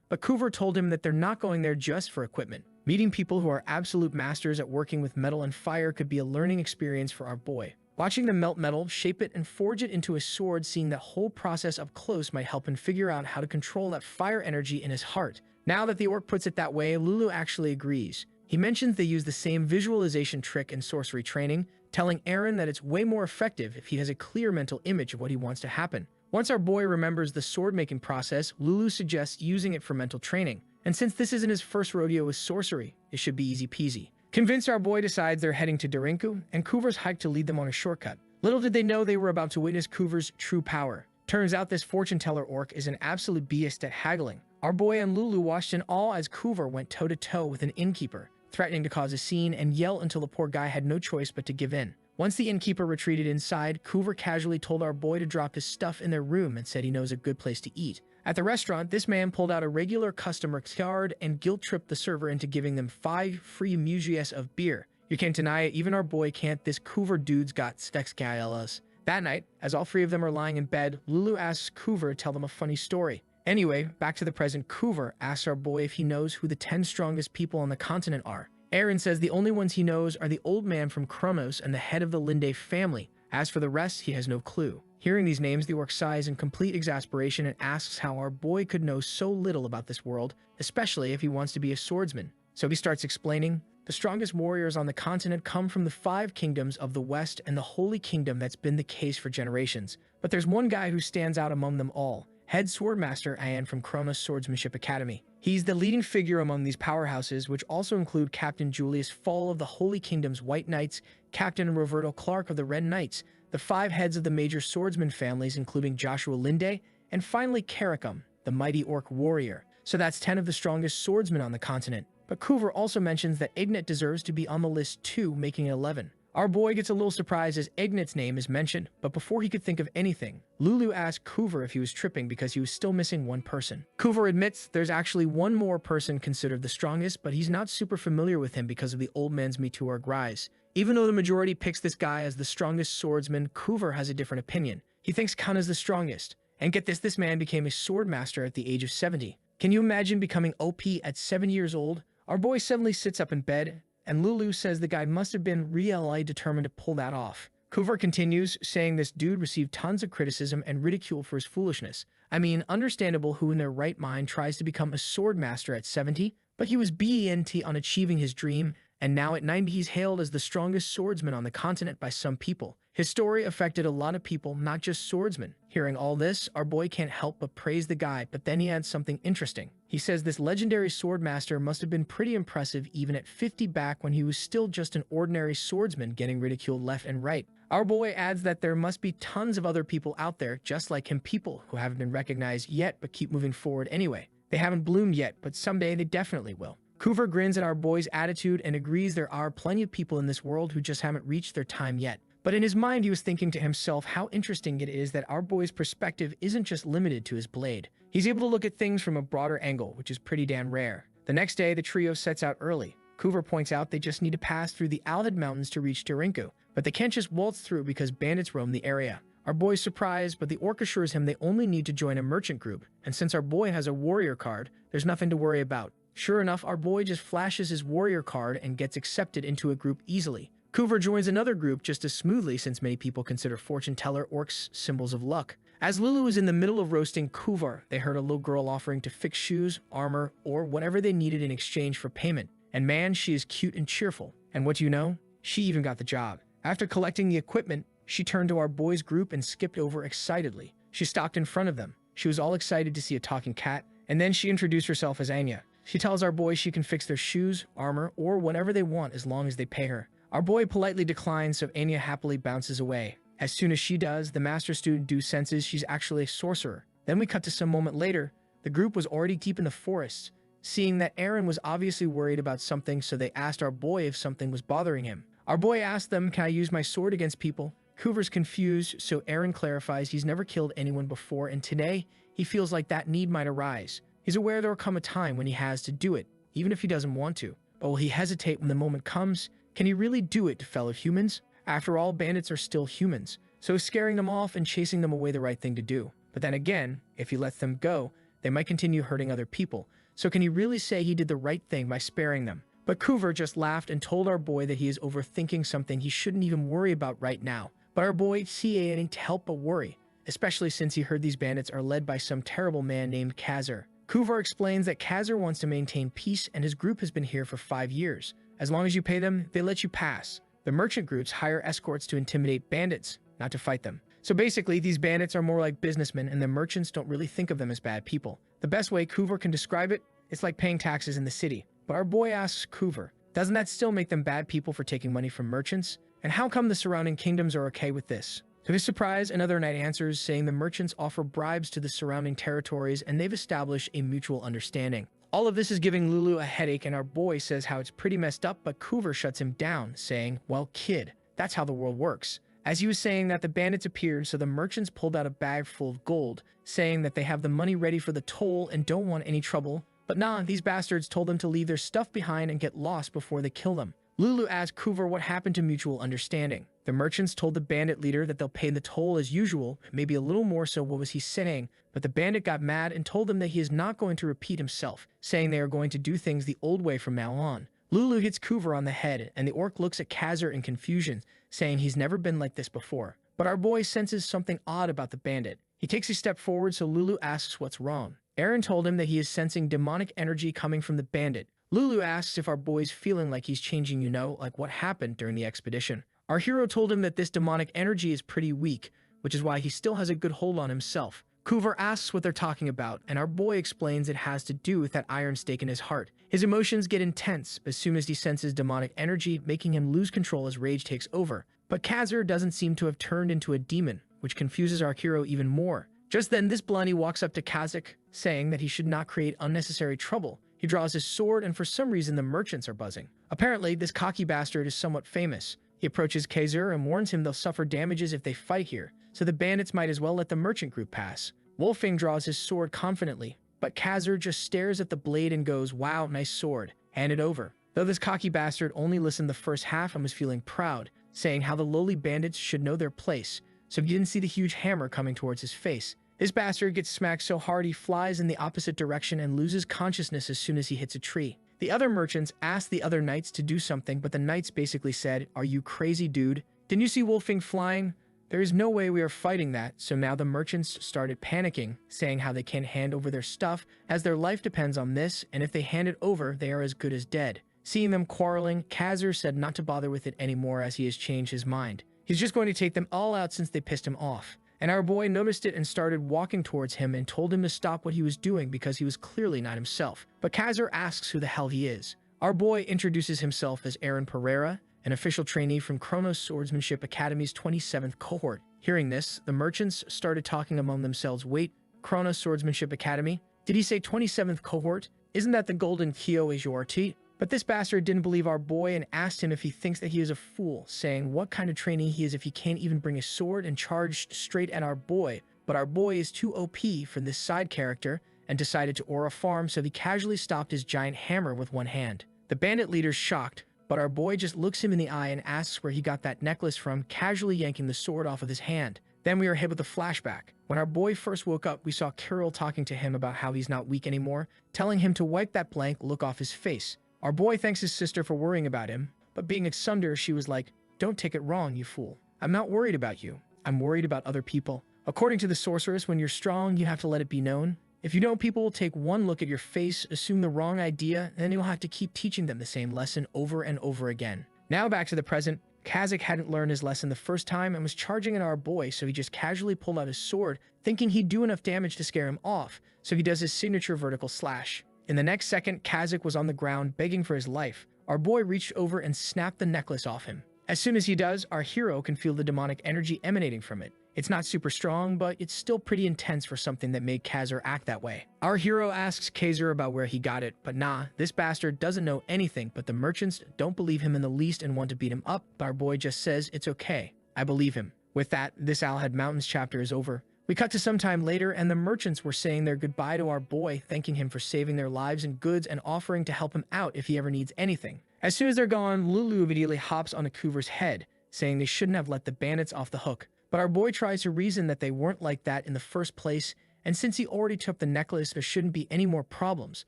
But Coover told him that they're not going there just for equipment. Meeting people who are absolute masters at working with metal and fire could be a learning experience for our boy. Watching them melt metal, shape it, and forge it into a sword, seeing that whole process up close might help him figure out how to control that fire energy in his heart. Now that the orc puts it that way, Lulu actually agrees. He mentions they use the same visualization trick in sorcery training, telling Aaron that it's way more effective if he has a clear mental image of what he wants to happen. Once our boy remembers the sword-making process, Lulu suggests using it for mental training. And since this isn't his first rodeo with sorcery, it should be easy peasy. Convinced, our boy decides they're heading to Darinku, and Coover's hiked to lead them on a shortcut. Little did they know they were about to witness Coover's true power. Turns out this fortune teller orc is an absolute beast at haggling. Our boy and Lulu watched in awe as Coover went toe-to-toe with an innkeeper, threatening to cause a scene and yell until the poor guy had no choice but to give in. Once the innkeeper retreated inside, Coover casually told our boy to drop his stuff in their room and said he knows a good place to eat. At the restaurant, this man pulled out a regular customer card and guilt-tripped the server into giving them 5 free mugies of beer. You can't deny it, even our boy can't. This Coover dude's got Yahellos. That night, as all 3 of them are lying in bed, Lulu asks Coover to tell them a funny story. Anyway, back to the present, Coover asks our boy if he knows who the 10 strongest people on the continent are. Aaron says the only ones he knows are the old man from Kronos and the head of the Linde family. As for the rest, he has no clue. Hearing these names, the orc sighs in complete exasperation and asks how our boy could know so little about this world, especially if he wants to be a swordsman. So he starts explaining, the strongest warriors on the continent come from the 5 kingdoms of the West and the Holy Kingdom. That's been the case for generations. But there's one guy who stands out among them all, head swordmaster Ian from Kronos Swordsmanship Academy. He's the leading figure among these powerhouses, which also include Captain Julius Fall of the Holy Kingdom's White Knights, Captain Roberto Clark of the Red Knights, the 5 heads of the major swordsman families including Joshua Linde, and finally Karakum, the mighty orc warrior. So that's 10 of the strongest swordsmen on the continent. But Coover also mentions that Ignet deserves to be on the list too, making it 11. Our boy gets a little surprised as Ignet's name is mentioned, but before he could think of anything, Lulu asked Coover if he was tripping because he was still missing one person. Coover admits there's actually one more person considered the strongest, but he's not super familiar with him because of the old man's Meteor rise. Even though the majority picks this guy as the strongest swordsman, Coover has a different opinion. He thinks Khan is the strongest. And get this man became a sword master at the age of 70. Can you imagine becoming OP at 7 years old? Our boy suddenly sits up in bed, and Lulu says the guy must have been really determined to pull that off. Coover continues, saying this dude received tons of criticism and ridicule for his foolishness. I mean, understandable who in their right mind tries to become a sword master at 70, but he was bent on achieving his dream, and now at 90 he's hailed as the strongest swordsman on the continent by some people. His story affected a lot of people, not just swordsmen. Hearing all this, our boy can't help but praise the guy, but then he adds something interesting. He says this legendary swordmaster must have been pretty impressive even at 50 back when he was still just an ordinary swordsman getting ridiculed left and right. Our boy adds that there must be tons of other people out there just like him, people who haven't been recognized yet but keep moving forward anyway. They haven't bloomed yet, but someday they definitely will. Coover grins at our boy's attitude and agrees there are plenty of people in this world who just haven't reached their time yet. But in his mind, he was thinking to himself how interesting it is that our boy's perspective isn't just limited to his blade. He's able to look at things from a broader angle, which is pretty damn rare. The next day, the trio sets out early. Coover points out they just need to pass through the Alhid Mountains to reach Darinku, but they can't just waltz through because bandits roam the area. Our boy's surprised, but the orc assures him they only need to join a merchant group, and since our boy has a warrior card, there's nothing to worry about. Sure enough, our boy just flashes his warrior card and gets accepted into a group easily. Coover joins another group just as smoothly since many people consider fortune teller orcs symbols of luck. As Lulu was in the middle of roasting Coover, they heard a little girl offering to fix shoes, armor, or whatever they needed in exchange for payment. And man, she is cute and cheerful. And what do you know? She even got the job. After collecting the equipment, she turned to our boys' group and skipped over excitedly. She stalked in front of them. She was all excited to see a talking cat, and then she introduced herself as Anya. She tells our boys she can fix their shoes, armor, or whatever they want as long as they pay her. Our boy politely declines, so Anya happily bounces away. As soon as she does, the master student senses she's actually a sorcerer. Then we cut to some moment later. The group was already deep in the forest, seeing that Aaron was obviously worried about something, so they asked our boy if something was bothering him. Our boy asked them, "Can I use my sword against people?" Coover's confused, so Aaron clarifies he's never killed anyone before, and today he feels like that need might arise. He's aware there will come a time when he has to do it, even if he doesn't want to. But will he hesitate when the moment comes? Can he really do it to fellow humans? After all, bandits are still humans, so is scaring them off and chasing them away the right thing to do? But then again, if he lets them go, they might continue hurting other people. So can he really say he did the right thing by sparing them? But Coover just laughed and told our boy that he is overthinking something he shouldn't even worry about right now. But our boy CAing to help but worry, especially since he heard these bandits are led by some terrible man named Kazur. Coover explains that Kazur wants to maintain peace and his group has been here for 5 years. As long as you pay them, they let you pass. The merchant groups hire escorts to intimidate bandits, not to fight them. So basically, these bandits are more like businessmen and the merchants don't really think of them as bad people. The best way Coover can describe it, it's like paying taxes in the city. But our boy asks Coover, doesn't that still make them bad people for taking money from merchants? And how come the surrounding kingdoms are okay with this? To his surprise, another knight answers, saying the merchants offer bribes to the surrounding territories and they've established a mutual understanding. All of this is giving Lulu a headache and our boy says how it's pretty messed up, but Coover shuts him down, saying, well, kid, that's how the world works. As he was saying that, the bandits appeared, so the merchants pulled out a bag full of gold, saying that they have the money ready for the toll and don't want any trouble. But nah, these bastards told them to leave their stuff behind and get lost before they kill them. Lulu asked Coover what happened to mutual understanding. The merchants told the bandit leader that they'll pay the toll as usual, maybe a little more, so what was he saying? But the bandit got mad and told them that he is not going to repeat himself, saying they are going to do things the old way from now on. Lulu hits Coover on the head, and the orc looks at Kazur in confusion, saying he's never been like this before. But our boy senses something odd about the bandit. He takes a step forward, so Lulu asks what's wrong. Aaron told him that he is sensing demonic energy coming from the bandit. Lulu asks if our boy's feeling like he's changing, like what happened during the expedition. Our hero told him that this demonic energy is pretty weak, which is why he still has a good hold on himself. Coover asks what they're talking about, and our boy explains it has to do with that iron stake in his heart. His emotions get intense as soon as he senses demonic energy, making him lose control as rage takes over. But Kazur doesn't seem to have turned into a demon, which confuses our hero even more. Just then, this blondie walks up to Kazuk, saying that he should not create unnecessary trouble. He draws his sword, and for some reason the merchants are buzzing. Apparently, this cocky bastard is somewhat famous. He approaches Kazur and warns him they'll suffer damages if they fight here, so the bandits might as well let the merchant group pass. Wolfing draws his sword confidently, but Kazur just stares at the blade and goes, wow, nice sword, hand it over. Though this cocky bastard only listened the first half and was feeling proud, saying how the lowly bandits should know their place, so he didn't see the huge hammer coming towards his face. This bastard gets smacked so hard he flies in the opposite direction and loses consciousness as soon as he hits a tree. The other merchants asked the other knights to do something, but the knights basically said, are you crazy, dude? Didn't you see Wolfing flying? There is no way we are fighting that, so now the merchants started panicking, saying how they can't hand over their stuff as their life depends on this, and if they hand it over, they are as good as dead. Seeing them quarreling, Kazur said not to bother with it anymore as he has changed his mind. He's just going to take them all out since they pissed him off. And our boy noticed it and started walking towards him and told him to stop what he was doing because he was clearly not himself. But Kazur asks who the hell he is. Our boy introduces himself as Aaron Pereira, an official trainee from Kronos Swordsmanship Academy's 27th cohort. Hearing this, the merchants started talking among themselves. Wait, Kronos Swordsmanship Academy? Did he say 27th cohort? Isn't that the Golden Kyo Ajuarti? But this bastard didn't believe our boy and asked him if he thinks that he is a fool, saying what kind of trainee he is if he can't even bring a sword, and charged straight at our boy. But our boy is too OP for this side character and decided to aura farm, so he casually stopped his giant hammer with one hand. The bandit leader's shocked, but our boy just looks him in the eye and asks where he got that necklace from, casually yanking the sword off of his hand. Then we are hit with a flashback. When our boy first woke up, we saw Kirill talking to him about how he's not weak anymore, telling him to wipe that blank look off his face. Our boy thanks his sister for worrying about him, but being asunder, she was like, don't take it wrong, you fool. I'm not worried about you. I'm worried about other people. According to the sorceress, when you're strong, you have to let it be known. If you don't, people will take one look at your face, assume the wrong idea, and then you'll have to keep teaching them the same lesson over and over again. Now back to the present. Kazuk hadn't learned his lesson the first time and was charging at our boy, so he just casually pulled out his sword, thinking he'd do enough damage to scare him off, so he does his signature vertical slash. In the next second, Kazuk was on the ground begging for his life. Our boy reached over and snapped the necklace off him. As soon as he does, our hero can feel the demonic energy emanating from it. It's not super strong, but it's still pretty intense for something that made Kazur act that way. Our hero asks Kazur about where he got it, but nah, this bastard doesn't know anything, but the merchants don't believe him in the least and want to beat him up, but our boy just says it's okay. I believe him. With that, this Alhad Mountains chapter is over. We cut to some time later, and the merchants were saying their goodbye to our boy, thanking him for saving their lives and goods and offering to help him out if he ever needs anything. As soon as they're gone, Lulu immediately hops on Akuver's head, saying they shouldn't have let the bandits off the hook. But our boy tries to reason that they weren't like that in the first place, and since he already took the necklace, there shouldn't be any more problems.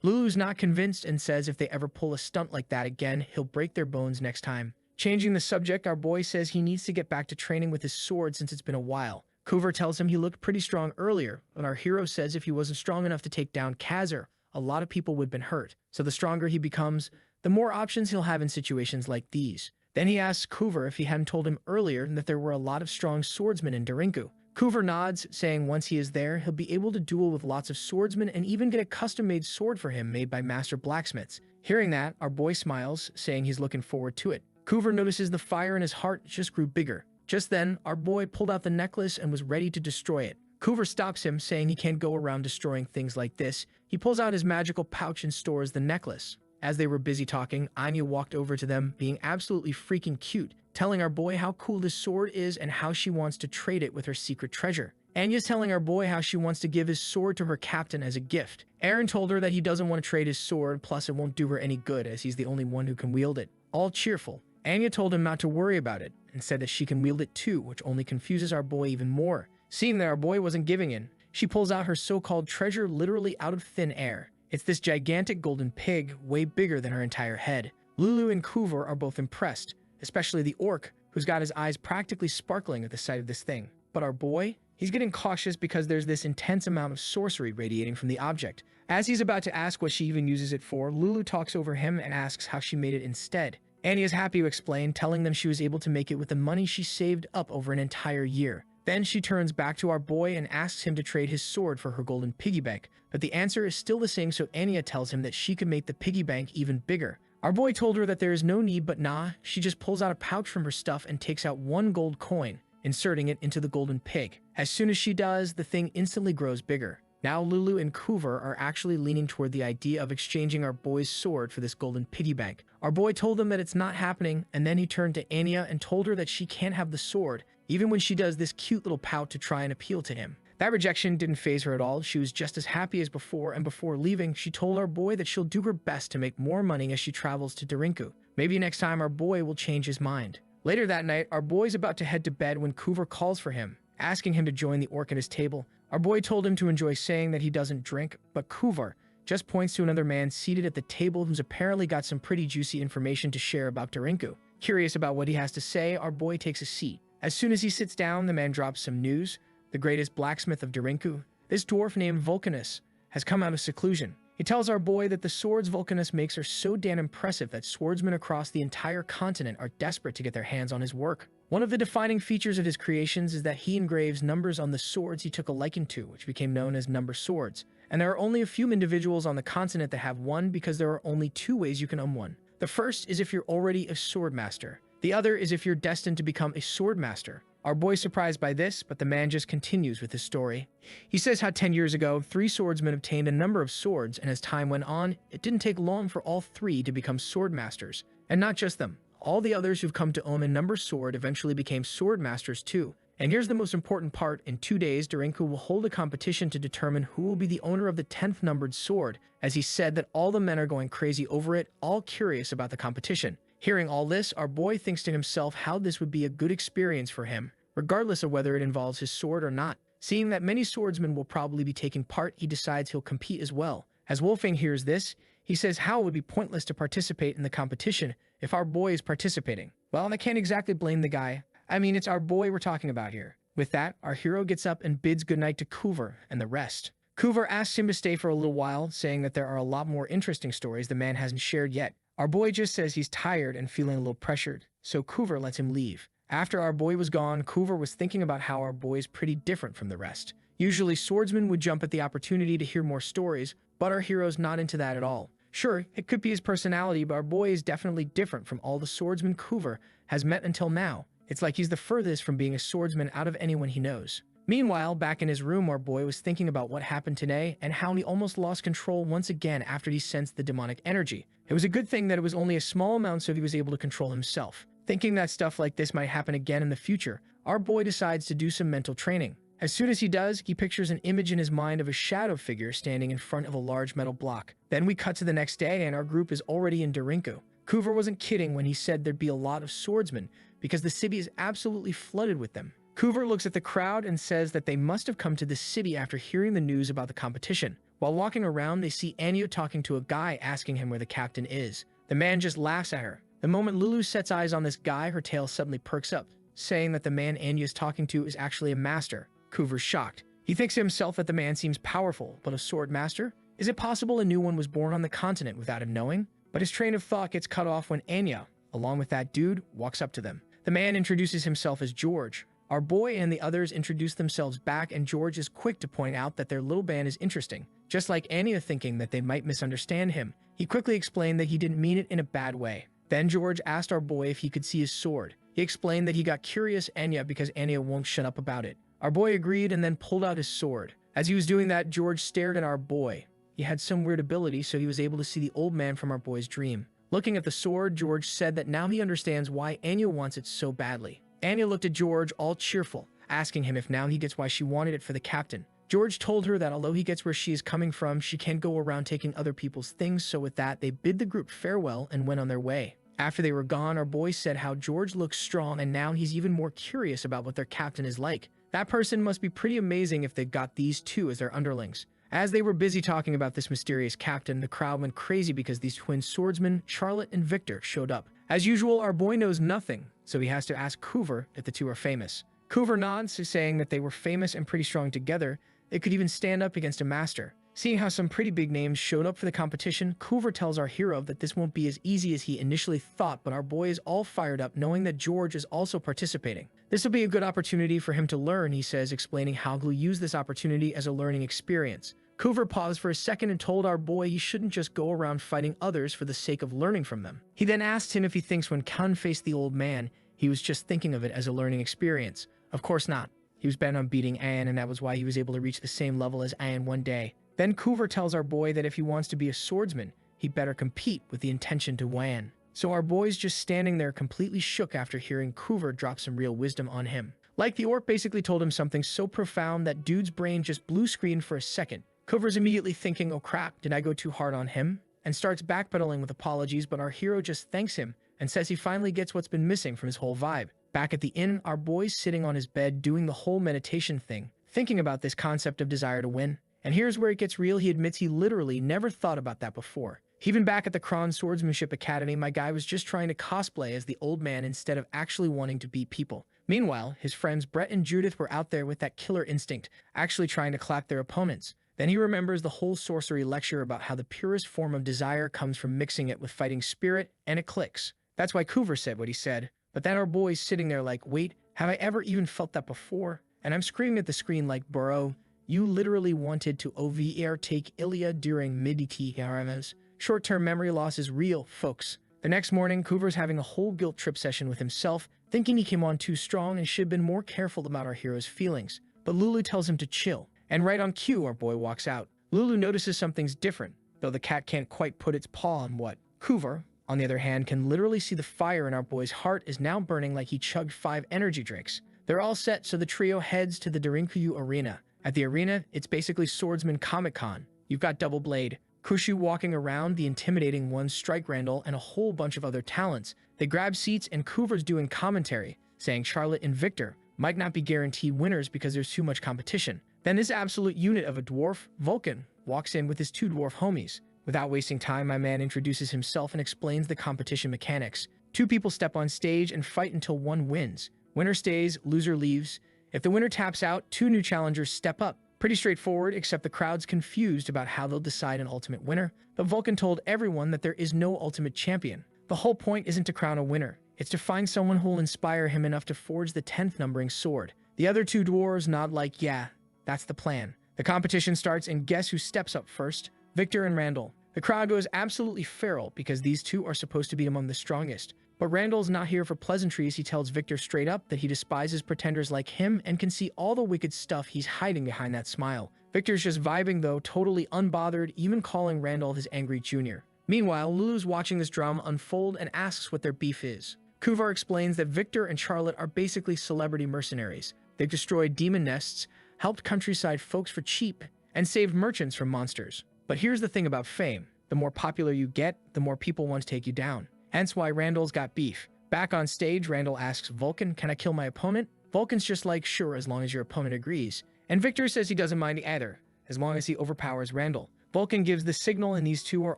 Lulu's not convinced and says if they ever pull a stunt like that again, he'll break their bones next time. Changing the subject, our boy says he needs to get back to training with his sword since it's been a while. Kuver tells him he looked pretty strong earlier, but our hero says if he wasn't strong enough to take down Kazur, a lot of people would have been hurt. So the stronger he becomes, the more options he'll have in situations like these. Then he asks Kuver if he hadn't told him earlier that there were a lot of strong swordsmen in Darinku. Kuver nods, saying once he is there, he'll be able to duel with lots of swordsmen and even get a custom-made sword for him made by master blacksmiths. Hearing that, our boy smiles, saying he's looking forward to it. Kuver notices the fire in his heart just grew bigger. Just then, our boy pulled out the necklace and was ready to destroy it. Kuver stops him, saying he can't go around destroying things like this. He pulls out his magical pouch and stores the necklace. As they were busy talking, Anya walked over to them, being absolutely freaking cute, telling our boy how cool this sword is and how she wants to trade it with her secret treasure. Anya's telling our boy how she wants to give his sword to her captain as a gift. Aaron told her that he doesn't want to trade his sword, plus it won't do her any good as he's the only one who can wield it. All cheerful. Anya told him not to worry about it, and said that she can wield it too, which only confuses our boy even more. Seeing that our boy wasn't giving in, she pulls out her so-called treasure literally out of thin air. It's this gigantic golden pig, way bigger than her entire head. Lulu and Kuver are both impressed, especially the orc, who's got his eyes practically sparkling at the sight of this thing. But our boy? He's getting cautious because there's this intense amount of sorcery radiating from the object. As he's about to ask what she even uses it for, Lulu talks over him and asks how she made it instead. Annie is happy to explain, telling them she was able to make it with the money she saved up over an entire year. Then she turns back to our boy and asks him to trade his sword for her golden piggy bank, but the answer is still the same, so Anya tells him that she could make the piggy bank even bigger. Our boy told her that there is no need, but nah, she just pulls out a pouch from her stuff and takes out one gold coin, inserting it into the golden pig. As soon as she does, the thing instantly grows bigger. Now Lulu and Kuver are actually leaning toward the idea of exchanging our boy's sword for this golden piggy bank. Our boy told them that it's not happening, and then he turned to Anya and told her that she can't have the sword, even when she does this cute little pout to try and appeal to him. That rejection didn't faze her at all. She was just as happy as before, and before leaving, she told our boy that she'll do her best to make more money as she travels to Darinku. Maybe next time our boy will change his mind. Later that night, our boy's about to head to bed when Kuver calls for him, asking him to join the orc at his table. Our boy told him to enjoy, saying that he doesn't drink, but Kuver just points to another man seated at the table who's apparently got some pretty juicy information to share about Darinku. Curious about what he has to say, our boy takes a seat. As soon as he sits down, the man drops some news. The greatest blacksmith of Darinku, this dwarf named Vulcanus, has come out of seclusion. He tells our boy that the swords Vulcanus makes are so damn impressive that swordsmen across the entire continent are desperate to get their hands on his work. One of the defining features of his creations is that he engraves numbers on the swords he took a liking to, which became known as number swords. And there are only a few individuals on the continent that have one because there are only two ways you can own one. The first is if you're already a sword master. The other is if you're destined to become a sword master. Our boy's surprised by this, but the man just continues with his story. He says how 10 years ago, 3 swordsmen obtained a number of swords, and as time went on, it didn't take long for all 3 to become sword masters. And not just them. All the others who've come to own a number sword eventually became sword masters too. And here's the most important part. In 2 days, Darinku will hold a competition to determine who will be the owner of the 10th numbered sword, as he said that all the men are going crazy over it, all curious about the competition. Hearing all this, our boy thinks to himself how this would be a good experience for him, regardless of whether it involves his sword or not. Seeing that many swordsmen will probably be taking part, he decides he'll compete as well. As Wolfgang hears this, he says how it would be pointless to participate in the competition if our boy is participating. Well, I can't exactly blame the guy. I mean, it's our boy we're talking about here. With that, our hero gets up and bids goodnight to Kuver and the rest. Kuver asks him to stay for a little while, saying that there are a lot more interesting stories the man hasn't shared yet. Our boy just says he's tired and feeling a little pressured, so Kuver lets him leave. After our boy was gone, Kuver was thinking about how our boy is pretty different from the rest. Usually, swordsmen would jump at the opportunity to hear more stories, but our hero's not into that at all. Sure, it could be his personality, but our boy is definitely different from all the swordsmen Coover has met until now. It's like he's the furthest from being a swordsman out of anyone he knows. Meanwhile, back in his room, our boy was thinking about what happened today and how he almost lost control once again after he sensed the demonic energy. It was a good thing that it was only a small amount so he was able to control himself. Thinking that stuff like this might happen again in the future, our boy decides to do some mental training. As soon as he does, he pictures an image in his mind of a shadow figure standing in front of a large metal block. Then we cut to the next day and our group is already in Darinku. Coover wasn't kidding when he said there'd be a lot of swordsmen because the city is absolutely flooded with them. Coover looks at the crowd and says that they must have come to the city after hearing the news about the competition. While walking around, they see Anya talking to a guy asking him where the captain is. The man just laughs at her. The moment Lulu sets eyes on this guy, her tail suddenly perks up, saying that the man Anya is talking to is actually a master. Coover's shocked. He thinks to himself that the man seems powerful, but a sword master? Is it possible a new one was born on the continent without him knowing? But his train of thought gets cut off when Anya, along with that dude, walks up to them. The man introduces himself as George. Our boy and the others introduce themselves back, and George is quick to point out that their little band is interesting. Just like Anya thinking that they might misunderstand him, he quickly explained that he didn't mean it in a bad way. Then George asked our boy if he could see his sword. He explained that he got curious Anya because Anya won't shut up about it. Our boy agreed and then pulled out his sword. As he was doing that, George stared at our boy. He had some weird ability, so he was able to see the old man from our boy's dream. Looking at the sword, George said that now he understands why Anya wants it so badly. Anya looked at George all cheerful, asking him if now he gets why she wanted it for the captain. George told her that although he gets where she is coming from, she can't go around taking other people's things, so with that, they bid the group farewell and went on their way. After they were gone, our boy said how George looks strong and now he's even more curious about what their captain is like. That person must be pretty amazing if they got these two as their underlings. As they were busy talking about this mysterious captain, the crowd went crazy because these twin swordsmen, Charlotte and Victor, showed up. As usual, our boy knows nothing, so he has to ask Coover if the two are famous. Coover nods, saying that they were famous and pretty strong together. They could even stand up against a master. Seeing how some pretty big names showed up for the competition, Coover tells our hero that this won't be as easy as he initially thought, but our boy is all fired up knowing that George is also participating. This will be a good opportunity for him to learn, he says, explaining how he'll use this opportunity as a learning experience. Coover paused for a second and told our boy he shouldn't just go around fighting others for the sake of learning from them. He then asked him if he thinks when Khan faced the old man, he was just thinking of it as a learning experience. Of course not. He was bent on beating Anne, and that was why he was able to reach the same level as Anne one day. Then Coover tells our boy that if he wants to be a swordsman, he better compete with the intention to win. So our boy's just standing there completely shook after hearing Coover drop some real wisdom on him. Like the orc basically told him something so profound that dude's brain just blue screened for a second. Coover's immediately thinking, oh crap, did I go too hard on him? And starts backpedaling with apologies, but our hero just thanks him and says he finally gets what's been missing from his whole vibe. Back at the inn, our boy's sitting on his bed doing the whole meditation thing, thinking about this concept of desire to win. And here's where it gets real. He admits he literally never thought about that before. Even back at the Kron Swordsmanship Academy, my guy was just trying to cosplay as the old man instead of actually wanting to beat people. Meanwhile, his friends Brett and Judith were out there with that killer instinct, actually trying to clap their opponents. Then he remembers the whole sorcery lecture about how the purest form of desire comes from mixing it with fighting spirit, and it clicks. That's why Coover said what he said. But then our boy's sitting there like, wait, have I ever even felt that before? And I'm screaming at the screen like, bro, you literally wanted to OVR take Ilya during mid-TRMs. Short-term memory loss is real, folks. The next morning, Coover's having a whole guilt trip session with himself, thinking he came on too strong and should have been more careful about our hero's feelings. But Lulu tells him to chill. And right on cue, our boy walks out. Lulu notices something's different, though the cat can't quite put its paw on what. Coover, on the other hand, can literally see the fire in our boy's heart is now burning like he chugged 5 energy drinks. They're all set, so the trio heads to the Darinku arena. At the arena, it's basically Swordsman Comic-Con. You've got Double Blade, Kushu walking around, the intimidating one, Strike Randall, and a whole bunch of other talents. They grab seats and Coover's doing commentary, saying Charlotte and Victor might not be guaranteed winners because there's too much competition. Then this absolute unit of a dwarf, Vulcan, walks in with his 2 dwarf homies. Without wasting time, my man introduces himself and explains the competition mechanics. 2 people step on stage and fight until one wins. Winner stays, loser leaves. If the winner taps out, 2 new challengers step up. Pretty straightforward, except the crowd's confused about how they'll decide an ultimate winner. But Vulcan told everyone that there is no ultimate champion. The whole point isn't to crown a winner. It's to find someone who'll inspire him enough to forge the 10th numbering sword. The other 2 dwarves nod like, yeah, that's the plan. The competition starts, and guess who steps up first? Victor and Randall. The crowd goes absolutely feral because these two are supposed to be among the strongest. But Randall's not here for pleasantries. He tells Victor straight up that he despises pretenders like him and can see all the wicked stuff he's hiding behind that smile. Victor's just vibing though, totally unbothered, even calling Randall his angry junior. Meanwhile, Lulu's watching this drama unfold and asks what their beef is. Kuvar explains that Victor and Charlotte are basically celebrity mercenaries. They've destroyed demon nests, helped countryside folks for cheap, and saved merchants from monsters. But here's the thing about fame. The more popular you get, the more people want to take you down. Hence why Randall's got beef. Back on stage, Randall asks Vulcan, "Can I kill my opponent?" Vulcan's just like, "Sure, as long as your opponent agrees." And Victor says he doesn't mind either, as long as he overpowers Randall. Vulcan gives the signal and these two are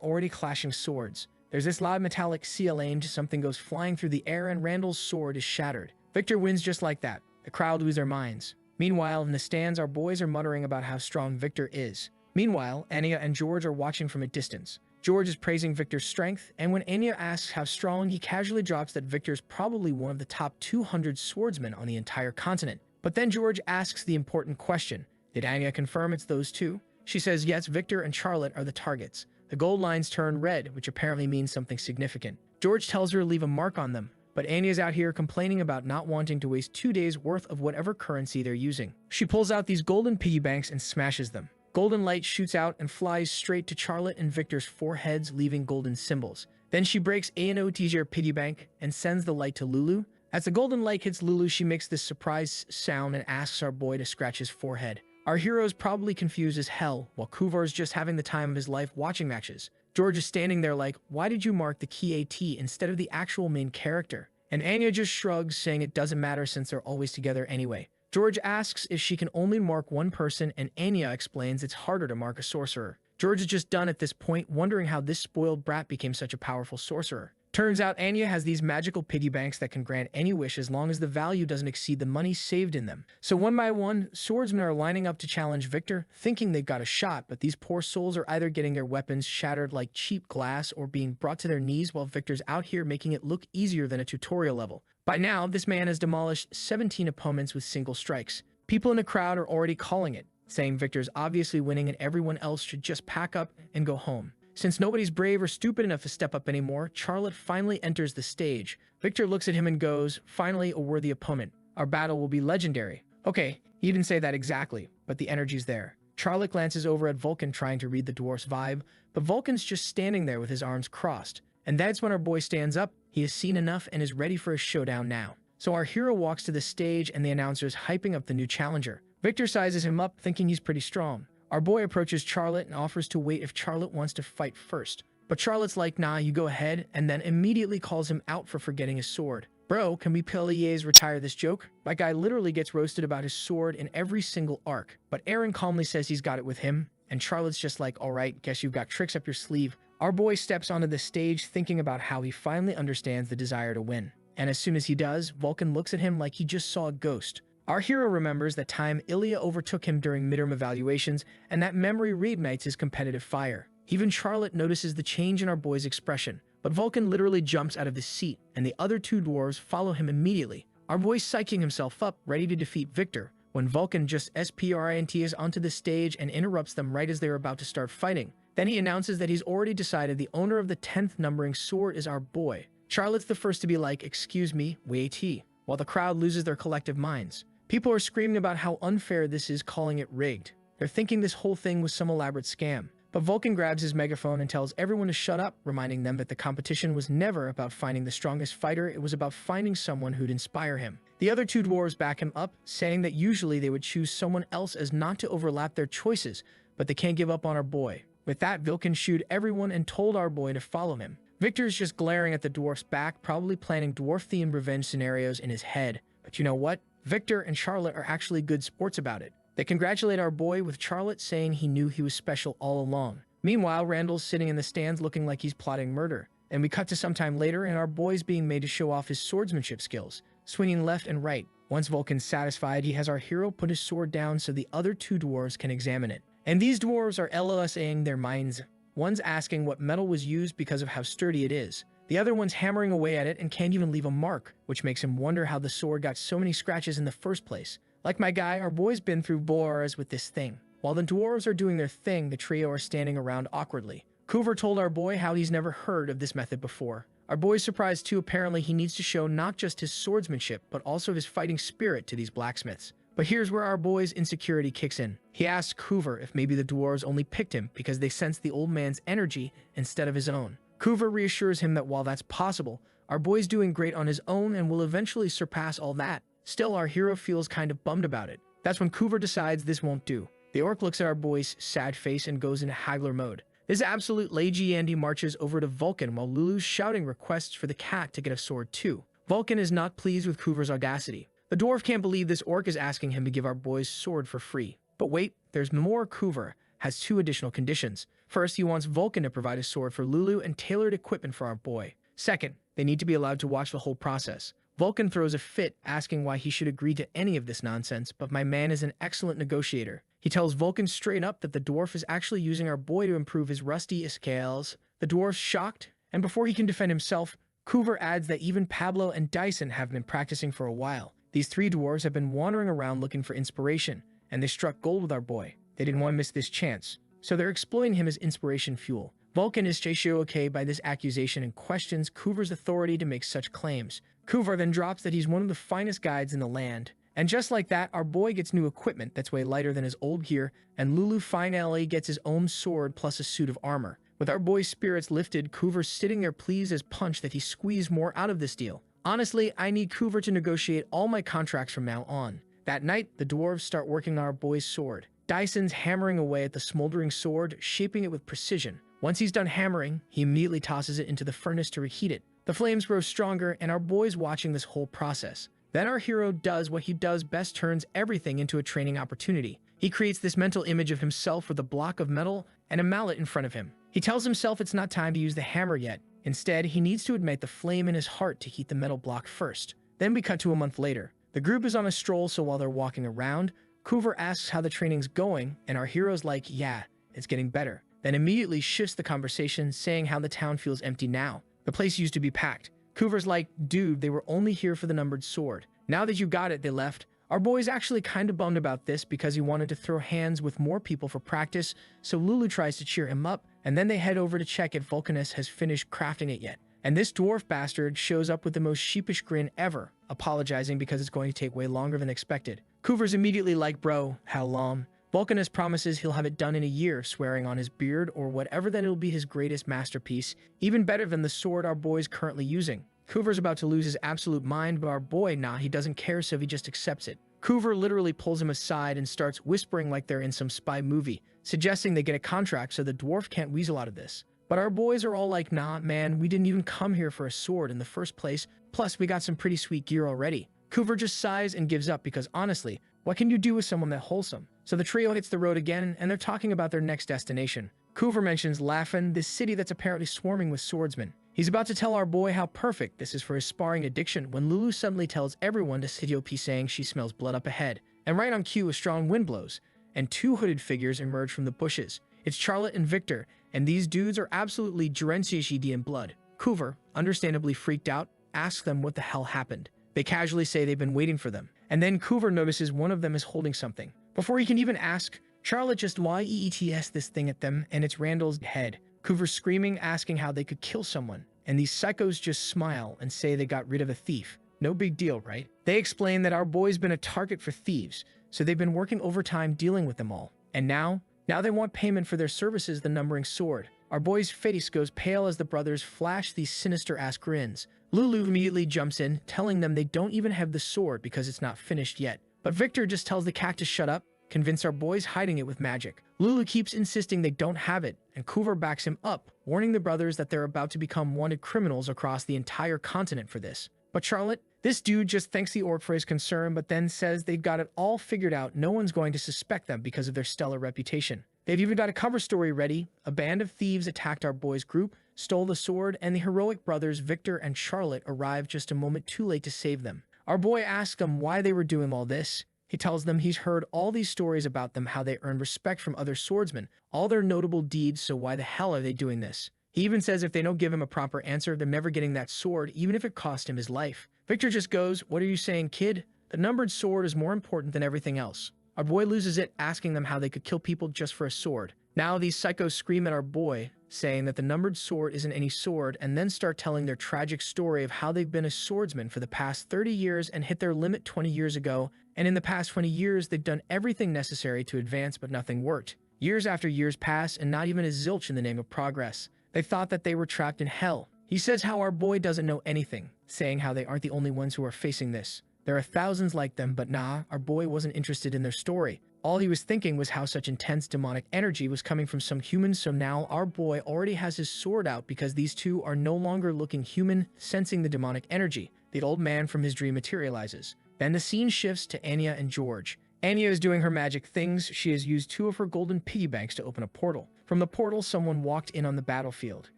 already clashing swords. There's this loud metallic CLANG, something goes flying through the air and Randall's sword is shattered. Victor wins just like that. The crowd lose their minds. Meanwhile, in the stands, our boys are muttering about how strong Victor is. Meanwhile, Anya and George are watching from a distance. George is praising Victor's strength, and when Anya asks how strong, he casually drops that Victor's probably one of the top 200 swordsmen on the entire continent. But then George asks the important question, did Anya confirm it's those two? She says yes, Victor and Charlotte are the targets. The gold lines turn red, which apparently means something significant. George tells her to leave a mark on them, but Anya's out here complaining about not wanting to waste 2 days worth of whatever currency they're using. She pulls out these golden piggy banks and smashes them. Golden light shoots out and flies straight to Charlotte and Victor's foreheads, leaving golden symbols. Then she breaks A&O's piggy bank and sends the light to Lulu. As the golden light hits Lulu, she makes this surprise sound and asks our boy to scratch his forehead. Our hero's probably confused as hell, while Kuvar's just having the time of his life watching matches. George is standing there like, why did you mark the key AT instead of the actual main character? And Anya just shrugs, saying it doesn't matter since they're always together anyway. George asks if she can only mark one person, and Anya explains it's harder to mark a sorcerer. George is just done at this point, wondering how this spoiled brat became such a powerful sorcerer. Turns out Anya has these magical piggy banks that can grant any wish as long as the value doesn't exceed the money saved in them. So one by one, swordsmen are lining up to challenge Victor, thinking they've got a shot, but these poor souls are either getting their weapons shattered like cheap glass or being brought to their knees while Victor's out here making it look easier than a tutorial level. By now, this man has demolished 17 opponents with single strikes. People in the crowd are already calling it, saying Victor's obviously winning and everyone else should just pack up and go home. Since nobody's brave or stupid enough to step up anymore, Charlotte finally enters the stage. Victor looks at him and goes, "Finally a worthy opponent. Our battle will be legendary." Okay, he didn't say that exactly, but the energy's there. Charlotte glances over at Vulcan trying to read the dwarf's vibe, but Vulcan's just standing there with his arms crossed. And that's when our boy stands up. He has seen enough and is ready for a showdown now. So our hero walks to the stage and the announcer is hyping up the new challenger. Victor sizes him up, thinking he's pretty strong. Our boy approaches Charlotte and offers to wait if Charlotte wants to fight first. But Charlotte's like, nah, you go ahead, and then immediately calls him out for forgetting his sword. Bro, can we please retire this joke? My guy literally gets roasted about his sword in every single arc. But Aaron calmly says he's got it with him, and Charlotte's just like, alright, guess you've got tricks up your sleeve. Our boy steps onto the stage thinking about how he finally understands the desire to win. And as soon as he does, Vulcan looks at him like he just saw a ghost. Our hero remembers that time Ilya overtook him during midterm evaluations, and that memory reignites his competitive fire. Even Charlotte notices the change in our boy's expression, but Vulcan literally jumps out of his seat, and the other two dwarves follow him immediately. Our boy's psyching himself up, ready to defeat Victor, when Vulcan just sprints onto the stage and interrupts them right as they're about to start fighting. Then he announces that he's already decided the owner of the 10th numbering sword is our boy. Charlotte's the first to be like, excuse me, wait, while the crowd loses their collective minds. People are screaming about how unfair this is, calling it rigged. They're thinking this whole thing was some elaborate scam. But Vulcan grabs his megaphone and tells everyone to shut up, reminding them that the competition was never about finding the strongest fighter, it was about finding someone who'd inspire him. The other two dwarves back him up, saying that usually they would choose someone else as not to overlap their choices, but they can't give up on our boy. With that, Vulcan shooed everyone and told our boy to follow him. Victor's just glaring at the dwarf's back, probably planning dwarf-themed revenge scenarios in his head. But you know what? Victor and Charlotte are actually good sports about it. They congratulate our boy, with Charlotte saying he knew he was special all along. Meanwhile, Randall's sitting in the stands looking like he's plotting murder. And we cut to sometime later and our boy's being made to show off his swordsmanship skills, swinging left and right. Once Vulcan's satisfied, he has our hero put his sword down so the other two dwarves can examine it. And these dwarves are LLSing their minds. One's asking what metal was used because of how sturdy it is. The other one's hammering away at it and can't even leave a mark, which makes him wonder how the sword got so many scratches in the first place. Like my guy, our boy's been through bores with this thing. While the dwarves are doing their thing, the trio are standing around awkwardly. Coover told our boy how he's never heard of this method before. Our boy's surprised too. Apparently he needs to show not just his swordsmanship, but also his fighting spirit to these blacksmiths. But here's where our boy's insecurity kicks in. He asks Coover if maybe the dwarves only picked him because they sensed the old man's energy instead of his own. Coover reassures him that while that's possible, our boy's doing great on his own and will eventually surpass all that. Still, our hero feels kind of bummed about it. That's when Coover decides this won't do. The orc looks at our boy's sad face and goes into haggler mode. This absolute lazy Andy marches over to Vulcan while Lulu's shouting requests for the cat to get a sword too. Vulcan is not pleased with Coover's audacity. The dwarf can't believe this orc is asking him to give our boy's sword for free. But wait, there's more. Coover has two additional conditions. First, he wants Vulcan to provide a sword for Lulu and tailored equipment for our boy. Second, they need to be allowed to watch the whole process. Vulcan throws a fit, asking why he should agree to any of this nonsense, but my man is an excellent negotiator. He tells Vulcan straight up that the dwarf is actually using our boy to improve his rusty skills. The dwarf's shocked, and before he can defend himself, Coover adds that even Pablo and Dyson have been practicing for a while. These three dwarves have been wandering around looking for inspiration, and they struck gold with our boy. They didn't want to miss this chance, so they're exploiting him as inspiration fuel. Vulcan is okay by this accusation and questions Coover's authority to make such claims. Coover then drops that he's one of the finest guides in the land. And just like that, our boy gets new equipment that's way lighter than his old gear, and Lulu finally gets his own sword plus a suit of armor. With our boy's spirits lifted, Coover's sitting there pleased as punch that he squeezed more out of this deal. Honestly, I need Coover to negotiate all my contracts from now on. That night, the dwarves start working on our boy's sword. Dyson's hammering away at the smoldering sword, shaping it with precision. Once he's done hammering, he immediately tosses it into the furnace to reheat it. The flames grow stronger, and our boy's watching this whole process. Then our hero does what he does best, turns everything into a training opportunity. He creates this mental image of himself with a block of metal and a mallet in front of him. He tells himself it's not time to use the hammer yet. Instead, he needs to ignite the flame in his heart to heat the metal block first. Then we cut to a month later. The group is on a stroll, so while they're walking around, Coover asks how the training's going, and our hero's like, yeah, it's getting better. Then immediately shifts the conversation, saying how the town feels empty now. The place used to be packed. Coover's like, dude, they were only here for the numbered sword. Now that you got it, they left. Our boy's actually kind of bummed about this because he wanted to throw hands with more people for practice, so Lulu tries to cheer him up, and then they head over to check if Vulcanus has finished crafting it yet. And this dwarf bastard shows up with the most sheepish grin ever, apologizing because it's going to take way longer than expected. Coover's immediately like, bro, how long? Vulcanus promises he'll have it done in a year, swearing on his beard or whatever that it'll be his greatest masterpiece, even better than the sword our boy's currently using. Coover's about to lose his absolute mind, but our boy, nah, he doesn't care, so he just accepts it. Coover literally pulls him aside and starts whispering like they're in some spy movie, suggesting they get a contract so the dwarf can't weasel out of this. But our boys are all like, nah, man, we didn't even come here for a sword in the first place, plus we got some pretty sweet gear already. Coover just sighs and gives up because honestly, what can you do with someone that wholesome? So the trio hits the road again, and they're talking about their next destination. Coover mentions Laughin, this city that's apparently swarming with swordsmen. He's about to tell our boy how perfect this is for his sparring addiction when Lulu suddenly tells everyone to sit op, saying she smells blood up ahead. And right on cue, a strong wind blows, and two hooded figures emerge from the bushes. It's Charlotte and Victor, and these dudes are absolutely drenched in blood. Coover, understandably freaked out, asks them what the hell happened. They casually say they've been waiting for them. And then Coover notices one of them is holding something. Before he can even ask, Charlotte just yeets this thing at them, and it's Randall's head. Coover's screaming, asking how they could kill someone. And these psychos just smile and say they got rid of a thief. No big deal, right? They explain that our boy's been a target for thieves, so they've been working overtime dealing with them all. And now they want payment for their services, the numbering sword. Our boy's face goes pale as the brothers flash these sinister-ass grins. Lulu immediately jumps in, telling them they don't even have the sword because it's not finished yet. But Victor just tells the cat to shut up, convince our boys hiding it with magic. Lulu keeps insisting they don't have it, and Coover backs him up, warning the brothers that they're about to become wanted criminals across the entire continent for this. But Charlotte, this dude just thanks the orc for his concern, but then says they've got it all figured out. No one's going to suspect them because of their stellar reputation. They've even got a cover story ready. A band of thieves attacked our boys' group, stole the sword, and the heroic brothers Victor and Charlotte arrived just a moment too late to save them. Our boy asks them why they were doing all this. He tells them he's heard all these stories about them, how they earned respect from other swordsmen, all their notable deeds, so why the hell are they doing this? He even says if they don't give him a proper answer, they're never getting that sword, even if it cost him his life. Victor just goes, what are you saying, kid? The numbered sword is more important than everything else. Our boy loses it, asking them how they could kill people just for a sword. Now these psychos scream at our boy, saying that the numbered sword isn't any sword, and then start telling their tragic story of how they've been a swordsman for the past 30 years and hit their limit 20 years ago, and in the past 20 years they've done everything necessary to advance but nothing worked. Years after years pass and not even a zilch in the name of progress. They thought that they were trapped in hell. He says how our boy doesn't know anything, saying how they aren't the only ones who are facing this. There are thousands like them, but nah, our boy wasn't interested in their story. All he was thinking was how such intense demonic energy was coming from some humans, so now our boy already has his sword out because these two are no longer looking human, sensing the demonic energy. The old man from his dream materializes. Then the scene shifts to Anya and George. Anya is doing her magic things. She has used 2 of her golden piggy banks to open a portal. From the portal, someone walked in on the battlefield.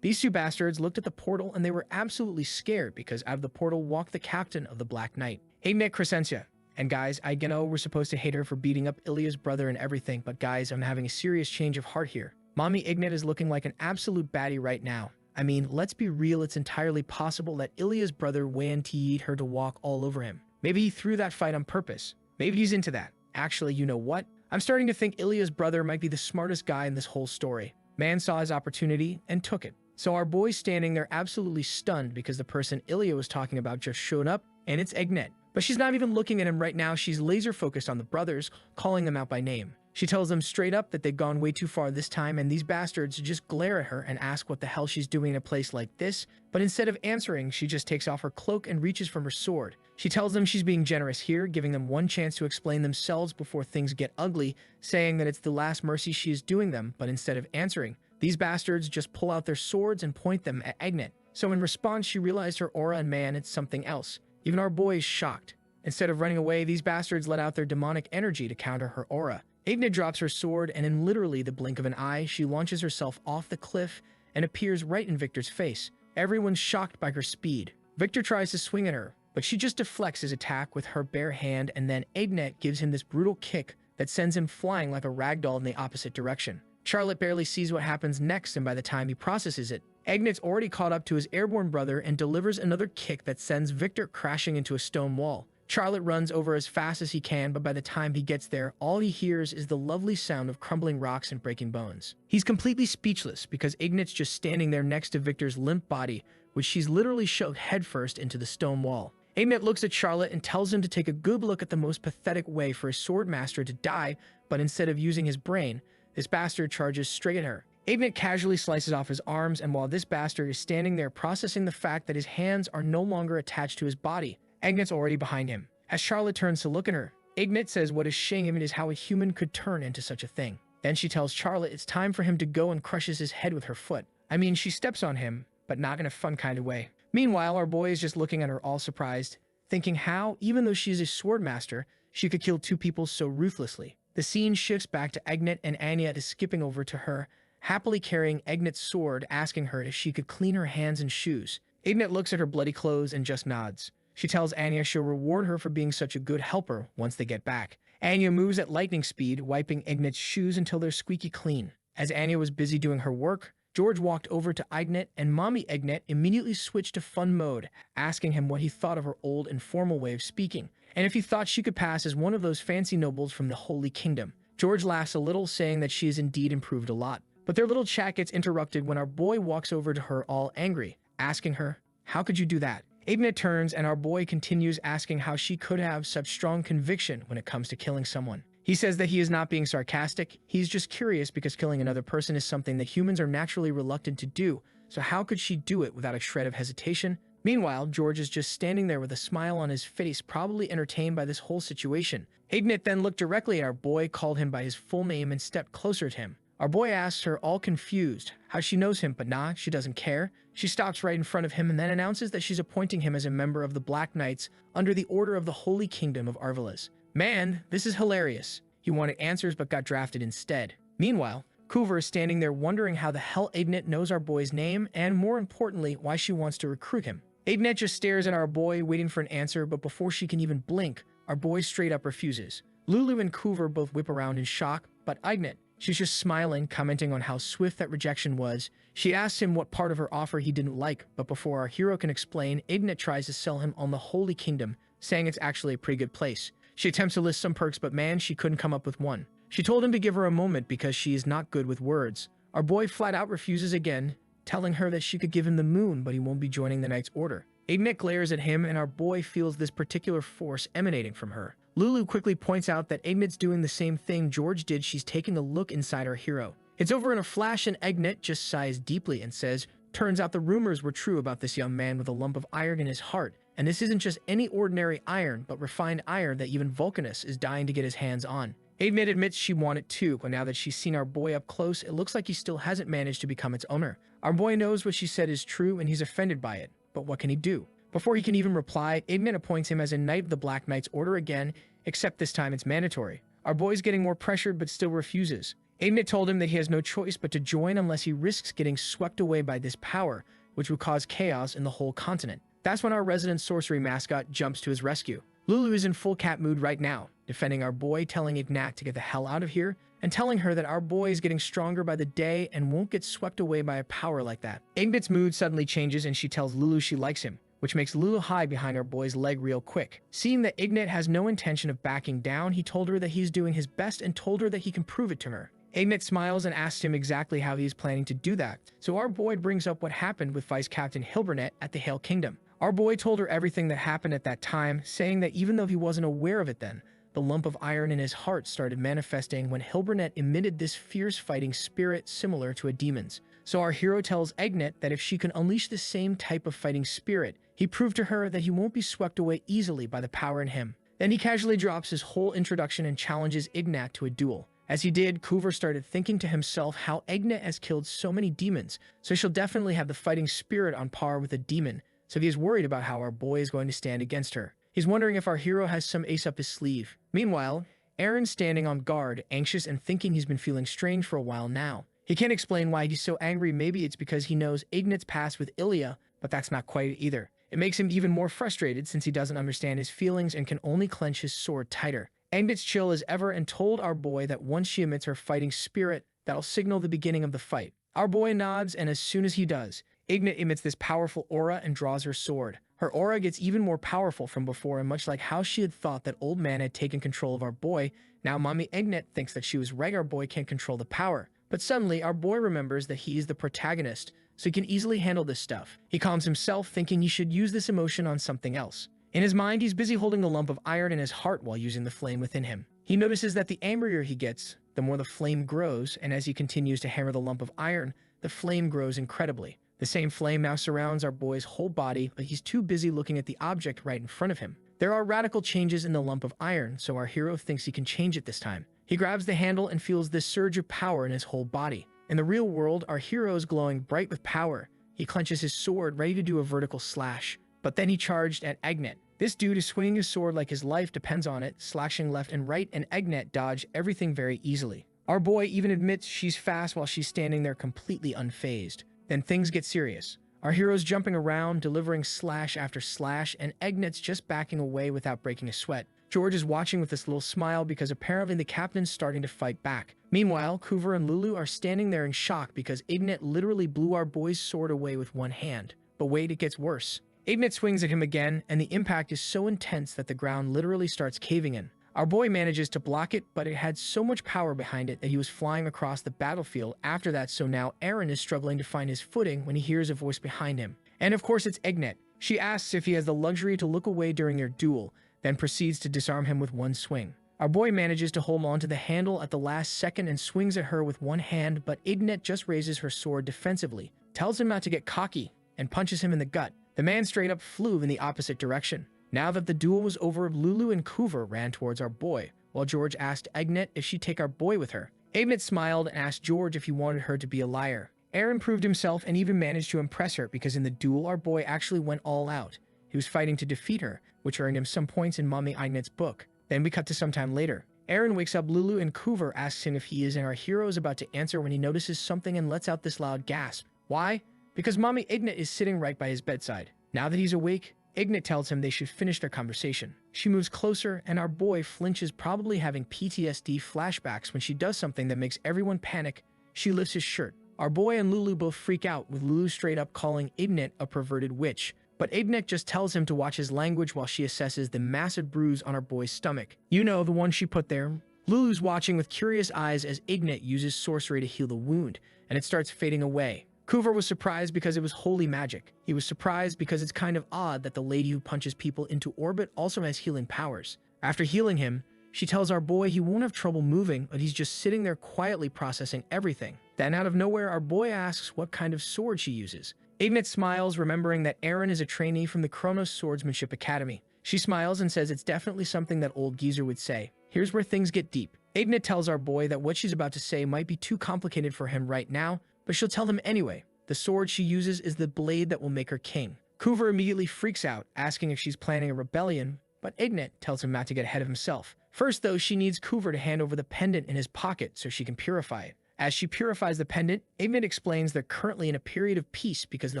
These 2 bastards looked at the portal and they were absolutely scared because out of the portal walked the captain of the Black Knight, Ignet Crescencia. And guys, I know we're supposed to hate her for beating up Ilya's brother and everything, but guys, I'm having a serious change of heart here. Mommy Ignet is looking like an absolute baddie right now. I mean, let's be real, it's entirely possible that Ilya's brother Wan-T'd her to walk all over him. Maybe he threw that fight on purpose. Maybe he's into that. Actually, you know what? I'm starting to think Ilya's brother might be the smartest guy in this whole story. Man saw his opportunity and took it. So our boy's standing there absolutely stunned because the person Ilya was talking about just showed up, and it's Ignet. But she's not even looking at him right now. She's laser focused on the brothers, calling them out by name. She tells them straight up that they've gone way too far this time, and these bastards just glare at her and ask what the hell she's doing in a place like this. But instead of answering, she just takes off her cloak and reaches for her sword. She tells them she's being generous here, giving them one chance to explain themselves before things get ugly, saying that it's the last mercy she is doing them. But instead of answering, these bastards just pull out their swords and point them at Ignet. So in response, she realized her aura, and man, it's something else. Even our boy is shocked. Instead of running away, these bastards let out their demonic energy to counter her aura. Ignet drops her sword, and in literally the blink of an eye, she launches herself off the cliff and appears right in Victor's face. Everyone's shocked by her speed. Victor tries to swing at her, but she just deflects his attack with her bare hand, and then Ignet gives him this brutal kick that sends him flying like a ragdoll in the opposite direction. Charlotte barely sees what happens next, and by the time he processes it, Ignet's already caught up to his airborne brother and delivers another kick that sends Victor crashing into a stone wall. Charlotte runs over as fast as he can, but by the time he gets there, all he hears is the lovely sound of crumbling rocks and breaking bones. He's completely speechless because Ignet's just standing there next to Victor's limp body, which she's literally shoved headfirst into the stone wall. Ignet looks at Charlotte and tells him to take a good look at the most pathetic way for a sword master to die, but instead of using his brain, this bastard charges straight at her. Ignet casually slices off his arms, and while this bastard is standing there processing the fact that his hands are no longer attached to his body, Ignet's already behind him. As Charlotte turns to look at her, Ignet says what is shame is how a human could turn into such a thing. Then she tells Charlotte it's time for him to go and crushes his head with her foot. I mean, she steps on him, but not in a fun kind of way. Meanwhile, our boy is just looking at her all surprised, thinking how, even though she is a sword master, she could kill 2 people so ruthlessly. The scene shifts back to Ignet, and Anya is skipping over to her, happily carrying Ignet's sword, asking her if she could clean her hands and shoes. Ignet looks at her bloody clothes and just nods. She tells Anya she'll reward her for being such a good helper once they get back. Anya moves at lightning speed, wiping Ignet's shoes until they're squeaky clean. As Anya was busy doing her work, George walked over to Ignet, and Mommy Ignet immediately switched to fun mode, asking him what he thought of her old informal way of speaking, and if he thought she could pass as one of those fancy nobles from the Holy Kingdom. George laughs a little, saying that she has indeed improved a lot. But their little chat gets interrupted when our boy walks over to her all angry, asking her, "How could you do that?" Ignet turns, and our boy continues asking how she could have such strong conviction when it comes to killing someone. He says that he is not being sarcastic, he's just curious because killing another person is something that humans are naturally reluctant to do, so how could she do it without a shred of hesitation? Meanwhile, George is just standing there with a smile on his face, probably entertained by this whole situation. Ignet then looked directly at our boy, called him by his full name, and stepped closer to him. Our boy asks her, all confused, how she knows him, but nah, she doesn't care. She stops right in front of him and then announces that she's appointing him as a member of the Black Knights under the order of the Holy Kingdom of Arvelas. Man, this is hilarious. He wanted answers but got drafted instead. Meanwhile, Coover is standing there wondering how the hell Ignet knows our boy's name, and more importantly, why she wants to recruit him. Ignet just stares at our boy, waiting for an answer, but before she can even blink, our boy straight up refuses. Lulu and Coover both whip around in shock, but Ignet, she's just smiling, commenting on how swift that rejection was. She asks him what part of her offer he didn't like, but before our hero can explain, Ignet tries to sell him on the Holy Kingdom, saying it's actually a pretty good place. She attempts to list some perks, but man, she couldn't come up with one. She told him to give her a moment because she is not good with words. Our boy flat out refuses again, telling her that she could give him the moon, but he won't be joining the Knight's Order. Ignet glares at him, and our boy feels this particular force emanating from her. Lulu quickly points out that Ignet's doing the same thing George did. She's taking a look inside our hero. It's over in a flash, and Ignet just sighs deeply and says, "Turns out the rumors were true about this young man with a lump of iron in his heart. And this isn't just any ordinary iron, but refined iron that even Vulcanus is dying to get his hands on." Ignet admits she wanted too, but now that she's seen our boy up close, it looks like he still hasn't managed to become its owner. Our boy knows what she said is true, and he's offended by it. But what can he do? Before he can even reply, Ignet appoints him as a Knight of the Black Knight's Order again, except this time it's mandatory. Our boy's getting more pressured, but still refuses. Ignet told him that he has no choice but to join unless he risks getting swept away by this power, which would cause chaos in the whole continent. That's when our resident sorcery mascot jumps to his rescue. Lulu is in full cat mood right now, defending our boy, telling Ignet to get the hell out of here, and telling her that our boy is getting stronger by the day and won't get swept away by a power like that. Ignet's mood suddenly changes, and she tells Lulu she likes him, which makes Lulu hide behind our boy's leg real quick. Seeing that Ignet has no intention of backing down, he told her that he's doing his best and told her that he can prove it to her. Ignet smiles and asks him exactly how he is planning to do that, so our boy brings up what happened with Vice Captain Hilbernet at the Hale Kingdom. Our boy told her everything that happened at that time, saying that even though he wasn't aware of it then, the lump of iron in his heart started manifesting when Hilbernet emitted this fierce fighting spirit similar to a demon's. So our hero tells Ignet that if she can unleash the same type of fighting spirit, he proved to her that he won't be swept away easily by the power in him. Then he casually drops his whole introduction and challenges Ignet to a duel. As he did, Coover started thinking to himself how Ignet has killed so many demons, so she'll definitely have the fighting spirit on par with a demon, so he is worried about how our boy is going to stand against her. He's wondering if our hero has some ace up his sleeve. Meanwhile, Aaron's standing on guard, anxious and thinking he's been feeling strange for a while now. He can't explain why he's so angry. Maybe it's because he knows Ignet's past with Ilya, but that's not quite it either. It makes him even more frustrated since he doesn't understand his feelings and can only clench his sword tighter. Ignet's chill as ever and told our boy that once she emits her fighting spirit, that'll signal the beginning of the fight. Our boy nods, and as soon as he does, Ignet emits this powerful aura and draws her sword. Her aura gets even more powerful from before, and much like how she had thought that Old Man had taken control of our boy, now Mommy Ignet thinks that she was right, our boy can't control the power. But suddenly, our boy remembers that he is the protagonist, so he can easily handle this stuff. He calms himself, thinking he should use this emotion on something else. In his mind, he's busy holding the lump of iron in his heart while using the flame within him. He notices that the angrier he gets, the more the flame grows, and as he continues to hammer the lump of iron, the flame grows incredibly. The same flame now surrounds our boy's whole body, but he's too busy looking at the object right in front of him. There are radical changes in the lump of iron, so our hero thinks he can change it this time. He grabs the handle and feels this surge of power in his whole body. In the real world, our hero is glowing bright with power. He clenches his sword, ready to do a vertical slash. But then he charged at Ignet. This dude is swinging his sword like his life depends on it, slashing left and right, and Ignet dodged everything very easily. Our boy even admits she's fast while she's standing there completely unfazed. Then things get serious. Our hero's jumping around, delivering slash after slash, and Ignet's just backing away without breaking a sweat. George is watching with this little smile because apparently the captain's starting to fight back. Meanwhile, Coover and Lulu are standing there in shock because Ignet literally blew our boy's sword away with one hand. But wait, it gets worse. Ignet swings at him again, and the impact is so intense that the ground literally starts caving in. Our boy manages to block it, but it had so much power behind it that he was flying across the battlefield after that, so now Aaron is struggling to find his footing when he hears a voice behind him. And of course it's Ignet. She asks if he has the luxury to look away during their duel, then proceeds to disarm him with one swing. Our boy manages to hold on to the handle at the last second and swings at her with one hand, but Ignet just raises her sword defensively, tells him not to get cocky, and punches him in the gut. The man straight up flew in the opposite direction. Now that the duel was over, Lulu and Coover ran towards our boy, while George asked Ignet if she'd take our boy with her. Ignet smiled and asked George if he wanted her to be a liar. Aaron proved himself and even managed to impress her because in the duel our boy actually went all out. He was fighting to defeat her, which earned him some points in Mommy Ignet's book. Then we cut to some time later. Aaron wakes up Lulu and Coover asks him if he is, and our hero is about to answer when he notices something and lets out this loud gasp. Why? Because Mommy Ignet is sitting right by his bedside. Now that he's awake, Ignet tells him they should finish their conversation. She moves closer, and our boy flinches, probably having PTSD flashbacks when she does something that makes everyone panic. She lifts his shirt. Our boy and Lulu both freak out, with Lulu straight up calling Ignet a perverted witch. But Ignet just tells him to watch his language while she assesses the massive bruise on our boy's stomach. You know, the one she put there. Lulu's watching with curious eyes as Ignat uses sorcery to heal the wound, and it starts fading away. Kuver was surprised because it was holy magic. He was surprised because it's kind of odd that the lady who punches people into orbit also has healing powers. After healing him, she tells our boy he won't have trouble moving, but he's just sitting there quietly processing everything. Then out of nowhere, our boy asks what kind of sword she uses. Ignat smiles, remembering that Aaron is a trainee from the Kronos Swordsmanship Academy. She smiles and says it's definitely something that old geezer would say. Here's where things get deep. Ignat tells our boy that what she's about to say might be too complicated for him right now, but she'll tell him anyway. The sword she uses is the blade that will make her king. Kuver immediately freaks out, asking if she's planning a rebellion, but Ignat tells him not to get ahead of himself. First, though, she needs Kuver to hand over the pendant in his pocket so she can purify it. As she purifies the pendant, Ignat explains they're currently in a period of peace because the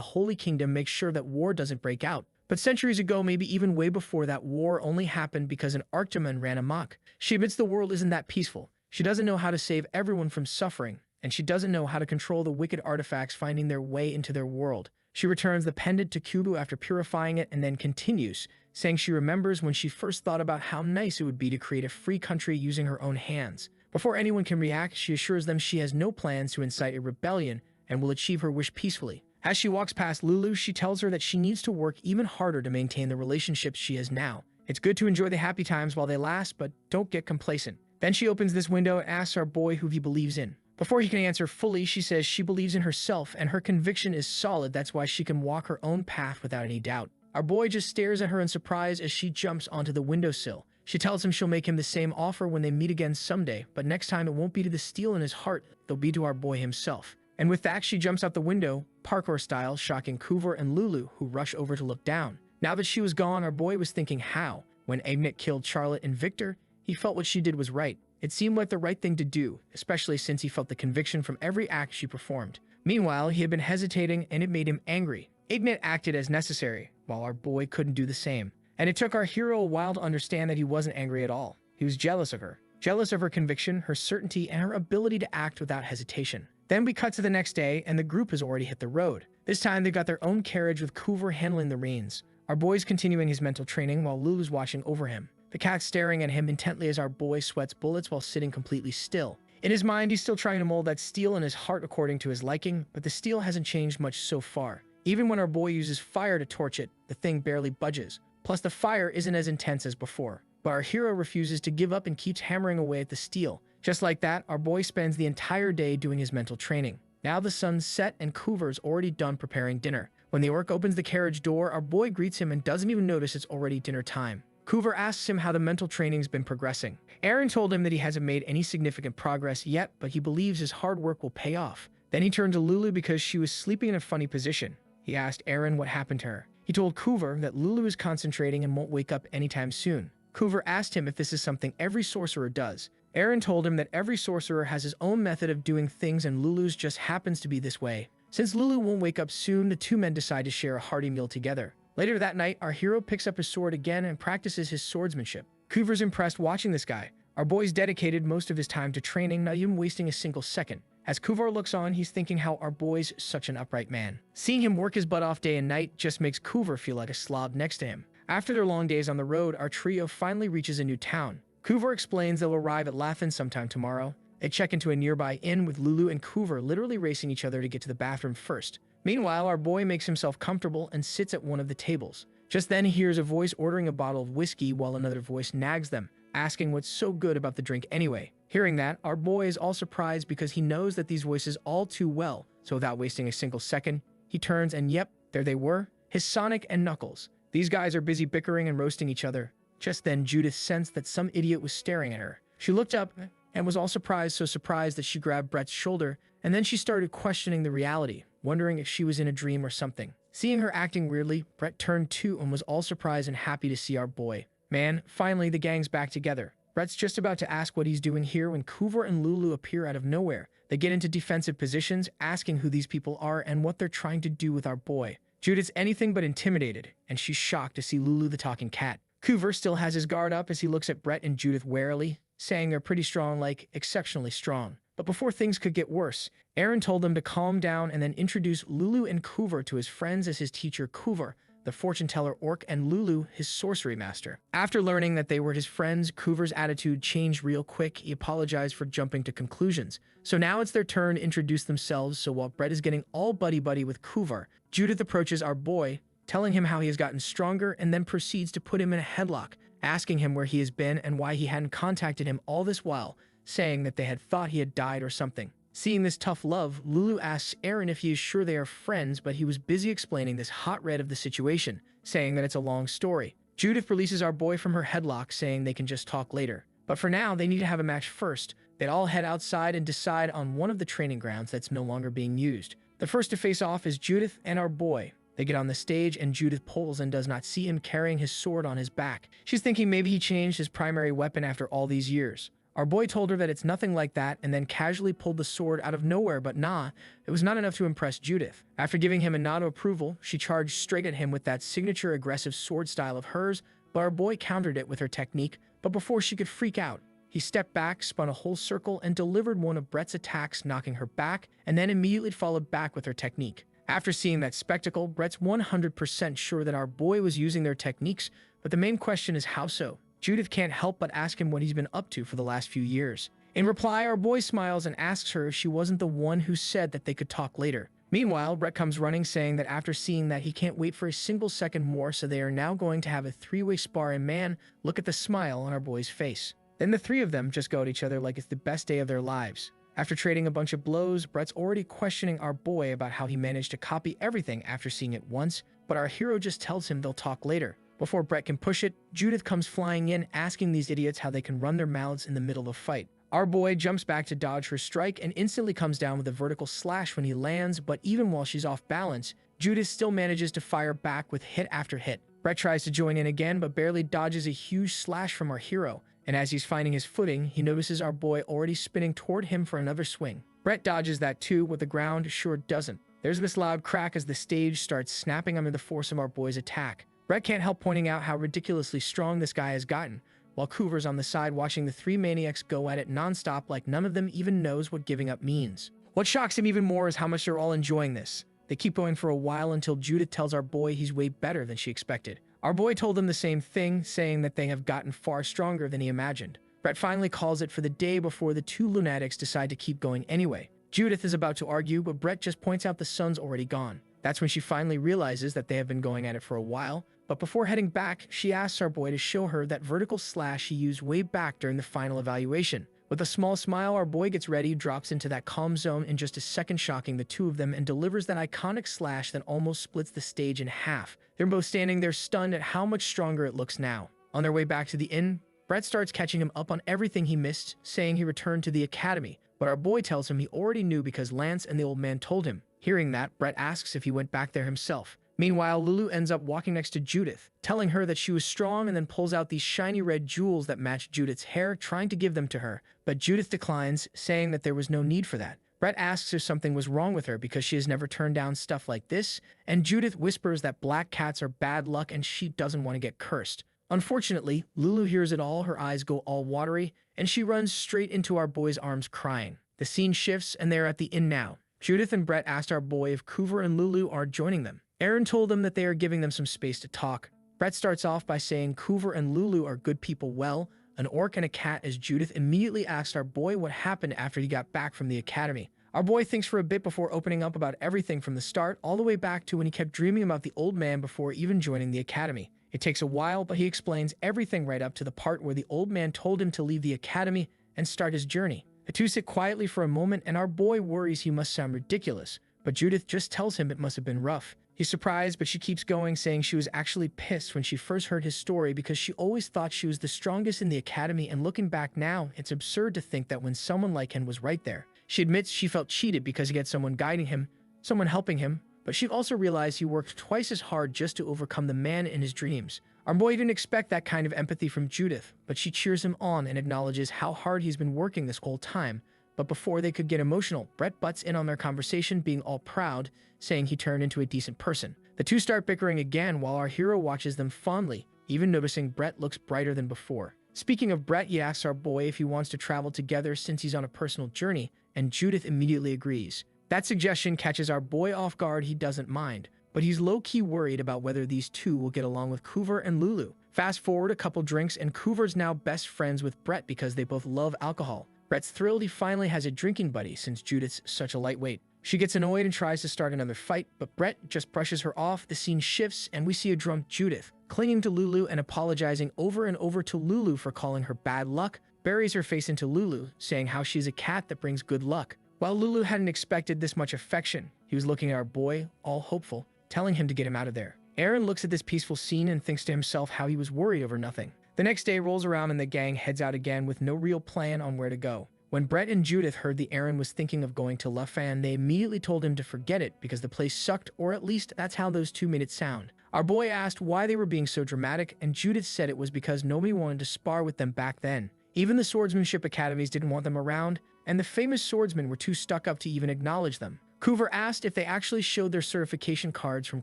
Holy Kingdom makes sure that war doesn't break out. But centuries ago, maybe even way before that, war only happened because an Archdemon ran amok. She admits the world isn't that peaceful. She doesn't know how to save everyone from suffering, and she doesn't know how to control the wicked artifacts finding their way into their world. She returns the pendant to Kubu after purifying it and then continues, saying she remembers when she first thought about how nice it would be to create a free country using her own hands. Before anyone can react, she assures them she has no plans to incite a rebellion and will achieve her wish peacefully. As she walks past Lulu, she tells her that she needs to work even harder to maintain the relationships she has now. It's good to enjoy the happy times while they last, but don't get complacent. Then she opens this window and asks our boy who he believes in. Before he can answer fully, she says she believes in herself and her conviction is solid. That's why she can walk her own path without any doubt. Our boy just stares at her in surprise as she jumps onto the windowsill. She tells him she'll make him the same offer when they meet again someday, but next time it won't be to the steel in his heart, they'll be to our boy himself. And with that, she jumps out the window, parkour style, shocking Kuver and Lulu, who rush over to look down. Now that she was gone, our boy was thinking how. When Ignat killed Charlotte and Victor, he felt what she did was right. It seemed like the right thing to do, especially since he felt the conviction from every act she performed. Meanwhile, he had been hesitating and it made him angry. Ignat acted as necessary, while our boy couldn't do the same. And it took our hero a while to understand that he wasn't angry at all. He was jealous of her. Jealous of her conviction, her certainty, and her ability to act without hesitation. Then we cut to the next day, and the group has already hit the road. This time, they got their own carriage with Kuver handling the reins. Our boy's continuing his mental training while Lulu's watching over him. The cat's staring at him intently as our boy sweats bullets while sitting completely still. In his mind, he's still trying to mold that steel in his heart according to his liking, but the steel hasn't changed much so far. Even when our boy uses fire to torch it, the thing barely budges. Plus, the fire isn't as intense as before. But our hero refuses to give up and keeps hammering away at the steel. Just like that, our boy spends the entire day doing his mental training. Now the sun's set and Kuver's already done preparing dinner. When the orc opens the carriage door, our boy greets him and doesn't even notice it's already dinner time. Kuver asks him how the mental training's been progressing. Aaron told him that he hasn't made any significant progress yet, but he believes his hard work will pay off. Then he turned to Lulu because she was sleeping in a funny position. He asked Aaron what happened to her. He told Kuver that Lulu is concentrating and won't wake up anytime soon. Kuver asked him if this is something every sorcerer does. Aaron told him that every sorcerer has his own method of doing things and Lulu's just happens to be this way. Since Lulu won't wake up soon, the two men decide to share a hearty meal together. Later that night, our hero picks up his sword again and practices his swordsmanship. Kuver's impressed watching this guy. Our boy's dedicated most of his time to training, not even wasting a single second. As Kuver looks on, he's thinking how our boy's such an upright man. Seeing him work his butt off day and night just makes Kuver feel like a slob next to him. After their long days on the road, our trio finally reaches a new town. Kuver explains they'll arrive at Laughlin sometime tomorrow. They check into a nearby inn with Lulu and Kuver literally racing each other to get to the bathroom first. Meanwhile, our boy makes himself comfortable and sits at one of the tables. Just then he hears a voice ordering a bottle of whiskey while another voice nags them, asking what's so good about the drink anyway. Hearing that, our boy is all surprised because he knows that these voices all too well, so without wasting a single second, he turns and yep, there they were, his Sonic and Knuckles. These guys are busy bickering and roasting each other. Just then, Judith sensed that some idiot was staring at her. She looked up and was all surprised, so surprised that she grabbed Brett's shoulder, and then she started questioning the reality, wondering if she was in a dream or something. Seeing her acting weirdly, Brett turned too and was all surprised and happy to see our boy. Man, finally the gang's back together. Brett's just about to ask what he's doing here when Kuver and Lulu appear out of nowhere. They get into defensive positions, asking who these people are and what they're trying to do with our boy. Judith's anything but intimidated, and she's shocked to see Lulu the talking cat. Kuver still has his guard up as he looks at Brett and Judith warily, saying they're pretty strong, like exceptionally strong. But before things could get worse, Aaron told them to calm down and then introduce Lulu and Kuver to his friends as his teacher Kuver, the fortune teller orc, and Lulu, his sorcery master. After learning that they were his friends, Coover's attitude changed real quick. He apologized for jumping to conclusions. So now it's their turn to introduce themselves, so while Brett is getting all buddy-buddy with Coover, Judith approaches our boy, telling him how he has gotten stronger, and then proceeds to put him in a headlock, asking him where he has been and why he hadn't contacted him all this while, saying that they had thought he had died or something. Seeing this tough love, Lulu asks Aaron if he is sure they are friends, but he was busy explaining this hot red of the situation, saying that it's a long story. Judith releases our boy from her headlock, saying they can just talk later. But for now, they need to have a match first. They'd all head outside and decide on one of the training grounds that's no longer being used. The first to face off is Judith and our boy. They get on the stage and Judith pulls and does not see him carrying his sword on his back. She's thinking maybe he changed his primary weapon after all these years. Our boy told her that it's nothing like that and then casually pulled the sword out of nowhere, but nah, it was not enough to impress Judith. After giving him a nod of approval, she charged straight at him with that signature aggressive sword style of hers, but our boy countered it with her technique, but before she could freak out, he stepped back, spun a whole circle, and delivered one of Brett's attacks, knocking her back, and then immediately followed back with her technique. After seeing that spectacle, Brett's 100% sure that our boy was using their techniques, but the main question is how so? Judith can't help but ask him what he's been up to for the last few years. In reply, our boy smiles and asks her if she wasn't the one who said that they could talk later. Meanwhile, Brett comes running, saying that after seeing that he can't wait for a single second more, so they are now going to have a three-way spar, and man, look at the smile on our boy's face. Then the three of them just go at each other like it's the best day of their lives. After trading a bunch of blows, Brett's already questioning our boy about how he managed to copy everything after seeing it once, but our hero just tells him they'll talk later. Before Brett can push it, Judith comes flying in, asking these idiots how they can run their mouths in the middle of a fight. Our boy jumps back to dodge her strike and instantly comes down with a vertical slash when he lands, but even while she's off balance, Judith still manages to fire back with hit after hit. Brett tries to join in again, but barely dodges a huge slash from our hero, and as he's finding his footing, he notices our boy already spinning toward him for another swing. Brett dodges that too, what the ground sure doesn't. There's this loud crack as the stage starts snapping under the force of our boy's attack. Brett can't help pointing out how ridiculously strong this guy has gotten, while Coover's on the side watching the three maniacs go at it nonstop like none of them even knows what giving up means. What shocks him even more is how much they're all enjoying this. They keep going for a while until Judith tells our boy he's way better than she expected. Our boy told them the same thing, saying that they have gotten far stronger than he imagined. Brett finally calls it for the day before the two lunatics decide to keep going anyway. Judith is about to argue, but Brett just points out the sun's already gone. That's when she finally realizes that they have been going at it for a while, but before heading back, she asks our boy to show her that vertical slash he used way back during the final evaluation. With a small smile, our boy gets ready, drops into that calm zone in just a second, shocking the two of them, and delivers that iconic slash that almost splits the stage in half. They're both standing there stunned at how much stronger it looks now. On their way back to the inn, Brett starts catching him up on everything he missed, saying he returned to the academy, but our boy tells him he already knew because Lance and the old man told him. Hearing that, Brett asks if he went back there himself. Meanwhile, Lulu ends up walking next to Judith, telling her that she was strong, and then pulls out these shiny red jewels that match Judith's hair, trying to give them to her, but Judith declines, saying that there was no need for that. Brett asks if something was wrong with her because she has never turned down stuff like this, and Judith whispers that black cats are bad luck and she doesn't want to get cursed. Unfortunately, Lulu hears it all, her eyes go all watery, and she runs straight into our boy's arms crying. The scene shifts and they're at the inn now. Judith and Brett asked our boy if Coover and Lulu are joining them. Aaron told them that they are giving them some space to talk. Brett starts off by saying Coover and Lulu are good people, well, an orc and a cat, as Judith immediately asked our boy what happened after he got back from the academy. Our boy thinks for a bit before opening up about everything from the start all the way back to when he kept dreaming about the old man before even joining the academy. It takes a while, but he explains everything right up to the part where the old man told him to leave the academy and start his journey. The two sit quietly for a moment, and our boy worries he must sound ridiculous, but Judith just tells him it must have been rough. He's surprised, but she keeps going, saying she was actually pissed when she first heard his story because she always thought she was the strongest in the academy, and looking back now, it's absurd to think that when someone like him was right there. She admits she felt cheated because he had someone guiding him, someone helping him, but she also realized he worked twice as hard just to overcome the man in his dreams. Our boy didn't expect that kind of empathy from Judith, but she cheers him on and acknowledges how hard he's been working this whole time. But before they could get emotional, Brett butts in on their conversation, being all proud, saying he turned into a decent person. The two start bickering again while our hero watches them fondly, even noticing Brett looks brighter than before. Speaking of Brett, he asks our boy if he wants to travel together since he's on a personal journey, and Judith immediately agrees. That suggestion catches our boy off guard. He doesn't mind, but he's low-key worried about whether these two will get along with Coover and Lulu. Fast forward a couple drinks and Coover's now best friends with Brett because they both love alcohol. Brett's thrilled he finally has a drinking buddy since Judith's such a lightweight. She gets annoyed and tries to start another fight, but Brett just brushes her off. The scene shifts and we see a drunk Judith clinging to Lulu and apologizing over and over to Lulu for calling her bad luck, buries her face into Lulu, saying how she's a cat that brings good luck. While Lulu hadn't expected this much affection, he was looking at our boy, all hopeful, telling him to get him out of there. Aaron looks at this peaceful scene and thinks to himself how he was worried over nothing. The next day rolls around and the gang heads out again with no real plan on where to go. When Brett and Judith heard that Aaron was thinking of going to Lufan, they immediately told him to forget it because the place sucked, or at least that's how those two made it sound. Our boy asked why they were being so dramatic, and Judith said it was because nobody wanted to spar with them back then. Even the swordsmanship academies didn't want them around, and the famous swordsmen were too stuck up to even acknowledge them. Coover asked if they actually showed their certification cards from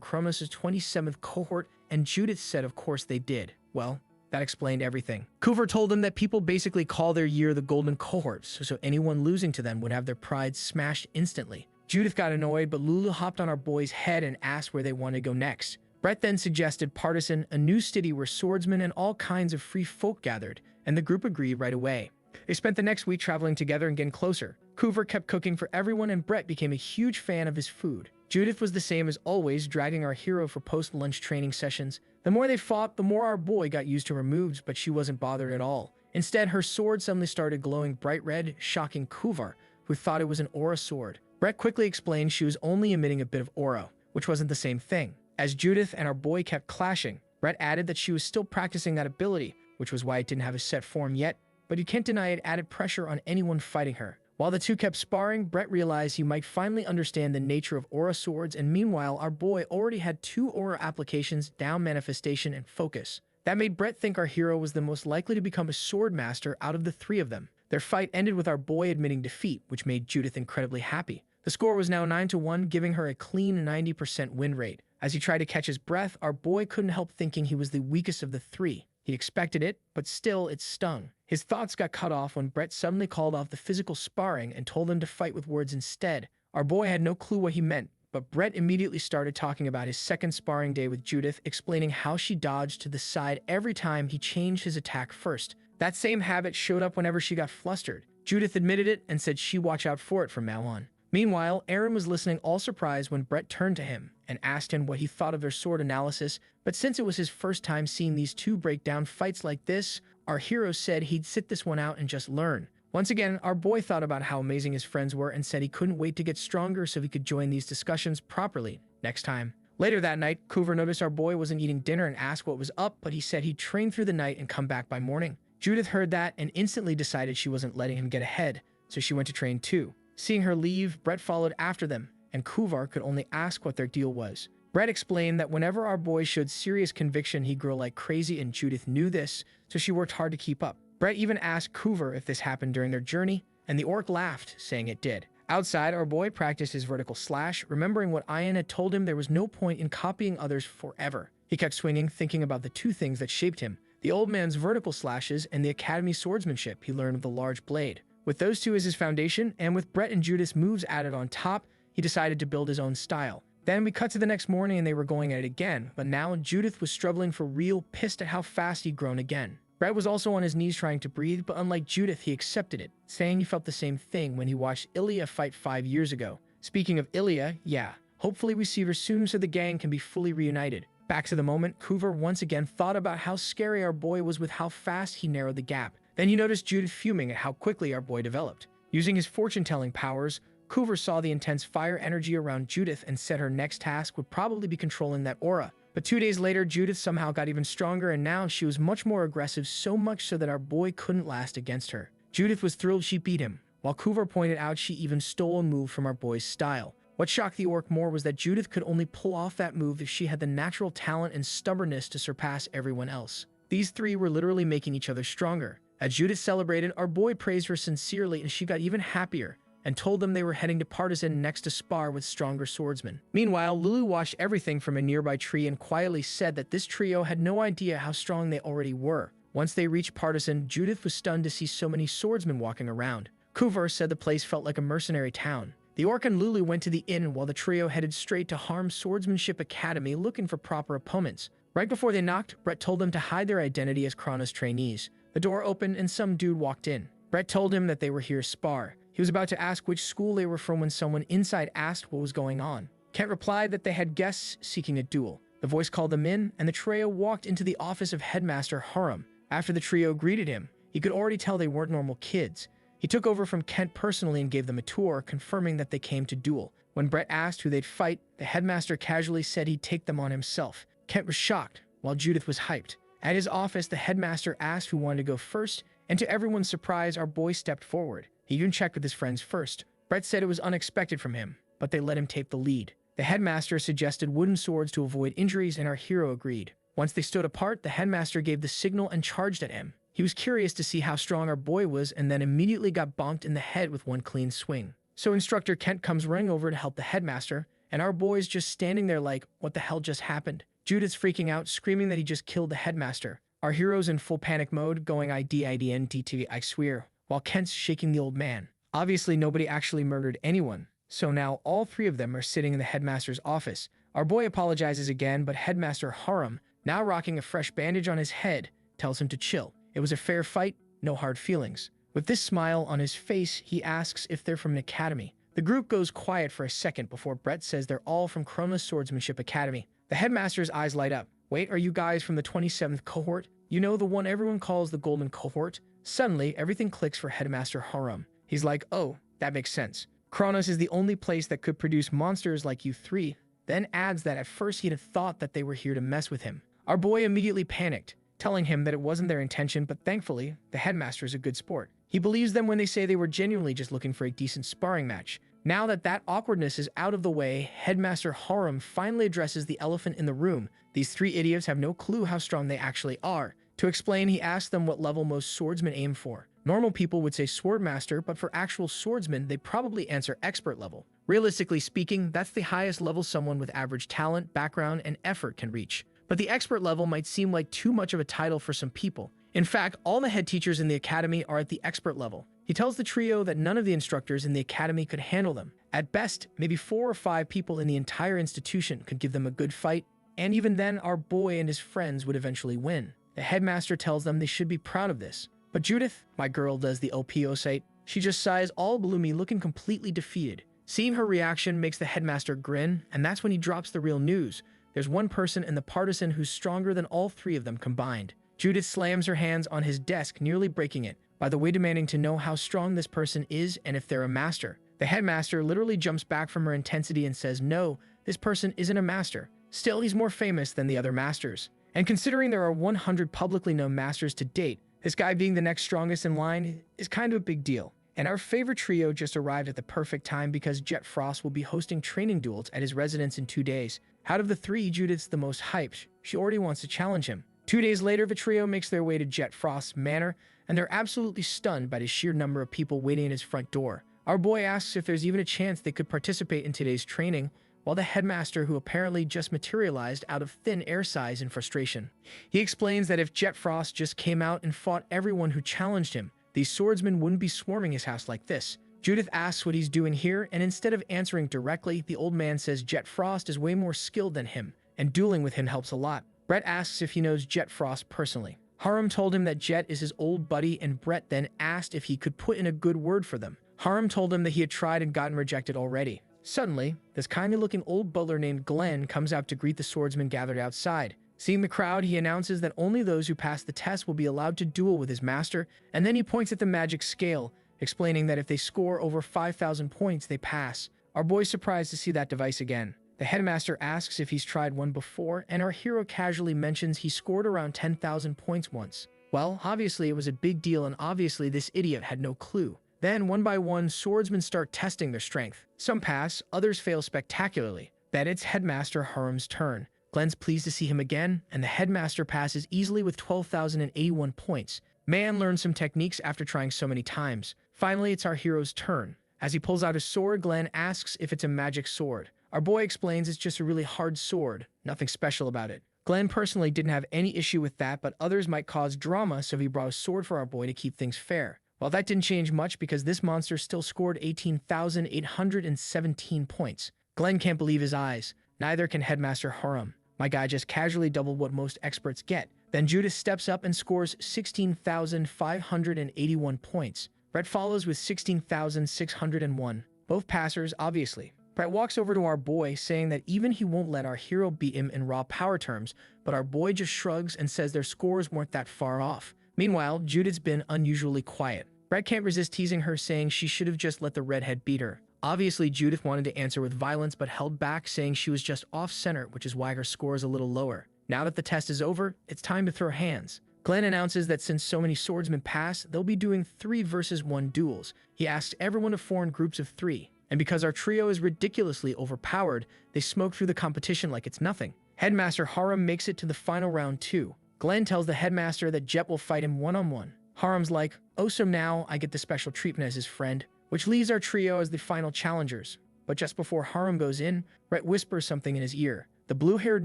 Kronos' 27th cohort, and Judith said of course they did. Well, that explained everything. Coover told them that people basically call their year the golden cohorts, so anyone losing to them would have their pride smashed instantly. Judith got annoyed, but Lulu hopped on our boy's head and asked where they wanted to go next. Brett then suggested Partisan, a new city where swordsmen and all kinds of free folk gathered, and the group agreed right away. They spent the next week traveling together and getting closer. Coover kept cooking for everyone and Brett became a huge fan of his food. Judith was the same as always, dragging our hero for post-lunch training sessions. The more they fought, the more our boy got used to her moves, but she wasn't bothered at all. Instead, her sword suddenly started glowing bright red, shocking Coover, who thought it was an aura sword. Brett quickly explained she was only emitting a bit of aura, which wasn't the same thing. As Judith and our boy kept clashing, Brett added that she was still practicing that ability, which was why it didn't have a set form yet, but you can't deny it added pressure on anyone fighting her. While the two kept sparring, Brett realized he might finally understand the nature of aura swords, and meanwhile, our boy already had 2 aura applications, down manifestation and focus. That made Brett think our hero was the most likely to become a sword master out of the 3 of them. Their fight ended with our boy admitting defeat, which made Judith incredibly happy. The score was now 9-1, giving her a clean 90% win rate. As he tried to catch his breath, our boy couldn't help thinking he was the weakest of the 3. He expected it, but still it stung. His thoughts got cut off when Brett suddenly called off the physical sparring and told them to fight with words instead. Our boy had no clue what he meant, but Brett immediately started talking about his second sparring day with Judith, explaining how she dodged to the side every time he changed his attack first. That same habit showed up whenever she got flustered. Judith admitted it and said she'd watch out for it from now on. Meanwhile, Aaron was listening all surprised when Brett turned to him and asked him what he thought of their sword analysis, but since it was his first time seeing these two break down fights like this, our hero said he'd sit this one out and just learn. Once again, our boy thought about how amazing his friends were and said he couldn't wait to get stronger so he could join these discussions properly next time. Later that night, Coover noticed our boy wasn't eating dinner and asked what was up, but he said he'd train through the night and come back by morning. Judith heard that and instantly decided she wasn't letting him get ahead, so she went to train too. Seeing her leave, Brett followed after them, and Coover could only ask what their deal was. Brett explained that whenever our boy showed serious conviction, he'd grow like crazy, and Judith knew this, so she worked hard to keep up. Brett even asked Coover if this happened during their journey, and the orc laughed, saying it did. Outside, our boy practiced his vertical slash, remembering what Ian had told him there was no point in copying others forever. He kept swinging, thinking about the 2 things that shaped him, the old man's vertical slashes and the academy swordsmanship he learned of the large blade. With those 2 as his foundation, and with Brett and Judith's moves added on top, he decided to build his own style. Then we cut to the next morning and they were going at it again, but now Judith was struggling for real, pissed at how fast he'd grown again. Brett was also on his knees trying to breathe, but unlike Judith, he accepted it, saying he felt the same thing when he watched Ilya fight 5 years ago. Speaking of Ilya, yeah, hopefully we see her soon so the gang can be fully reunited. Back to the moment, Coover once again thought about how scary our boy was with how fast he narrowed the gap. Then he noticed Judith fuming at how quickly our boy developed. Using his fortune-telling powers, Coover saw the intense fire energy around Judith and said her next task would probably be controlling that aura. But 2 days later, Judith somehow got even stronger, and now she was much more aggressive, so much so that our boy couldn't last against her. Judith was thrilled she beat him, while Coover pointed out she even stole a move from our boy's style. What shocked the orc more was that Judith could only pull off that move if she had the natural talent and stubbornness to surpass everyone else. These 3 were literally making each other stronger. As Judith celebrated, our boy praised her sincerely and she got even happier and told them they were heading to Partisan next to spar with stronger swordsmen. Meanwhile, Lulu watched everything from a nearby tree and quietly said that this trio had no idea how strong they already were. Once they reached Partisan, Judith was stunned to see so many swordsmen walking around. Coover said the place felt like a mercenary town. The Orc and Lulu went to the inn while the trio headed straight to Harm's Swordsmanship Academy looking for proper opponents. Right before they knocked, Brett told them to hide their identity as Kronos trainees. The door opened and some dude walked in. Brett told him that they were here to spar. He was about to ask which school they were from when someone inside asked what was going on. Kent replied that they had guests seeking a duel. The voice called them in, and the trio walked into the office of Headmaster Harum. After the trio greeted him, he could already tell they weren't normal kids. He took over from Kent personally and gave them a tour, confirming that they came to duel. When Brett asked who they'd fight, the headmaster casually said he'd take them on himself. Kent was shocked, while Judith was hyped. At his office, the headmaster asked who wanted to go first, and to everyone's surprise, our boy stepped forward. He even checked with his friends first. Brett said it was unexpected from him, but they let him take the lead. The headmaster suggested wooden swords to avoid injuries, and our hero agreed. Once they stood apart, the headmaster gave the signal and charged at him. He was curious to see how strong our boy was and then immediately got bonked in the head with one clean swing. So Instructor Kent comes running over to help the headmaster, and our boy's just standing there like, what the hell just happened? Judith's freaking out, screaming that he just killed the headmaster. Our hero's in full panic mode, going IDIDNTT, I swear, while Kent's shaking the old man. Obviously, nobody actually murdered anyone, so now all three of them are sitting in the headmaster's office. Our boy apologizes again, but Headmaster Harum, now rocking a fresh bandage on his head, tells him to chill. It was a fair fight, no hard feelings. With this smile on his face, he asks if they're from an academy. The group goes quiet for a second before Brett says they're all from Kronos Swordsmanship Academy. The headmaster's eyes light up. Wait, are you guys from the 27th cohort? You know, the one everyone calls the Golden Cohort? Suddenly, everything clicks for Headmaster Harum. He's like, oh, that makes sense. Kronos is the only place that could produce monsters like you three, then adds that at first he'd have thought that they were here to mess with him. Our boy immediately panicked, telling him that it wasn't their intention, but thankfully, the headmaster is a good sport. He believes them when they say they were genuinely just looking for a decent sparring match. Now that awkwardness is out of the way, Headmaster Harum finally addresses the elephant in the room. These three idiots have no clue how strong they actually are. To explain, he asks them what level most swordsmen aim for. Normal people would say swordmaster, but for actual swordsmen, they probably answer expert level. Realistically speaking, that's the highest level someone with average talent, background, and effort can reach. But the expert level might seem like too much of a title for some people. In fact, all the head teachers in the academy are at the expert level. He tells the trio that none of the instructors in the academy could handle them. At best, maybe 4 or 5 people in the entire institution could give them a good fight, and even then, our boy and his friends would eventually win. The headmaster tells them they should be proud of this. But Judith, my girl, does the opposite. She just sighs all gloomy, looking completely defeated. Seeing her reaction makes the headmaster grin, and that's when he drops the real news. There's one person in the partisan who's stronger than all 3 of them combined. Judith slams her hands on his desk, nearly breaking it, by the way demanding to know how strong this person is and if they're a master. The headmaster literally jumps back from her intensity and says, no, this person isn't a master. Still, he's more famous than the other masters. And considering there are 100 publicly known masters to date, this guy being the next strongest in line is kind of a big deal. And our favorite trio just arrived at the perfect time because Jet Frost will be hosting training duels at his residence in 2 days. Out of the 3, Judith's the most hyped. She already wants to challenge him. 2 days later, the trio makes their way to Jet Frost's manor, and they're absolutely stunned by the sheer number of people waiting at his front door. Our boy asks if there's even a chance they could participate in today's training, while the headmaster, who apparently just materialized out of thin air sighs in frustration. He explains that if Jet Frost just came out and fought everyone who challenged him, these swordsmen wouldn't be swarming his house like this. Judith asks what he's doing here, and instead of answering directly, the old man says Jet Frost is way more skilled than him, and dueling with him helps a lot. Brett asks if he knows Jet Frost personally. Harum told him that Jet is his old buddy, and Brett then asked if he could put in a good word for them. Harum told him that he had tried and gotten rejected already. Suddenly, this kindly-looking old butler named Glenn comes out to greet the swordsmen gathered outside. Seeing the crowd, he announces that only those who pass the test will be allowed to duel with his master, and then he points at the magic scale, explaining that if they score over 5,000 points, they pass. Our boy's surprised to see that device again. The headmaster asks if he's tried one before, and our hero casually mentions he scored around 10,000 points once. Well, obviously it was a big deal, and obviously this idiot had no clue. Then, one by one, swordsmen start testing their strength. Some pass, others fail spectacularly. Then it's Headmaster Harum's turn. Glenn's pleased to see him again, and the headmaster passes easily with 12,081 points. Man learns some techniques after trying so many times. Finally, it's our hero's turn. As he pulls out his sword, Glenn asks if it's a magic sword. Our boy explains it's just a really hard sword, nothing special about it. Glenn personally didn't have any issue with that, but others might cause drama, so he brought a sword for our boy to keep things fair. Well, that didn't change much because this monster still scored 18,817 points. Glenn can't believe his eyes. Neither can Headmaster Harum. My guy just casually doubled what most experts get. Then Judith steps up and scores 16,581 points. Brett follows with 16,601. Both passers, obviously. Brett walks over to our boy, saying that even he won't let our hero beat him in raw power terms, but our boy just shrugs and says their scores weren't that far off. Meanwhile, Judith's been unusually quiet. Brett can't resist teasing her, saying she should have just let the redhead beat her. Obviously, Judith wanted to answer with violence but held back, saying she was just off-center, which is why her score is a little lower. Now that the test is over, it's time to throw hands. Glenn announces that since so many swordsmen pass, they'll be doing 3 versus 1 duels. He asks everyone to form groups of 3. And because our trio is ridiculously overpowered, they smoke through the competition like it's nothing. Headmaster Harum makes it to the final round too. Glenn tells the headmaster that Jet will fight him one-on-one. Harum's like, oh, so now I get the special treatment as his friend, which leaves our trio as the final challengers. But just before Harum goes in, Brett whispers something in his ear. The blue-haired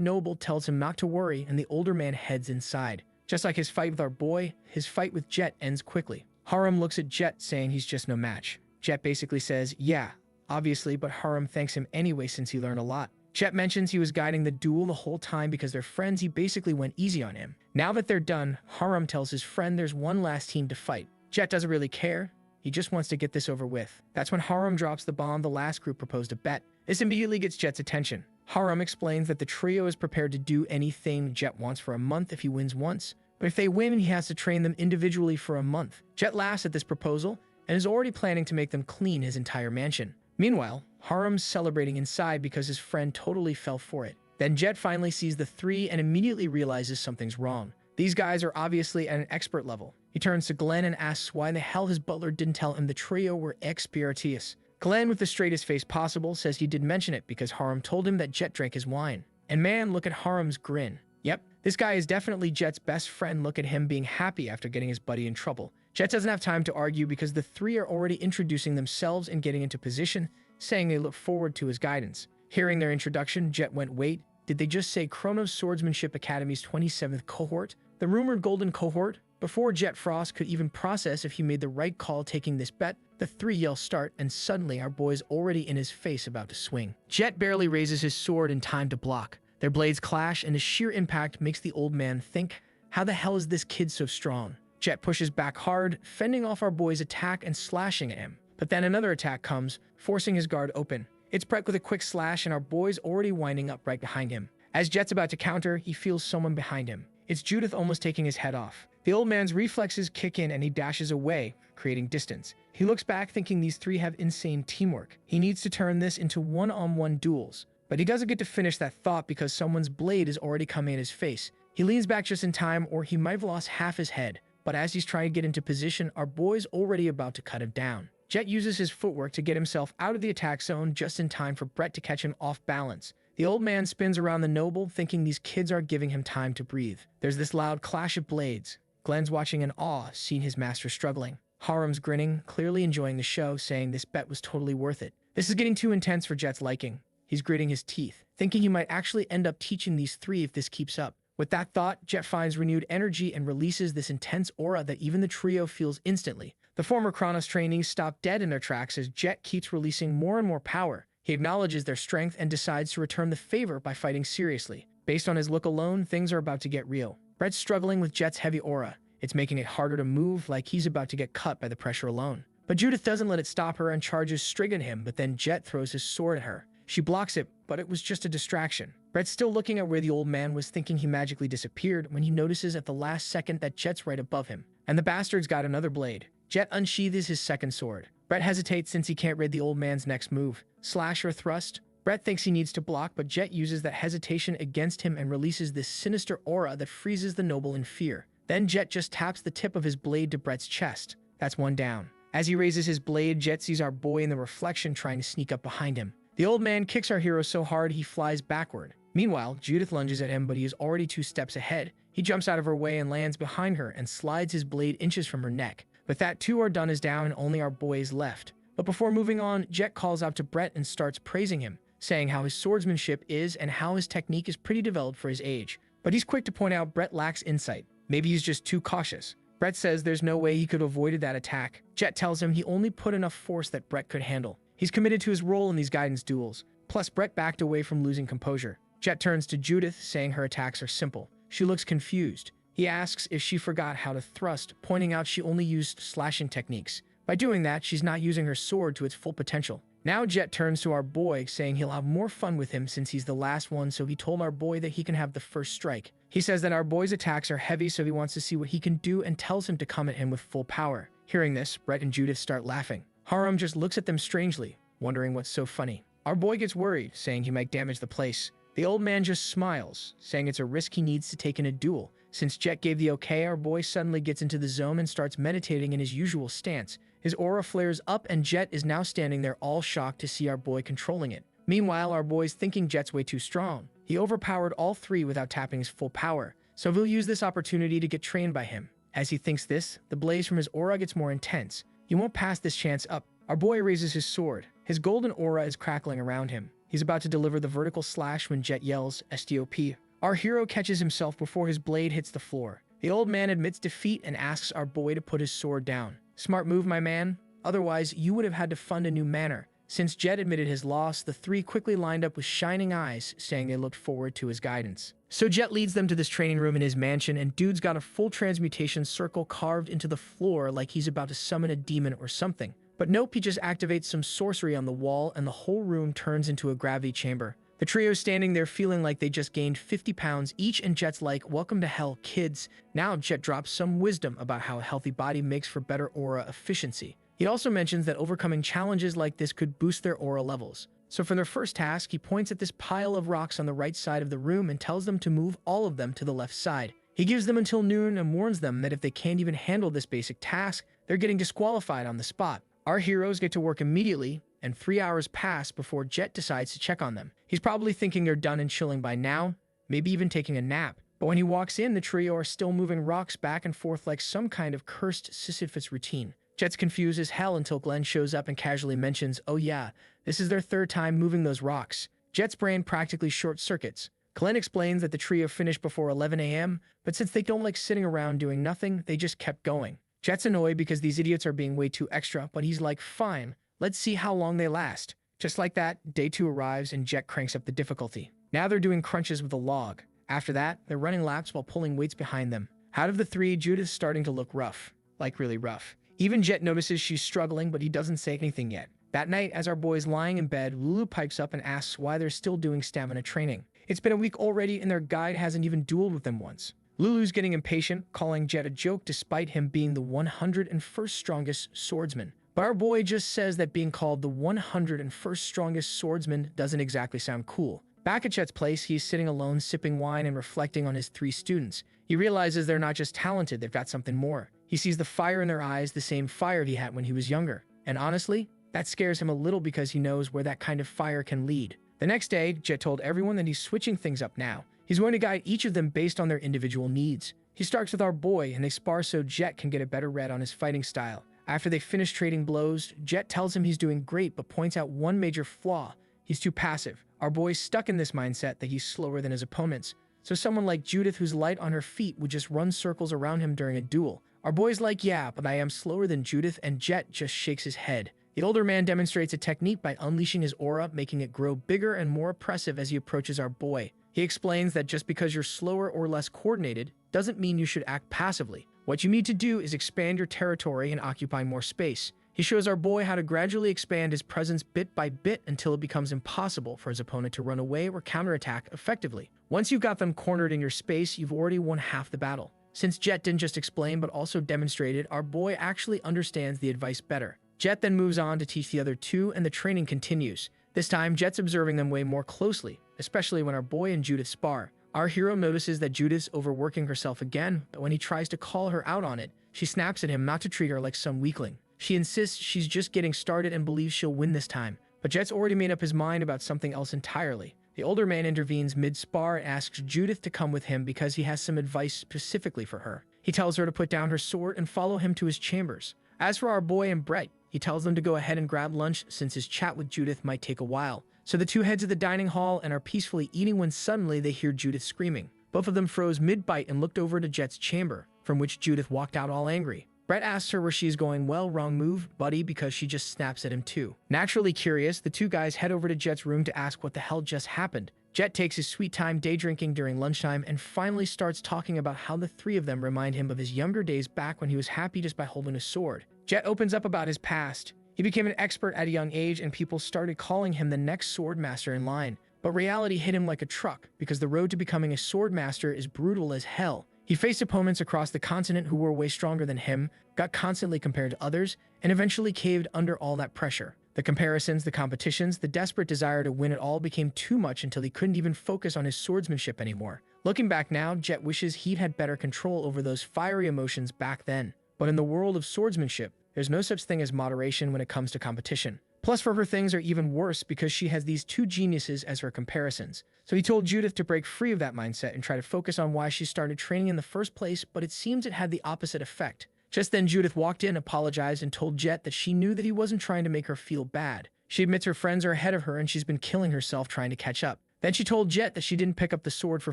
noble tells him not to worry, and the older man heads inside. Just like his fight with our boy, his fight with Jet ends quickly. Harum looks at Jet, saying he's just no match. Jet basically says, yeah, obviously, but Harum thanks him anyway since he learned a lot. Jet mentions he was guiding the duel the whole time because they're friends. He basically went easy on him. Now that they're done, Harum tells his friend there's one last team to fight. Jet doesn't really care. He just wants to get this over with. That's when Harum drops the bomb the last group proposed a bet. This immediately gets Jet's attention. Harum explains that the trio is prepared to do anything Jet wants for a month if he wins once, but if they win, he has to train them individually for a month. Jet laughs at this proposal and is already planning to make them clean his entire mansion. Meanwhile, Harum's celebrating inside because his friend totally fell for it. Then Jet finally sees the 3 and immediately realizes something's wrong. These guys are obviously at an expert level. He turns to Glenn and asks why in the hell his butler didn't tell him the trio were expertise. Glenn, with the straightest face possible, says he did mention it because Harum told him that Jet drank his wine. And man, look at Harum's grin. Yep, this guy is definitely Jet's best friend. Look at him being happy after getting his buddy in trouble. Jet doesn't have time to argue because the 3 are already introducing themselves and getting into position, saying they look forward to his guidance. Hearing their introduction, Jet went, wait, did they just say Chronos Swordsmanship Academy's 27th cohort? The rumored golden cohort? Before Jet Frost could even process if he made the right call taking this bet, the 3 yell start, and suddenly our boy's already in his face about to swing. Jet barely raises his sword in time to block. Their blades clash, and the sheer impact makes the old man think, how the hell is this kid so strong? Jet pushes back hard, fending off our boy's attack and slashing at him. But then another attack comes, forcing his guard open. It's Brett with a quick slash, and our boy's already winding up right behind him. As Jet's about to counter, he feels someone behind him. It's Judith almost taking his head off. The old man's reflexes kick in and he dashes away, creating distance. He looks back thinking these 3 have insane teamwork. He needs to turn this into one-on-one duels. But he doesn't get to finish that thought because someone's blade is already coming at his face. He leans back just in time, or he might have lost half his head. But as he's trying to get into position, our boy's already about to cut him down. Jet uses his footwork to get himself out of the attack zone just in time for Brett to catch him off balance. The old man spins around the noble, thinking these kids are giving him time to breathe. There's this loud clash of blades. Glenn's watching in awe, seeing his master struggling. Harum's grinning, clearly enjoying the show, saying this bet was totally worth it. This is getting too intense for Jet's liking. He's gritting his teeth, thinking he might actually end up teaching these 3 if this keeps up. With that thought, Jet finds renewed energy and releases this intense aura that even the trio feels instantly. The former Chronos trainees stop dead in their tracks as Jet keeps releasing more and more power. He acknowledges their strength and decides to return the favor by fighting seriously. Based on his look alone, things are about to get real. Brett's struggling with Jet's heavy aura. It's making it harder to move, like he's about to get cut by the pressure alone. But Judith doesn't let it stop her and charges straight at him, but then Jet throws his sword at her. She blocks it, but it was just a distraction. Brett's still looking at where the old man was, thinking he magically disappeared, when he notices at the last second that Jet's right above him. And the bastard's got another blade. Jet unsheathes his second sword. Brett hesitates since he can't read the old man's next move. Slash or thrust? Brett thinks he needs to block, but Jet uses that hesitation against him and releases this sinister aura that freezes the noble in fear. Then Jet just taps the tip of his blade to Brett's chest. That's one down. As he raises his blade, Jet sees our boy in the reflection trying to sneak up behind him. The old man kicks our hero so hard he flies backward. Meanwhile, Judith lunges at him, but he is already 2 steps ahead. He jumps out of her way and lands behind her and slides his blade inches from her neck. With that, 2 are done is down and only our boy is left. But before moving on, Jet calls out to Brett and starts praising him, saying how his swordsmanship is and how his technique is pretty developed for his age. But he's quick to point out Brett lacks insight. Maybe he's just too cautious. Brett says there's no way he could have avoided that attack. Jet tells him he only put enough force that Brett could handle. He's committed to his role in these guidance duels. Plus, Brett backed away from losing composure. Jet turns to Judith, saying her attacks are simple. She looks confused. He asks if she forgot how to thrust, pointing out she only used slashing techniques. By doing that, she's not using her sword to its full potential. Now Jet turns to our boy, saying he'll have more fun with him since he's the last one, so he told our boy that he can have the first strike. He says that our boy's attacks are heavy, so he wants to see what he can do and tells him to come at him with full power. Hearing this, Brett and Judith start laughing. Haram just looks at them strangely, wondering what's so funny. Our boy gets worried, saying he might damage the place. The old man just smiles, saying it's a risk he needs to take in a duel. Since Jet gave the okay, our boy suddenly gets into the zone and starts meditating in his usual stance. His aura flares up and Jet is now standing there all shocked to see our boy controlling it. Meanwhile, our boy's thinking Jet's way too strong. He overpowered all three without tapping his full power, so he'll use this opportunity to get trained by him. As he thinks this, the blaze from his aura gets more intense. He won't pass this chance up. Our boy raises his sword. His golden aura is crackling around him. He's about to deliver the vertical slash when Jet yells, "Stop." Our hero catches himself before his blade hits the floor. The old man admits defeat and asks our boy to put his sword down. Smart move, my man. Otherwise, you would have had to fund a new manor. Since Jet admitted his loss, the three quickly lined up with shining eyes, saying they looked forward to his guidance. So Jet leads them to this training room in his mansion, and dude's got a full transmutation circle carved into the floor like he's about to summon a demon or something. But nope, he just activates some sorcery on the wall and the whole room turns into a gravity chamber. The trio's standing there feeling like they just gained 50 pounds each, and Jet's like, "Welcome to hell, kids." Now Jet drops some wisdom about how a healthy body makes for better aura efficiency. He also mentions that overcoming challenges like this could boost their aura levels. So for their first task, he points at this pile of rocks on the right side of the room and tells them to move all of them to the left side. He gives them until noon and warns them that if they can't even handle this basic task, they're getting disqualified on the spot. Our heroes get to work immediately, and 3 hours pass before Jet decides to check on them. He's probably thinking they're done and chilling by now, maybe even taking a nap. But when he walks in, the trio are still moving rocks back and forth like some kind of cursed Sisyphus routine. Jet's confused as hell until Glenn shows up and casually mentions, "Oh yeah, this is their third time moving those rocks." Jet's brain practically short-circuits. Glenn explains that the trio finished before 11 a.m., but since they don't like sitting around doing nothing, they just kept going. Jet's annoyed because these idiots are being way too extra, but he's like, "Fine, let's see how long they last." Just like that, day 2 arrives and Jet cranks up the difficulty. Now they're doing crunches with a log. After that, they're running laps while pulling weights behind them. Out of the three, Judith's starting to look rough. Like really rough. Even Jet notices she's struggling, but he doesn't say anything yet. That night, as our boy's lying in bed, Lulu pipes up and asks why they're still doing stamina training. It's been a week already and their guide hasn't even dueled with them once. Lulu's getting impatient, calling Jet a joke despite him being the 101st strongest swordsman. But our boy just says that being called the 101st strongest swordsman doesn't exactly sound cool. Back at Jet's place, he's sitting alone, sipping wine and reflecting on his 3 students. He realizes they're not just talented, they've got something more. He sees the fire in their eyes, the same fire he had when he was younger. And honestly, that scares him a little because he knows where that kind of fire can lead. The next day, Jet told everyone that he's switching things up now. He's going to guide each of them based on their individual needs. He starts with our boy, and they spar so Jet can get a better read on his fighting style. After they finish trading blows, Jet tells him he's doing great but points out one major flaw. He's too passive. Our boy's stuck in this mindset that he's slower than his opponents. So someone like Judith who's light on her feet would just run circles around him during a duel. Our boy's like, "Yeah, but I am slower than Judith," and Jet just shakes his head. The older man demonstrates a technique by unleashing his aura, making it grow bigger and more oppressive as he approaches our boy. He explains that just because you're slower or less coordinated doesn't mean you should act passively. What you need to do is expand your territory and occupy more space. He shows our boy how to gradually expand his presence bit by bit until it becomes impossible for his opponent to run away or counterattack effectively. Once you've got them cornered in your space, you've already won half the battle. Since Jet didn't just explain but also demonstrated, our boy actually understands the advice better. Jet then moves on to teach the other 2 and the training continues. This time, Jet's observing them way more closely, especially when our boy and Judith spar. Our hero notices that Judith's overworking herself again, but when he tries to call her out on it, she snaps at him not to treat her like some weakling. She insists she's just getting started and believes she'll win this time. But Jet's already made up his mind about something else entirely. The older man intervenes mid-spar and asks Judith to come with him because he has some advice specifically for her. He tells her to put down her sword and follow him to his chambers. As for our boy and Brett, he tells them to go ahead and grab lunch since his chat with Judith might take a while. So the 2 head to the dining hall and are peacefully eating when suddenly they hear Judith screaming. Both of them froze mid-bite and looked over to Jet's chamber. from which Judith walked out all angry. Brett asks her where she's going. Well, wrong move, buddy, because she just snaps at him too. Naturally curious, the two guys head over to Jet's room to ask what the hell just happened. Jet takes his sweet time day drinking during lunchtime and finally starts talking about how the three of them remind him of his younger days back when he was happy just by holding a sword. Jet opens up about his past. He became an expert at a young age and people started calling him the next sword master in line. But reality hit him like a truck because the road to becoming a sword master is brutal as hell. He faced opponents across the continent who were way stronger than him, got constantly compared to others, and eventually caved under all that pressure. The comparisons, the competitions, the desperate desire to win it all became too much until he couldn't even focus on his swordsmanship anymore. Looking back now, Jet wishes he'd had better control over those fiery emotions back then. But in the world of swordsmanship, there's no such thing as moderation when it comes to competition. Plus, for her, things are even worse because she has these two geniuses as her comparisons. So he told Judith to break free of that mindset and try to focus on why she started training in the first place, but it seems it had the opposite effect. Just then, Judith walked in, apologized, and told Jet that she knew that he wasn't trying to make her feel bad. She admits her friends are ahead of her and she's been killing herself trying to catch up. Then she told Jet that she didn't pick up the sword for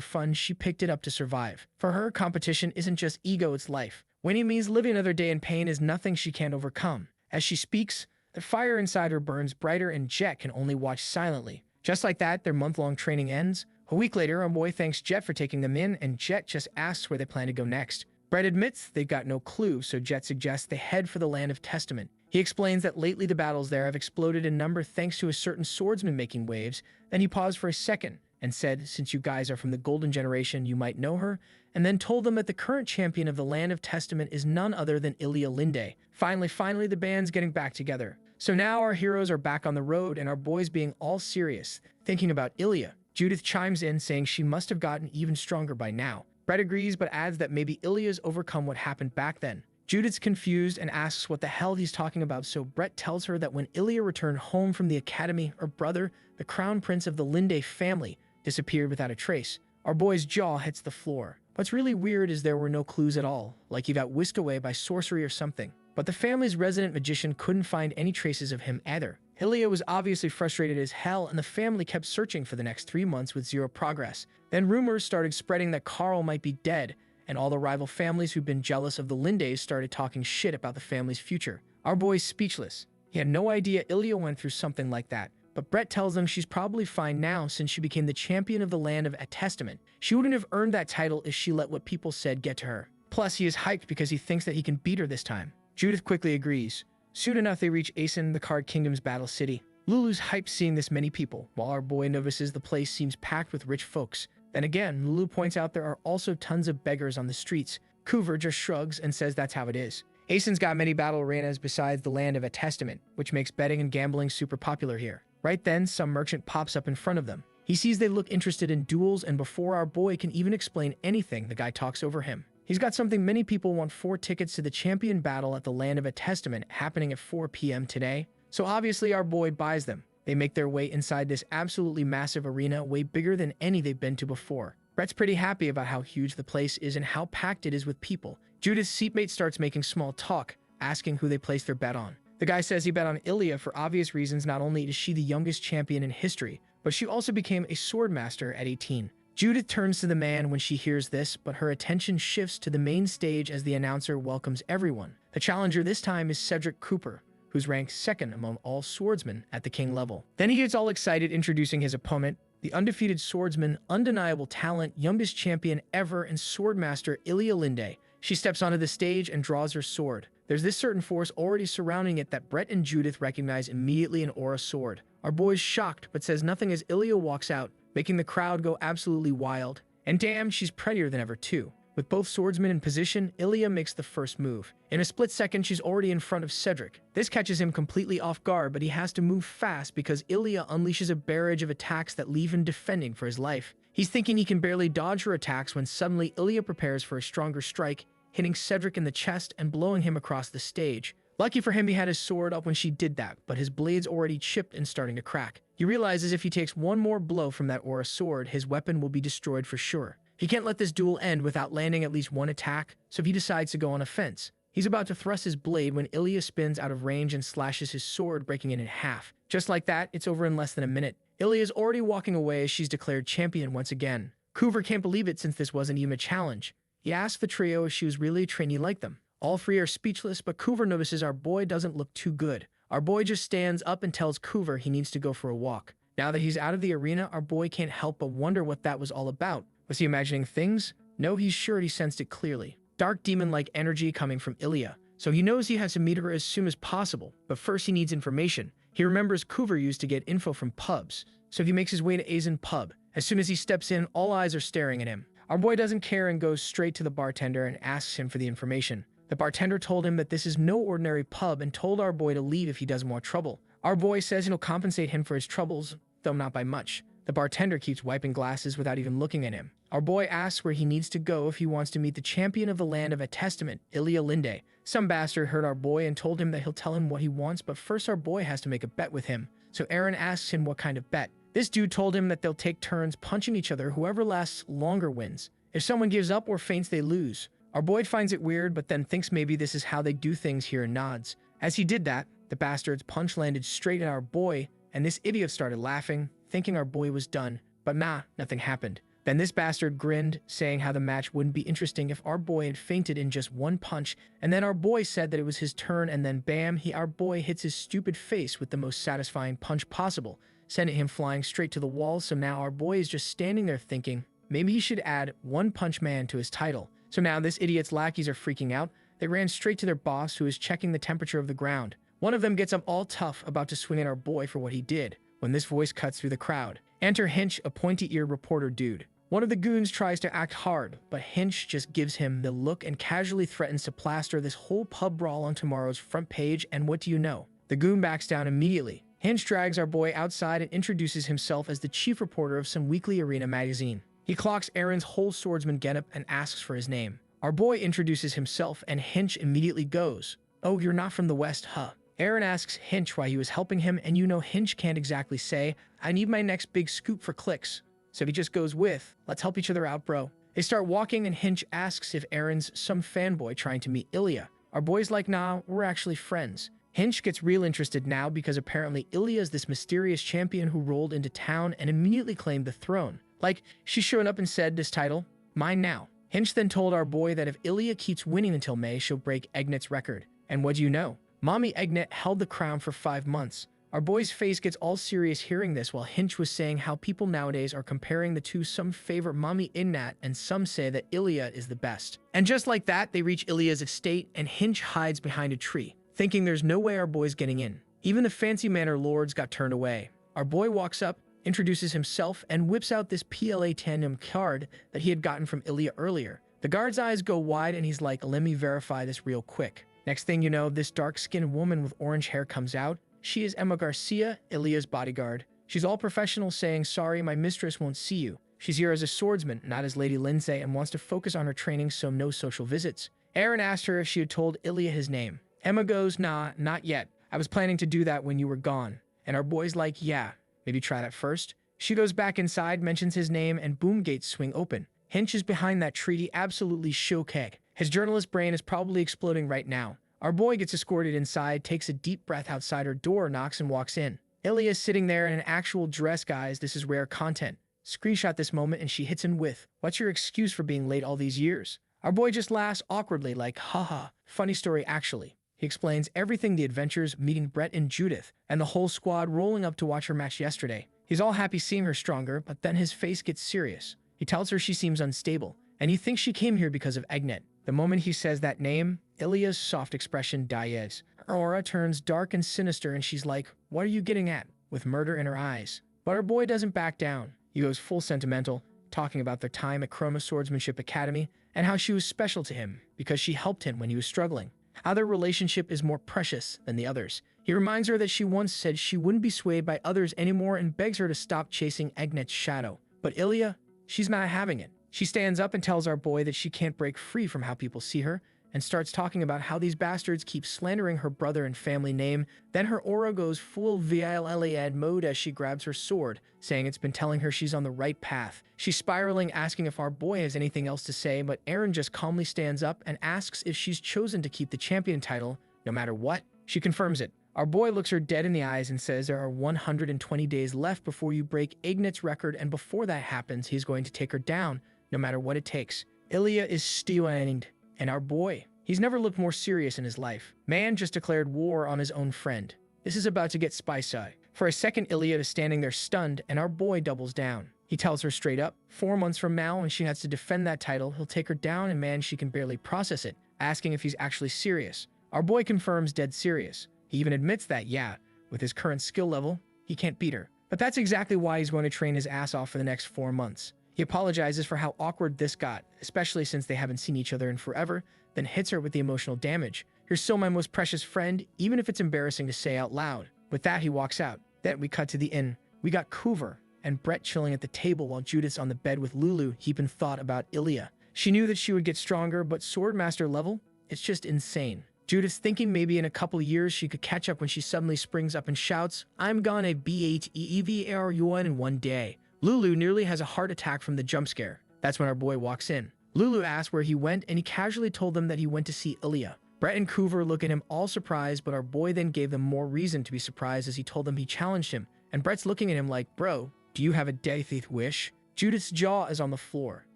fun, she picked it up to survive. For her, competition isn't just ego, it's life. Winning means living another day in pain is nothing she can't overcome. As she speaks, the fire inside her burns brighter and Jet can only watch silently. Just like that, their month-long training ends. A week later, our boy thanks Jet for taking them in and Jet just asks where they plan to go next. Brett admits they've got no clue, so Jet suggests they head for the Land of Testament. He explains that lately the battles there have exploded in number thanks to a certain swordsman making waves. Then he paused for a second and said, since you guys are from the Golden Generation, you might know her, and then told them that the current champion of the Land of Testament is none other than Ilia Linde. Finally, the band's getting back together. So now our heroes are back on the road and our boys being all serious, thinking about Ilia. Judith chimes in saying she must have gotten even stronger by now. Brett agrees but adds that maybe Ilia's overcome what happened back then. Judith's confused and asks what the hell he's talking about, so Brett tells her that when Ilia returned home from the academy, her brother, the crown prince of the Linde family, disappeared without a trace. Our boy's jaw hits the floor. What's really weird is there were no clues at all, like he got whisked away by sorcery or something. But the family's resident magician couldn't find any traces of him either. Ilia was obviously frustrated as hell and the family kept searching for the next 3 months with zero progress. Then rumors started spreading that Carl might be dead, and all the rival families who'd been jealous of the Lindes started talking shit about the family's future. Our boy's speechless. He had no idea Ilia went through something like that. But Brett tells them she's probably fine now since she became the champion of the Land of Testament. She wouldn't have earned that title if she let what people said get to her. Plus, he is hyped because he thinks that he can beat her this time. Judith quickly agrees. Soon enough, they reach Asen, the Card Kingdom's battle city. Lulu's hyped seeing this many people, while our boy notices the place seems packed with rich folks. Then again, Lulu points out there are also tons of beggars on the streets. Coover just shrugs and says that's how it is. Asen's got many battle arenas besides the Land of Testament, which makes betting and gambling super popular here. Right then, some merchant pops up in front of them. He sees they look interested in duels, and before our boy can even explain anything, the guy talks over him. He's got something many people want: 4 tickets to the champion battle at the Land of Testament happening at 4 p.m. today. So obviously our boy buys them. They make their way inside this absolutely massive arena, way bigger than any they've been to before. Brett's pretty happy about how huge the place is and how packed it is with people. Judith's seatmate starts making small talk, asking who they placed their bet on. The guy says he bet on Ilia for obvious reasons. Not only is she the youngest champion in history, but she also became a sword master at 18. Judith turns to the man when she hears this, but her attention shifts to the main stage as the announcer welcomes everyone. The challenger this time is Cedric Cooper, who's ranked 2nd among all swordsmen at the king level. Then he gets all excited introducing his opponent, the undefeated swordsman, undeniable talent, youngest champion ever, and swordmaster Ilia Linde. She steps onto the stage and draws her sword. There's this certain force already surrounding it that Brett and Judith recognize immediately: an aura sword. Our boy's shocked, but says nothing as Ilia walks out, making the crowd go absolutely wild. And damn, she's prettier than ever too. With both swordsmen in position, Ilia makes the first move. In a split second, she's already in front of Cedric. This catches him completely off guard, but he has to move fast because Ilia unleashes a barrage of attacks that leave him defending for his life. He's thinking he can barely dodge her attacks when suddenly Ilia prepares for a stronger strike, hitting Cedric in the chest and blowing him across the stage. Lucky for him, he had his sword up when she did that, but his blade's already chipped and starting to crack. He realizes if he takes one more blow from that aura sword, his weapon will be destroyed for sure. He can't let this duel end without landing at least one attack, so he decides to go on offense. He's about to thrust his blade when Ilia spins out of range and slashes his sword, breaking it in half. Just like that, it's over in less than a minute. Ilia's already walking away as she's declared champion once again. Coover can't believe it since this wasn't even a challenge. He asks the trio if she was really a trainee like them. All three are speechless, but Coover notices our boy doesn't look too good. Our boy just stands up and tells Coover he needs to go for a walk. Now that he's out of the arena, our boy can't help but wonder what that was all about. Was he imagining things? No, he's sure he sensed it clearly. Dark demon-like energy coming from Ilya. So he knows he has to meet her as soon as possible, but first he needs information. He remembers Coover used to get info from pubs, so he makes his way to Asian pub. As soon as he steps in, all eyes are staring at him. Our boy doesn't care and goes straight to the bartender and asks him for the information. The bartender told him that this is no ordinary pub and told our boy to leave if he doesn't want trouble. Our boy says he'll compensate him for his troubles, though not by much. The bartender keeps wiping glasses without even looking at him. Our boy asks where he needs to go if he wants to meet the champion of the land of a testament, Ilya Linde. Some bastard heard our boy and told him that he'll tell him what he wants, but first our boy has to make a bet with him. So Aaron asks him what kind of bet. This dude told him that they'll take turns punching each other, whoever lasts longer wins. If someone gives up or faints, they lose. Our boy finds it weird, but then thinks maybe this is how they do things here and nods. As he did that, the bastard's punch landed straight at our boy, and this idiot started laughing, thinking our boy was done. But nah, nothing happened. Then this bastard grinned, saying how the match wouldn't be interesting if our boy had fainted in just one punch, and then our boy said that it was his turn, and then bam, our boy hits his stupid face with the most satisfying punch possible, sending him flying straight to the wall. So now our boy is just standing there thinking, maybe he should add One Punch Man to his title. So now this idiot's lackeys are freaking out. They ran straight to their boss, who is checking the temperature of the ground. One of them gets up all tough, about to swing at our boy for what he did, when this voice cuts through the crowd. Enter Hinch, a pointy-eared reporter dude. One of the goons tries to act hard, but Hinch just gives him the look and casually threatens to plaster this whole pub brawl on tomorrow's front page, and what do you know? The goon backs down immediately. Hinch drags our boy outside and introduces himself as the chief reporter of some weekly arena magazine. He clocks Aaron's whole swordsman getup and asks for his name. Our boy introduces himself and Hinch immediately goes, "Oh, you're not from the West, huh?" Aaron asks Hinch why he was helping him, and you know Hinch can't exactly say, "I need my next big scoop for clicks." So he just goes with, "Let's help each other out, bro." They start walking and Hinch asks if Aaron's some fanboy trying to meet Ilya. Our boy's like, "Nah, we're actually friends." Hinch gets real interested now because apparently Ilya is this mysterious champion who rolled into town and immediately claimed the throne. Like, she showed up and said, "This title, mine now." Hinch then told our boy that if Ilya keeps winning until May, she'll break Egnet's record. And what do you know? Mommy Egnet held the crown for 5 months. Our boy's face gets all serious hearing this, while Hinch was saying how people nowadays are comparing the two. Some favor Mommy Ignat and some say that Ilya is the best. And just like that, they reach Ilya's estate and Hinch hides behind a tree, thinking there's no way our boy's getting in. Even the fancy manor lords got turned away. Our boy walks up, introduces himself, and whips out this PLA Tandem card that he had gotten from Ilya earlier. The guard's eyes go wide and he's like, "Let me verify this real quick." Next thing you know, this dark-skinned woman with orange hair comes out. She is Emma Garcia, Ilya's bodyguard. She's all professional, saying, "Sorry, my mistress won't see you. She's here as a swordsman, not as Lady Lindsay, and wants to focus on her training, so no social visits." Aaron asked her if she had told Ilya his name. Emma goes, "Nah, not yet. I was planning to do that when you were gone." And our boy's like, "Yeah, maybe try that first." She goes back inside, mentions his name, and boom, gates swing open. Hinch is behind that tree, absolutely shook. His journalist brain is probably exploding right now. Our boy gets escorted inside, takes a deep breath outside her door, knocks and walks in. Ilya is sitting there in an actual dress, guys. This is rare content. Screenshot this moment and she hits him with, "What's your excuse for being late all these years?" Our boy just laughs awkwardly like, "Haha, funny story actually." He explains everything, the adventures, meeting Brett and Judith, and the whole squad rolling up to watch her match yesterday. He's all happy seeing her stronger, but then his face gets serious. He tells her she seems unstable, and he thinks she came here because of Egnet. The moment he says that name, Ilya's soft expression dies. Her aura turns dark and sinister, and she's like, "What are you getting at?" with murder in her eyes. But our boy doesn't back down. He goes full sentimental, talking about their time at Chroma Swordsmanship Academy and how she was special to him because she helped him when he was struggling. How their relationship is more precious than the others. He reminds her that she once said she wouldn't be swayed by others anymore and begs her to stop chasing Egnet's shadow. But Ilya, she's not having it. She stands up and tells our boy that she can't break free from how people see her, and starts talking about how these bastards keep slandering her brother and family name. Then her aura goes full VILLAD mode as she grabs her sword, saying it's been telling her she's on the right path. She's spiraling, asking if our boy has anything else to say, but Aaron just calmly stands up and asks if she's chosen to keep the champion title, no matter what. She confirms it. Our boy looks her dead in the eyes and says there are 120 days left before you break Ignat's record, and before that happens, he's going to take her down, no matter what it takes. Ilya is stunned, and our boy, he's never looked more serious in his life. Man just declared war on his own friend. This is about to get spicy. For a second, Ilya is standing there stunned, and our boy doubles down. He tells her straight up, 4 months from now, when she has to defend that title, he'll take her down, and man, she can barely process it, asking if he's actually serious. Our boy confirms dead serious. He even admits that, yeah, with his current skill level, he can't beat her. But that's exactly why he's going to train his ass off for the next 4 months. He apologizes for how awkward this got, especially since they haven't seen each other in forever, then hits her with the emotional damage. You're still my most precious friend, even if it's embarrassing to say out loud. With that, he walks out. Then we cut to the inn. We got Coover and Brett chilling at the table while Judith's on the bed with Lulu heaping thought about Ilya. She knew that she would get stronger, but Swordmaster level? It's just insane. Judith's thinking maybe in a couple years she could catch up when she suddenly springs up and shouts, "I'm gonna beat in one day." Lulu nearly has a heart attack from the jump scare. That's when our boy walks in. Lulu asks where he went, and he casually told them that he went to see Ilya. Brett and Coover look at him all surprised, but our boy then gave them more reason to be surprised as he told them he challenged him. And Brett's looking at him like, bro, do you have a death wish? Judith's jaw is on the floor.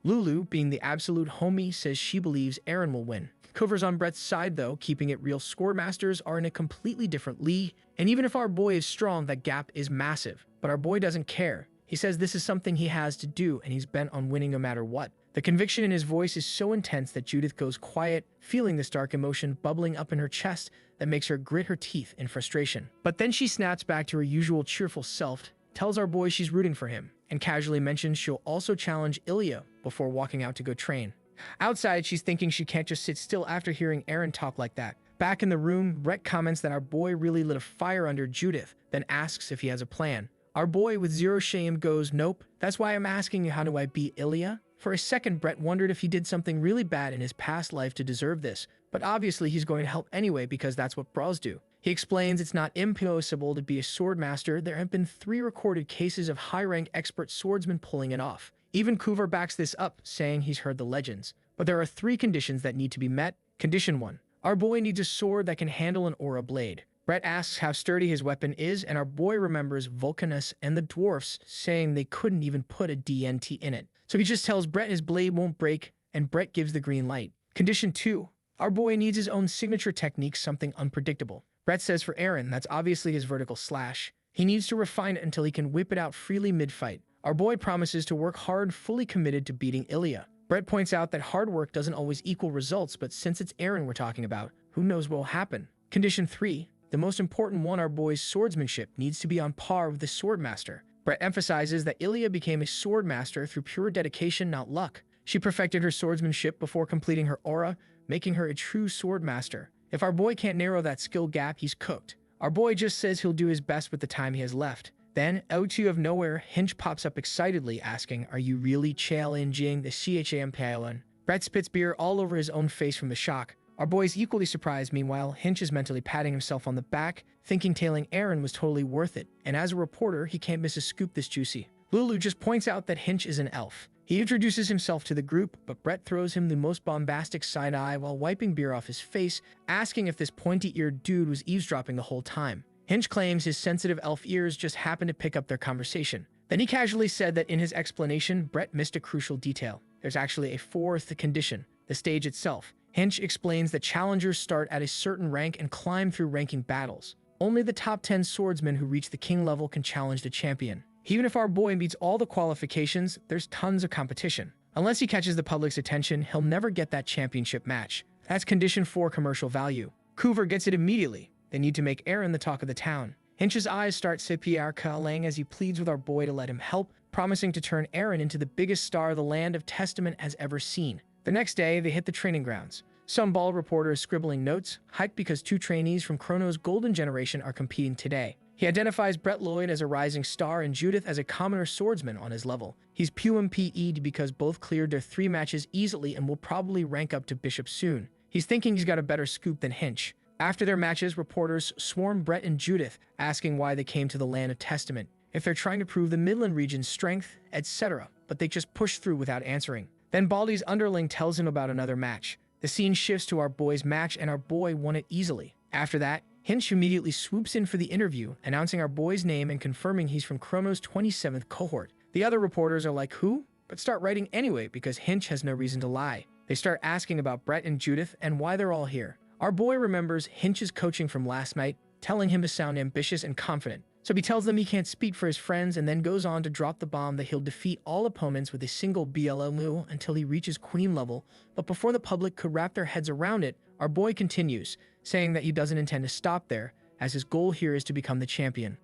Lulu, being the absolute homie, says she believes Aaron will win. Coover's on Brett's side though, keeping it real. Scoremasters are in a completely different league, and even if our boy is strong, that gap is massive. But our boy doesn't care. He says this is something he has to do, and he's bent on winning no matter what. The conviction in his voice is so intense that Judith goes quiet, feeling this dark emotion bubbling up in her chest that makes her grit her teeth in frustration. But then she snaps back to her usual cheerful self, tells our boy she's rooting for him, and casually mentions she'll also challenge Ilya before walking out to go train. Outside, she's thinking she can't just sit still after hearing Aaron talk like that. Back in the room, Brett comments that our boy really lit a fire under Judith, then asks if he has a plan. Our boy, with zero shame, goes, nope, that's why I'm asking you, how do I beat Ilya? For a second, Brett wondered if he did something really bad in his past life to deserve this, but obviously he's going to help anyway because that's what bros do. He explains it's not impossible to be a swordmaster. There have been 3 recorded cases of high-ranked expert swordsmen pulling it off. Even Coover backs this up, saying he's heard the legends. But there are 3 conditions that need to be met. Condition 1. Our boy needs a sword that can handle an aura blade. Brett asks how sturdy his weapon is, and our boy remembers Vulcanus and the dwarfs saying they couldn't even put a DNT in it. So he just tells Brett his blade won't break, and Brett gives the green light. Condition 2. Our boy needs his own signature technique, something unpredictable. Brett says for Aaron, that's obviously his vertical slash. He needs to refine it until he can whip it out freely mid-fight. Our boy promises to work hard, fully committed to beating Ilya. Brett points out that hard work doesn't always equal results, but since it's Aaron we're talking about, who knows what will happen. Condition 3. The most important one, our boy's swordsmanship needs to be on par with the swordmaster. Brett emphasizes that Ilya became a swordmaster through pure dedication, not luck. She perfected her swordsmanship before completing her aura, making her a true swordmaster. If our boy can't narrow that skill gap, he's cooked. Our boy just says he'll do his best with the time he has left. Then, out of nowhere, Hinch pops up excitedly asking, are you really challenging the champion? Brett spits beer all over his own face from the shock. Our boy's equally surprised. Meanwhile, Hinch is mentally patting himself on the back, thinking tailing Aaron was totally worth it, and as a reporter, he can't miss a scoop this juicy. Lulu just points out that Hinch is an elf. He introduces himself to the group, but Brett throws him the most bombastic side eye while wiping beer off his face, asking if this pointy-eared dude was eavesdropping the whole time. Hinch claims his sensitive elf ears just happened to pick up their conversation. Then he casually said that in his explanation, Brett missed a crucial detail. There's actually a 4th condition, the stage itself. Hinch explains that challengers start at a certain rank and climb through ranking battles. Only the top 10 swordsmen who reach the king level can challenge the champion. Even if our boy meets all the qualifications, there's tons of competition. Unless he catches the public's attention, he'll never get that championship match. That's condition 4 commercial value. Coover gets it immediately. They need to make Aaron the talk of the town. Hinch's eyes start sipping as he pleads with our boy to let him help, promising to turn Aaron into the biggest star the land of Testament has ever seen. The next day, they hit the training grounds. Some bald reporter is scribbling notes, hyped because 2 trainees from Chrono's golden generation are competing today. He identifies Brett Lloyd as a rising star and Judith as a commoner swordsman on his level. He's PE'd because both cleared their 3 matches easily and will probably rank up to Bishop soon. He's thinking he's got a better scoop than Hinch. After their matches, reporters swarm Brett and Judith, asking why they came to the land of Testament, if they're trying to prove the Midland region's strength, etc., but they just push through without answering. Then Baldy's underling tells him about another match. The scene shifts to our boy's match, and our boy won it easily. After that, Hinch immediately swoops in for the interview, announcing our boy's name and confirming he's from Chrono's 27th cohort. The other reporters are like, who? but start writing anyway because Hinch has no reason to lie. They start asking about Brett and Judith and why they're all here. Our boy remembers Hinch's coaching from last night, telling him to sound ambitious and confident. So he tells them he can't speak for his friends and then goes on to drop the bomb that he'll defeat all opponents with a single BLO move until he reaches queen level. But before the public could wrap their heads around it, our boy continues, saying that he doesn't intend to stop there, as his goal here is to become the champion.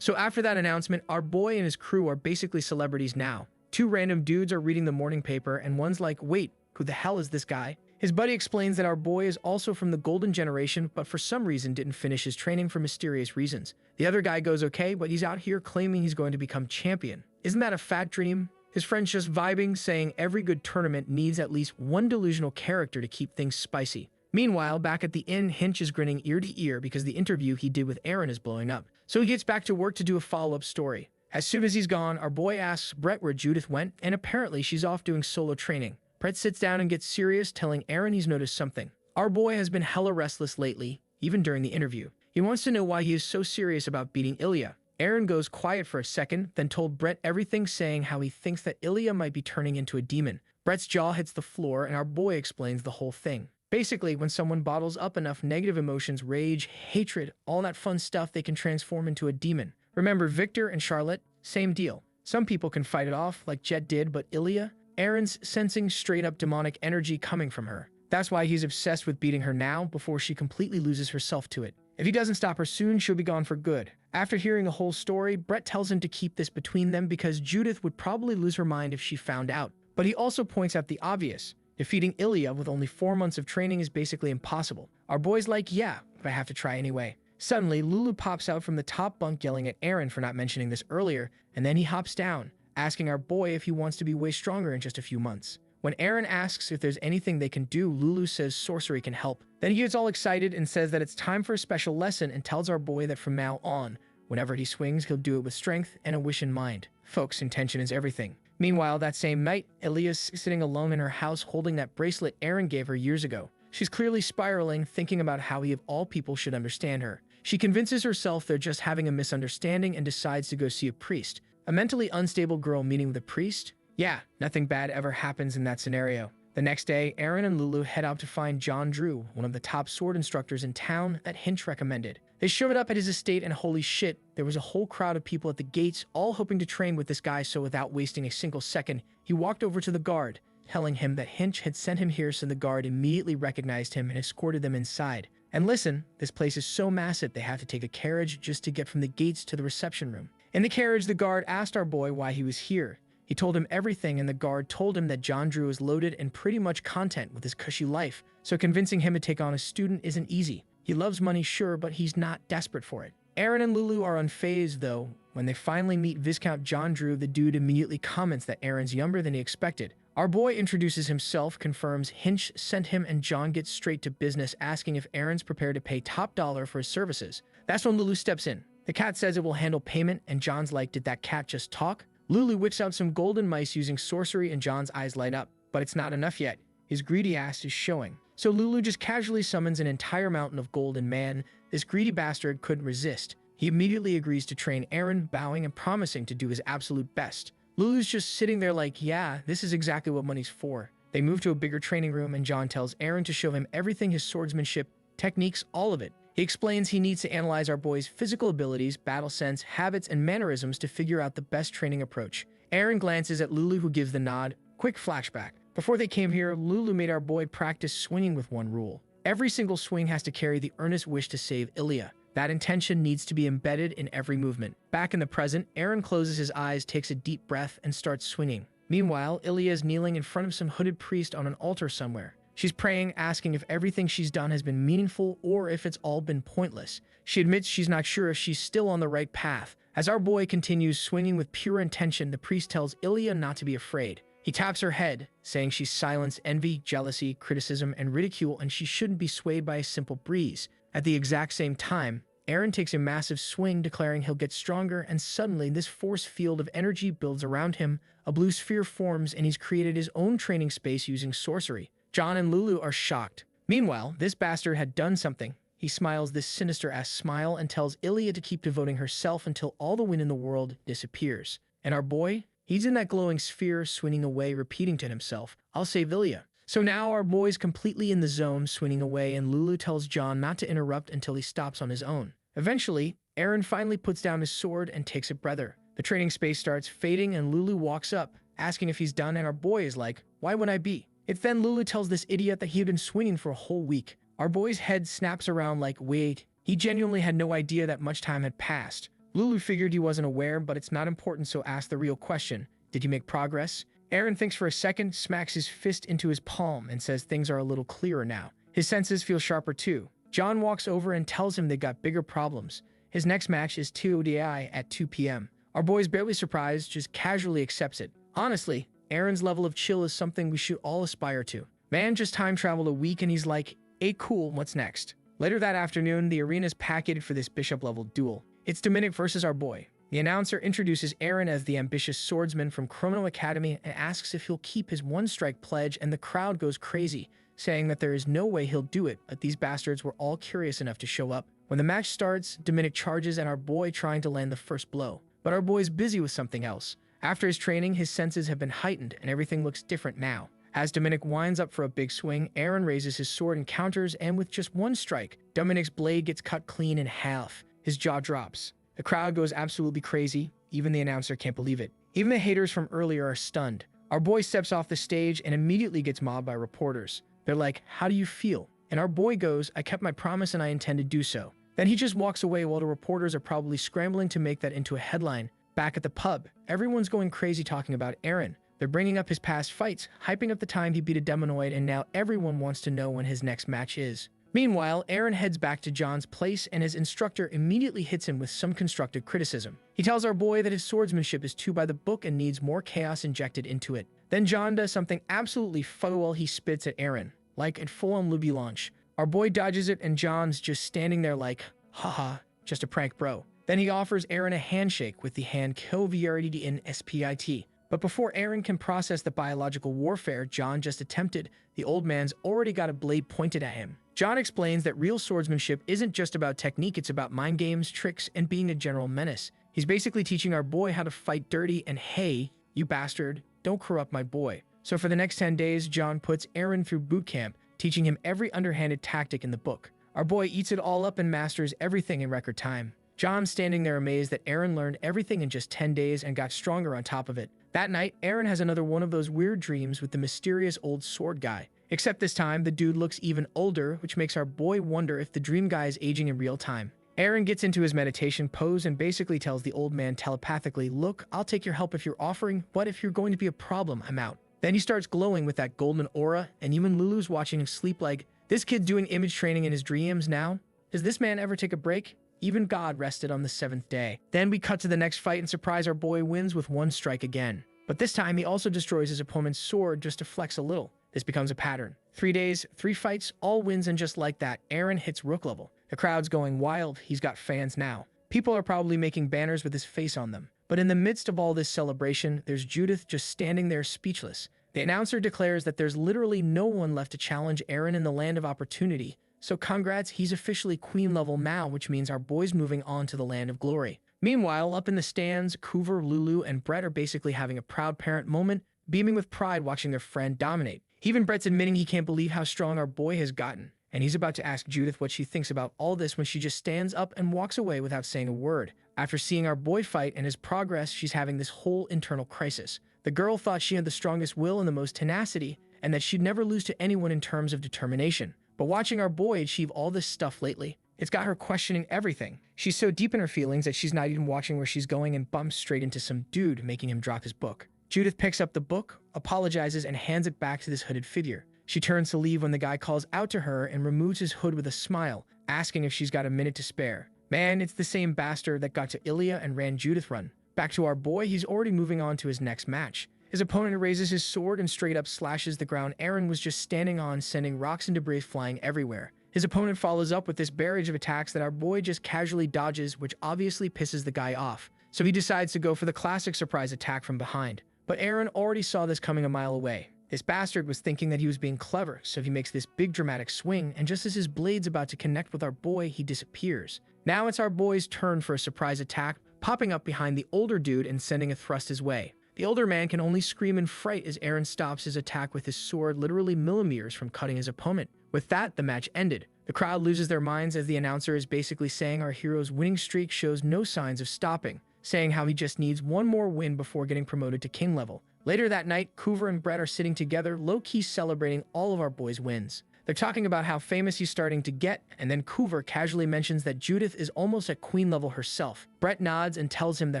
So after that announcement, our boy and his crew are basically celebrities now. Two random dudes are reading the morning paper and one's like, wait, who the hell is this guy? His buddy explains that our boy is also from the golden generation, but for some reason didn't finish his training for mysterious reasons. The other guy goes okay, but he's out here claiming he's going to become champion. Isn't that a fat dream? His friend's just vibing, saying every good tournament needs at least one delusional character to keep things spicy. Meanwhile, back at the inn, Hinch is grinning ear to ear because the interview he did with Aaron is blowing up. So he gets back to work to do a follow-up story. As soon as he's gone, our boy asks Brett where Judith went, and apparently she's off doing solo training. Brett sits down and gets serious, telling Aaron he's noticed something. Our boy has been hella restless lately, even during the interview. He wants to know why he is so serious about beating Ilya. Aaron goes quiet for a second, then told Brett everything, saying how he thinks that Ilya might be turning into a demon. Brett's jaw hits the floor and our boy explains the whole thing. Basically, when someone bottles up enough negative emotions, rage, hatred, all that fun stuff, they can transform into a demon. Remember Victor and Charlotte? Same deal. Some people can fight it off, like Jet did, but Ilya? Aaron's sensing straight-up demonic energy coming from her. That's why he's obsessed with beating her now, before she completely loses herself to it. If he doesn't stop her soon, she'll be gone for good. After hearing the whole story, Brett tells him to keep this between them because Judith would probably lose her mind if she found out. But he also points out the obvious. Defeating Ilya with only 4 months of training is basically impossible. Our boy's like, yeah, but I have to try anyway. Suddenly, Lulu pops out from the top bunk yelling at Aaron for not mentioning this earlier, and then he hops down, asking our boy if he wants to be way stronger in just a few months. When Aaron asks if there's anything they can do, Lulu says sorcery can help. Then he gets all excited and says that it's time for a special lesson and tells our boy that from now on, whenever he swings, he'll do it with strength and a wish in mind. Folks, intention is everything. Meanwhile, that same night, Ilya's sitting alone in her house holding that bracelet Aaron gave her years ago. She's clearly spiraling, thinking about how he of all people should understand her. She convinces herself they're just having a misunderstanding and decides to go see a priest. A mentally unstable girl meeting with a priest? Yeah, nothing bad ever happens in that scenario. The next day, Aaron and Lulu head out to find John Drew, one of the top sword instructors in town that Hinch recommended. They showed up at his estate and holy shit, there was a whole crowd of people at the gates, all hoping to train with this guy, so without wasting a single second, he walked over to the guard, telling him that Hinch had sent him here, so the guard immediately recognized him and escorted them inside. And listen, this place is so massive they have to take a carriage just to get from the gates to the reception room. In the carriage, the guard asked our boy why he was here. He told him everything, and the guard told him that John Drew is loaded and pretty much content with his cushy life, so convincing him to take on a student isn't easy. He loves money, sure, but he's not desperate for it. Aaron and Lulu are unfazed, though. When they finally meet Viscount John Drew, the dude immediately comments that Aaron's younger than he expected. Our boy introduces himself, confirms Hinch sent him, and John gets straight to business, asking if Aaron's prepared to pay top dollar for his services. That's when Lulu steps in. The cat says it will handle payment, and John's like, did that cat just talk? Lulu whips out some golden mice using sorcery, and John's eyes light up. But it's not enough yet. His greedy ass is showing. So Lulu just casually summons an entire mountain of gold, and man, this greedy bastard couldn't resist. He immediately agrees to train Aaron, bowing and promising to do his absolute best. Lulu's just sitting there like, yeah, this is exactly what money's for. They move to a bigger training room, and John tells Aaron to show him everything, his swordsmanship, techniques, all of it. He explains he needs to analyze our boy's physical abilities, battle sense, habits, and mannerisms to figure out the best training approach. Aaron glances at Lulu, who gives the nod. Quick flashback. Before they came here, Lulu made our boy practice swinging with one rule. Every single swing has to carry the earnest wish to save Ilya. That intention needs to be embedded in every movement. Back in the present, Aaron closes his eyes, takes a deep breath, and starts swinging. Meanwhile, Ilya is kneeling in front of some hooded priest on an altar somewhere. She's praying, asking if everything she's done has been meaningful or if it's all been pointless. She admits she's not sure if she's still on the right path. As our boy continues swinging with pure intention, the priest tells Ilya not to be afraid. He taps her head, saying she's silenced envy, jealousy, criticism, and ridicule, and she shouldn't be swayed by a simple breeze. At the exact same time, Aaron takes a massive swing, declaring he'll get stronger, and suddenly this force field of energy builds around him. A blue sphere forms, and he's created his own training space using sorcery. John and Lulu are shocked. Meanwhile, this bastard had done something. He smiles this sinister-ass smile and tells Ilya to keep devoting herself until all the wind in the world disappears. And our boy? He's in that glowing sphere, swinging away, repeating to himself, "I'll save Ilya." So now our boy's completely in the zone, swinging away, and Lulu tells John not to interrupt until he stops on his own. Eventually, Eren finally puts down his sword and takes a breather. The training space starts fading, and Lulu walks up, asking if he's done, and our boy is like, "Why would I be?" It's then Lulu tells this idiot that he had been swinging for a whole week. Our boy's head snaps around like, wait. He genuinely had no idea that much time had passed. Lulu figured he wasn't aware, but it's not important, so asked the real question. Did he make progress? Eren thinks for a second, smacks his fist into his palm, and says things are a little clearer now. His senses feel sharper too. John walks over and tells him they got bigger problems. His next match is TODI at 2 p.m. Our boy's barely surprised, just casually accepts it. Honestly, Eren's level of chill is something we should all aspire to. Man just time traveled a week and he's like, "Hey, cool, what's next?" Later that afternoon, the arena's packed for this bishop-level duel. It's Dominic versus our boy. The announcer introduces Eren as the ambitious swordsman from Chrono Academy and asks if he'll keep his one-strike pledge, and the crowd goes crazy, saying that there is no way he'll do it, but these bastards were all curious enough to show up. When the match starts, Dominic charges at our boy trying to land the first blow. But our boy's busy with something else. After his training, his senses have been heightened and everything looks different now. As Dominic winds up for a big swing, Eren raises his sword and counters, and with just one strike, Dominic's blade gets cut clean in half. His jaw drops. The crowd goes absolutely crazy. Even the announcer can't believe it. Even the haters from earlier are stunned. Our boy steps off the stage and immediately gets mobbed by reporters. They're like, "How do you feel?" And our boy goes, "I kept my promise and I intend to do so." Then he just walks away while the reporters are probably scrambling to make that into a headline. Back at the pub, everyone's going crazy talking about Eren. They're bringing up his past fights, hyping up the time he beat a demonoid, and now everyone wants to know when his next match is. Meanwhile, Eren heads back to John's place and his instructor immediately hits him with some constructive criticism. He tells our boy that his swordsmanship is too by the book and needs more chaos injected into it. Then John does something absolutely foul. He spits at Eren, like a full-on looby launch. Our boy dodges it and John's just standing there like, haha, just a prank bro. Then he offers Eren a handshake with the hand Koviarity in SPIT. But before Eren can process the biological warfare John just attempted, the old man's already got a blade pointed at him. John explains that real swordsmanship isn't just about technique, it's about mind games, tricks, and being a general menace. He's basically teaching our boy how to fight dirty and, hey, you bastard, don't corrupt my boy. So for the next 10 days, John puts Eren through boot camp, teaching him every underhanded tactic in the book. Our boy eats it all up and masters everything in record time. John's standing there amazed that Eren learned everything in just 10 days and got stronger on top of it. That night, Eren has another one of those weird dreams with the mysterious old sword guy. Except this time, the dude looks even older, which makes our boy wonder if the dream guy is aging in real time. Eren gets into his meditation pose and basically tells the old man telepathically, "Look, I'll take your help if you're offering, but if you're going to be a problem, I'm out." Then he starts glowing with that golden aura, and even Lulu's watching him sleep like, "This kid's doing image training in his dreams now? Does this man ever take a break?" Even God rested on the 7th day. Then we cut to the next fight and surprise our boy wins with one strike again. But this time he also destroys his opponent's sword just to flex a little. This becomes a pattern. 3 days, 3 fights, all wins, and just like that, Eren hits Rook level. The crowd's going wild. He's got fans now. People are probably making banners with his face on them. But in the midst of all this celebration, there's Judith just standing there speechless. The announcer declares that there's literally no one left to challenge Eren in the land of opportunity. So congrats, he's officially queen level now, which means our boy's moving on to the land of glory. Meanwhile, up in the stands, Kuver, Lulu, and Brett are basically having a proud parent moment, beaming with pride watching their friend dominate. Even Brett's admitting he can't believe how strong our boy has gotten. And he's about to ask Judith what she thinks about all this when she just stands up and walks away without saying a word. After seeing our boy fight and his progress, she's having this whole internal crisis. The girl thought she had the strongest will and the most tenacity, and that she'd never lose to anyone in terms of determination. But watching our boy achieve all this stuff lately, it's got her questioning everything. She's so deep in her feelings that she's not even watching where she's going and bumps straight into some dude, making him drop his book. Judith picks up the book, apologizes, and hands it back to this hooded figure. She turns to leave when the guy calls out to her and removes his hood with a smile, asking if she's got a minute to spare. Man, it's the same bastard that got to Ilya and ran Judith run. Back to our boy, he's already moving on to his next match. His opponent raises his sword and straight up slashes the ground Eren was just standing on, sending rocks and debris flying everywhere. His opponent follows up with this barrage of attacks that our boy just casually dodges, which obviously pisses the guy off. So he decides to go for the classic surprise attack from behind. But Eren already saw this coming a mile away. This bastard was thinking that he was being clever, so he makes this big dramatic swing, and just as his blade's about to connect with our boy, he disappears. Now it's our boy's turn for a surprise attack, popping up behind the older dude and sending a thrust his way. The older man can only scream in fright as Aaron stops his attack with his sword literally millimeters from cutting his opponent. With that, the match ended. The crowd loses their minds as the announcer is basically saying our hero's winning streak shows no signs of stopping, saying how he just needs one more win before getting promoted to king level. Later that night, Coover and Brett are sitting together, low-key celebrating all of our boys' wins. They're talking about how famous he's starting to get, and then Coover casually mentions that Judith is almost at queen level herself. Brett nods and tells him that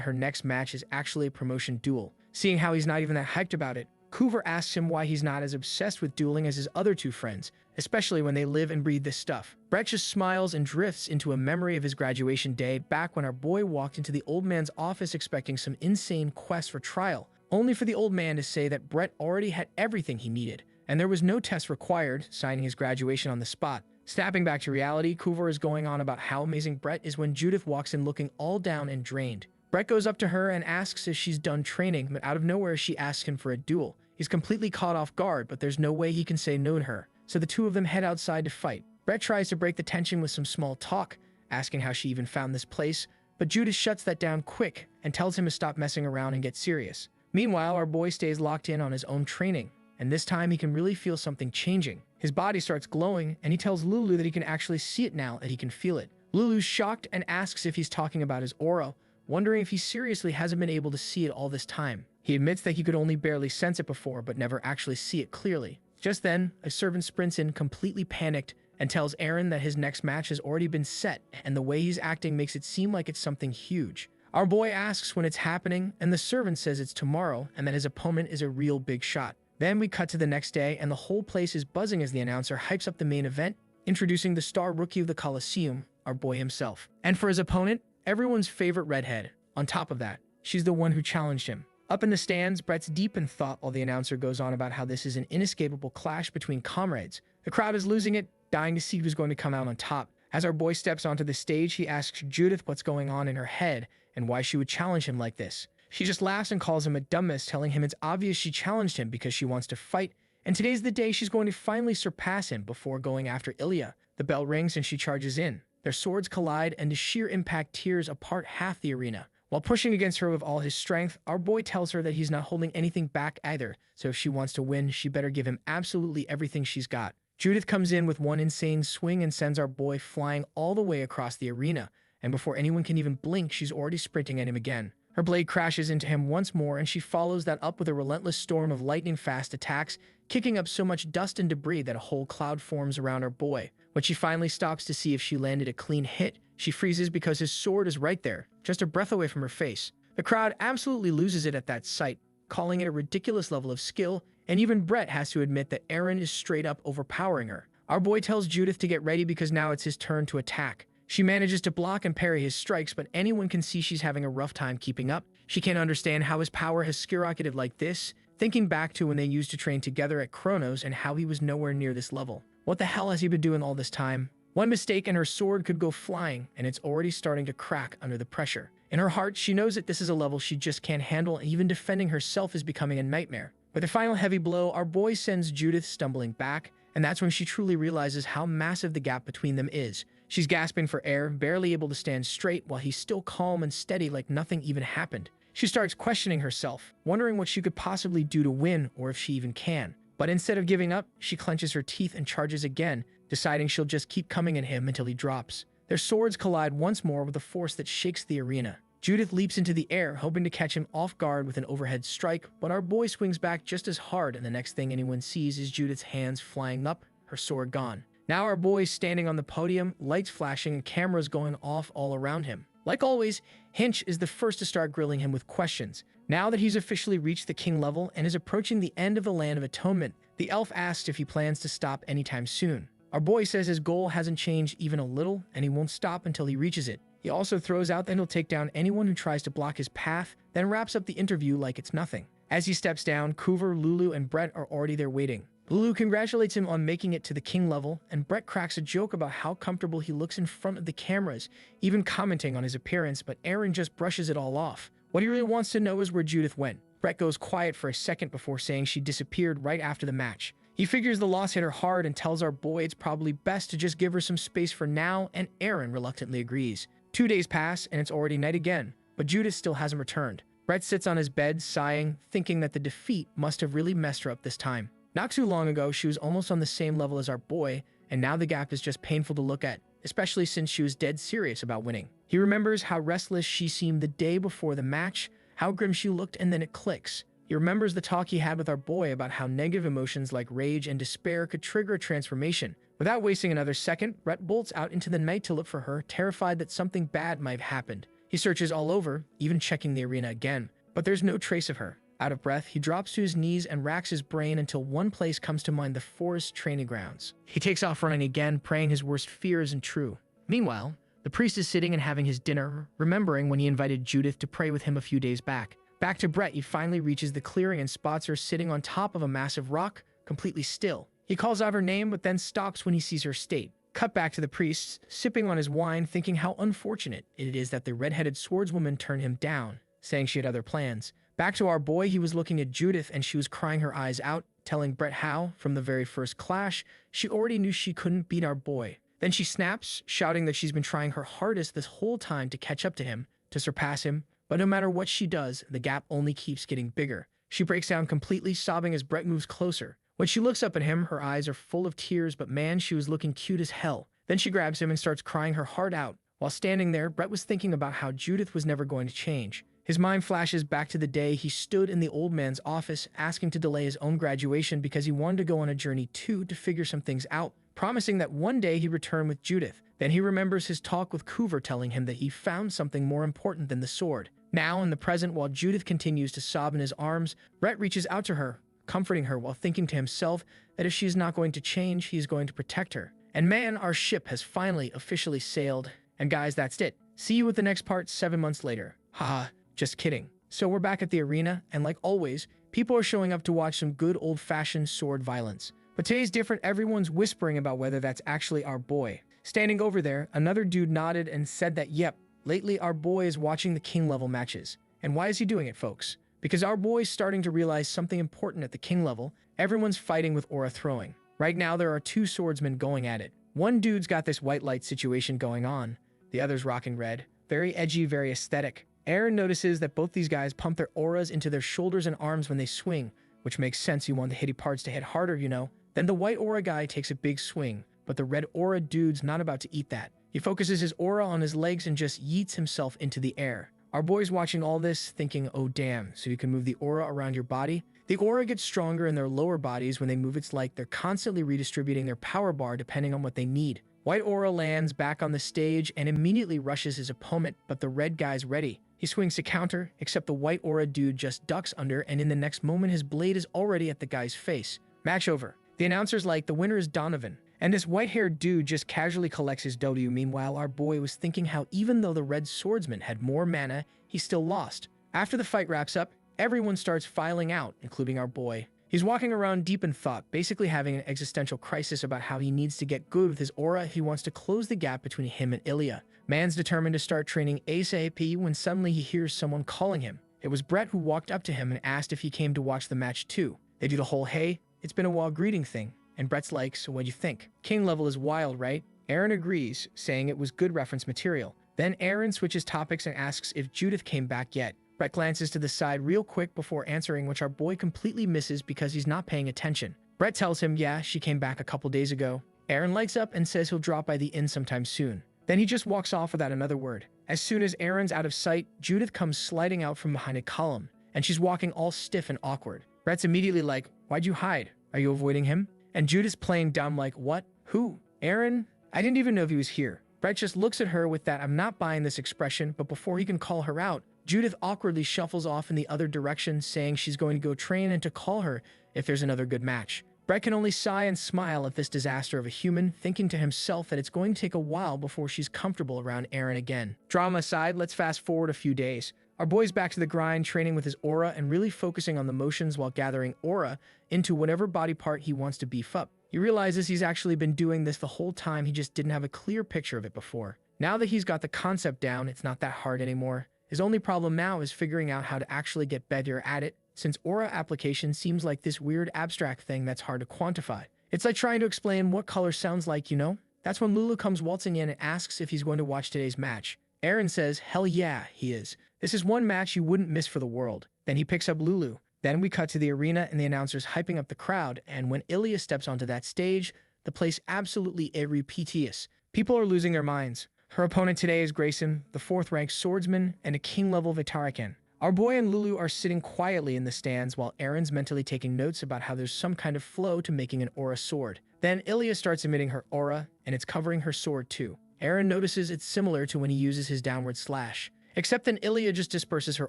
her next match is actually a promotion duel. Seeing how he's not even that hyped about it, Coover asks him why he's not as obsessed with dueling as his other two friends, especially when they live and breathe this stuff. Brett just smiles and drifts into a memory of his graduation day back when our boy walked into the old man's office expecting some insane quest for trial, only for the old man to say that Brett already had everything he needed, and there was no test required, signing his graduation on the spot. Snapping back to reality, Coover is going on about how amazing Brett is when Judith walks in looking all down and drained. Brett goes up to her and asks if she's done training, but out of nowhere she asks him for a duel. He's completely caught off guard, but there's no way he can say no to her, so the two of them head outside to fight. Brett tries to break the tension with some small talk, asking how she even found this place, but Judith shuts that down quick and tells him to stop messing around and get serious. Meanwhile, our boy stays locked in on his own training, and this time he can really feel something changing. His body starts glowing, and he tells Lulu that he can actually see it now, that he can feel it. Lulu's shocked and asks if he's talking about his aura, wondering if he seriously hasn't been able to see it all this time. He admits that he could only barely sense it before, but never actually see it clearly. Just then, a servant sprints in completely panicked and tells Aaron that his next match has already been set, and the way he's acting makes it seem like it's something huge. Our boy asks when it's happening, and the servant says it's tomorrow, and that his opponent is a real big shot. Then we cut to the next day, and the whole place is buzzing as the announcer hypes up the main event, introducing the star rookie of the Coliseum, our boy himself. And for his opponent, everyone's favorite redhead. On top of that, she's the one who challenged him. Up in the stands, Brett's deep in thought while the announcer goes on about how this is an inescapable clash between comrades. The crowd is losing it, dying to see who's going to come out on top. As our boy steps onto the stage, he asks Judith what's going on in her head and why she would challenge him like this. She just laughs and calls him a dumbass, telling him it's obvious she challenged him because she wants to fight, and today's the day she's going to finally surpass him before going after Ilya. The bell rings and she charges in. Their swords collide and the sheer impact tears apart half the arena. While pushing against her with all his strength, our boy tells her that he's not holding anything back either, so if she wants to win, she better give him absolutely everything she's got. Judith comes in with one insane swing and sends our boy flying all the way across the arena, and before anyone can even blink, she's already sprinting at him again. Her blade crashes into him once more, and she follows that up with a relentless storm of lightning-fast attacks, kicking up so much dust and debris that a whole cloud forms around our boy. When she finally stops to see if she landed a clean hit, she freezes because his sword is right there, just a breath away from her face. The crowd absolutely loses it at that sight, calling it a ridiculous level of skill, and even Brett has to admit that Aaron is straight up overpowering her. Our boy tells Judith to get ready because now it's his turn to attack. She manages to block and parry his strikes, but anyone can see she's having a rough time keeping up. She can't understand how his power has skyrocketed like this, thinking back to when they used to train together at Kronos and how he was nowhere near this level. What the hell has he been doing all this time? One mistake and her sword could go flying, and it's already starting to crack under the pressure. In her heart, she knows that this is a level she just can't handle, and even defending herself is becoming a nightmare. With a final heavy blow, our boy sends Judith stumbling back, and that's when she truly realizes how massive the gap between them is. She's gasping for air, barely able to stand straight, while he's still calm and steady like nothing even happened. She starts questioning herself, wondering what she could possibly do to win, or if she even can. But instead of giving up, she clenches her teeth and charges again, deciding she'll just keep coming at him until he drops. Their swords collide once more with a force that shakes the arena. Judith leaps into the air, hoping to catch him off guard with an overhead strike, but our boy swings back just as hard, and the next thing anyone sees is Judith's hands flying up, her sword gone. Now our boy is standing on the podium, lights flashing and cameras going off all around him. Like always, Hinch is the first to start grilling him with questions. Now that he's officially reached the king level and is approaching the end of the Land of Atonement, the elf asks if he plans to stop anytime soon. Our boy says his goal hasn't changed even a little, and he won't stop until he reaches it. He also throws out that he'll take down anyone who tries to block his path, then wraps up the interview like it's nothing. As he steps down, Coover, Lulu, and Brett are already there waiting. Lulu congratulates him on making it to the king level, and Brett cracks a joke about how comfortable he looks in front of the cameras, even commenting on his appearance, but Aaron just brushes it all off. What he really wants to know is where Judith went. Brett goes quiet for a second before saying she disappeared right after the match. He figures the loss hit her hard and tells our boy it's probably best to just give her some space for now, and Aaron reluctantly agrees. 2 days pass, and it's already night again, but Judith still hasn't returned. Brett sits on his bed, sighing, thinking that the defeat must have really messed her up this time. Not too long ago, she was almost on the same level as our boy, and now the gap is just painful to look at, especially since she was dead serious about winning. He remembers how restless she seemed the day before the match, how grim she looked, and then it clicks. He remembers the talk he had with our boy about how negative emotions like rage and despair could trigger a transformation. Without wasting another second, Brett bolts out into the night to look for her, terrified that something bad might have happened. He searches all over, even checking the arena again, but there's no trace of her. Out of breath, he drops to his knees and racks his brain until one place comes to mind: the forest training grounds. He takes off running again, praying his worst fear isn't true. Meanwhile, the priest is sitting and having his dinner, remembering when he invited Judith to pray with him a few days back. Back to Brett, he finally reaches the clearing and spots her sitting on top of a massive rock, completely still. He calls out her name, but then stops when he sees her state. Cut back to the priest, sipping on his wine, thinking how unfortunate it is that the red-headed swordswoman turned him down, saying she had other plans. Back to our boy, he was looking at Judith and she was crying her eyes out, telling Brett how, from the very first clash, she already knew she couldn't beat our boy. Then she snaps, shouting that she's been trying her hardest this whole time to catch up to him, to surpass him, but no matter what she does, the gap only keeps getting bigger. She breaks down completely, sobbing as Brett moves closer. When she looks up at him, her eyes are full of tears, but man, she was looking cute as hell. Then she grabs him and starts crying her heart out. While standing there, Brett was thinking about how Judith was never going to change. His mind flashes back to the day he stood in the old man's office, asking to delay his own graduation because he wanted to go on a journey too to figure some things out, promising that one day he'd return with Judith. Then he remembers his talk with Coover telling him that he found something more important than the sword. Now, in the present, while Judith continues to sob in his arms, Brett reaches out to her, comforting her while thinking to himself that if she is not going to change, he is going to protect her. And man, our ship has finally officially sailed. And guys, that's it. See you with the next part 7 months later. Haha, just kidding. So we're back at the arena, and like always, people are showing up to watch some good old-fashioned sword violence. But today's different. Everyone's whispering about whether that's actually our boy. Standing over there, another dude nodded and said that, yep, lately our boy is watching the king level matches. And why is he doing it, folks? Because our boy's starting to realize something important at the king level. Everyone's fighting with aura throwing. Right now, there are two swordsmen going at it. One dude's got this white light situation going on. The other's rocking red. Very edgy, very aesthetic. Aaron notices that both these guys pump their auras into their shoulders and arms when they swing, which makes sense. You want the hitty parts to hit harder, you know. Then the white aura guy takes a big swing, but the red aura dude's not about to eat that. He focuses his aura on his legs and just yeets himself into the air. Our boy's watching all this, thinking, oh damn, so you can move the aura around your body? The aura gets stronger in their lower bodies when they move. It's like they're constantly redistributing their power bar depending on what they need. White aura lands back on the stage and immediately rushes his opponent, but the red guy's ready. He swings to counter, except the white aura dude just ducks under, and in the next moment his blade is already at the guy's face. Match over. The announcer's like, the winner is Donovan. And this white-haired dude just casually collects his W. Meanwhile, our boy was thinking how even though the red swordsman had more mana, he still lost. After the fight wraps up, everyone starts filing out, including our boy. He's walking around deep in thought, basically having an existential crisis about how he needs to get good with his aura if he wants to close the gap between him and Ilya. Man's determined to start training ASAP when suddenly he hears someone calling him. It was Brett, who walked up to him and asked if he came to watch the match too. They do the whole hey, it's been a while greeting thing. And Brett's like, so what'd you think? King level is wild, right? Aaron agrees, saying it was good reference material. Then Aaron switches topics and asks if Judith came back yet. Brett glances to the side real quick before answering, which our boy completely misses because he's not paying attention. Brett tells him, yeah, she came back a couple days ago. Aaron lights up and says he'll drop by the inn sometime soon. Then he just walks off without another word. As soon as Aaron's out of sight, Judith comes sliding out from behind a column, and she's walking all stiff and awkward. Brett's immediately like, why'd you hide? Are you avoiding him? And Judith's playing dumb like, what? Who? Aaron? I didn't even know if he was here. Brett just looks at her with that I'm not buying this expression, but before he can call her out, Judith awkwardly shuffles off in the other direction, saying she's going to go train and to call her if there's another good match. Brett can only sigh and smile at this disaster of a human, thinking to himself that it's going to take a while before she's comfortable around Aaron again. Drama aside, let's fast forward a few days. Our boy's back to the grind, training with his aura and really focusing on the motions while gathering aura into whatever body part he wants to beef up. He realizes he's actually been doing this the whole time, he just didn't have a clear picture of it before. Now that he's got the concept down, it's not that hard anymore. His only problem now is figuring out how to actually get better at it, since aura application seems like this weird abstract thing that's hard to quantify. It's like trying to explain what color sounds like, you know? That's when Lulu comes waltzing in and asks if he's going to watch today's match. Aaron says, hell yeah, he is. This is one match you wouldn't miss for the world. Then he picks up Lulu. Then we cut to the arena and the announcers hyping up the crowd, and when Ilya steps onto that stage, the place absolutely irrepetious. People are losing their minds. Her opponent today is Grayson, the 4th-ranked swordsman, and a king-level Vitarakan. Our boy and Lulu are sitting quietly in the stands while Erin's mentally taking notes about how there's some kind of flow to making an aura sword. Then Ilya starts emitting her aura, and it's covering her sword too. Erin notices it's similar to when he uses his downward slash. Except then Ilya just disperses her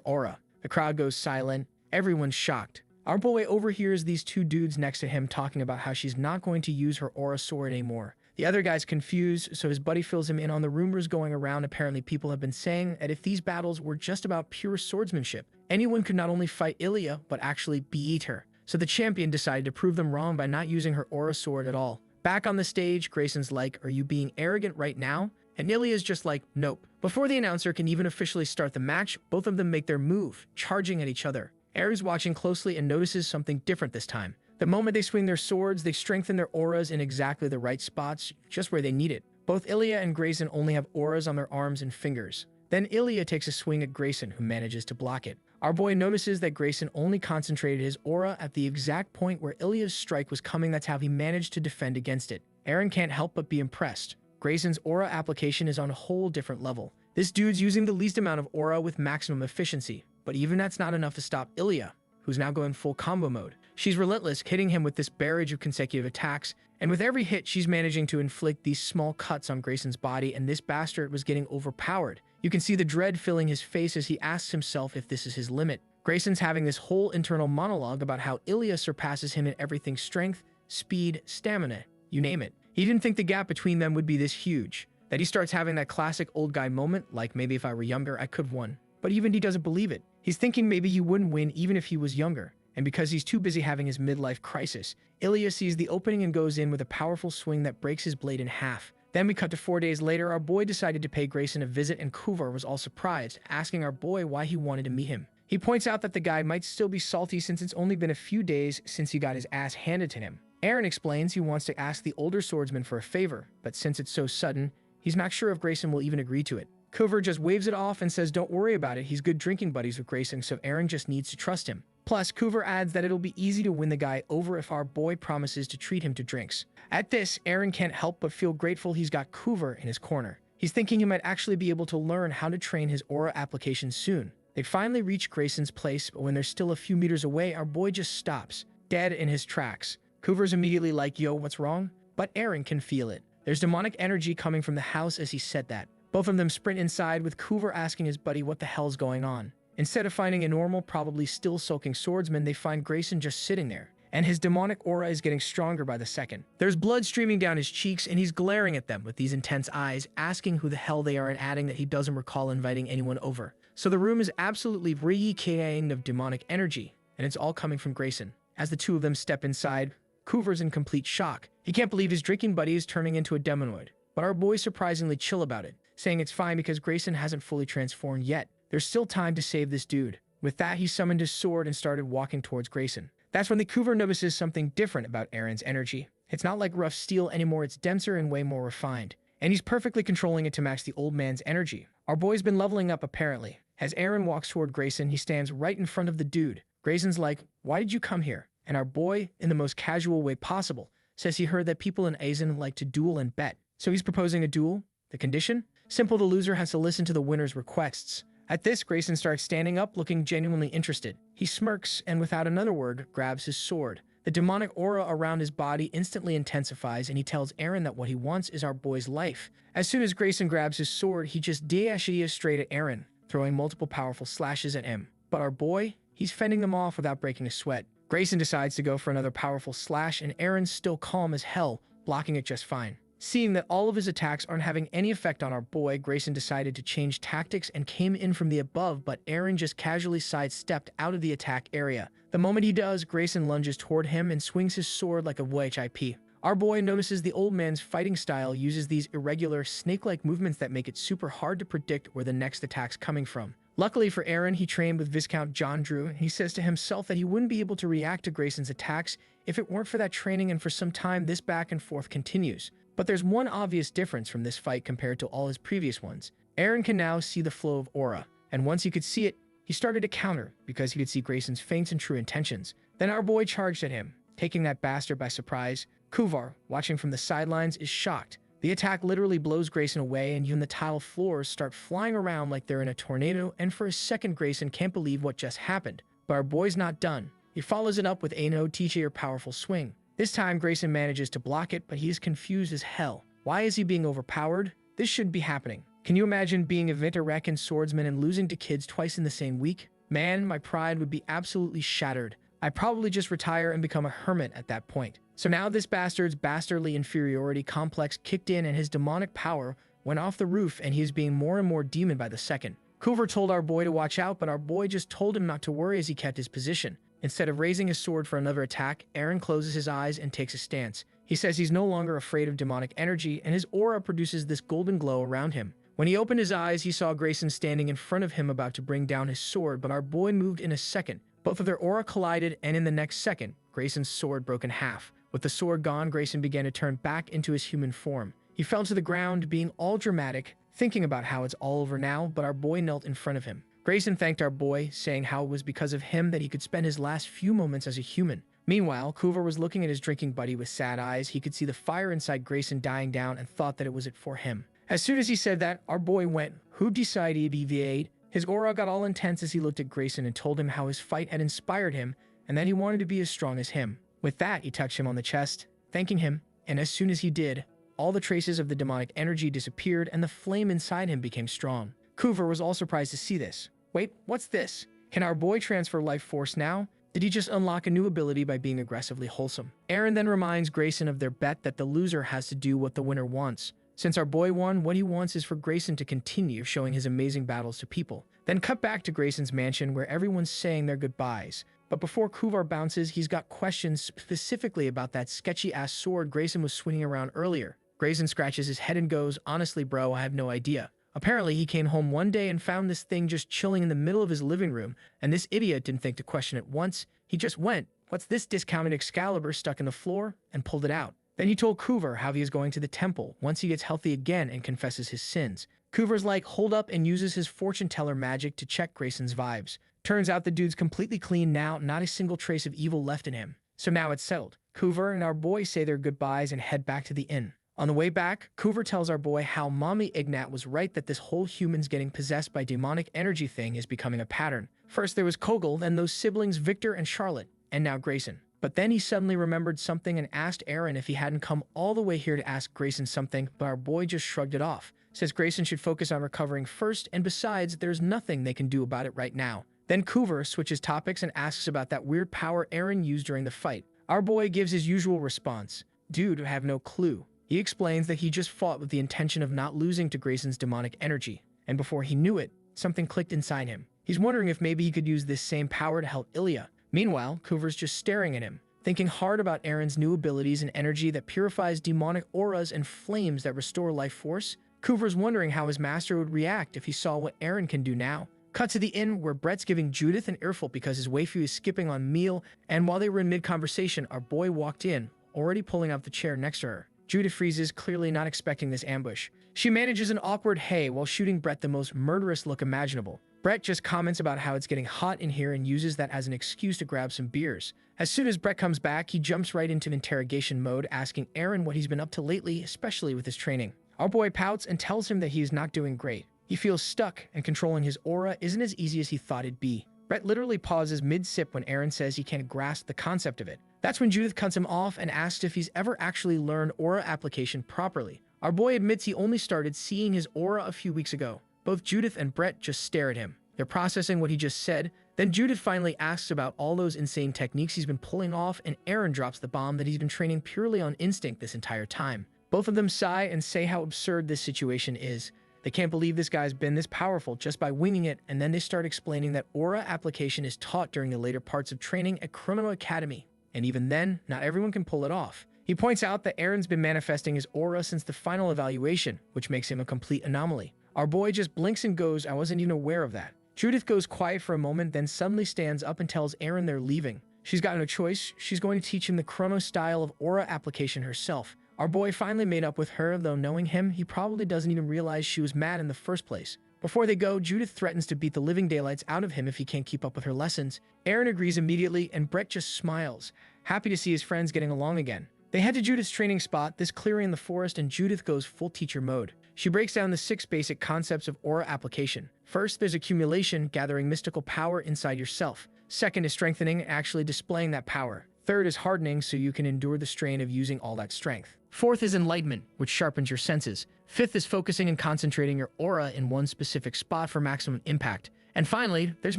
aura. The crowd goes silent. Everyone's shocked. Our boy overhears these two dudes next to him talking about how she's not going to use her aura sword anymore. The other guy's confused, so his buddy fills him in on the rumors going around. Apparently people have been saying that if these battles were just about pure swordsmanship, anyone could not only fight Ilya, but actually beat her. So the champion decided to prove them wrong by not using her aura sword at all. Back on the stage, Grayson's like, "Are you being arrogant right now?" And Ilya's just like, "Nope." Before the announcer can even officially start the match, both of them make their move, charging at each other. Erin's watching closely and notices something different this time. The moment they swing their swords, they strengthen their auras in exactly the right spots, just where they need it. Both Ilya and Grayson only have auras on their arms and fingers. Then Ilya takes a swing at Grayson, who manages to block it. Our boy notices that Grayson only concentrated his aura at the exact point where Ilya's strike was coming. That's how he managed to defend against it. Erin can't help but be impressed. Grayson's aura application is on a whole different level. This dude's using the least amount of aura with maximum efficiency. But even that's not enough to stop Ilya, who's now going full combo mode. She's relentless, hitting him with this barrage of consecutive attacks, and with every hit she's managing to inflict these small cuts on Grayson's body, and this bastard was getting overpowered. You can see the dread filling his face as he asks himself if this is his limit. Grayson's having this whole internal monologue about how Ilya surpasses him in everything: strength, speed, stamina, you name it. He didn't think the gap between them would be this huge. That he starts having that classic old guy moment, like maybe if I were younger I could've won. But even he doesn't believe it. He's thinking maybe he wouldn't win even if he was younger. And because he's too busy having his midlife crisis, Ilya sees the opening and goes in with a powerful swing that breaks his blade in half. Then we cut to 4 days later. Our boy decided to pay Grayson a visit, and Kuvar was all surprised, asking our boy why he wanted to meet him. He points out that the guy might still be salty since it's only been a few days since he got his ass handed to him. Erin explains he wants to ask the older swordsman for a favor, but since it's so sudden, he's not sure if Grayson will even agree to it. Kuvar just waves it off and says don't worry about it, he's good drinking buddies with Grayson, so Erin just needs to trust him. Plus, Kuvar adds that it'll be easy to win the guy over if our boy promises to treat him to drinks. At this, Erin can't help but feel grateful he's got Kuvar in his corner. He's thinking he might actually be able to learn how to train his aura application soon. They finally reach Grayson's place, but when they're still a few meters away, our boy just stops, dead in his tracks. Kuvar's immediately like, "Yo, what's wrong?" But Erin can feel it. There's demonic energy coming from the house as he said that. Both of them sprint inside, with Kuvar asking his buddy what the hell's going on. Instead of finding a normal, probably still sulking swordsman, they find Grayson just sitting there, and his demonic aura is getting stronger by the second. There's blood streaming down his cheeks, and he's glaring at them with these intense eyes, asking who the hell they are and adding that he doesn't recall inviting anyone over. So the room is absolutely reeking of demonic energy, and it's all coming from Grayson. As the two of them step inside, Kuvar's in complete shock. He can't believe his drinking buddy is turning into a demonoid, but our boy's surprisingly chill about it, saying it's fine because Grayson hasn't fully transformed yet. There's still time to save this dude. With that, he summoned his sword and started walking towards Grayson. That's when the Kuvar notices something different about Erin's energy. It's not like rough steel anymore, it's denser and way more refined. And he's perfectly controlling it to match the old man's energy. Our boy's been leveling up apparently. As Erin walks toward Grayson, he stands right in front of the dude. Grayson's like, "Why did you come here?" And our boy, in the most casual way possible, says he heard that people in Asian like to duel and bet. So he's proposing a duel. The condition? Simple, the loser has to listen to the winner's requests. At this, Grayson starts standing up, looking genuinely interested. He smirks and without another word, grabs his sword. The demonic aura around his body instantly intensifies, and he tells Erin that what he wants is our boy's life. As soon as Grayson grabs his sword, he just dashes straight at Erin, throwing multiple powerful slashes at him. But our boy, he's fending them off without breaking a sweat. Grayson decides to go for another powerful slash, and Erin's still calm as hell, blocking it just fine. Seeing that all of his attacks aren't having any effect on our boy, Grayson decided to change tactics and came in from the above, but Erin just casually sidestepped out of the attack area. The moment he does, Grayson lunges toward him and swings his sword like a WHIP. Our boy notices the old man's fighting style uses these irregular, snake-like movements that make it super hard to predict where the next attack's coming from. Luckily for Erin, he trained with Viscount John Drew, and he says to himself that he wouldn't be able to react to Grayson's attacks if it weren't for that training, and for some time this back and forth continues. But there's one obvious difference from this fight compared to all his previous ones. Erin can now see the flow of aura. and once he could see it, he started to counter because he could see Grayson's feints and true intentions. Then our boy charged at him, taking that bastard by surprise. Kuvar, watching from the sidelines, is shocked. The attack literally blows Grayson away, and even the tile floors start flying around like they're in a tornado, and for a second Grayson can't believe what just happened. But our boy's not done. He follows it up with a teacher powerful swing. This time Grayson manages to block it, but he is confused as hell. Why is he being overpowered? This shouldn't be happening. Can you imagine being a Vinter-Reckon swordsman and losing to kids twice in the same week? Man, my pride would be absolutely shattered. I'd probably just retire and become a hermit at that point. So now this bastard's bastardly inferiority complex kicked in and his demonic power went off the roof, and he is being more and more demon by the second. Kuvar told our boy to watch out, but our boy just told him not to worry as he kept his position. Instead of raising his sword for another attack, Eren closes his eyes and takes a stance. He says he's no longer afraid of demonic energy, and his aura produces this golden glow around him. When he opened his eyes, he saw Grayson standing in front of him about to bring down his sword, but our boy moved in a second. Both of their aura collided, and in the next second, Grayson's sword broke in half. With the sword gone, Grayson began to turn back into his human form. He fell to the ground, being all dramatic, thinking about how it's all over now, but our boy knelt in front of him. Grayson thanked our boy, saying how it was because of him that he could spend his last few moments as a human. Meanwhile, Kuvar was looking at his drinking buddy with sad eyes. He could see the fire inside Grayson dying down and thought that it was it for him. As soon as he said that, our boy went, "Who decided to deviate?" His aura got all intense as he looked at Grayson and told him how his fight had inspired him and that he wanted to be as strong as him. With that, he touched him on the chest, thanking him, and as soon as he did, all the traces of the demonic energy disappeared and the flame inside him became strong. Kuvar was all surprised to see this. Wait, what's this? Can our boy transfer life force now? Did he just unlock a new ability by being aggressively wholesome? Eren then reminds Grayson of their bet that the loser has to do what the winner wants. Since our boy won, what he wants is for Grayson to continue showing his amazing battles to people. Then cut back to Grayson's mansion where everyone's saying their goodbyes. But before Kuvar bounces, he's got questions specifically about that sketchy-ass sword Grayson was swinging around earlier. Grayson scratches his head and goes, "Honestly, bro, I have no idea." Apparently, he came home one day and found this thing just chilling in the middle of his living room, and this idiot didn't think to question it once. He just went, "What's this discounted Excalibur stuck in the floor?" and pulled it out. Then he told Kuvar how he is going to the temple once he gets healthy again and confesses his sins. Kuvar's like, "Hold up," and uses his fortune teller magic to check Grayson's vibes. Turns out the dude's completely clean now, not a single trace of evil left in him. So now it's settled. Kuvar and our boy say their goodbyes and head back to the inn. On the way back, Kuvar tells our boy how Mommy Ignat was right that this whole humans getting possessed by demonic energy thing is becoming a pattern. First there was Kogel, then those siblings Victor and Charlotte, and now Grayson. But then he suddenly remembered something and asked Eren if he hadn't come all the way here to ask Grayson something, but our boy just shrugged it off. Says Grayson should focus on recovering first, and besides, there's nothing they can do about it right now. Then Kuvar switches topics and asks about that weird power Eren used during the fight. Our boy gives his usual response. Dude, I have no clue. He explains that he just fought with the intention of not losing to Grayson's demonic energy, and before he knew it, something clicked inside him. He's wondering if maybe he could use this same power to help Ilya. Meanwhile, Kuvar's just staring at him, thinking hard about Eren's new abilities and energy that purifies demonic auras and flames that restore life force. Kuvar's wondering how his master would react if he saw what Eren can do now. Cut to the inn where Brett's giving Judith an earful because his waifu is skipping on meal, and while they were in mid-conversation, our boy walked in, already pulling out the chair next to her. Judith freezes, clearly not expecting this ambush. She manages an awkward hey while shooting Brett the most murderous look imaginable. Brett just comments about how it's getting hot in here and uses that as an excuse to grab some beers. As soon as Brett comes back, he jumps right into interrogation mode, asking Eren what he's been up to lately, especially with his training. Our boy pouts and tells him that he is not doing great. He feels stuck, and controlling his aura isn't as easy as he thought it'd be. Brett literally pauses mid-sip when Eren says he can't grasp the concept of it. That's when Judith cuts him off and asks if he's ever actually learned aura application properly. Our boy admits he only started seeing his aura a few weeks ago. Both Judith and Brett just stare at him. They're processing what he just said. Then Judith finally asks about all those insane techniques he's been pulling off, and Eren drops the bomb that he's been training purely on instinct this entire time. Both of them sigh and say how absurd this situation is. They can't believe this guy's been this powerful just by winging it, and then they start explaining that aura application is taught during the later parts of training at Criminal Academy, and even then, not everyone can pull it off. He points out that Eren's been manifesting his aura since the final evaluation, which makes him a complete anomaly. Our boy just blinks and goes, "I wasn't even aware of that." Judith goes quiet for a moment, then suddenly stands up and tells Eren they're leaving. She's got no choice. She's going to teach him the chrono style of aura application herself. Our boy finally made up with her, though knowing him, he probably doesn't even realize she was mad in the first place. Before they go, Judith threatens to beat the living daylights out of him if he can't keep up with her lessons. Aaron agrees immediately, and Brett just smiles, happy to see his friends getting along again. They head to Judith's training spot, this clearing in the forest, and Judith goes full teacher mode. She breaks down the 6 basic concepts of aura application. First, there's accumulation, gathering mystical power inside yourself. Second is strengthening, actually displaying that power. Third is hardening, so you can endure the strain of using all that strength. Fourth is enlightenment, which sharpens your senses. Fifth is focusing and concentrating your aura in one specific spot for maximum impact. And finally, there's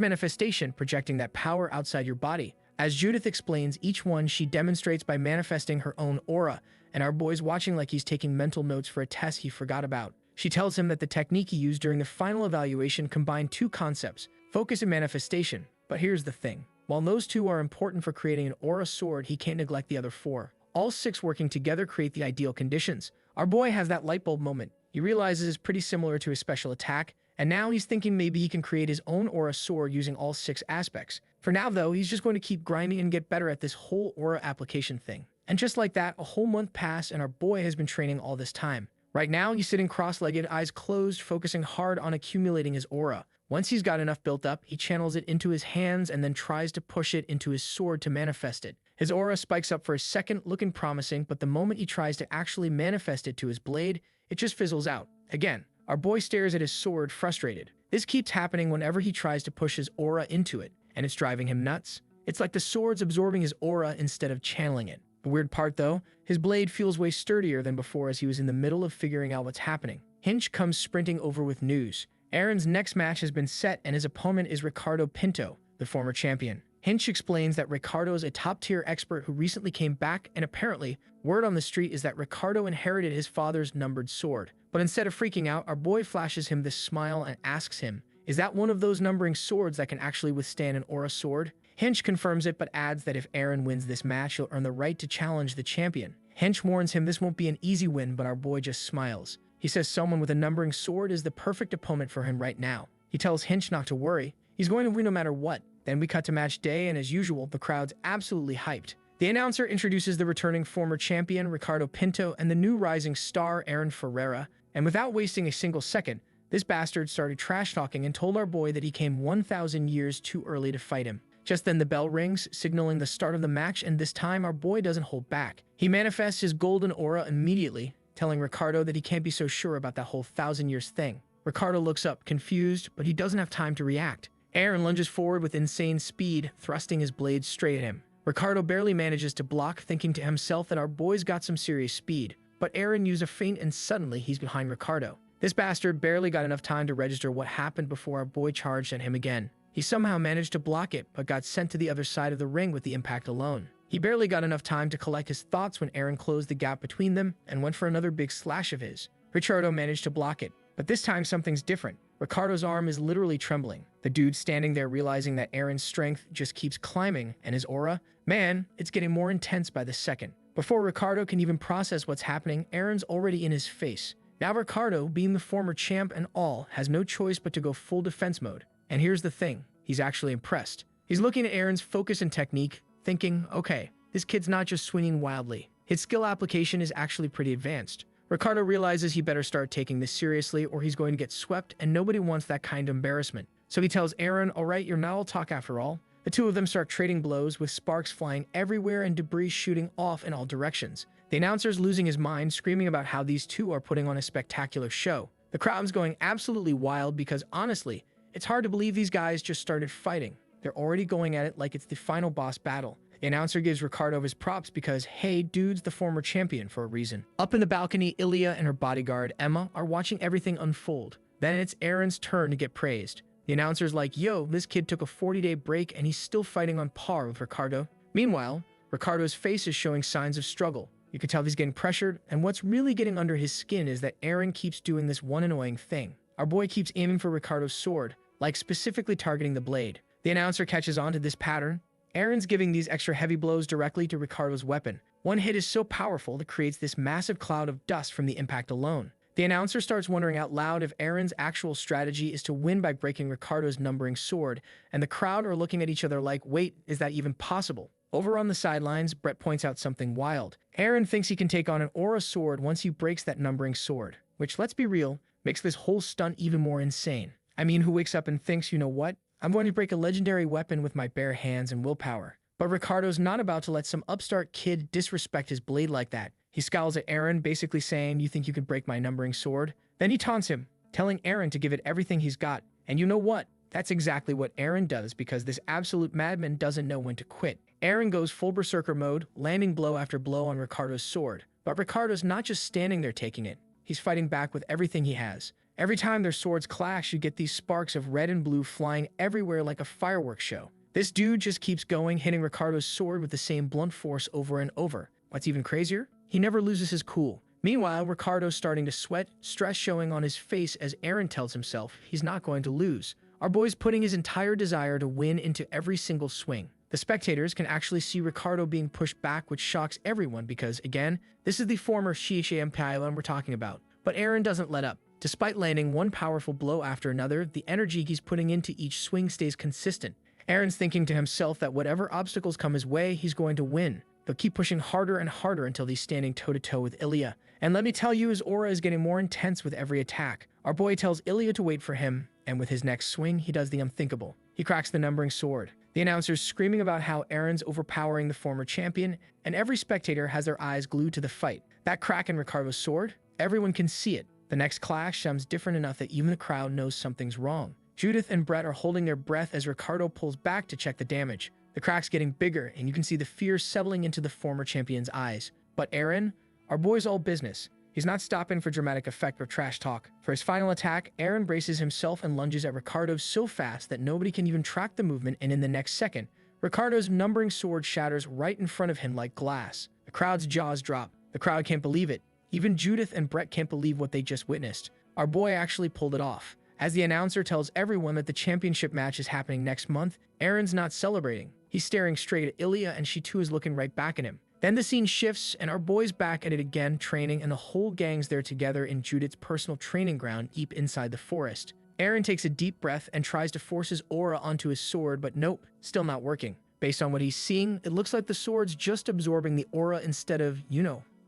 manifestation, projecting that power outside your body. As Judith explains each one, she demonstrates by manifesting her own aura, and our boy's watching like he's taking mental notes for a test he forgot about. She tells him that the technique he used during the final evaluation combined 2 concepts, focus and manifestation. But here's the thing. While those 2 are important for creating an aura sword, he can't neglect the other 4. All 6 working together create the ideal conditions. Our boy has that light bulb moment. He realizes it's pretty similar to his special attack, and now he's thinking maybe he can create his own aura sword using all 6 aspects. For now though, he's just going to keep grinding and get better at this whole aura application thing. And just like that, a whole month passed and our boy has been training all this time. Right now, he's sitting cross-legged, eyes closed, focusing hard on accumulating his aura. Once he's got enough built up, he channels it into his hands and then tries to push it into his sword to manifest it. His aura spikes up for a second, looking promising, but the moment he tries to actually manifest it to his blade, it just fizzles out. Again, our boy stares at his sword, frustrated. This keeps happening whenever he tries to push his aura into it, and it's driving him nuts. It's like the sword's absorbing his aura instead of channeling it. The weird part though, his blade feels way sturdier than before as he was in the middle of figuring out what's happening. Hinch comes sprinting over with news. Aaron's next match has been set and his opponent is Ricardo Pinto, the former champion. Hinch explains that Ricardo is a top-tier expert who recently came back, and apparently, word on the street is that Ricardo inherited his father's numbered sword. But instead of freaking out, our boy flashes him this smile and asks him, is that one of those numbering swords that can actually withstand an aura sword? Hinch confirms it but adds that if Aaron wins this match, he'll earn the right to challenge the champion. Hinch warns him this won't be an easy win, but our boy just smiles. He says someone with a numbering sword is the perfect opponent for him right now. He tells Hinch not to worry. He's going to win no matter what. Then we cut to match day, and as usual, the crowd's absolutely hyped. The announcer introduces the returning former champion, Ricardo Pinto, and the new rising star, Aaron Ferreira. And without wasting a single second, this bastard started trash-talking and told our boy that he came 1,000 years too early to fight him. Just then the bell rings, signaling the start of the match, and this time our boy doesn't hold back. He manifests his golden aura immediately, telling Ricardo that he can't be so sure about that whole 1,000 years thing. Ricardo looks up, confused, but he doesn't have time to react. Aaron lunges forward with insane speed, thrusting his blade straight at him. Ricardo barely manages to block, thinking to himself that our boy's got some serious speed. But Aaron used a feint and suddenly he's behind Ricardo. This bastard barely got enough time to register what happened before our boy charged at him again. He somehow managed to block it, but got sent to the other side of the ring with the impact alone. He barely got enough time to collect his thoughts when Aaron closed the gap between them and went for another big slash of his. Ricardo managed to block it, but this time something's different. Ricardo's arm is literally trembling. The dude standing there realizing that Aaron's strength just keeps climbing and his aura, man, it's getting more intense by the second. Before Ricardo can even process what's happening, Aaron's already in his face. Now Ricardo, being the former champ and all, has no choice but to go full defense mode. And here's the thing, he's actually impressed. He's looking at Aaron's focus and technique, thinking, okay, this kid's not just swinging wildly. His skill application is actually pretty advanced. Ricardo realizes he better start taking this seriously or he's going to get swept, and nobody wants that kind of embarrassment. So he tells Aaron, alright, you're not all talk after all. The two of them start trading blows with sparks flying everywhere and debris shooting off in all directions. The announcer's losing his mind, screaming about how these two are putting on a spectacular show. The crowd's going absolutely wild because honestly, it's hard to believe these guys just started fighting. They're already going at it like it's the final boss battle. The announcer gives Ricardo his props because, hey, dude's the former champion for a reason. Up in the balcony, Ilya and her bodyguard, Emma, are watching everything unfold. Then it's Aaron's turn to get praised. The announcer's like, yo, this kid took a 40-day break and he's still fighting on par with Ricardo. Meanwhile, Ricardo's face is showing signs of struggle. You can tell he's getting pressured, and what's really getting under his skin is that Aaron keeps doing this one annoying thing. Our boy keeps aiming for Ricardo's sword, like specifically targeting the blade. The announcer catches on to this pattern. Aaron's giving these extra heavy blows directly to Ricardo's weapon. One hit is so powerful that it creates this massive cloud of dust from the impact alone. The announcer starts wondering out loud if Aaron's actual strategy is to win by breaking Ricardo's numbering sword, and the crowd are looking at each other like, wait, is that even possible? Over on the sidelines, Brett points out something wild. Aaron thinks he can take on an aura sword once he breaks that numbering sword, which, let's be real, makes this whole stunt even more insane. I mean, who wakes up and thinks, you know what? I'm going to break a legendary weapon with my bare hands and willpower. But Ricardo's not about to let some upstart kid disrespect his blade like that. He scowls at Aaron, basically saying, you think you could break my numbering sword? Then he taunts him, telling Aaron to give it everything he's got. And you know what? That's exactly what Aaron does, because this absolute madman doesn't know when to quit. Aaron goes full berserker mode, landing blow after blow on Ricardo's sword. But Ricardo's not just standing there taking it. He's fighting back with everything he has. Every time their swords clash, you get these sparks of red and blue flying everywhere like a fireworks show. This dude just keeps going, hitting Ricardo's sword with the same blunt force over and over. What's even crazier? He never loses his cool. Meanwhile, Ricardo's starting to sweat, stress showing on his face as Aaron tells himself he's not going to lose. Our boy's putting his entire desire to win into every single swing. The spectators can actually see Ricardo being pushed back, which shocks everyone because, again, this is the former Shisha Empire we're talking about. But Aaron doesn't let up. Despite landing one powerful blow after another, the energy he's putting into each swing stays consistent. Aaron's thinking to himself that whatever obstacles come his way, he's going to win. They'll keep pushing harder and harder until he's standing toe-to-toe with Ilya. And let me tell you, his aura is getting more intense with every attack. Our boy tells Ilya to wait for him, and with his next swing, he does the unthinkable. He cracks the numbering sword. The announcer's screaming about how Aaron's overpowering the former champion, and every spectator has their eyes glued to the fight. That crack in Ricardo's sword, everyone can see it. The next clash sounds different enough that even the crowd knows something's wrong. Judith and Brett are holding their breath as Ricardo pulls back to check the damage. The crack's getting bigger, and you can see the fear settling into the former champion's eyes. But Aaron, our boy's all business. He's not stopping for dramatic effect or trash talk. For his final attack, Aaron braces himself and lunges at Ricardo so fast that nobody can even track the movement, and in the next second, Ricardo's numbering sword shatters right in front of him like glass. The crowd's jaws drop. The crowd can't believe it. Even Judith and Brett can't believe what they just witnessed. Our boy actually pulled it off. As the announcer tells everyone that the championship match is happening next month, Aaron's not celebrating. He's staring straight at Ilya, and she too is looking right back at him. Then the scene shifts, and our boy's back at it again, training, and the whole gang's there together in Judith's personal training ground deep inside the forest. Aaron takes a deep breath and tries to force his aura onto his sword, but nope, still not working. Based on what he's seeing, it looks like the sword's just absorbing the aura instead of,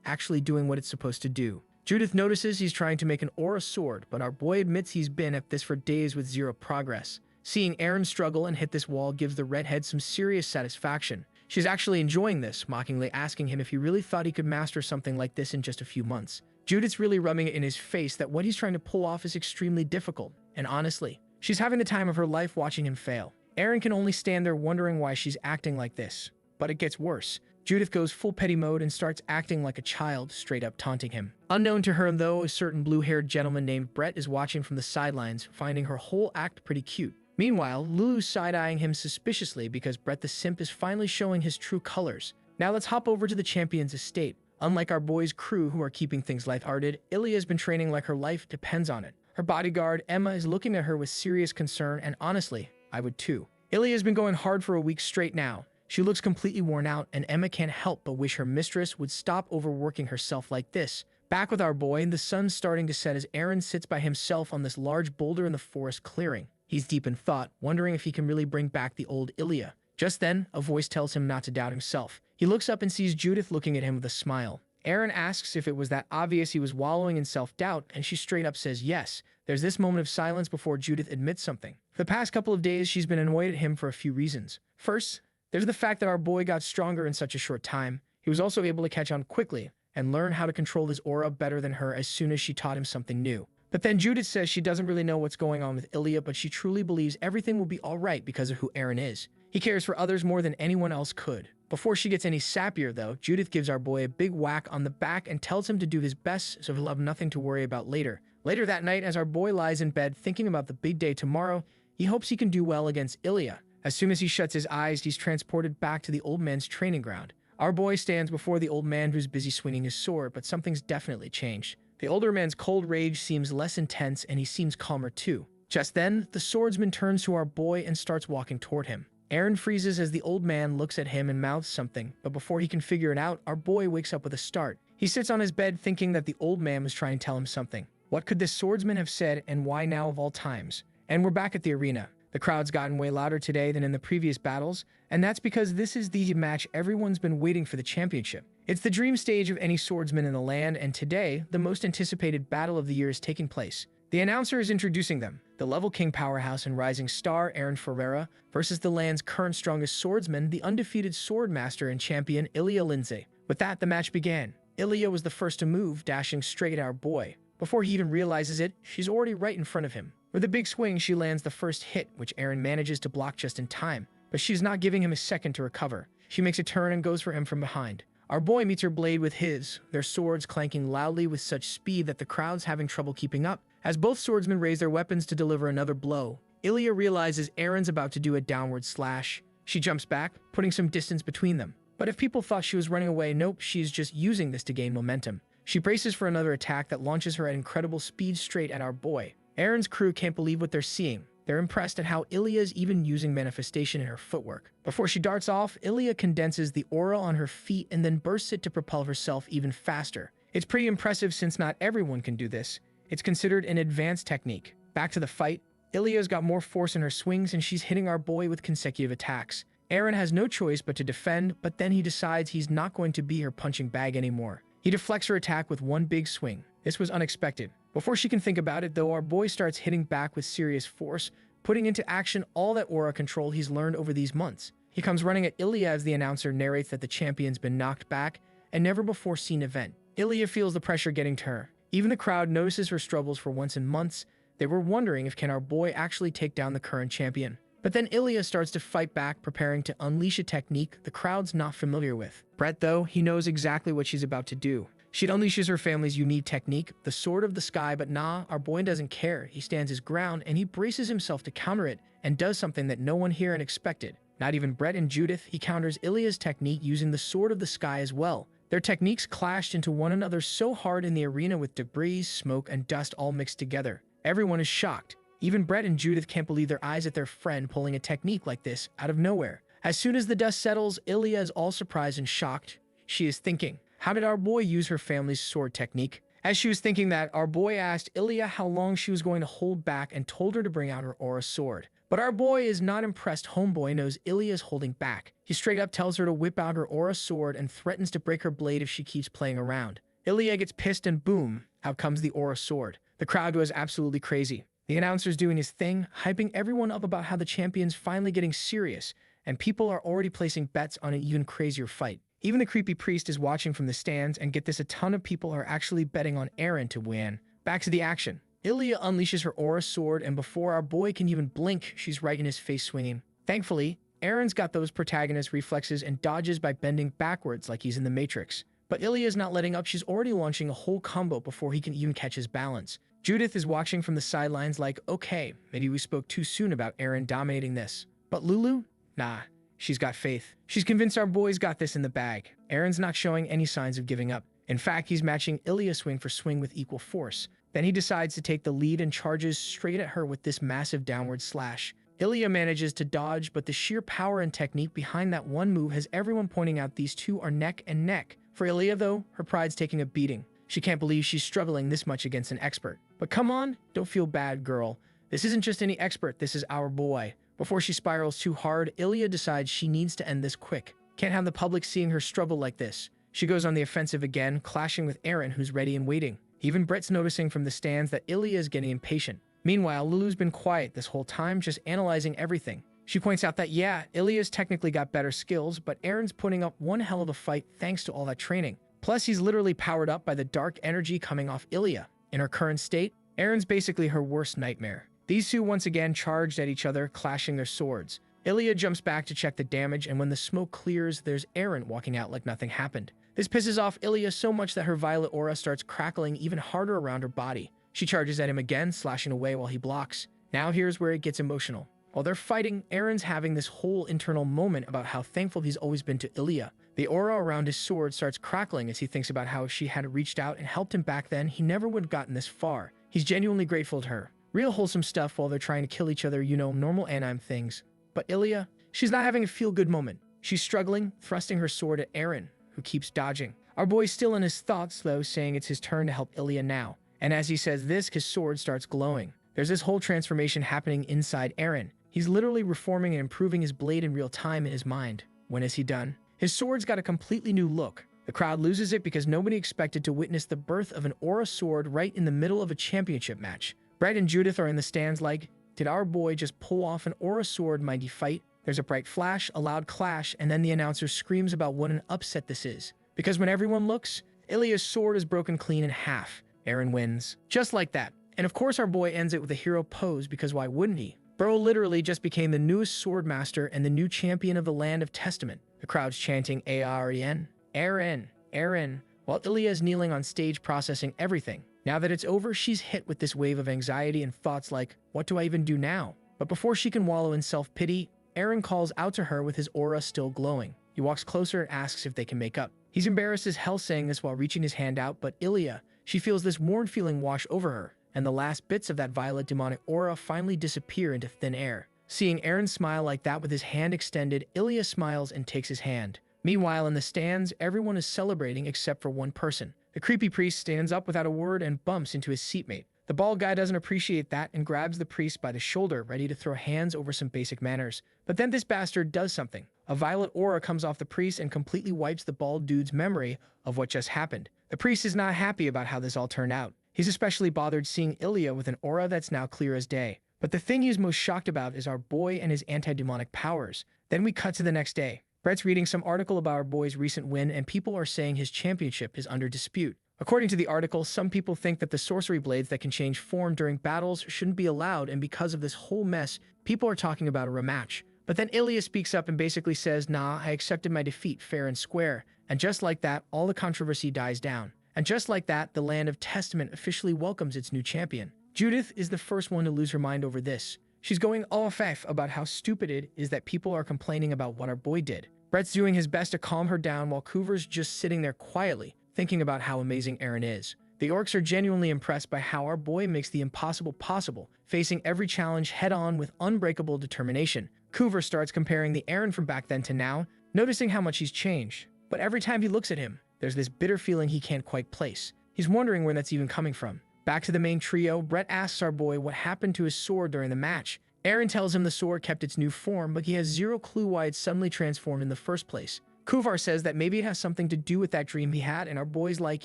actually doing what it's supposed to do. Judith notices he's trying to make an aura sword, but our boy admits he's been at this for days with zero progress. Seeing Aaron struggle and hit this wall gives the redhead some serious satisfaction. She's actually enjoying this, mockingly asking him if he really thought he could master something like this in just a few months. Judith's really rubbing it in his face that what he's trying to pull off is extremely difficult, and honestly, she's having the time of her life watching him fail. Aaron can only stand there wondering why she's acting like this. But it gets worse. Judith goes full petty mode and starts acting like a child, straight up taunting him. Unknown to her, though, a certain blue-haired gentleman named Brett is watching from the sidelines, finding her whole act pretty cute. Meanwhile, Lulu's side-eyeing him suspiciously because Brett the simp is finally showing his true colors. Now let's hop over to the champion's estate. Unlike our boy's crew who are keeping things lighthearted, Ilya has been training like her life depends on it. Her bodyguard, Emma, is looking at her with serious concern, and honestly, I would too. Ilya has been going hard for a week straight now. She looks completely worn out, and Emma can't help but wish her mistress would stop overworking herself like this. Back with our boy, the sun's starting to set as Aaron sits by himself on this large boulder in the forest clearing. He's deep in thought, wondering if he can really bring back the old Ilya. Just then, a voice tells him not to doubt himself. He looks up and sees Judith looking at him with a smile. Aaron asks if it was that obvious he was wallowing in self-doubt, and she straight up says yes. There's this moment of silence before Judith admits something. For the past couple of days, she's been annoyed at him for a few reasons. First, there's the fact that our boy got stronger in such a short time. He was also able to catch on quickly and learn how to control his aura better than her as soon as she taught him something new. But then Judith says she doesn't really know what's going on with Ilya, but she truly believes everything will be alright because of who Aaron is. He cares for others more than anyone else could. Before she gets any sappier though, Judith gives our boy a big whack on the back and tells him to do his best so he'll have nothing to worry about later. Later that night, as our boy lies in bed thinking about the big day tomorrow, he hopes he can do well against Ilya. As soon as he shuts his eyes, he's transported back to the old man's training ground. Our boy stands before the old man who's busy swinging his sword, but something's definitely changed. The older man's cold rage seems less intense, and he seems calmer too. Just then, the swordsman turns to our boy and starts walking toward him. Aaron freezes as the old man looks at him and mouths something, but before he can figure it out, our boy wakes up with a start. He sits on his bed thinking that the old man was trying to tell him something. What could this swordsman have said, and why now of all times? And we're back at the arena. The crowd's gotten way louder today than in the previous battles, and that's because this is the match everyone's been waiting for, the championship. It's the dream stage of any swordsman in the land, and today, the most anticipated battle of the year is taking place. The announcer is introducing them, the level king powerhouse and rising star Aaron Ferreira versus the land's current strongest swordsman, the undefeated swordmaster and champion Ilya Lindsay. With that, the match began. Ilya was the first to move, dashing straight at our boy. Before he even realizes it, she's already right in front of him. With a big swing, she lands the first hit, which Aaron manages to block just in time. But she's not giving him a second to recover. She makes a turn and goes for him from behind. Our boy meets her blade with his, their swords clanking loudly with such speed that the crowd's having trouble keeping up. As both swordsmen raise their weapons to deliver another blow, Ilya realizes Aaron's about to do a downward slash. She jumps back, putting some distance between them. But if people thought she was running away, nope, she's just using this to gain momentum. She braces for another attack that launches her at incredible speed straight at our boy. Aaron's crew can't believe what they're seeing. They're impressed at how Ilya is even using manifestation in her footwork. Before she darts off, Ilya condenses the aura on her feet and then bursts it to propel herself even faster. It's pretty impressive since not everyone can do this. It's considered an advanced technique. Back to the fight, Ilya's got more force in her swings and she's hitting our boy with consecutive attacks. Aaron has no choice but to defend, but then he decides he's not going to be her punching bag anymore. He deflects her attack with one big swing. This was unexpected. Before she can think about it, though, our boy starts hitting back with serious force, putting into action all that aura control he's learned over these months. He comes running at Ilya as the announcer narrates that the champion's been knocked back, a never-before-seen event. Ilya feels the pressure getting to her. Even the crowd notices her struggles for once in months. They were wondering if can our boy actually take down the current champion. But then Ilya starts to fight back, preparing to unleash a technique the crowd's not familiar with. Brett, though, he knows exactly what she's about to do. She unleashes her family's unique technique, the Sword of the Sky, but nah, our boy doesn't care. He stands his ground and he braces himself to counter it and does something that no one here expected. Not even Brett and Judith. He counters Ilya's technique using the Sword of the Sky as well. Their techniques clashed into one another so hard in the arena with debris, smoke, and dust all mixed together. Everyone is shocked. Even Brett and Judith can't believe their eyes at their friend pulling a technique like this out of nowhere. As soon as the dust settles, Ilya is all surprised and shocked. She is thinking, how did our boy use her family's sword technique? As she was thinking that, our boy asked Ilya how long she was going to hold back and told her to bring out her aura sword. But our boy is not impressed. Homeboy knows Ilya is holding back. He straight up tells her to whip out her aura sword and threatens to break her blade if she keeps playing around. Ilya gets pissed and boom, out comes the aura sword. The crowd goes absolutely crazy. The announcer's doing his thing, hyping everyone up about how the champion's finally getting serious, and people are already placing bets on an even crazier fight. Even the creepy priest is watching from the stands, and get this, a ton of people are actually betting on Aaron to win. Back to the action. Ilya unleashes her aura sword, and before our boy can even blink, she's right in his face swinging. Thankfully, Aaron's got those protagonist reflexes and dodges by bending backwards like he's in the Matrix. But Ilya's not letting up. She's already launching a whole combo before he can even catch his balance. Judith is watching from the sidelines like, okay, maybe we spoke too soon about Aaron dominating this. But Lulu? Nah, she's got faith. She's convinced our boy's got this in the bag. Aaron's not showing any signs of giving up. In fact, he's matching Ilya's swing for swing with equal force. Then he decides to take the lead and charges straight at her with this massive downward slash. Ilya manages to dodge, but the sheer power and technique behind that one move has everyone pointing out these two are neck and neck. For Ilya, though, her pride's taking a beating. She can't believe she's struggling this much against an expert. But come on, don't feel bad, girl. This isn't just any expert, this is our boy. Before she spirals too hard, Ilya decides she needs to end this quick. Can't have the public seeing her struggle like this. She goes on the offensive again, clashing with Aaron, who's ready and waiting. Even Brett's noticing from the stands that Ilya is getting impatient. Meanwhile, Lulu's been quiet this whole time, just analyzing everything. She points out that, yeah, Ilya's technically got better skills, but Aaron's putting up one hell of a fight thanks to all that training. Plus, he's literally powered up by the dark energy coming off Ilya. In her current state, Aaron's basically her worst nightmare. These two once again charged at each other, clashing their swords. Ilya jumps back to check the damage, and when the smoke clears, there's Aaron walking out like nothing happened. This pisses off Ilya so much that her violet aura starts crackling even harder around her body. She charges at him again, slashing away while he blocks. Now here's where it gets emotional. While they're fighting, Aaron's having this whole internal moment about how thankful he's always been to Ilya. The aura around his sword starts crackling as he thinks about how if she had reached out and helped him back then, he never would have gotten this far. He's genuinely grateful to her. Real wholesome stuff while they're trying to kill each other, you know, normal anime things. But Ilya, she's not having a feel-good moment. She's struggling, thrusting her sword at Aaron, who keeps dodging. Our boy's still in his thoughts, though, saying it's his turn to help Ilya now. And as he says this, his sword starts glowing. There's this whole transformation happening inside Aaron. He's literally reforming and improving his blade in real time in his mind. When is he done? His sword's got a completely new look. The crowd loses it because nobody expected to witness the birth of an aura sword right in the middle of a championship match. Brett and Judith are in the stands like, did our boy just pull off an aura sword mighty fight? There's a bright flash, a loud clash, and then the announcer screams about what an upset this is. Because when everyone looks, Ilya's sword is broken clean in half. Eren wins. Just like that. And of course our boy ends it with a hero pose because why wouldn't he? Bro literally just became the newest sword master and the new champion of the Land of Testament. The crowd's chanting Aren, Eren, Eren, while Ilya is kneeling on stage processing everything. Now that it's over, she's hit with this wave of anxiety and thoughts like, what do I even do now? But before she can wallow in self-pity, Eren calls out to her with his aura still glowing. He walks closer and asks if they can make up. He's embarrassed as hell saying this while reaching his hand out, but Ilya, she feels this worn feeling wash over her, and the last bits of that violet demonic aura finally disappear into thin air. Seeing Eren smile like that with his hand extended, Ilya smiles and takes his hand. Meanwhile, in the stands, everyone is celebrating except for one person. The creepy priest stands up without a word and bumps into his seatmate. The bald guy doesn't appreciate that and grabs the priest by the shoulder, ready to throw hands over some basic manners. But then this bastard does something. A violet aura comes off the priest and completely wipes the bald dude's memory of what just happened. The priest is not happy about how this all turned out. He's especially bothered seeing Ilya with an aura that's now clear as day. But the thing he's most shocked about is our boy and his anti-demonic powers. Then we cut to the next day. Brett's reading some article about our boy's recent win, and people are saying his championship is under dispute. According to the article, some people think that the sorcery blades that can change form during battles shouldn't be allowed, and because of this whole mess, people are talking about a rematch. But then Ilya speaks up and basically says, nah, I accepted my defeat fair and square. And just like that, all the controversy dies down. And just like that, the Land of Testament officially welcomes its new champion. Judith is the first one to lose her mind over this. She's going all faff about how stupid it is that people are complaining about what our boy did. Brett's doing his best to calm her down while Kuver's just sitting there quietly, thinking about how amazing Eren is. The orcs are genuinely impressed by how our boy makes the impossible possible, facing every challenge head-on with unbreakable determination. Kuver starts comparing the Eren from back then to now, noticing how much he's changed. But every time he looks at him, there's this bitter feeling he can't quite place. He's wondering where that's even coming from. Back to the main trio, Brett asks our boy what happened to his sword during the match. Eren tells him the sword kept its new form, but he has zero clue why it suddenly transformed in the first place. Kuvar says that maybe it has something to do with that dream he had, and our boy's like,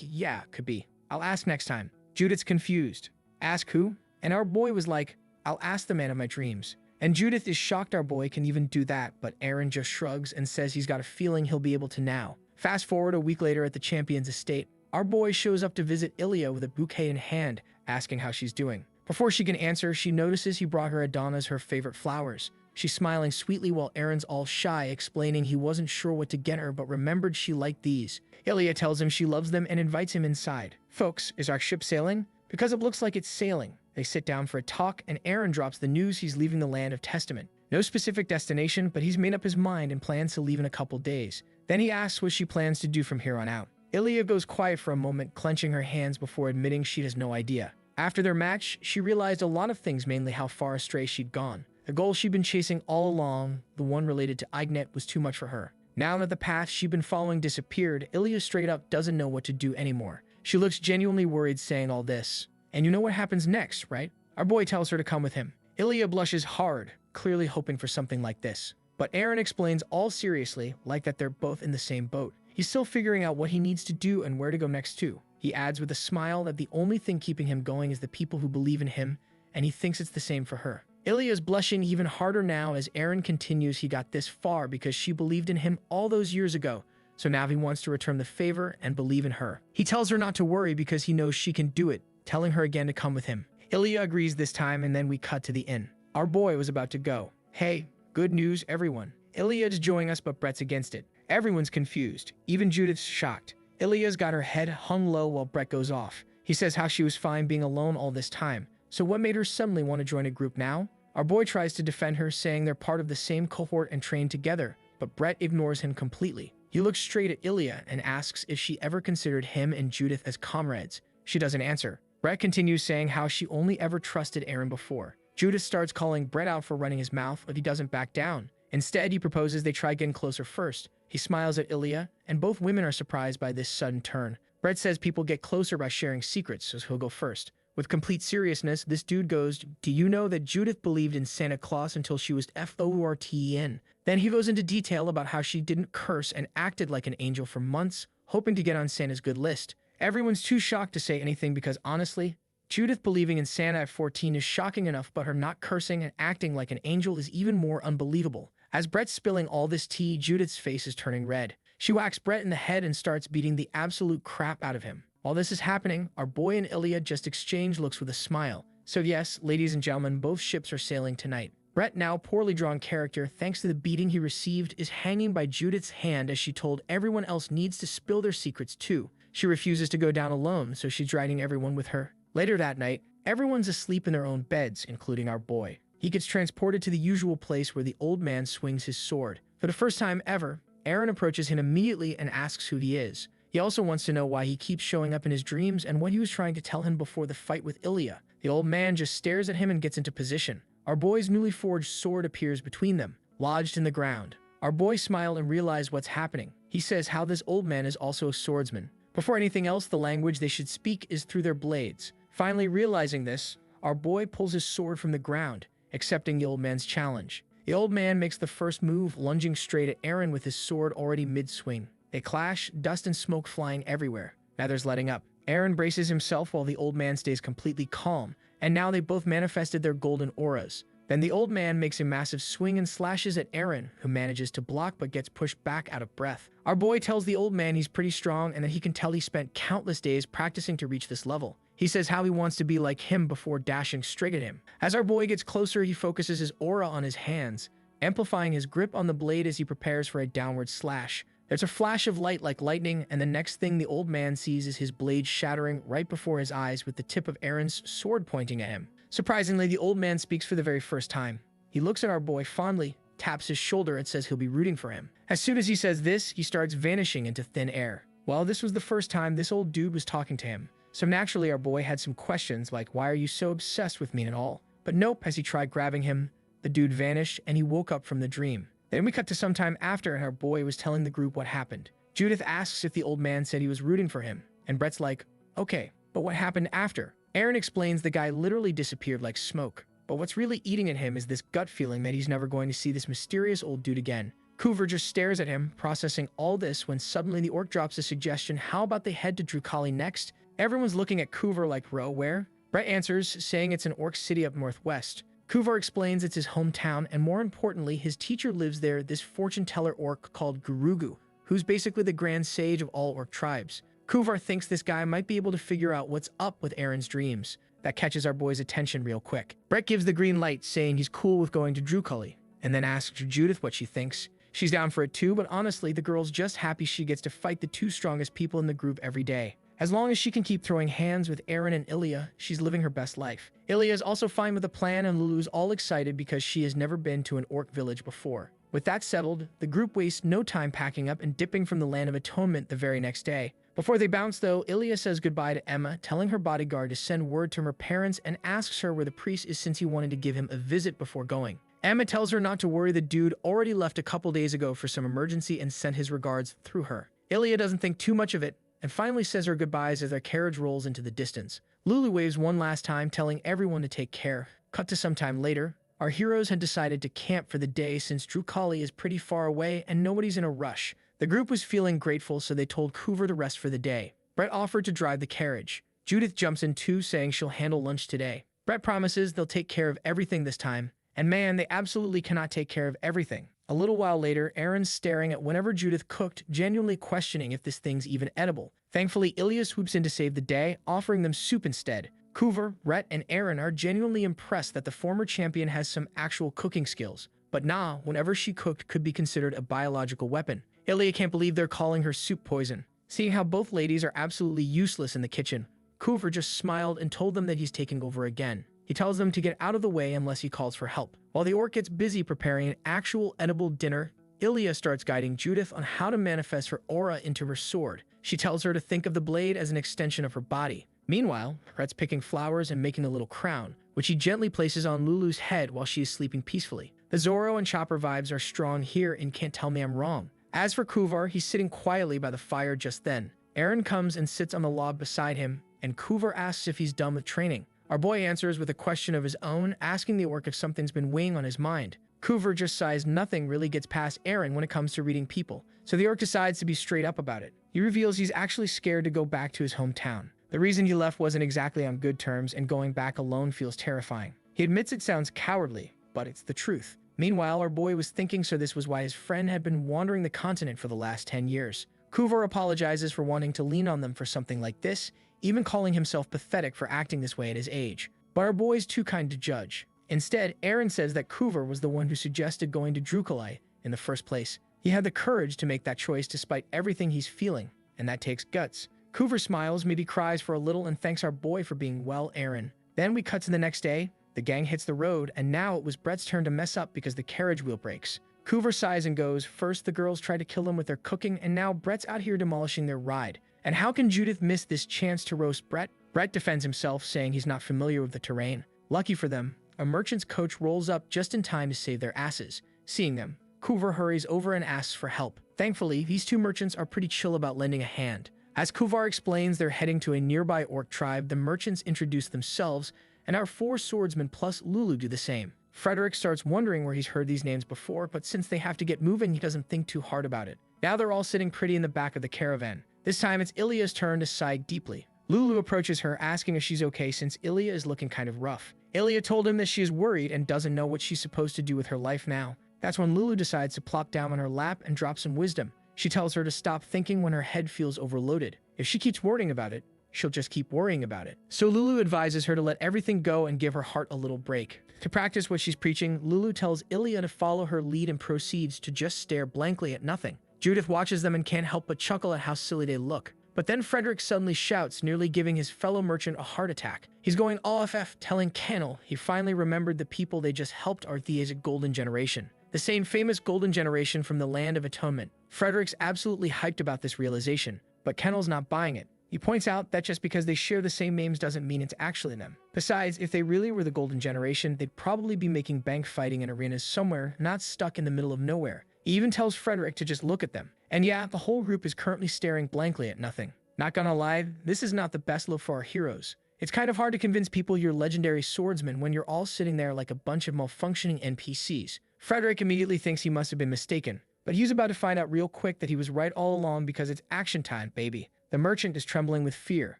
yeah, could be. I'll ask next time. Judith's confused. Ask who? And our boy was like, I'll ask the man of my dreams. And Judith is shocked our boy can even do that, but Eren just shrugs and says he's got a feeling he'll be able to now. Fast forward a week later at the champion's estate, our boy shows up to visit Ilya with a bouquet in hand, asking how she's doing. Before she can answer, she notices he brought her Adana's her favorite flowers. She's smiling sweetly while Eren's all shy, explaining he wasn't sure what to get her but remembered she liked these. Ilya tells him she loves them and invites him inside. Folks, is our ship sailing? Because it looks like it's sailing. They sit down for a talk and Eren drops the news he's leaving the Land of Testament. No specific destination, but he's made up his mind and plans to leave in a couple days. Then he asks what she plans to do from here on out. Ilya goes quiet for a moment, clenching her hands before admitting she has no idea. After their match, she realized a lot of things, mainly how far astray she'd gone. The goal she'd been chasing all along, the one related to Ignet, was too much for her. Now that the path she'd been following disappeared, Ilya straight up doesn't know what to do anymore. She looks genuinely worried saying all this. And you know what happens next, right? Our boy tells her to come with him. Ilya blushes hard, clearly hoping for something like this. But Eren explains all seriously, like that they're both in the same boat. He's still figuring out what he needs to do and where to go next too. He adds with a smile that the only thing keeping him going is the people who believe in him, and he thinks it's the same for her. Ilya is blushing even harder now as Eren continues he got this far because she believed in him all those years ago, so now he wants to return the favor and believe in her. He tells her not to worry because he knows she can do it, telling her again to come with him. Ilya agrees this time, and then we cut to the inn. Our boy was about to go. Hey, good news everyone. Ilya is joining us, but Brett's against it. Everyone's confused, even Judith's shocked. Ilya's got her head hung low while Brett goes off. He says how she was fine being alone all this time. So what made her suddenly want to join a group now? Our boy tries to defend her, saying they're part of the same cohort and trained together, but Brett ignores him completely. He looks straight at Ilya and asks if she ever considered him and Judith as comrades. She doesn't answer. Brett continues saying how she only ever trusted Eren before. Judith starts calling Brett out for running his mouth, but he doesn't back down. Instead, he proposes they try getting closer first. He smiles at Ilya, and both women are surprised by this sudden turn. Brett says people get closer by sharing secrets, so he'll go first. With complete seriousness, this dude goes, "Do you know that Judith believed in Santa Claus until she was FORTEN?" Then he goes into detail about how she didn't curse and acted like an angel for months, hoping to get on Santa's good list. Everyone's too shocked to say anything because honestly, Judith believing in Santa at 14 is shocking enough, but her not cursing and acting like an angel is even more unbelievable. As Brett's spilling all this tea, Judith's face is turning red. She whacks Brett in the head and starts beating the absolute crap out of him. While this is happening, our boy and Ilya just exchange looks with a smile. So yes, ladies and gentlemen, both ships are sailing tonight. Brett, now poorly drawn character, thanks to the beating he received, is hanging by Judith's hand as she told everyone else needs to spill their secrets too. She refuses to go down alone, so she's dragging everyone with her. Later that night, everyone's asleep in their own beds, including our boy. He gets transported to the usual place where the old man swings his sword. For the first time ever, Eren approaches him immediately and asks who he is. He also wants to know why he keeps showing up in his dreams and what he was trying to tell him before the fight with Ilya. The old man just stares at him and gets into position. Our boy's newly forged sword appears between them, lodged in the ground. Our boy smiles and realizes what's happening. He says how this old man is also a swordsman. Before anything else, the language they should speak is through their blades. Finally realizing this, our boy pulls his sword from the ground, accepting the old man's challenge. The old man makes the first move, lunging straight at Eren with his sword already mid-swing. They clash, dust and smoke flying everywhere. Now there's letting up. Eren braces himself while the old man stays completely calm, and now they both manifested their golden auras. Then the old man makes a massive swing and slashes at Eren, who manages to block but gets pushed back out of breath. Our boy tells the old man he's pretty strong and that he can tell he spent countless days practicing to reach this level. He says how he wants to be like him before dashing straight at him. As our boy gets closer, he focuses his aura on his hands, amplifying his grip on the blade as he prepares for a downward slash. There's a flash of light like lightning, and the next thing the old man sees is his blade shattering right before his eyes with the tip of Eren's sword pointing at him. Surprisingly, the old man speaks for the very first time. He looks at our boy fondly, taps his shoulder, and says he'll be rooting for him. As soon as he says this, he starts vanishing into thin air. Well, this was the first time this old dude was talking to him. So naturally, our boy had some questions like, why are you so obsessed with me and all? But nope, as he tried grabbing him, the dude vanished and he woke up from the dream. Then we cut to some time after and our boy was telling the group what happened. Judith asks if the old man said he was rooting for him, and Brett's like, okay, but what happened after? Eren explains the guy literally disappeared like smoke, but what's really eating at him is this gut feeling that he's never going to see this mysterious old dude again. Kuver just stares at him, processing all this when suddenly the orc drops a suggestion, how about they head to Drukali next? Everyone's looking at Kuver like, bro, where? Brett answers, saying it's an orc city up northwest. Kuvar explains it's his hometown, and more importantly, his teacher lives there, this fortune teller orc called Gurugu, who's basically the grand sage of all orc tribes. Kuvar thinks this guy might be able to figure out what's up with Eren's dreams. That catches our boy's attention real quick. Brett gives the green light, saying he's cool with going to Drukali, and then asks Judith what she thinks. She's down for it too, but honestly, the girl's just happy she gets to fight the two strongest people in the group every day. As long as she can keep throwing hands with Eren and Ilya, she's living her best life. Ilya is also fine with the plan, and Lulu's all excited because she has never been to an orc village before. With that settled, the group wastes no time packing up and dipping from the Land of Atonement the very next day. Before they bounce though, Ilya says goodbye to Emma, telling her bodyguard to send word to her parents and asks her where the priest is since he wanted to give him a visit before going. Emma tells her not to worry, the dude already left a couple days ago for some emergency and sent his regards through her. Ilya doesn't think too much of it, and finally says her goodbyes as their carriage rolls into the distance. Lulu waves one last time, telling everyone to take care. Cut to some time later, our heroes had decided to camp for the day since Drukali is pretty far away and nobody's in a rush. The group was feeling grateful, so they told Kuver to rest for the day. Brett offered to drive the carriage. Judith jumps in too, saying she'll handle lunch today. Brett promises they'll take care of everything this time, and man, they absolutely cannot take care of everything. A little while later, Eren's staring at whenever Judith cooked, genuinely questioning if this thing's even edible. Thankfully, Ilya swoops in to save the day, offering them soup instead. Kuver, Rhett, and Eren are genuinely impressed that the former champion has some actual cooking skills. But nah, whenever she cooked could be considered a biological weapon. Ilya can't believe they're calling her soup poison. Seeing how both ladies are absolutely useless in the kitchen, Kuver just smiled and told them that he's taking over again. He tells them to get out of the way unless he calls for help. While the orc gets busy preparing an actual edible dinner, Ilya starts guiding Judith on how to manifest her aura into her sword. She tells her to think of the blade as an extension of her body. Meanwhile, Rhett's picking flowers and making a little crown, which he gently places on Lulu's head while she is sleeping peacefully. The Zoro and Chopper vibes are strong here and can't tell me I'm wrong. As for Kuvar, he's sitting quietly by the fire just then. Eren comes and sits on the log beside him, and Kuver asks if he's done with training. Our boy answers with a question of his own, asking the orc if something's been weighing on his mind. Kuver just sighs. Nothing really gets past Eren when it comes to reading people, so the orc decides to be straight up about it. He reveals he's actually scared to go back to his hometown. The reason he left wasn't exactly on good terms, and going back alone feels terrifying. He admits it sounds cowardly, but it's the truth. Meanwhile, our boy was thinking so this was why his friend had been wandering the continent for the last 10 years. Kuver apologizes for wanting to lean on them for something like this, even calling himself pathetic for acting this way at his age. But our boy's too kind to judge. Instead, Eren says that Kuver was the one who suggested going to Drukalai in the first place. He had the courage to make that choice despite everything he's feeling, and that takes guts. Kuver smiles, maybe cries for a little, and thanks our boy for being well Eren. Then we cut to the next day. The gang hits the road, and now it was Brett's turn to mess up because the carriage wheel breaks. Kuver sighs and goes, first the girls try to kill him with their cooking, and now Brett's out here demolishing their ride. And how can Judith miss this chance to roast Brett? Brett defends himself, saying he's not familiar with the terrain. Lucky for them, a merchant's coach rolls up just in time to save their asses. Seeing them, Kuver hurries over and asks for help. Thankfully, these two merchants are pretty chill about lending a hand. As Kuvar explains they're heading to a nearby orc tribe, the merchants introduce themselves, and our 4 swordsmen plus Lulu do the same. Frederick starts wondering where he's heard these names before, but since they have to get moving, he doesn't think too hard about it. Now they're all sitting pretty in the back of the caravan. This time it's Ilya's turn to sigh deeply. Lulu approaches her, asking if she's okay since Ilya is looking kind of rough. Ilya told him that she is worried and doesn't know what she's supposed to do with her life now. That's when Lulu decides to plop down on her lap and drop some wisdom. She tells her to stop thinking when her head feels overloaded. If she keeps worrying about it, she'll just keep worrying about it. So Lulu advises her to let everything go and give her heart a little break. To practice what she's preaching, Lulu tells Ilya to follow her lead and proceeds to just stare blankly at nothing. Judith watches them and can't help but chuckle at how silly they look. But then Frederick suddenly shouts, nearly giving his fellow merchant a heart attack. He's going all FF, telling Kennel he finally remembered the people they just helped are the Golden Generation. The same famous Golden Generation from the Land of Atonement. Frederick's absolutely hyped about this realization, but Kennel's not buying it. He points out that just because they share the same names doesn't mean it's actually them. Besides, if they really were the Golden Generation, they'd probably be making bank fighting in arenas somewhere, not stuck in the middle of nowhere. He even tells Frederick to just look at them. And yeah, the whole group is currently staring blankly at nothing. Not gonna lie, this is not the best look for our heroes. It's kind of hard to convince people you're legendary swordsmen when you're all sitting there like a bunch of malfunctioning NPCs. Frederick immediately thinks he must have been mistaken, but he's about to find out real quick that he was right all along because it's action time, baby. The merchant is trembling with fear.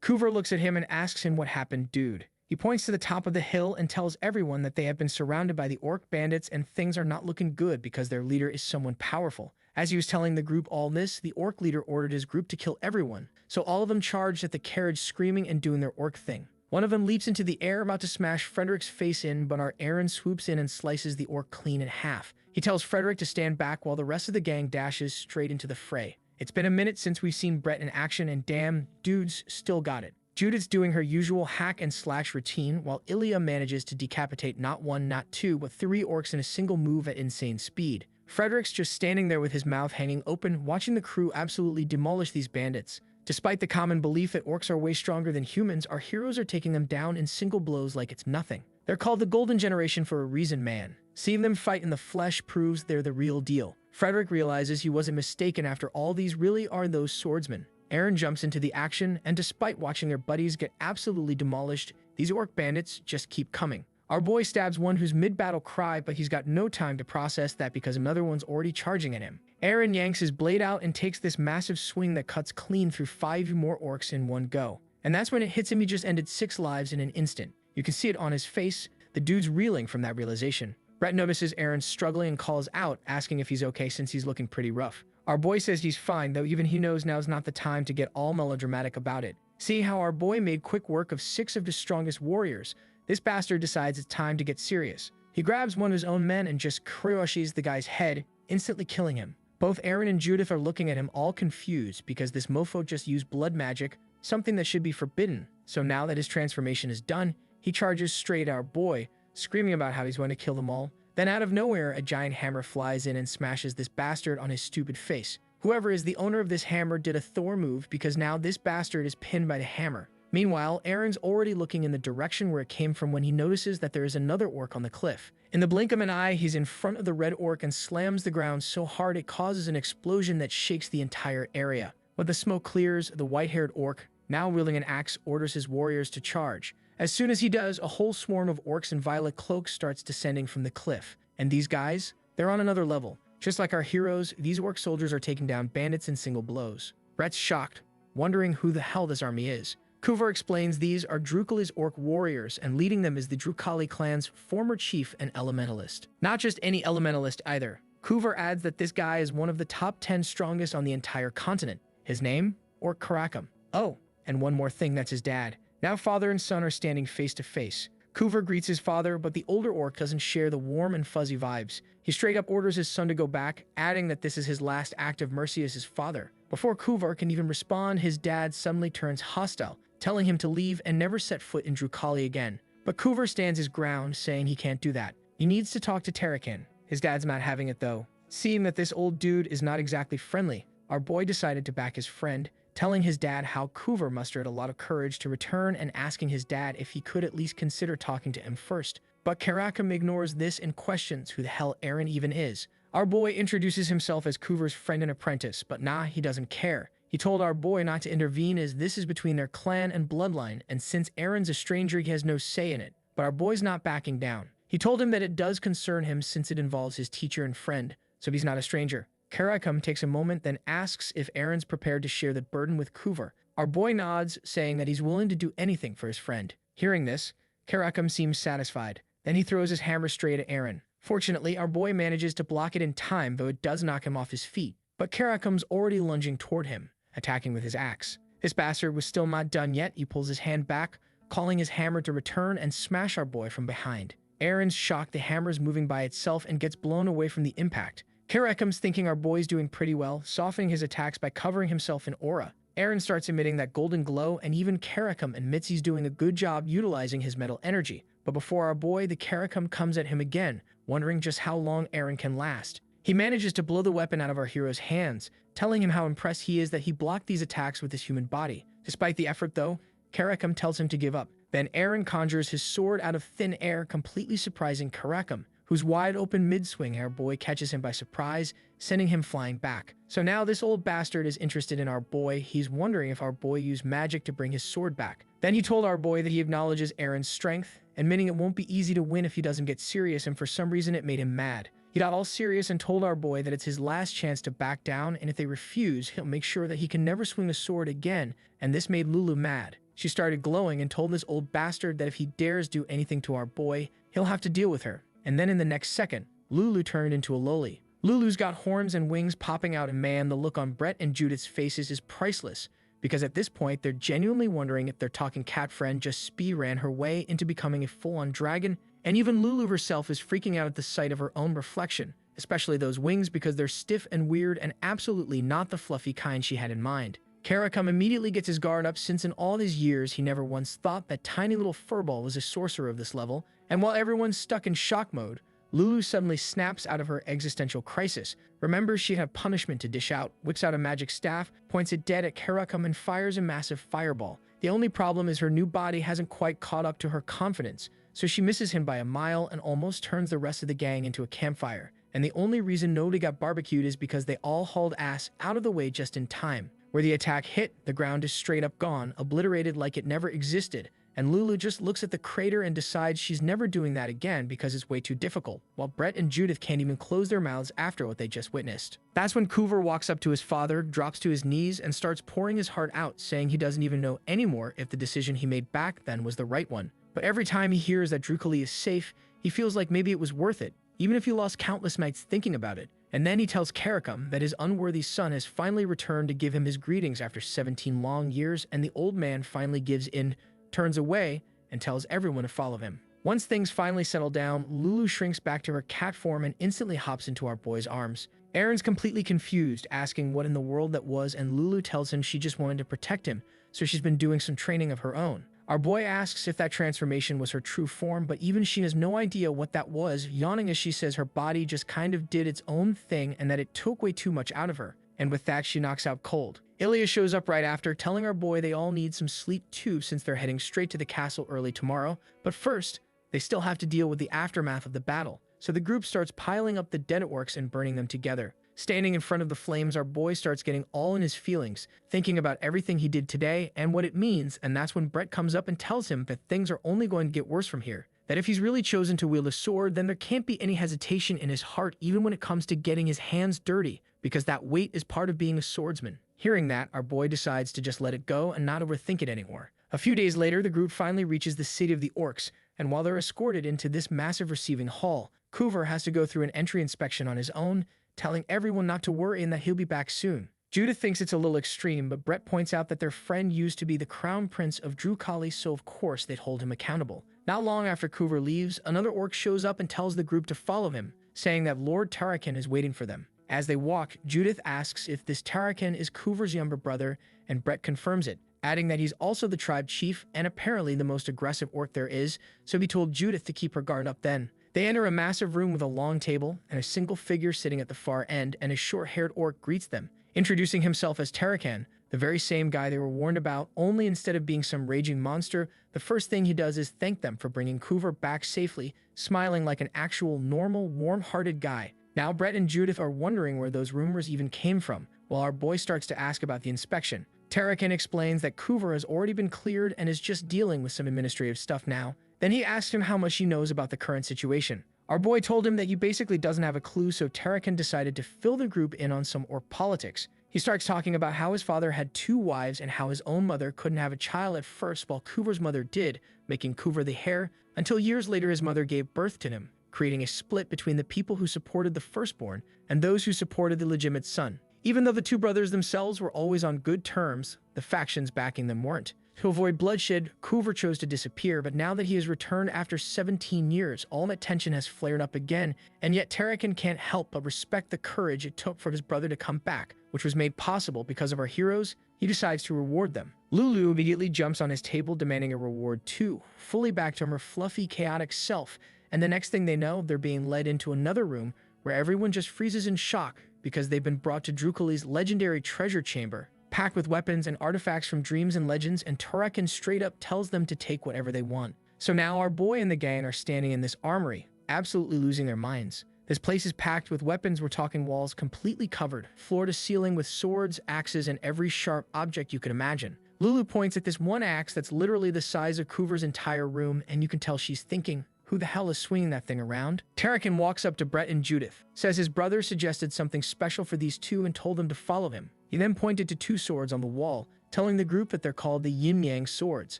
Kuver looks at him and asks him what happened, dude. He points to the top of the hill and tells everyone that they have been surrounded by the orc bandits and things are not looking good because their leader is someone powerful. As he was telling the group all this, the orc leader ordered his group to kill everyone, so all of them charged at the carriage screaming and doing their orc thing. One of them leaps into the air about to smash Frederick's face in, but our Eren swoops in and slices the orc clean in half. He tells Frederick to stand back while the rest of the gang dashes straight into the fray. It's been a minute since we've seen Brett in action and damn, dudes still got it. Judith's doing her usual hack and slash routine while Ilya manages to decapitate not 1, not 2, but 3 orcs in a single move at insane speed. Frederick's just standing there with his mouth hanging open, watching the crew absolutely demolish these bandits. Despite the common belief that orcs are way stronger than humans, our heroes are taking them down in single blows like it's nothing. They're called the Golden Generation for a reason, man. Seeing them fight in the flesh proves they're the real deal. Frederick realizes he wasn't mistaken after all, these really are those swordsmen. Eren jumps into the action, and despite watching their buddies get absolutely demolished, these orc bandits just keep coming. Our boy stabs one who's mid-battle cry, but he's got no time to process that because another one's already charging at him. Eren yanks his blade out and takes this massive swing that cuts clean through 5 more orcs in one go. And that's when it hits him. He just ended 6 lives in an instant. You can see it on his face. The dude's reeling from that realization. Brett notices Eren struggling and calls out, asking if he's okay since he's looking pretty rough. Our boy says he's fine, though even he knows now's not the time to get all melodramatic about it. See how our boy made quick work of 6 of the strongest warriors. This bastard decides it's time to get serious. He grabs one of his own men and just crushes the guy's head, instantly killing him. Both Eren and Judith are looking at him all confused because this mofo just used blood magic, something that should be forbidden. So now that his transformation is done, he charges straight at our boy, screaming about how he's going to kill them all. Then out of nowhere, a giant hammer flies in and smashes this bastard on his stupid face. Whoever is the owner of this hammer did a Thor move because now this bastard is pinned by the hammer. Meanwhile, Eren's already looking in the direction where it came from when he notices that there is another orc on the cliff. In the blink of an eye, he's in front of the red orc and slams the ground so hard it causes an explosion that shakes the entire area. When the smoke clears, the white-haired orc, now wielding an axe, orders his warriors to charge. As soon as he does, a whole swarm of orcs in violet cloaks starts descending from the cliff. And these guys? They're on another level. Just like our heroes, these orc soldiers are taking down bandits in single blows. Brett's shocked, wondering who the hell this army is. Kuvar explains these are Drukali's orc warriors, and leading them is the Drukali clan's former chief and elementalist. Not just any elementalist either. Kuvar adds that this guy is one of the top 10 strongest on the entire continent. His name? Orc Karakam. Oh, and one more thing, that's his dad. Now father and son are standing face to face. Kuvar greets his father, but the older orc doesn't share the warm and fuzzy vibes. He straight up orders his son to go back, adding that this is his last act of mercy as his father. Before Kuvar can even respond, his dad suddenly turns hostile, telling him to leave and never set foot in Drukali again. But Kuvar stands his ground, saying he can't do that. He needs to talk to Tarakan. His dad's not having it though. Seeing that this old dude is not exactly friendly, our boy decided to back his friend, telling his dad how Kuvar mustered a lot of courage to return and asking his dad if he could at least consider talking to him first. But Karakam ignores this and questions who the hell Aaron even is. Our boy introduces himself as Kuvar's friend and apprentice, but nah, he doesn't care. He told our boy not to intervene as this is between their clan and bloodline, and since Aaron's a stranger, he has no say in it. But our boy's not backing down. He told him that it does concern him since it involves his teacher and friend, so he's not a stranger. Karakam takes a moment, then asks if Aaron's prepared to share the burden with Kuvar. Our boy nods, saying that he's willing to do anything for his friend. Hearing this, Karakam seems satisfied. Then he throws his hammer straight at Aaron. Fortunately, our boy manages to block it in time, though it does knock him off his feet. But Karakam's already lunging toward him, attacking with his axe. This bastard was still not done yet. He pulls his hand back, calling his hammer to return and smash our boy from behind. Aaron's shocked the hammer's moving by itself and gets blown away from the impact. Karakam's thinking our boy's doing pretty well, softening his attacks by covering himself in aura. Aaron starts emitting that golden glow, and even Karakam admits he's doing a good job utilizing his metal energy. But before our boy, the Karakam comes at him again, wondering just how long Aaron can last. He manages to blow the weapon out of our hero's hands, telling him how impressed he is that he blocked these attacks with his human body. Despite the effort though, Karakam tells him to give up. Then Aaron conjures his sword out of thin air, completely surprising Karakam, whose wide open mid-swing our boy catches him by surprise, sending him flying back. So now this old bastard is interested in our boy. He's wondering if our boy used magic to bring his sword back. Then he told our boy that he acknowledges Aaron's strength, admitting it won't be easy to win if he doesn't get serious, and for some reason it made him mad. He got all serious and told our boy that it's his last chance to back down, and if they refuse, he'll make sure that he can never swing a sword again, and this made Lulu mad. She started glowing and told this old bastard that if he dares do anything to our boy, he'll have to deal with her. And then in the next second, Lulu turned into a loli. Lulu's got horns and wings popping out, and man, the look on Brett and Judith's faces is priceless, because at this point, they're genuinely wondering if their talking cat friend just ran her way into becoming a full-on dragon, and even Lulu herself is freaking out at the sight of her own reflection, especially those wings because they're stiff and weird and absolutely not the fluffy kind she had in mind. Karakam immediately gets his guard up since in all his years he never once thought that tiny little furball was a sorcerer of this level, and while everyone's stuck in shock mode, Lulu suddenly snaps out of her existential crisis, remembers she had punishment to dish out, whips out a magic staff, points it dead at Karakam and fires a massive fireball. The only problem is her new body hasn't quite caught up to her confidence, so she misses him by a mile and almost turns the rest of the gang into a campfire. And the only reason nobody got barbecued is because they all hauled ass out of the way just in time. Where the attack hit, the ground is straight up gone, obliterated like it never existed, and Lulu just looks at the crater and decides she's never doing that again because it's way too difficult, while Brett and Judith can't even close their mouths after what they just witnessed. That's when Kuvar walks up to his father, drops to his knees, and starts pouring his heart out, saying he doesn't even know anymore if the decision he made back then was the right one. But every time he hears that Drukali is safe, he feels like maybe it was worth it, even if he lost countless nights thinking about it. And then he tells Karakam that his unworthy son has finally returned to give him his greetings after 17 long years, and the old man finally gives in, turns away, and tells everyone to follow him. Once things finally settle down, Lulu shrinks back to her cat form and instantly hops into our boy's arms. Aaron's completely confused, asking what in the world that was, and Lulu tells him she just wanted to protect him, so she's been doing some training of her own. Our boy asks if that transformation was her true form, but even she has no idea what that was, yawning as she says her body just kind of did its own thing and that it took way too much out of her. And with that, she knocks out cold. Ilya shows up right after, telling our boy they all need some sleep too since they're heading straight to the castle early tomorrow. But first, they still have to deal with the aftermath of the battle. So the group starts piling up the dead orcs and burning them together. Standing in front of the flames, our boy starts getting all in his feelings, thinking about everything he did today and what it means, and that's when Brett comes up and tells him that things are only going to get worse from here. That if he's really chosen to wield a sword, then there can't be any hesitation in his heart even when it comes to getting his hands dirty, because that weight is part of being a swordsman. Hearing that, our boy decides to just let it go and not overthink it anymore. A few days later, the group finally reaches the city of the orcs, and while they're escorted into this massive receiving hall, Coover has to go through an entry inspection on his own, telling everyone not to worry and that he'll be back soon. Judith thinks it's a little extreme, but Brett points out that their friend used to be the crown prince of Drukali, so of course they'd hold him accountable. Not long after Coover leaves, another orc shows up and tells the group to follow him, saying that Lord Tarakan is waiting for them. As they walk, Judith asks if this Tarakan is Coover's younger brother, and Brett confirms it, adding that he's also the tribe chief and apparently the most aggressive orc there is, so he told Judith to keep her guard up then. They enter a massive room with a long table and a single figure sitting at the far end, and a short-haired orc greets them, introducing himself as Tarakan, the very same guy they were warned about, only instead of being some raging monster, the first thing he does is thank them for bringing Coover back safely, smiling like an actual normal, warm-hearted guy. Now Brett and Judith are wondering where those rumors even came from, while our boy starts to ask about the inspection. Tarakan explains that Coover has already been cleared and is just dealing with some administrative stuff now. Then he asks him how much he knows about the current situation. Our boy told him that he basically doesn't have a clue, so Tarakan decided to fill the group in on some orc politics. He starts talking about how his father had 2 wives and how his own mother couldn't have a child at first while Coover's mother did, making Coover the heir, until years later his mother gave birth to him, creating a split between the people who supported the firstborn and those who supported the legitimate son. Even though the 2 brothers themselves were always on good terms, the factions backing them weren't. To avoid bloodshed, Coover chose to disappear, but now that he has returned after 17 years, all that tension has flared up again, and yet Tarakan can't help but respect the courage it took for his brother to come back, which was made possible because of our heroes. He decides to reward them. Lulu immediately jumps on his table demanding a reward too, fully back to her fluffy, chaotic self, and the next thing they know, they're being led into another room where everyone just freezes in shock because they've been brought to Drukali's legendary treasure chamber, packed with weapons and artifacts from dreams and legends, and Tarakan straight up tells them to take whatever they want. So now our boy and the gang are standing in this armory, absolutely losing their minds. This place is packed with weapons. We're talking walls completely covered, floor to ceiling with swords, axes, and every sharp object you could imagine. Lulu points at this one axe that's literally the size of Coover's entire room, and you can tell she's thinking, who the hell is swinging that thing around? Tarakan walks up to Brett and Judith, says his brother suggested something special for these 2 and told them to follow him. He then pointed to 2 swords on the wall, telling the group that they're called the yin-yang swords.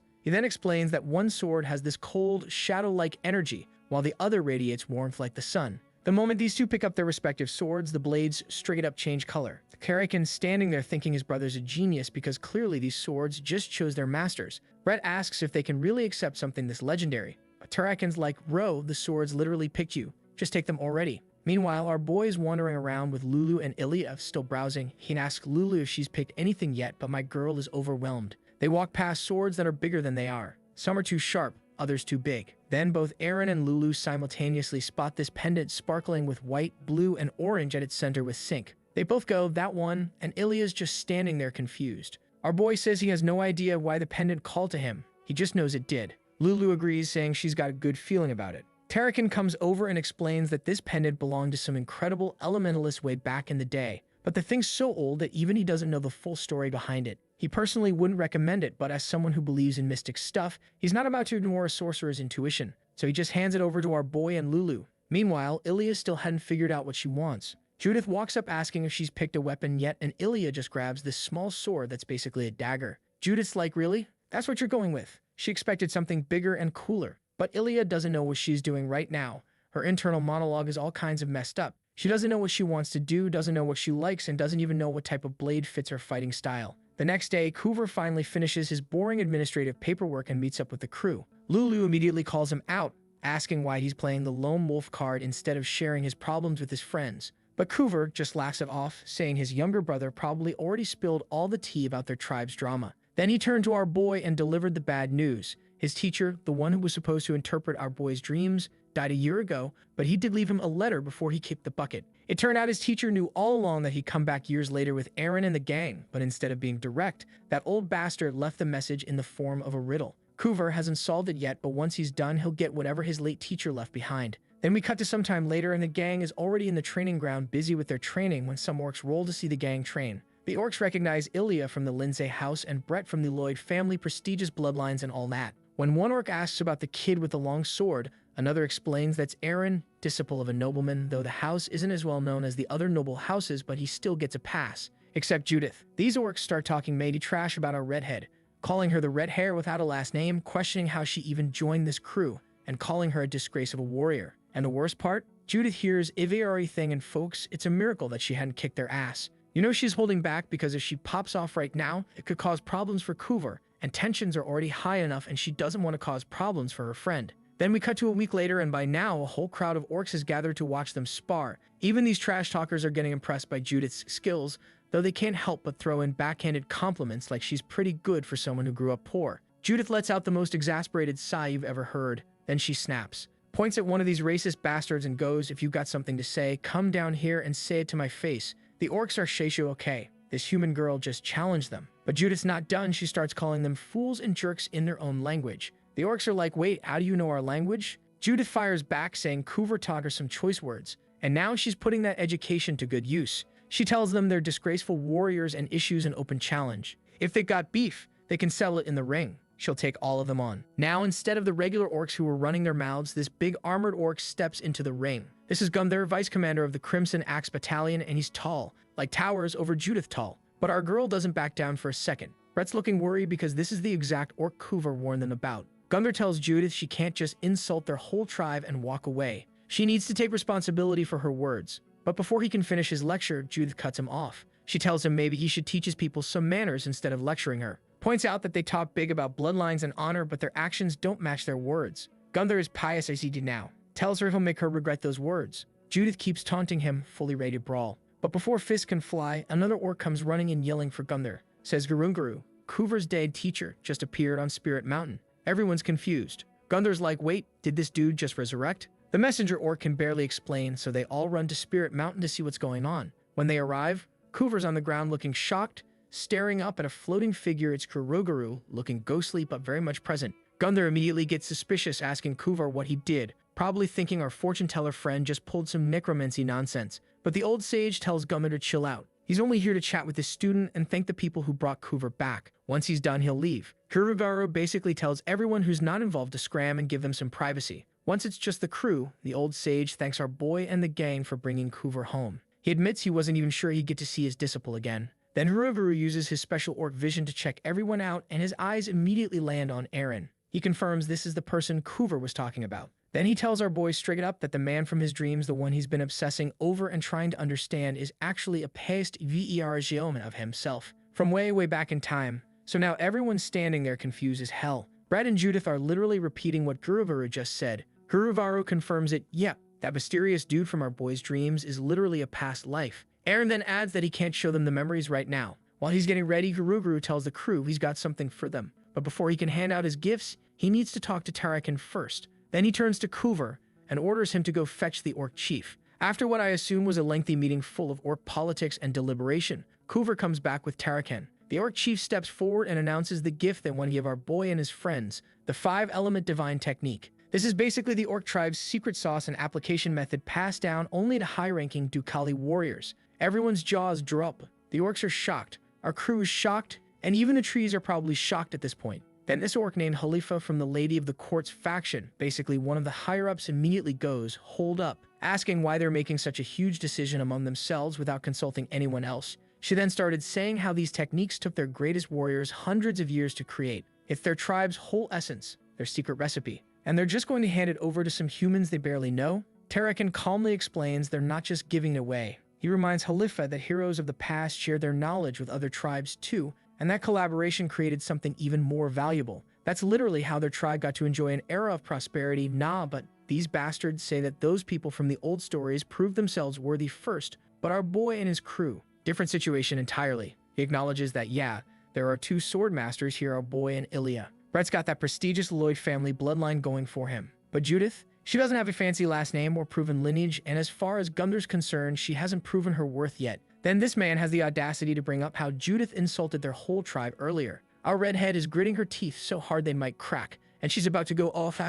He then explains that one sword has this cold, shadow-like energy, while the other radiates warmth like the sun. The moment these 2 pick up their respective swords, the blades straight up change color. Tarakan's standing there thinking his brother's a genius because clearly these swords just chose their masters. Brett asks if they can really accept something this legendary. Tarakan's like, "Bro, the swords literally picked you. Just take them already." Meanwhile, our boy is wandering around with Lulu and Ilya still browsing. He asks Lulu if she's picked anything yet, but my girl is overwhelmed. They walk past swords that are bigger than they are. Some are too sharp, others too big. Then both Aaron and Lulu simultaneously spot this pendant sparkling with white, blue, and orange at its center with sync. They both go, "That one," and Ilya's just standing there confused. Our boy says he has no idea why the pendant called to him. He just knows it did. Lulu agrees, saying she's got a good feeling about it. Tarakan comes over and explains that this pendant belonged to some incredible elementalist way back in the day, but the thing's so old that even he doesn't know the full story behind it. He personally wouldn't recommend it, but as someone who believes in mystic stuff, he's not about to ignore a sorcerer's intuition, so he just hands it over to our boy and Lulu. Meanwhile, Ilya still hadn't figured out what she wants. Judith walks up asking if she's picked a weapon yet, and Ilya just grabs this small sword that's basically a dagger. Judith's like, "Really? That's what you're going with?" She expected something bigger and cooler, but Ilya doesn't know what she's doing right now. Her internal monologue is all kinds of messed up. She doesn't know what she wants to do, doesn't know what she likes, and doesn't even know what type of blade fits her fighting style. The next day, Coover finally finishes his boring administrative paperwork and meets up with the crew. Lulu immediately calls him out, asking why he's playing the lone wolf card instead of sharing his problems with his friends. But Coover just laughs it off, saying his younger brother probably already spilled all the tea about their tribe's drama. Then he turned to our boy and delivered the bad news. His teacher, the one who was supposed to interpret our boy's dreams, died a year ago, but he did leave him a letter before he kicked the bucket. It turned out his teacher knew all along that he'd come back years later with Aaron and the gang, but instead of being direct, that old bastard left the message in the form of a riddle. Coover hasn't solved it yet, but once he's done, he'll get whatever his late teacher left behind. Then we cut to some time later and the gang is already in the training ground busy with their training when some orcs roll to see the gang train. The orcs recognize Ilya from the Lindsay house and Brett from the Lloyd family, prestigious bloodlines and all that. When one orc asks about the kid with the long sword, another explains that's Aaron, disciple of a nobleman, though the house isn't as well known as the other noble houses, but he still gets a pass. Except Judith. These orcs start talking matey trash about our redhead, calling her the red hair without a last name, questioning how she even joined this crew, and calling her a disgrace of a warrior. And the worst part? Judith hears Iviari thing and folks, it's a miracle that she hadn't kicked their ass. You know she's holding back because if she pops off right now, it could cause problems for Coover, and tensions are already high enough and she doesn't want to cause problems for her friend. Then we cut to a week later and by now a whole crowd of orcs has gathered to watch them spar. Even these trash talkers are getting impressed by Judith's skills, though they can't help but throw in backhanded compliments like she's pretty good for someone who grew up poor. Judith lets out the most exasperated sigh you've ever heard, then she snaps, points at one of these racist bastards and goes, if you got something to say, come down here and say it to my face. The orcs are Sheishu okay. This human girl just challenged them. But Judith's not done, she starts calling them fools and jerks in their own language. The orcs are like, wait, how do you know our language? Judith fires back saying Coover taught her some choice words, and now she's putting that education to good use. She tells them they're disgraceful warriors and issues an open challenge. If they got beef, they can settle it in the ring. She'll take all of them on. Now, instead of the regular orcs who were running their mouths, this big armored orc steps into the ring. This is Gunther, vice commander of the Crimson Axe Battalion, and he's tall, like towers over Judith tall. But our girl doesn't back down for a second. Brett's looking worried because this is the exact orc Coover warned them about. Gunther tells Judith she can't just insult their whole tribe and walk away. She needs to take responsibility for her words. But before he can finish his lecture, Judith cuts him off. She tells him maybe he should teach his people some manners instead of lecturing her. Points out that they talk big about bloodlines and honor, but their actions don't match their words. Gunther is pious as he did now. Tells her he'll make her regret those words. Judith keeps taunting him, fully ready to brawl. But before fists can fly, another orc comes running and yelling for Gunther. Says Gurunguru, Coover's dead teacher, just appeared on Spirit Mountain. Everyone's confused. Gunther's like, wait, did this dude just resurrect? The messenger orc can barely explain, so they all run to Spirit Mountain to see what's going on. When they arrive, Coover's on the ground looking shocked, staring up at a floating figure. It's Kuroguru, looking ghostly but very much present. Gunther immediately gets suspicious, asking Coover what he did, probably thinking our fortune teller friend just pulled some necromancy nonsense. But the old sage tells Gunther to chill out. He's only here to chat with his student and thank the people who brought Coover back. Once he's done, he'll leave. Kuroguru basically tells everyone who's not involved to scram and give them some privacy. Once it's just the crew, the old sage thanks our boy and the gang for bringing Coover home. He admits he wasn't even sure he'd get to see his disciple again. Then Hiroguru uses his special orc vision to check everyone out, and his eyes immediately land on Aaron. He confirms this is the person Coover was talking about. Then he tells our boy straight up that the man from his dreams, the one he's been obsessing over and trying to understand, is actually a past version of himself from way back in time. So now everyone's standing there confused as hell. Brett and Judith are literally repeating what Guruvaru just said. Guruvaru confirms it, yep, that mysterious dude from our boy's dreams is literally a past life. Aaron then adds that he can't show them the memories right now. While he's getting ready, Guruguru tells the crew he's got something for them. But before he can hand out his gifts, he needs to talk to Tarakan first. Then he turns to Coover and orders him to go fetch the orc chief. After what I assume was a lengthy meeting full of orc politics and deliberation, Coover comes back with Tarakan. The orc chief steps forward and announces the gift they want to give our boy and his friends, the 5-element divine technique. This is basically the orc tribe's secret sauce and application method passed down only to high-ranking Dukali warriors. Everyone's jaws drop. The orcs are shocked. Our crew is shocked, and even the trees are probably shocked at this point. Then this orc named Khalifa from the Lady of the Court's faction, basically one of the higher-ups, immediately goes, hold up, asking why they're making such a huge decision among themselves without consulting anyone else. She then started saying how these techniques took their greatest warriors hundreds of years to create. It's their tribe's whole essence, their secret recipe. And they're just going to hand it over to some humans they barely know? Tarakan calmly explains they're not just giving it away. He reminds Khalifa that heroes of the past shared their knowledge with other tribes too, and that collaboration created something even more valuable. That's literally how their tribe got to enjoy an era of prosperity. But these bastards say that those people from the old stories proved themselves worthy first, but our boy and his crew, different situation entirely. He acknowledges that, yeah, there are 2 sword masters here, our boy and Ilya. Brett's got that prestigious Lloyd family bloodline going for him. But Judith? She doesn't have a fancy last name or proven lineage, and as far as Gunther's concerned, she hasn't proven her worth yet. Then this man has the audacity to bring up how Judith insulted their whole tribe earlier. Our redhead is gritting her teeth so hard they might crack, and she's about to go off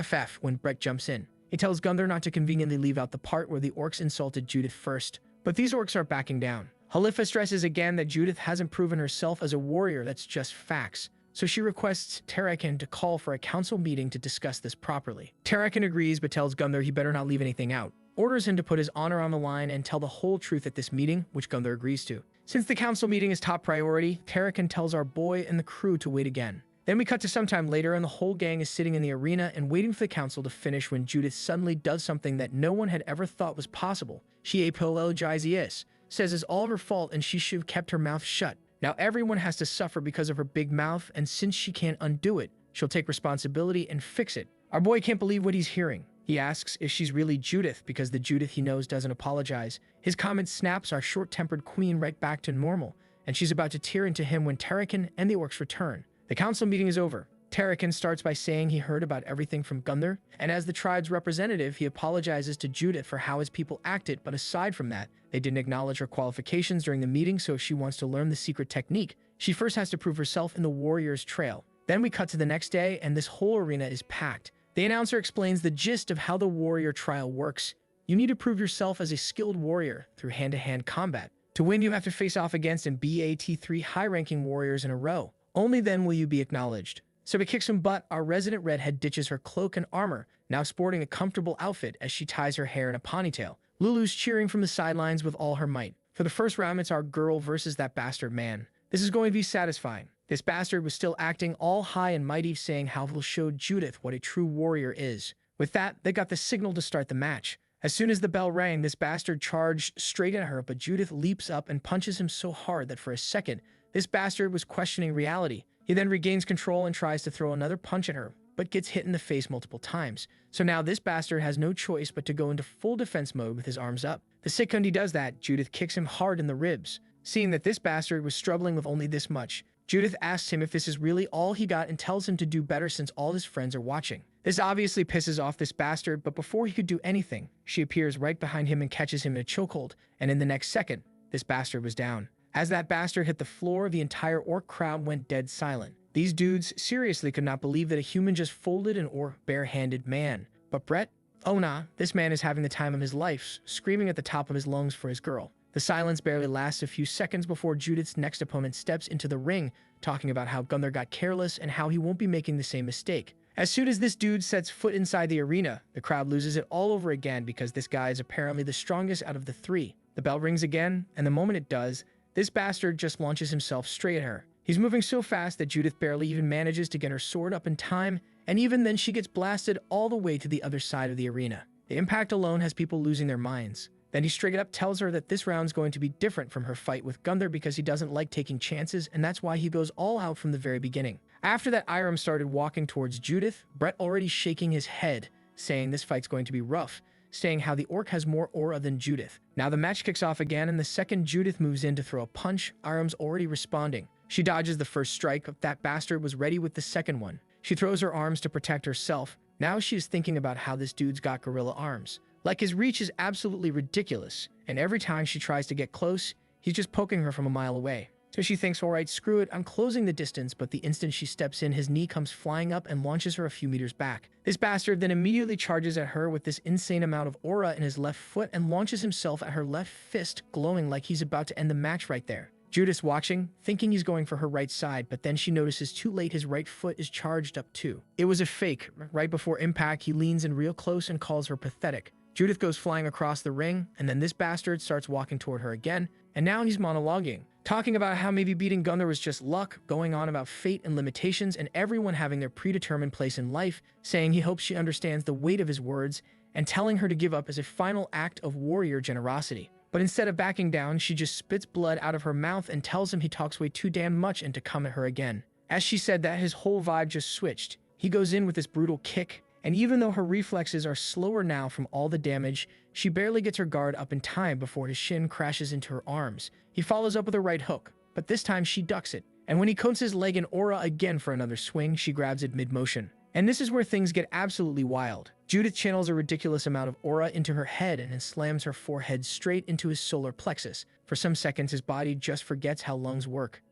when Brett jumps in. He tells Gunther not to conveniently leave out the part where the orcs insulted Judith first. But these orcs are backing down. Halifa stresses again that Judith hasn't proven herself as a warrior, that's just facts. So she requests Tarakan to call for a council meeting to discuss this properly. Tarakan agrees but tells Gunther he better not leave anything out. Orders him to put his honor on the line and tell the whole truth at this meeting, which Gunther agrees to. Since the council meeting is top priority, Tarakan tells our boy and the crew to wait again. Then we cut to sometime later and the whole gang is sitting in the arena and waiting for the council to finish when Judith suddenly does something that no one had ever thought was possible. She apologizes, says it's all her fault and she should have kept her mouth shut. Now everyone has to suffer because of her big mouth, and since she can't undo it, she'll take responsibility and fix it. Our boy can't believe what he's hearing. He asks if she's really Judith because the Judith he knows doesn't apologize. His comment snaps our short-tempered queen right back to normal, and she's about to tear into him when Tarakan and the orcs return. The council meeting is over. Tarakan starts by saying he heard about everything from Gunther, and as the tribe's representative, he apologizes to Judith for how his people acted, but aside from that, they didn't acknowledge her qualifications during the meeting, so if she wants to learn the secret technique, she first has to prove herself in the warrior's trail. Then we cut to the next day, and this whole arena is packed. The announcer explains the gist of how the warrior trial works. You need to prove yourself as a skilled warrior through hand-to-hand combat. To win, you have to face off against and BAT 3 high-ranking warriors in a row. Only then will you be acknowledged. So we kick some butt. Our resident redhead ditches her cloak and armor, now sporting a comfortable outfit as she ties her hair in a ponytail. Lulu's cheering from the sidelines with all her might. For the first round, it's our girl versus that bastard man. This is going to be satisfying. This bastard was still acting all high and mighty, saying how he'll show Judith what a true warrior is. With that, they got the signal to start the match. As soon as the bell rang, this bastard charged straight at her, but Judith leaps up and punches him so hard that for a second, this bastard was questioning reality. He then regains control and tries to throw another punch at her, but gets hit in the face multiple times. So now this bastard has no choice but to go into full defense mode with his arms up. The second he does that, Judith kicks him hard in the ribs. Seeing that this bastard was struggling with only this much, Judith asks him if this is really all he got and tells him to do better since all his friends are watching. This obviously pisses off this bastard, but before he could do anything, she appears right behind him and catches him in a chokehold, and in the next second, this bastard was down. As that bastard hit the floor, the entire orc crowd went dead silent. These dudes seriously could not believe that a human just folded an orc bare-handed man. But Brett? Oh nah, this man is having the time of his life, screaming at the top of his lungs for his girl. The silence barely lasts a few seconds before Judith's next opponent steps into the ring, talking about how Gunther got careless and how he won't be making the same mistake. As soon as this dude sets foot inside the arena, the crowd loses it all over again because this guy is apparently the strongest out of the three. The bell rings again, and the moment it does, this bastard just launches himself straight at her. He's moving so fast that Judith barely even manages to get her sword up in time, and even then she gets blasted all the way to the other side of the arena. The impact alone has people losing their minds. Then he straight up tells her that this round's going to be different from her fight with Gunther because he doesn't like taking chances, and that's why he goes all out from the very beginning. After that, Iram started walking towards Judith, Brett already shaking his head, saying this fight's going to be rough, saying how the orc has more aura than Judith. Now the match kicks off again, and the second Judith moves in to throw a punch, Iram's already responding. She dodges the first strike, but that bastard was ready with the second one. She throws her arms to protect herself. Now she is thinking about how this dude's got gorilla arms. Like, his reach is absolutely ridiculous, and every time she tries to get close, he's just poking her from a mile away. So she thinks, alright, screw it, I'm closing the distance, but the instant she steps in, his knee comes flying up and launches her a few meters back. This bastard then immediately charges at her with this insane amount of aura in his left foot and launches himself at her left fist, glowing like he's about to end the match right there. Judith's watching, thinking he's going for her right side, but then she notices too late his right foot is charged up too. It was a fake. Right before impact, he leans in real close and calls her pathetic. Judith goes flying across the ring, and then this bastard starts walking toward her again, and now he's monologuing, talking about how maybe beating Gunther was just luck, going on about fate and limitations and everyone having their predetermined place in life, saying he hopes she understands the weight of his words, and telling her to give up as a final act of warrior generosity. But instead of backing down, she just spits blood out of her mouth and tells him he talks way too damn much and to come at her again. As she said that, his whole vibe just switched. He goes in with this brutal kick, and even though her reflexes are slower now from all the damage, she barely gets her guard up in time before his shin crashes into her arms. He follows up with a right hook, but this time she ducks it. And when he coats his leg in aura again for another swing, she grabs it mid-motion. And this is where things get absolutely wild. Judith channels a ridiculous amount of aura into her head and then slams her forehead straight into his solar plexus. For some seconds, his body just forgets how lungs work.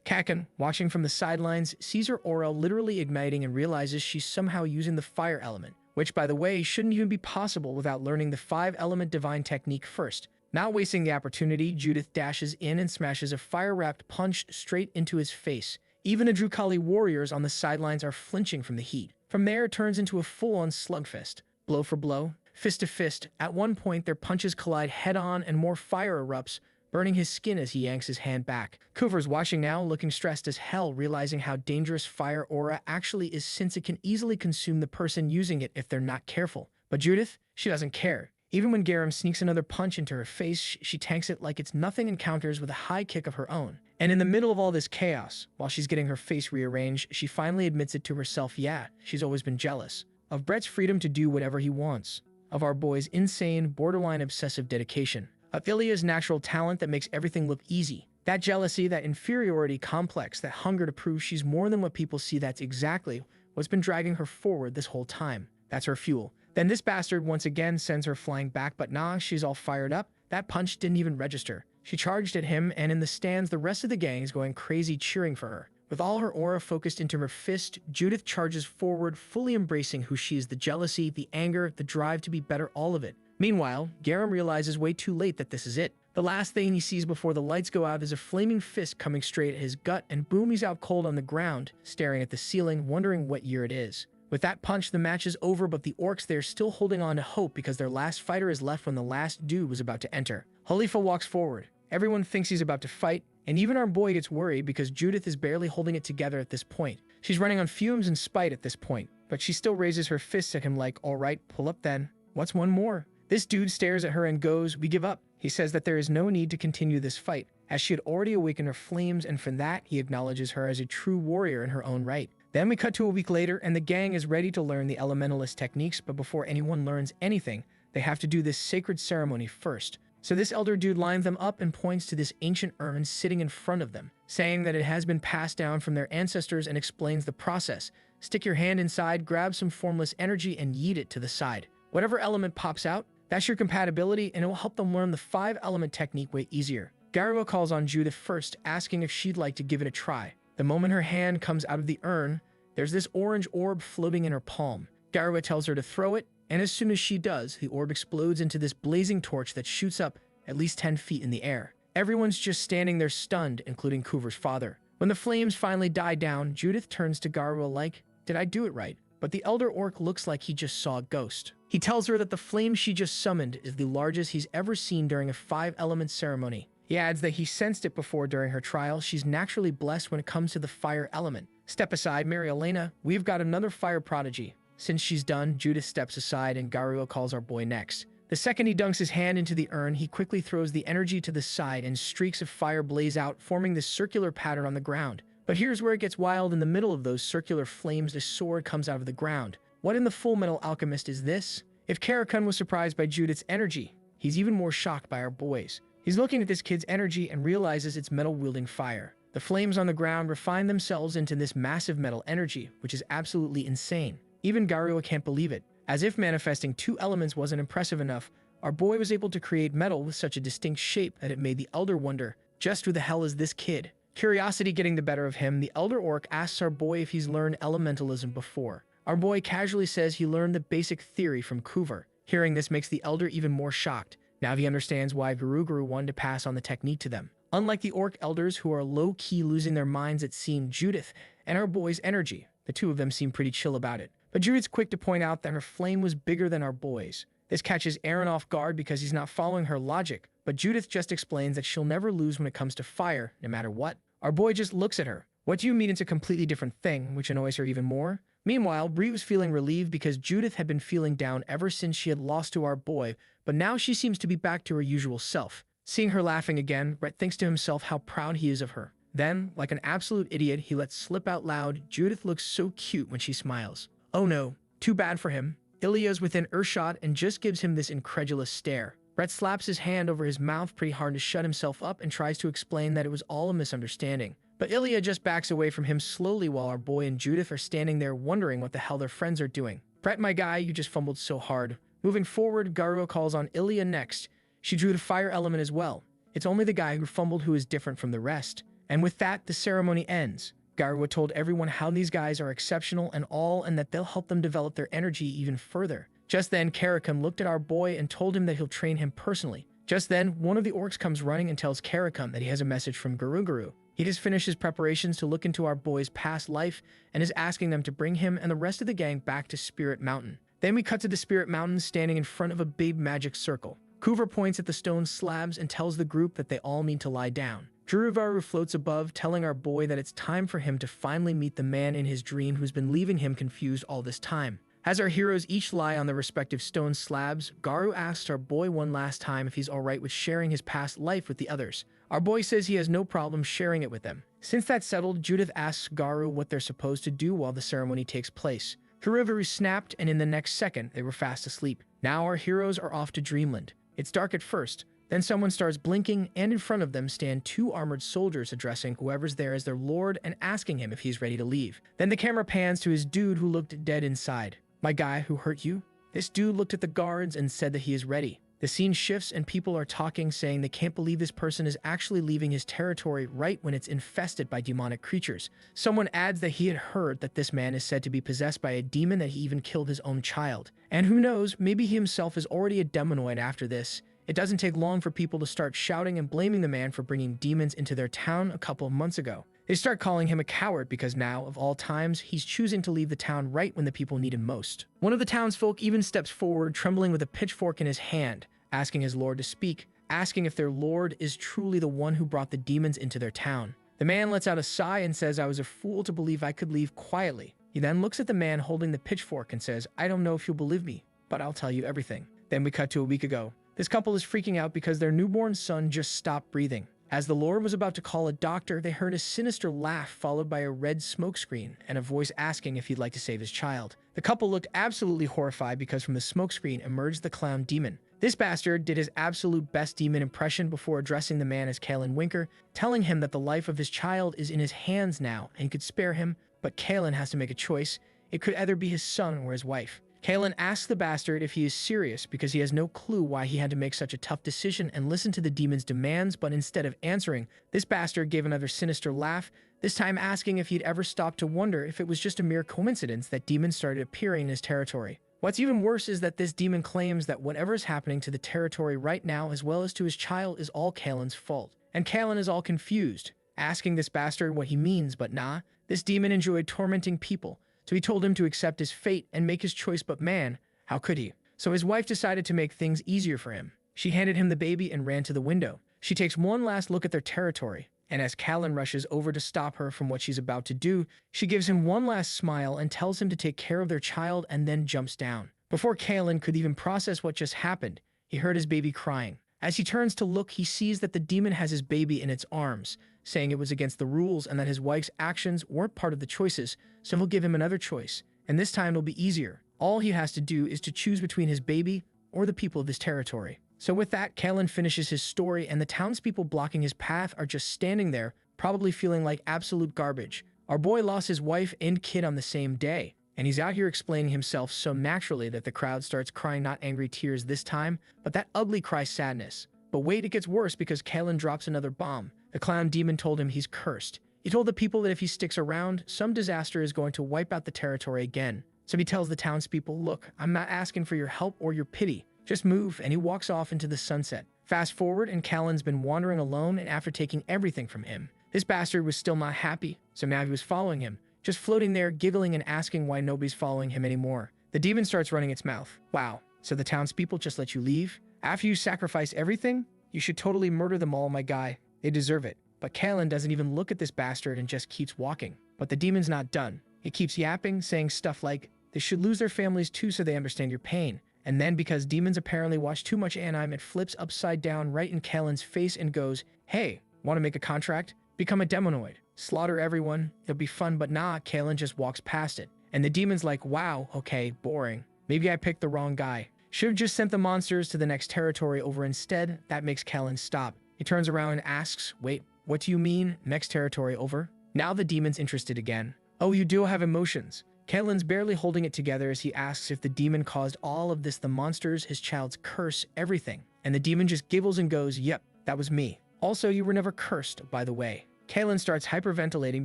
Kakan, watching from the sidelines, sees her aura literally igniting and realizes she's somehow using the fire element, which, by the way, shouldn't even be possible without learning the 5-element divine technique first. Not wasting the opportunity, Judith dashes in and smashes a fire-wrapped punch straight into his face. Even the Drukali warriors on the sidelines are flinching from the heat. From there, it turns into a full-on slugfest. Blow for blow, fist to fist. At one point, their punches collide head-on and more fire erupts, burning his skin as he yanks his hand back. Coover's watching now, looking stressed as hell, realizing how dangerous fire aura actually is since it can easily consume the person using it if they're not careful. But Judith, she doesn't care. Even when Garam sneaks another punch into her face, she tanks it like it's nothing and counters with a high kick of her own. And in the middle of all this chaos, while she's getting her face rearranged, she finally admits it to herself. Yeah, she's always been jealous of Brett's freedom to do whatever he wants, of our boy's insane, borderline obsessive dedication, of Ilya's natural talent that makes everything look easy. That jealousy, that inferiority complex, that hunger to prove she's more than what people see, that's exactly what's been dragging her forward this whole time. That's her fuel. Then this bastard once again sends her flying back, but nah, she's all fired up. That punch didn't even register. She charged at him, and in the stands, the rest of the gang is going crazy cheering for her. With all her aura focused into her fist, Judith charges forward, fully embracing who she is, the jealousy, the anger, the drive to be better, all of it. Meanwhile, Garam realizes way too late that this is it. The last thing he sees before the lights go out is a flaming fist coming straight at his gut, and boom, he's out cold on the ground, staring at the ceiling, wondering what year it is. With that punch, the match is over, but the orcs, they're still holding on to hope because their last fighter is left when the last dude was about to enter. Khalifa walks forward. Everyone thinks he's about to fight, and even our boy gets worried because Judith is barely holding it together at this point. She's running on fumes and spite at this point, but she still raises her fists at him like, all right, pull up then. What's one more? This dude stares at her and goes, we give up. He says that there is no need to continue this fight, as she had already awakened her flames, and for that, he acknowledges her as a true warrior in her own right. Then we cut to a week later, and the gang is ready to learn the elementalist techniques, but before anyone learns anything, they have to do this sacred ceremony first. So this elder dude lines them up and points to this ancient urn sitting in front of them, saying that it has been passed down from their ancestors, and explains the process. Stick your hand inside, grab some formless energy, and yeet it to the side. Whatever element pops out, that's your compatibility, and it will help them learn the 5-element technique way easier. Garua calls on Judith first, asking if she'd like to give it a try. The moment her hand comes out of the urn, there's this orange orb floating in her palm. Garua tells her to throw it, and as soon as she does, the orb explodes into this blazing torch that shoots up at least 10 feet in the air. Everyone's just standing there stunned, including Coover's father. When the flames finally die down, Judith turns to Garua like, did I do it right? But the elder orc looks like he just saw a ghost. He tells her that the flame she just summoned is the largest he's ever seen during a 5-element ceremony. He adds that he sensed it before during her trial. She's naturally blessed when it comes to the fire element. Step aside, Mary Elena. We've got another fire prodigy. Since she's done, Judith steps aside and Garua calls our boy next. The second he dunks his hand into the urn, he quickly throws the energy to the side and streaks of fire blaze out, forming this circular pattern on the ground. But here's where it gets wild. In the middle of those circular flames, a sword comes out of the ground. What in the Full Metal Alchemist is this? If Karakun was surprised by Judith's energy, he's even more shocked by our boys. He's looking at this kid's energy and realizes it's metal-wielding fire. The flames on the ground refine themselves into this massive metal energy, which is absolutely insane. Even Garua can't believe it. As if manifesting 2 elements wasn't impressive enough, our boy was able to create metal with such a distinct shape that it made the Elder wonder, just who the hell is this kid? Curiosity getting the better of him, the Elder Orc asks our boy if he's learned elementalism before. Our boy casually says he learned the basic theory from Coover. Hearing this makes the Elder even more shocked. Now he understands why Guru wanted to pass on the technique to them. Unlike the Orc Elders, who are low-key losing their minds at seeing Judith and our boy's energy, the two of them seem pretty chill about it. But Judith's quick to point out that her flame was bigger than our boy's. This catches Aaron off guard because he's not following her logic, but Judith just explains that she'll never lose when it comes to fire, no matter what. Our boy just looks at her. What do you mean it's a completely different thing, which annoys her even more? Meanwhile, Bree was feeling relieved because Judith had been feeling down ever since she had lost to our boy, but now she seems to be back to her usual self. Seeing her laughing again, Brett thinks to himself how proud he is of her. Then, like an absolute idiot, he lets slip out loud, Judith looks so cute when she smiles. Oh no, too bad for him. Ilya's within earshot and just gives him this incredulous stare. Brett slaps his hand over his mouth pretty hard to shut himself up and tries to explain that it was all a misunderstanding. But Ilya just backs away from him slowly while our boy and Judith are standing there wondering what the hell their friends are doing. Brett, my guy, you just fumbled so hard. Moving forward, Garua calls on Ilya next. She drew the fire element as well. It's only the guy who fumbled who is different from the rest. And with that, the ceremony ends. Garu told everyone how these guys are exceptional and all, and that they'll help them develop their energy even further. Just then, Karakun looked at our boy and told him that he'll train him personally. Just then, one of the orcs comes running and tells Karakun that he has a message from Guru. He just finished his preparations to look into our boy's past life and is asking them to bring him and the rest of the gang back to Spirit Mountain. Then we cut to the Spirit Mountain standing in front of a big magic circle. Kuver points at the stone slabs and tells the group that they all need to lie down. Juruvaru floats above, telling our boy that it's time for him to finally meet the man in his dream who's been leaving him confused all this time. As our heroes each lie on their respective stone slabs, Garu asks our boy one last time if he's alright with sharing his past life with the others. Our boy says he has no problem sharing it with them. Since that's settled, Judith asks Garu what they're supposed to do while the ceremony takes place. Juruvaru snapped, and in the next second, they were fast asleep. Now our heroes are off to Dreamland. It's dark at first. Then someone starts blinking, and in front of them stand two armored soldiers addressing whoever's there as their lord and asking him if he's ready to leave. Then the camera pans to his dude who looked dead inside. My guy who hurt you? This dude looked at the guards and said that he is ready. The scene shifts and people are talking, saying they can't believe this person is actually leaving his territory right when it's infested by demonic creatures. Someone adds that he had heard that this man is said to be possessed by a demon, that he even killed his own child. And who knows, maybe he himself is already a demonoid after this. It doesn't take long for people to start shouting and blaming the man for bringing demons into their town a couple of months ago. They start calling him a coward because now, of all times, he's choosing to leave the town right when the people need him most. One of the townsfolk even steps forward, trembling with a pitchfork in his hand, asking his lord to speak, asking if their lord is truly the one who brought the demons into their town. The man lets out a sigh and says, "I was a fool to believe I could leave quietly." He then looks at the man holding the pitchfork and says, "I don't know if you'll believe me, but I'll tell you everything." Then we cut to a week ago. This couple is freaking out because their newborn son just stopped breathing. As the Lord was about to call a doctor, they heard a sinister laugh followed by a red smokescreen and a voice asking if he'd like to save his child. The couple looked absolutely horrified because from the smokescreen emerged the clown demon. This bastard did his absolute best demon impression before addressing the man as Kalen Winker, telling him that the life of his child is in his hands now and he could spare him, but Kalen has to make a choice. It could either be his son or his wife. Kalen asks the bastard if he is serious because he has no clue why he had to make such a tough decision and listen to the demon's demands, but instead of answering, this bastard gave another sinister laugh, this time asking if he'd ever stopped to wonder if it was just a mere coincidence that demons started appearing in his territory. What's even worse is that this demon claims that whatever is happening to the territory right now as well as to his child is all Kalen's fault. And Kalen is all confused, asking this bastard what he means, but nah, this demon enjoyed tormenting people. So he told him to accept his fate and make his choice, but man, how could he? So his wife decided to make things easier for him. She handed him the baby and ran to the window. She takes one last look at their territory, and as Kalen rushes over to stop her from what she's about to do, she gives him one last smile and tells him to take care of their child and then jumps down. Before Kalen could even process what just happened, he heard his baby crying. As he turns to look, he sees that the demon has his baby in its arms, saying it was against the rules and that his wife's actions weren't part of the choices, so he'll give him another choice, and this time it'll be easier. All he has to do is to choose between his baby or the people of his territory. So with that, Kalen finishes his story, and the townspeople blocking his path are just standing there, probably feeling like absolute garbage. Our boy lost his wife and kid on the same day, and he's out here explaining himself so naturally that the crowd starts crying not angry tears this time, but that ugly cry sadness. But wait, it gets worse because Kalen drops another bomb. The clown demon told him he's cursed. He told the people that if he sticks around, some disaster is going to wipe out the territory again. So he tells the townspeople, "Look, I'm not asking for your help or your pity. Just move," and he walks off into the sunset. Fast forward, and Kalen's been wandering alone, and after taking everything from him, this bastard was still not happy, so now he was following him, just floating there, giggling and asking why nobody's following him anymore. The demon starts running its mouth. Wow, so the townspeople just let you leave? After you sacrifice everything? You should totally murder them all, my guy. They deserve it. But Kalen doesn't even look at this bastard and just keeps walking. But the demon's not done. He keeps yapping, saying stuff like, they should lose their families too so they understand your pain. And then because demons apparently watch too much anime, it flips upside down right in Kalen's face and goes, "Hey, want to make a contract? Become a demonoid. Slaughter everyone. It'll be fun," but nah, Kalen just walks past it. And the demon's like, "Wow, okay, boring. Maybe I picked the wrong guy. Should have just sent the monsters to the next territory over instead." That makes Kalen stop. He turns around and asks, "Wait, what do you mean, next territory over?" Now the demon's interested again. "Oh, you do have emotions." Kalen's barely holding it together as he asks if the demon caused all of this, the monsters, his child's curse, everything. And the demon just giggles and goes, "Yep, that was me. Also, you were never cursed, by the way." Kalen starts hyperventilating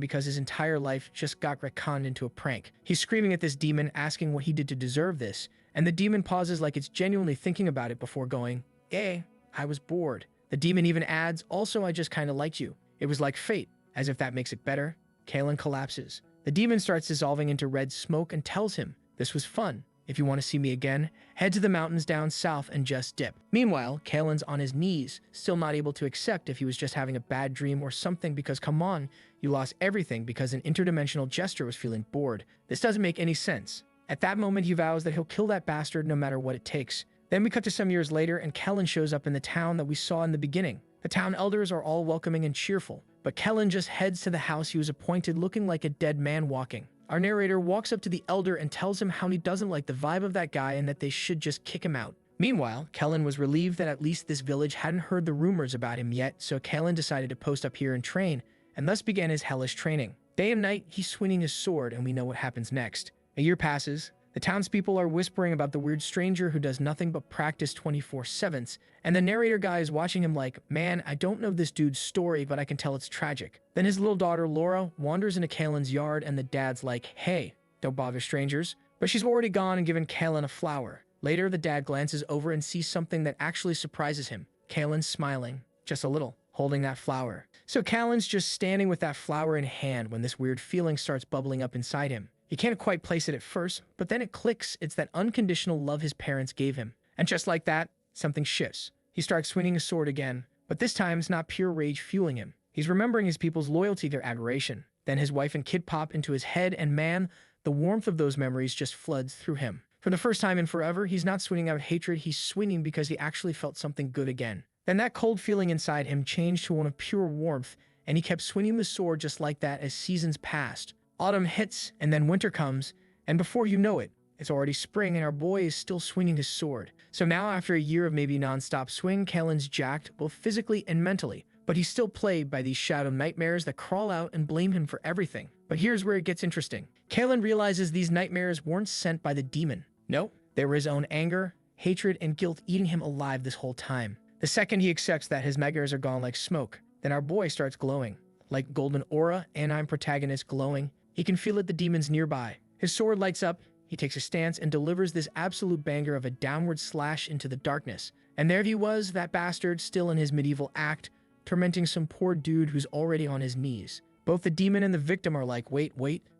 because his entire life just got retconned into a prank. He's screaming at this demon, asking what he did to deserve this, and the demon pauses like it's genuinely thinking about it before going, I was bored. The demon even adds, also I just kinda liked you. It was like fate. As if that makes it better, Kalen collapses. The demon starts dissolving into red smoke and tells him, this was fun. If you want to see me again, head to the mountains down south and just dip. Meanwhile, Kalen's on his knees, still not able to accept if he was just having a bad dream or something because come on, you lost everything because an interdimensional jester was feeling bored. This doesn't make any sense. At that moment, he vows that he'll kill that bastard no matter what it takes. Then we cut to some years later and Kalen shows up in the town that we saw in the beginning. The town elders are all welcoming and cheerful, but Kalen just heads to the house he was appointed looking like a dead man walking. Our narrator walks up to the elder and tells him how he doesn't like the vibe of that guy and that they should just kick him out. Meanwhile, Kalen was relieved that at least this village hadn't heard the rumors about him yet, so Kalen decided to post up here and train, and thus began his hellish training. Day and night, he's swinging his sword, and we know what happens next. A year passes. The townspeople are whispering about the weird stranger who does nothing but practice 24/7, and the narrator guy is watching him like, man, I don't know this dude's story, but I can tell it's tragic. Then his little daughter, Laura, wanders into Kalen's yard, and the dad's like, hey, don't bother strangers. But she's already gone and given Kalen a flower. Later, the dad glances over and sees something that actually surprises him. Kalen's smiling, just a little, holding that flower. So Kalen's just standing with that flower in hand when this weird feeling starts bubbling up inside him. He can't quite place it at first, but then it clicks. It's that unconditional love his parents gave him. And just like that, something shifts. He starts swinging his sword again, but this time it's not pure rage fueling him. He's remembering his people's loyalty, their adoration. Then his wife and kid pop into his head, and man, the warmth of those memories just floods through him. For the first time in forever, he's not swinging out hatred, he's swinging because he actually felt something good again. Then that cold feeling inside him changed to one of pure warmth, and he kept swinging the sword just like that as seasons passed. Autumn hits, and then winter comes, and before you know it, it's already spring and our boy is still swinging his sword. So now after a year of maybe non-stop swing, Kalen's jacked, both physically and mentally, but he's still plagued by these shadow nightmares that crawl out and blame him for everything. But here's where it gets interesting. Kalen realizes these nightmares weren't sent by the demon. No, they were his own anger, hatred, and guilt eating him alive this whole time. The second he accepts that, his nightmares are gone like smoke. Then our boy starts glowing. Like golden aura, and I'm protagonist glowing. He can feel it, the demons nearby. His sword lights up, he takes a stance and delivers this absolute banger of a downward slash into the darkness. And there he was, that bastard, still in his medieval act, tormenting some poor dude who's already on his knees. Both the demon and the victim are like, wait,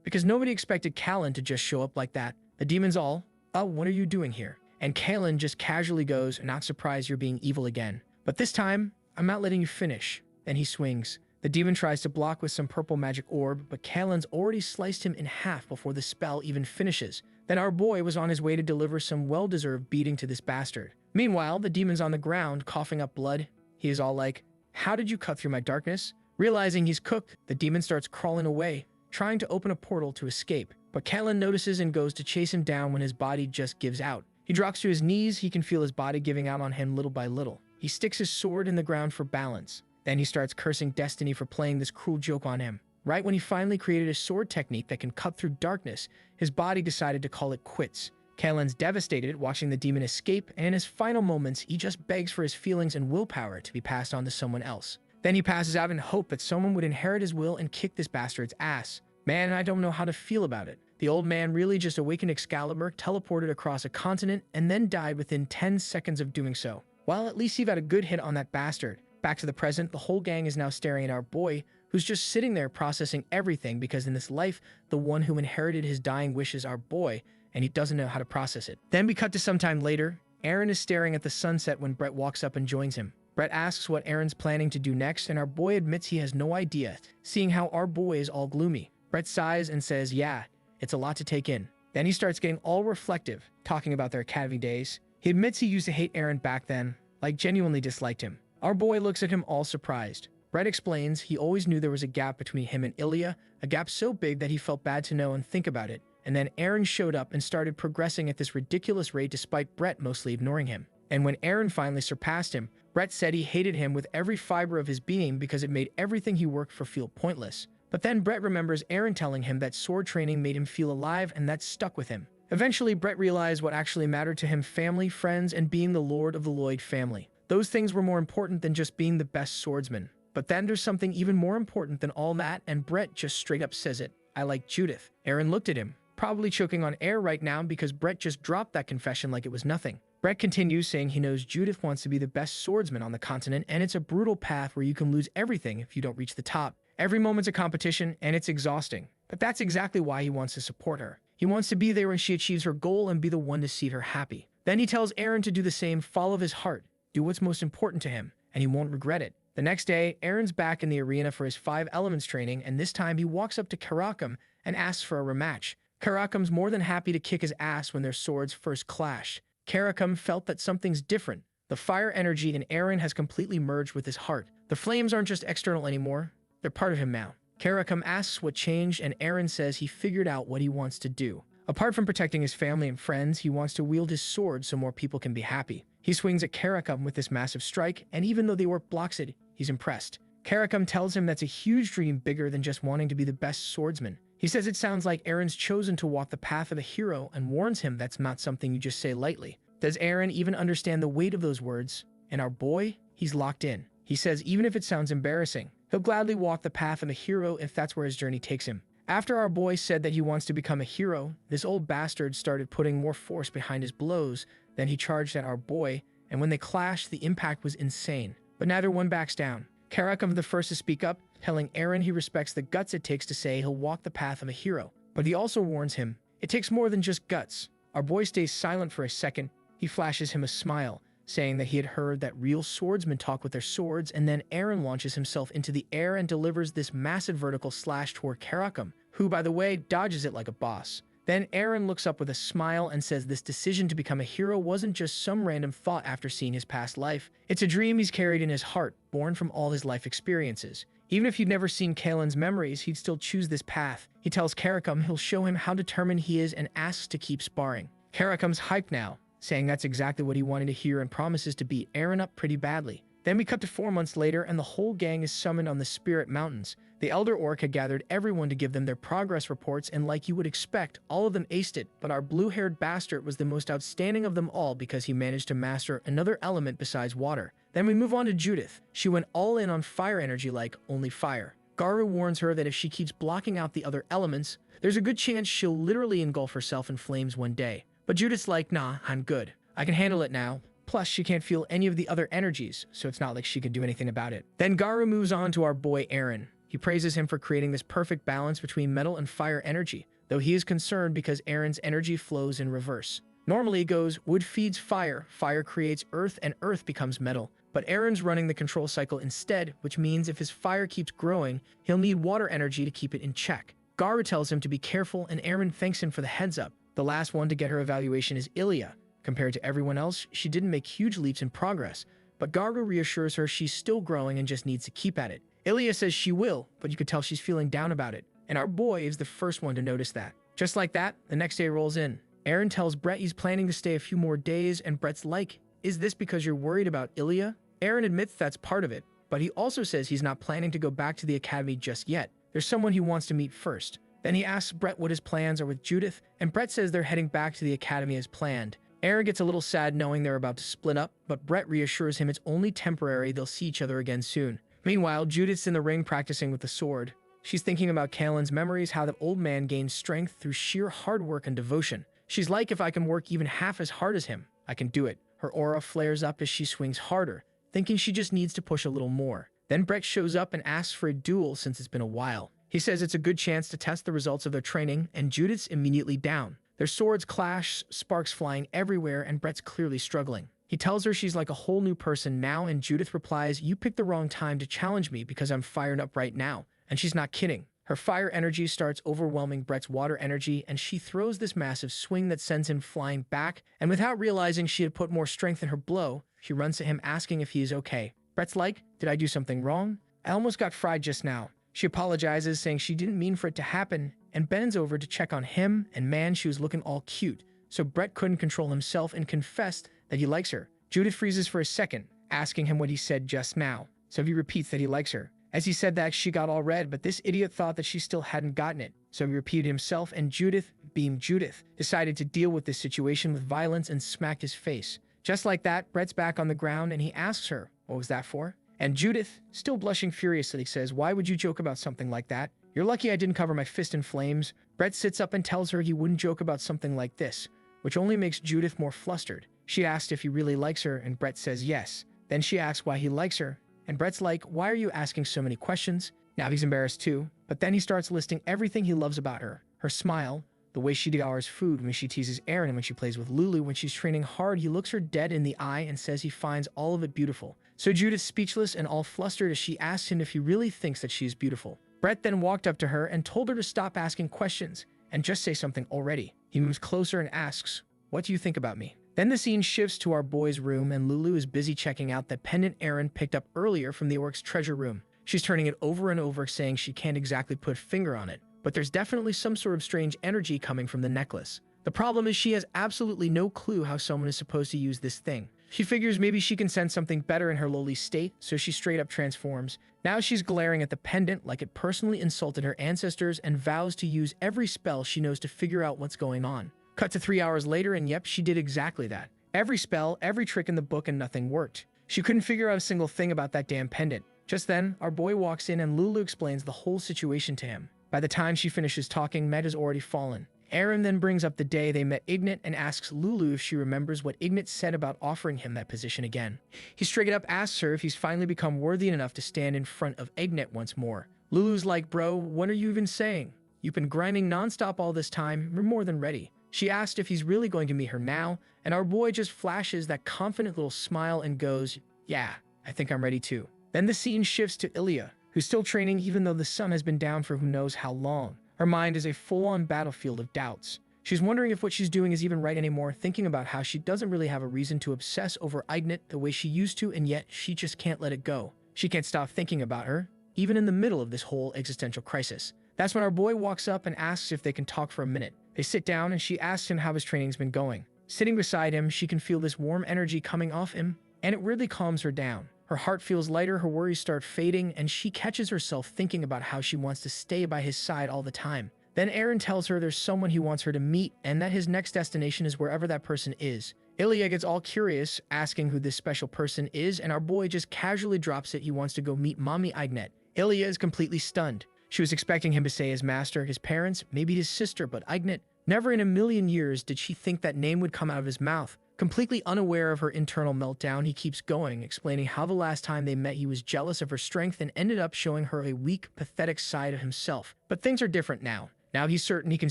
because nobody expected Kalen to just show up like that. The demon's all, oh, what are you doing here? And Kalen just casually goes, not surprised you're being evil again. But this time, I'm not letting you finish. Then he swings. The demon tries to block with some purple magic orb, but Kalen's already sliced him in half before the spell even finishes. Then our boy was on his way to deliver some well-deserved beating to this bastard. Meanwhile, the demon's on the ground, coughing up blood. He is all like, how did you cut through my darkness? Realizing he's cooked, the demon starts crawling away, trying to open a portal to escape. But Kalen notices and goes to chase him down when his body just gives out. He drops to his knees, he can feel his body giving out on him little by little. He sticks his sword in the ground for balance. Then he starts cursing destiny for playing this cruel joke on him. Right when he finally created a sword technique that can cut through darkness, his body decided to call it quits. Kalen's devastated, watching the demon escape, and in his final moments, he just begs for his feelings and willpower to be passed on to someone else. Then he passes out in hope that someone would inherit his will and kick this bastard's ass. Man, I don't know how to feel about it. The old man really just awakened Excalibur, teleported across a continent, and then died within 10 seconds of doing so. Well, at least he got a good hit on that bastard. Back to the present, the whole gang is now staring at our boy, who's just sitting there processing everything because in this life, the one who inherited his dying wish is our boy, and he doesn't know how to process it. Then we cut to some time later. Aaron is staring at the sunset when Brett walks up and joins him. Brett asks what Aaron's planning to do next, and our boy admits he has no idea, seeing how our boy is all gloomy. Brett sighs and says, yeah, it's a lot to take in. Then he starts getting all reflective, talking about their academy days. He admits he used to hate Aaron back then, like genuinely disliked him. Our boy looks at him all surprised. Brett explains he always knew there was a gap between him and Ilya, a gap so big that he felt bad to know and think about it. And then Aaron showed up and started progressing at this ridiculous rate despite Brett mostly ignoring him. And when Aaron finally surpassed him, Brett said he hated him with every fiber of his being because it made everything he worked for feel pointless. But then Brett remembers Aaron telling him that sword training made him feel alive, and that stuck with him. Eventually, Brett realized what actually mattered to him: family, friends, and being the lord of the Lloyd family. Those things were more important than just being the best swordsman. But then there's something even more important than all that, and Brett just straight up says it. I like Judith. Aaron looked at him, probably choking on air right now because Brett just dropped that confession like it was nothing. Brett continues saying he knows Judith wants to be the best swordsman on the continent, and it's a brutal path where you can lose everything if you don't reach the top. Every moment's a competition, and it's exhausting. But that's exactly why he wants to support her. He wants to be there when she achieves her goal and be the one to see her happy. Then he tells Aaron to do the same, follow his heart, do what's most important to him, and he won't regret it. The next day, Aaron's back in the arena for his 5 elements training, and this time he walks up to Karakam and asks for a rematch. Karakam's more than happy to kick his ass when their swords first clash. Karakam felt that something's different. The fire energy in Aaron has completely merged with his heart. The flames aren't just external anymore, they're part of him now. Karakam asks what changed, and Aaron says he figured out what he wants to do. Apart from protecting his family and friends, he wants to wield his sword so more people can be happy. He swings at Karakam with this massive strike, and even though the orc blocks it, he's impressed. Karakam tells him that's a huge dream bigger than just wanting to be the best swordsman. He says it sounds like Aaron's chosen to walk the path of a hero and warns him that's not something you just say lightly. Does Aaron even understand the weight of those words? And our boy, he's locked in. He says even if it sounds embarrassing, he'll gladly walk the path of a hero if that's where his journey takes him. After our boy said that he wants to become a hero, this old bastard started putting more force behind his blows. Then he charged at our boy, and when they clashed, the impact was insane. But neither one backs down. Karakam the first to speak up, telling Aaron he respects the guts it takes to say he'll walk the path of a hero. But he also warns him, it takes more than just guts. Our boy stays silent for a second. He flashes him a smile, saying that he had heard that real swordsmen talk with their swords, and then Aaron launches himself into the air and delivers this massive vertical slash toward Karakam, who, by the way, dodges it like a boss. Then Aaron looks up with a smile and says this decision to become a hero wasn't just some random thought after seeing his past life. It's a dream he's carried in his heart, born from all his life experiences. Even if he'd never seen Kalen's memories, he'd still choose this path. He tells Karakam he'll show him how determined he is and asks to keep sparring. Karakam's hyped now, saying that's exactly what he wanted to hear and promises to beat Aaron up pretty badly. Then we cut to 4 months later, and the whole gang is summoned on the Spirit Mountains. The Elder Orc had gathered everyone to give them their progress reports, and like you would expect, all of them aced it, but our blue-haired bastard was the most outstanding of them all because he managed to master another element besides water. Then we move on to Judith. She went all in on fire energy like only fire. Garu warns her that if she keeps blocking out the other elements, there's a good chance she'll literally engulf herself in flames one day. But Judith's like, nah, I'm good. I can handle it now. Plus, she can't feel any of the other energies, so it's not like she could do anything about it. Then Garu moves on to our boy Aaron. He praises him for creating this perfect balance between metal and fire energy, though he is concerned because Aaron's energy flows in reverse. Normally it goes, wood feeds fire, fire creates earth, and earth becomes metal. But Aaron's running the control cycle instead, which means if his fire keeps growing, he'll need water energy to keep it in check. Garu tells him to be careful, and Aaron thanks him for the heads up. The last one to get her evaluation is Ilya. Compared to everyone else, she didn't make huge leaps in progress, but Garu reassures her she's still growing and just needs to keep at it. Ilya says she will, but you could tell she's feeling down about it, and our boy is the first one to notice that. Just like that, the next day rolls in. Aaron tells Brett he's planning to stay a few more days, and Brett's like, is this because you're worried about Ilya? Aaron admits that's part of it, but he also says he's not planning to go back to the academy just yet. There's someone he wants to meet first. Then he asks Brett what his plans are with Judith, and Brett says they're heading back to the academy as planned. Aaron gets a little sad knowing they're about to split up, but Brett reassures him it's only temporary, they'll see each other again soon. Meanwhile, Judith's in the ring practicing with the sword. She's thinking about Kalen's memories, how the old man gained strength through sheer hard work and devotion. She's like, if I can work even half as hard as him, I can do it. Her aura flares up as she swings harder, thinking she just needs to push a little more. Then Brett shows up and asks for a duel since it's been a while. He says it's a good chance to test the results of their training, and Judith's immediately down. Their swords clash, sparks flying everywhere, and Brett's clearly struggling. He tells her she's like a whole new person now, and Judith replies, you picked the wrong time to challenge me because I'm fired up right now. And she's not kidding. Her fire energy starts overwhelming Brett's water energy, and she throws this massive swing that sends him flying back, and without realizing she had put more strength in her blow, she runs to him asking if he is okay. Brett's like, did I do something wrong? I almost got fried just now. She apologizes, saying she didn't mean for it to happen, and bends over to check on him, and man, she was looking all cute. So Brett couldn't control himself and confessed that he likes her. Judith freezes for a second, asking him what he said just now. So he repeats that he likes her. As he said that, she got all red, but this idiot thought that she still hadn't gotten it. So he repeated himself, and Judith, being Judith, decided to deal with this situation with violence and smacked his face. Just like that, Brett's back on the ground, and he asks her, what was that for? And Judith, still blushing furiously, says, "Why would you joke about something like that? You're lucky I didn't cover my fist in flames." Brett sits up and tells her he wouldn't joke about something like this, which only makes Judith more flustered. She asks if he really likes her, and Brett says yes. Then she asks why he likes her, and Brett's like, "Why are you asking so many questions?" Now he's embarrassed too, but then he starts listing everything he loves about her. Her smile, the way she devours food when she teases Aaron and when she plays with Lulu. When she's training hard, he looks her dead in the eye and says he finds all of it beautiful. So Judith's speechless and all flustered as she asks him if he really thinks that she is beautiful. Brett then walked up to her and told her to stop asking questions and just say something already. He moves closer and asks, "What do you think about me?" Then the scene shifts to our boy's room, and Lulu is busy checking out that pendant Aaron picked up earlier from the orc's treasure room. She's turning it over and over, saying she can't exactly put a finger on it, but there's definitely some sort of strange energy coming from the necklace. The problem is she has absolutely no clue how someone is supposed to use this thing. She figures maybe she can sense something better in her lowly state, so she straight up transforms. Now she's glaring at the pendant like it personally insulted her ancestors and vows to use every spell she knows to figure out what's going on. Cut to 3 hours later, and yep, she did exactly that. Every spell, every trick in the book, and nothing worked. She couldn't figure out a single thing about that damn pendant. Just then, our boy walks in and Lulu explains the whole situation to him. By the time she finishes talking, Med has already fallen. Aaron then brings up the day they met Ignat and asks Lulu if she remembers what Ignat said about offering him that position again. He straight up asks her if he's finally become worthy enough to stand in front of Ignat once more. Lulu's like, "Bro, what are you even saying? You've been grinding nonstop all this time, you're more than ready." She asked if he's really going to meet her now, and our boy just flashes that confident little smile and goes, "Yeah, I think I'm ready too." Then the scene shifts to Ilya, who's still training even though the sun has been down for who knows how long. Her mind is a full-on battlefield of doubts. She's wondering if what she's doing is even right anymore, thinking about how she doesn't really have a reason to obsess over Ignat the way she used to, and yet she just can't let it go. She can't stop thinking about her, even in the middle of this whole existential crisis. That's when our boy walks up and asks if they can talk for a minute. They sit down and she asks him how his training's been going. Sitting beside him, she can feel this warm energy coming off him, and it really calms her down. Her heart feels lighter, her worries start fading, and she catches herself thinking about how she wants to stay by his side all the time. Then Aaron tells her there's someone he wants her to meet, and that his next destination is wherever that person is. Ilya gets all curious, asking who this special person is, and our boy just casually drops it he wants to go meet Mommy Ignat. Ilya is completely stunned. She was expecting him to say his master, his parents, maybe his sister, but Ignat, never in a million years did she think that name would come out of his mouth. Completely unaware of her internal meltdown, he keeps going, explaining how the last time they met he was jealous of her strength and ended up showing her a weak, pathetic side of himself. But things are different now. Now he's certain he can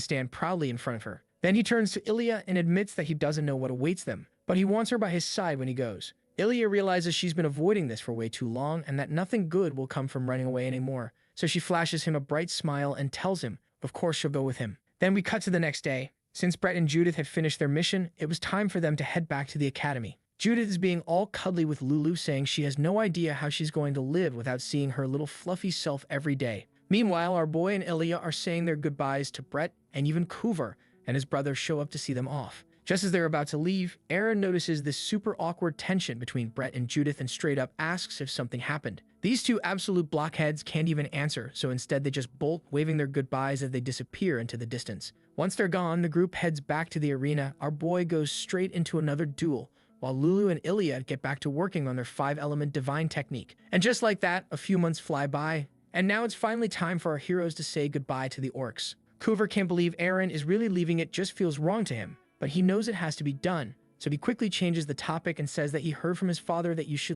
stand proudly in front of her. Then he turns to Ilya and admits that he doesn't know what awaits them, but he wants her by his side when he goes. Ilya realizes she's been avoiding this for way too long and that nothing good will come from running away anymore. So she flashes him a bright smile and tells him, of course she'll go with him. Then we cut to the next day. Since Brett and Judith had finished their mission, it was time for them to head back to the academy. Judith is being all cuddly with Lulu, saying she has no idea how she's going to live without seeing her little fluffy self every day. Meanwhile, our boy and Ilya are saying their goodbyes to Brett, and even Kuver and his brother show up to see them off. Just as they're about to leave, Aaron notices this super awkward tension between Brett and Judith and straight up asks if something happened. These two absolute blockheads can't even answer, so instead they just bolt, waving their goodbyes as they disappear into the distance. Once they're gone, the group heads back to the arena. Our boy goes straight into another duel, while Lulu and Ilya get back to working on their 5-element divine technique. And just like that, a few months fly by, and now it's finally time for our heroes to say goodbye to the orcs. Kuver can't believe Aaron is really leaving, it just feels wrong to him, but he knows it has to be done, so he quickly changes the topic and says that he heard from his father that you should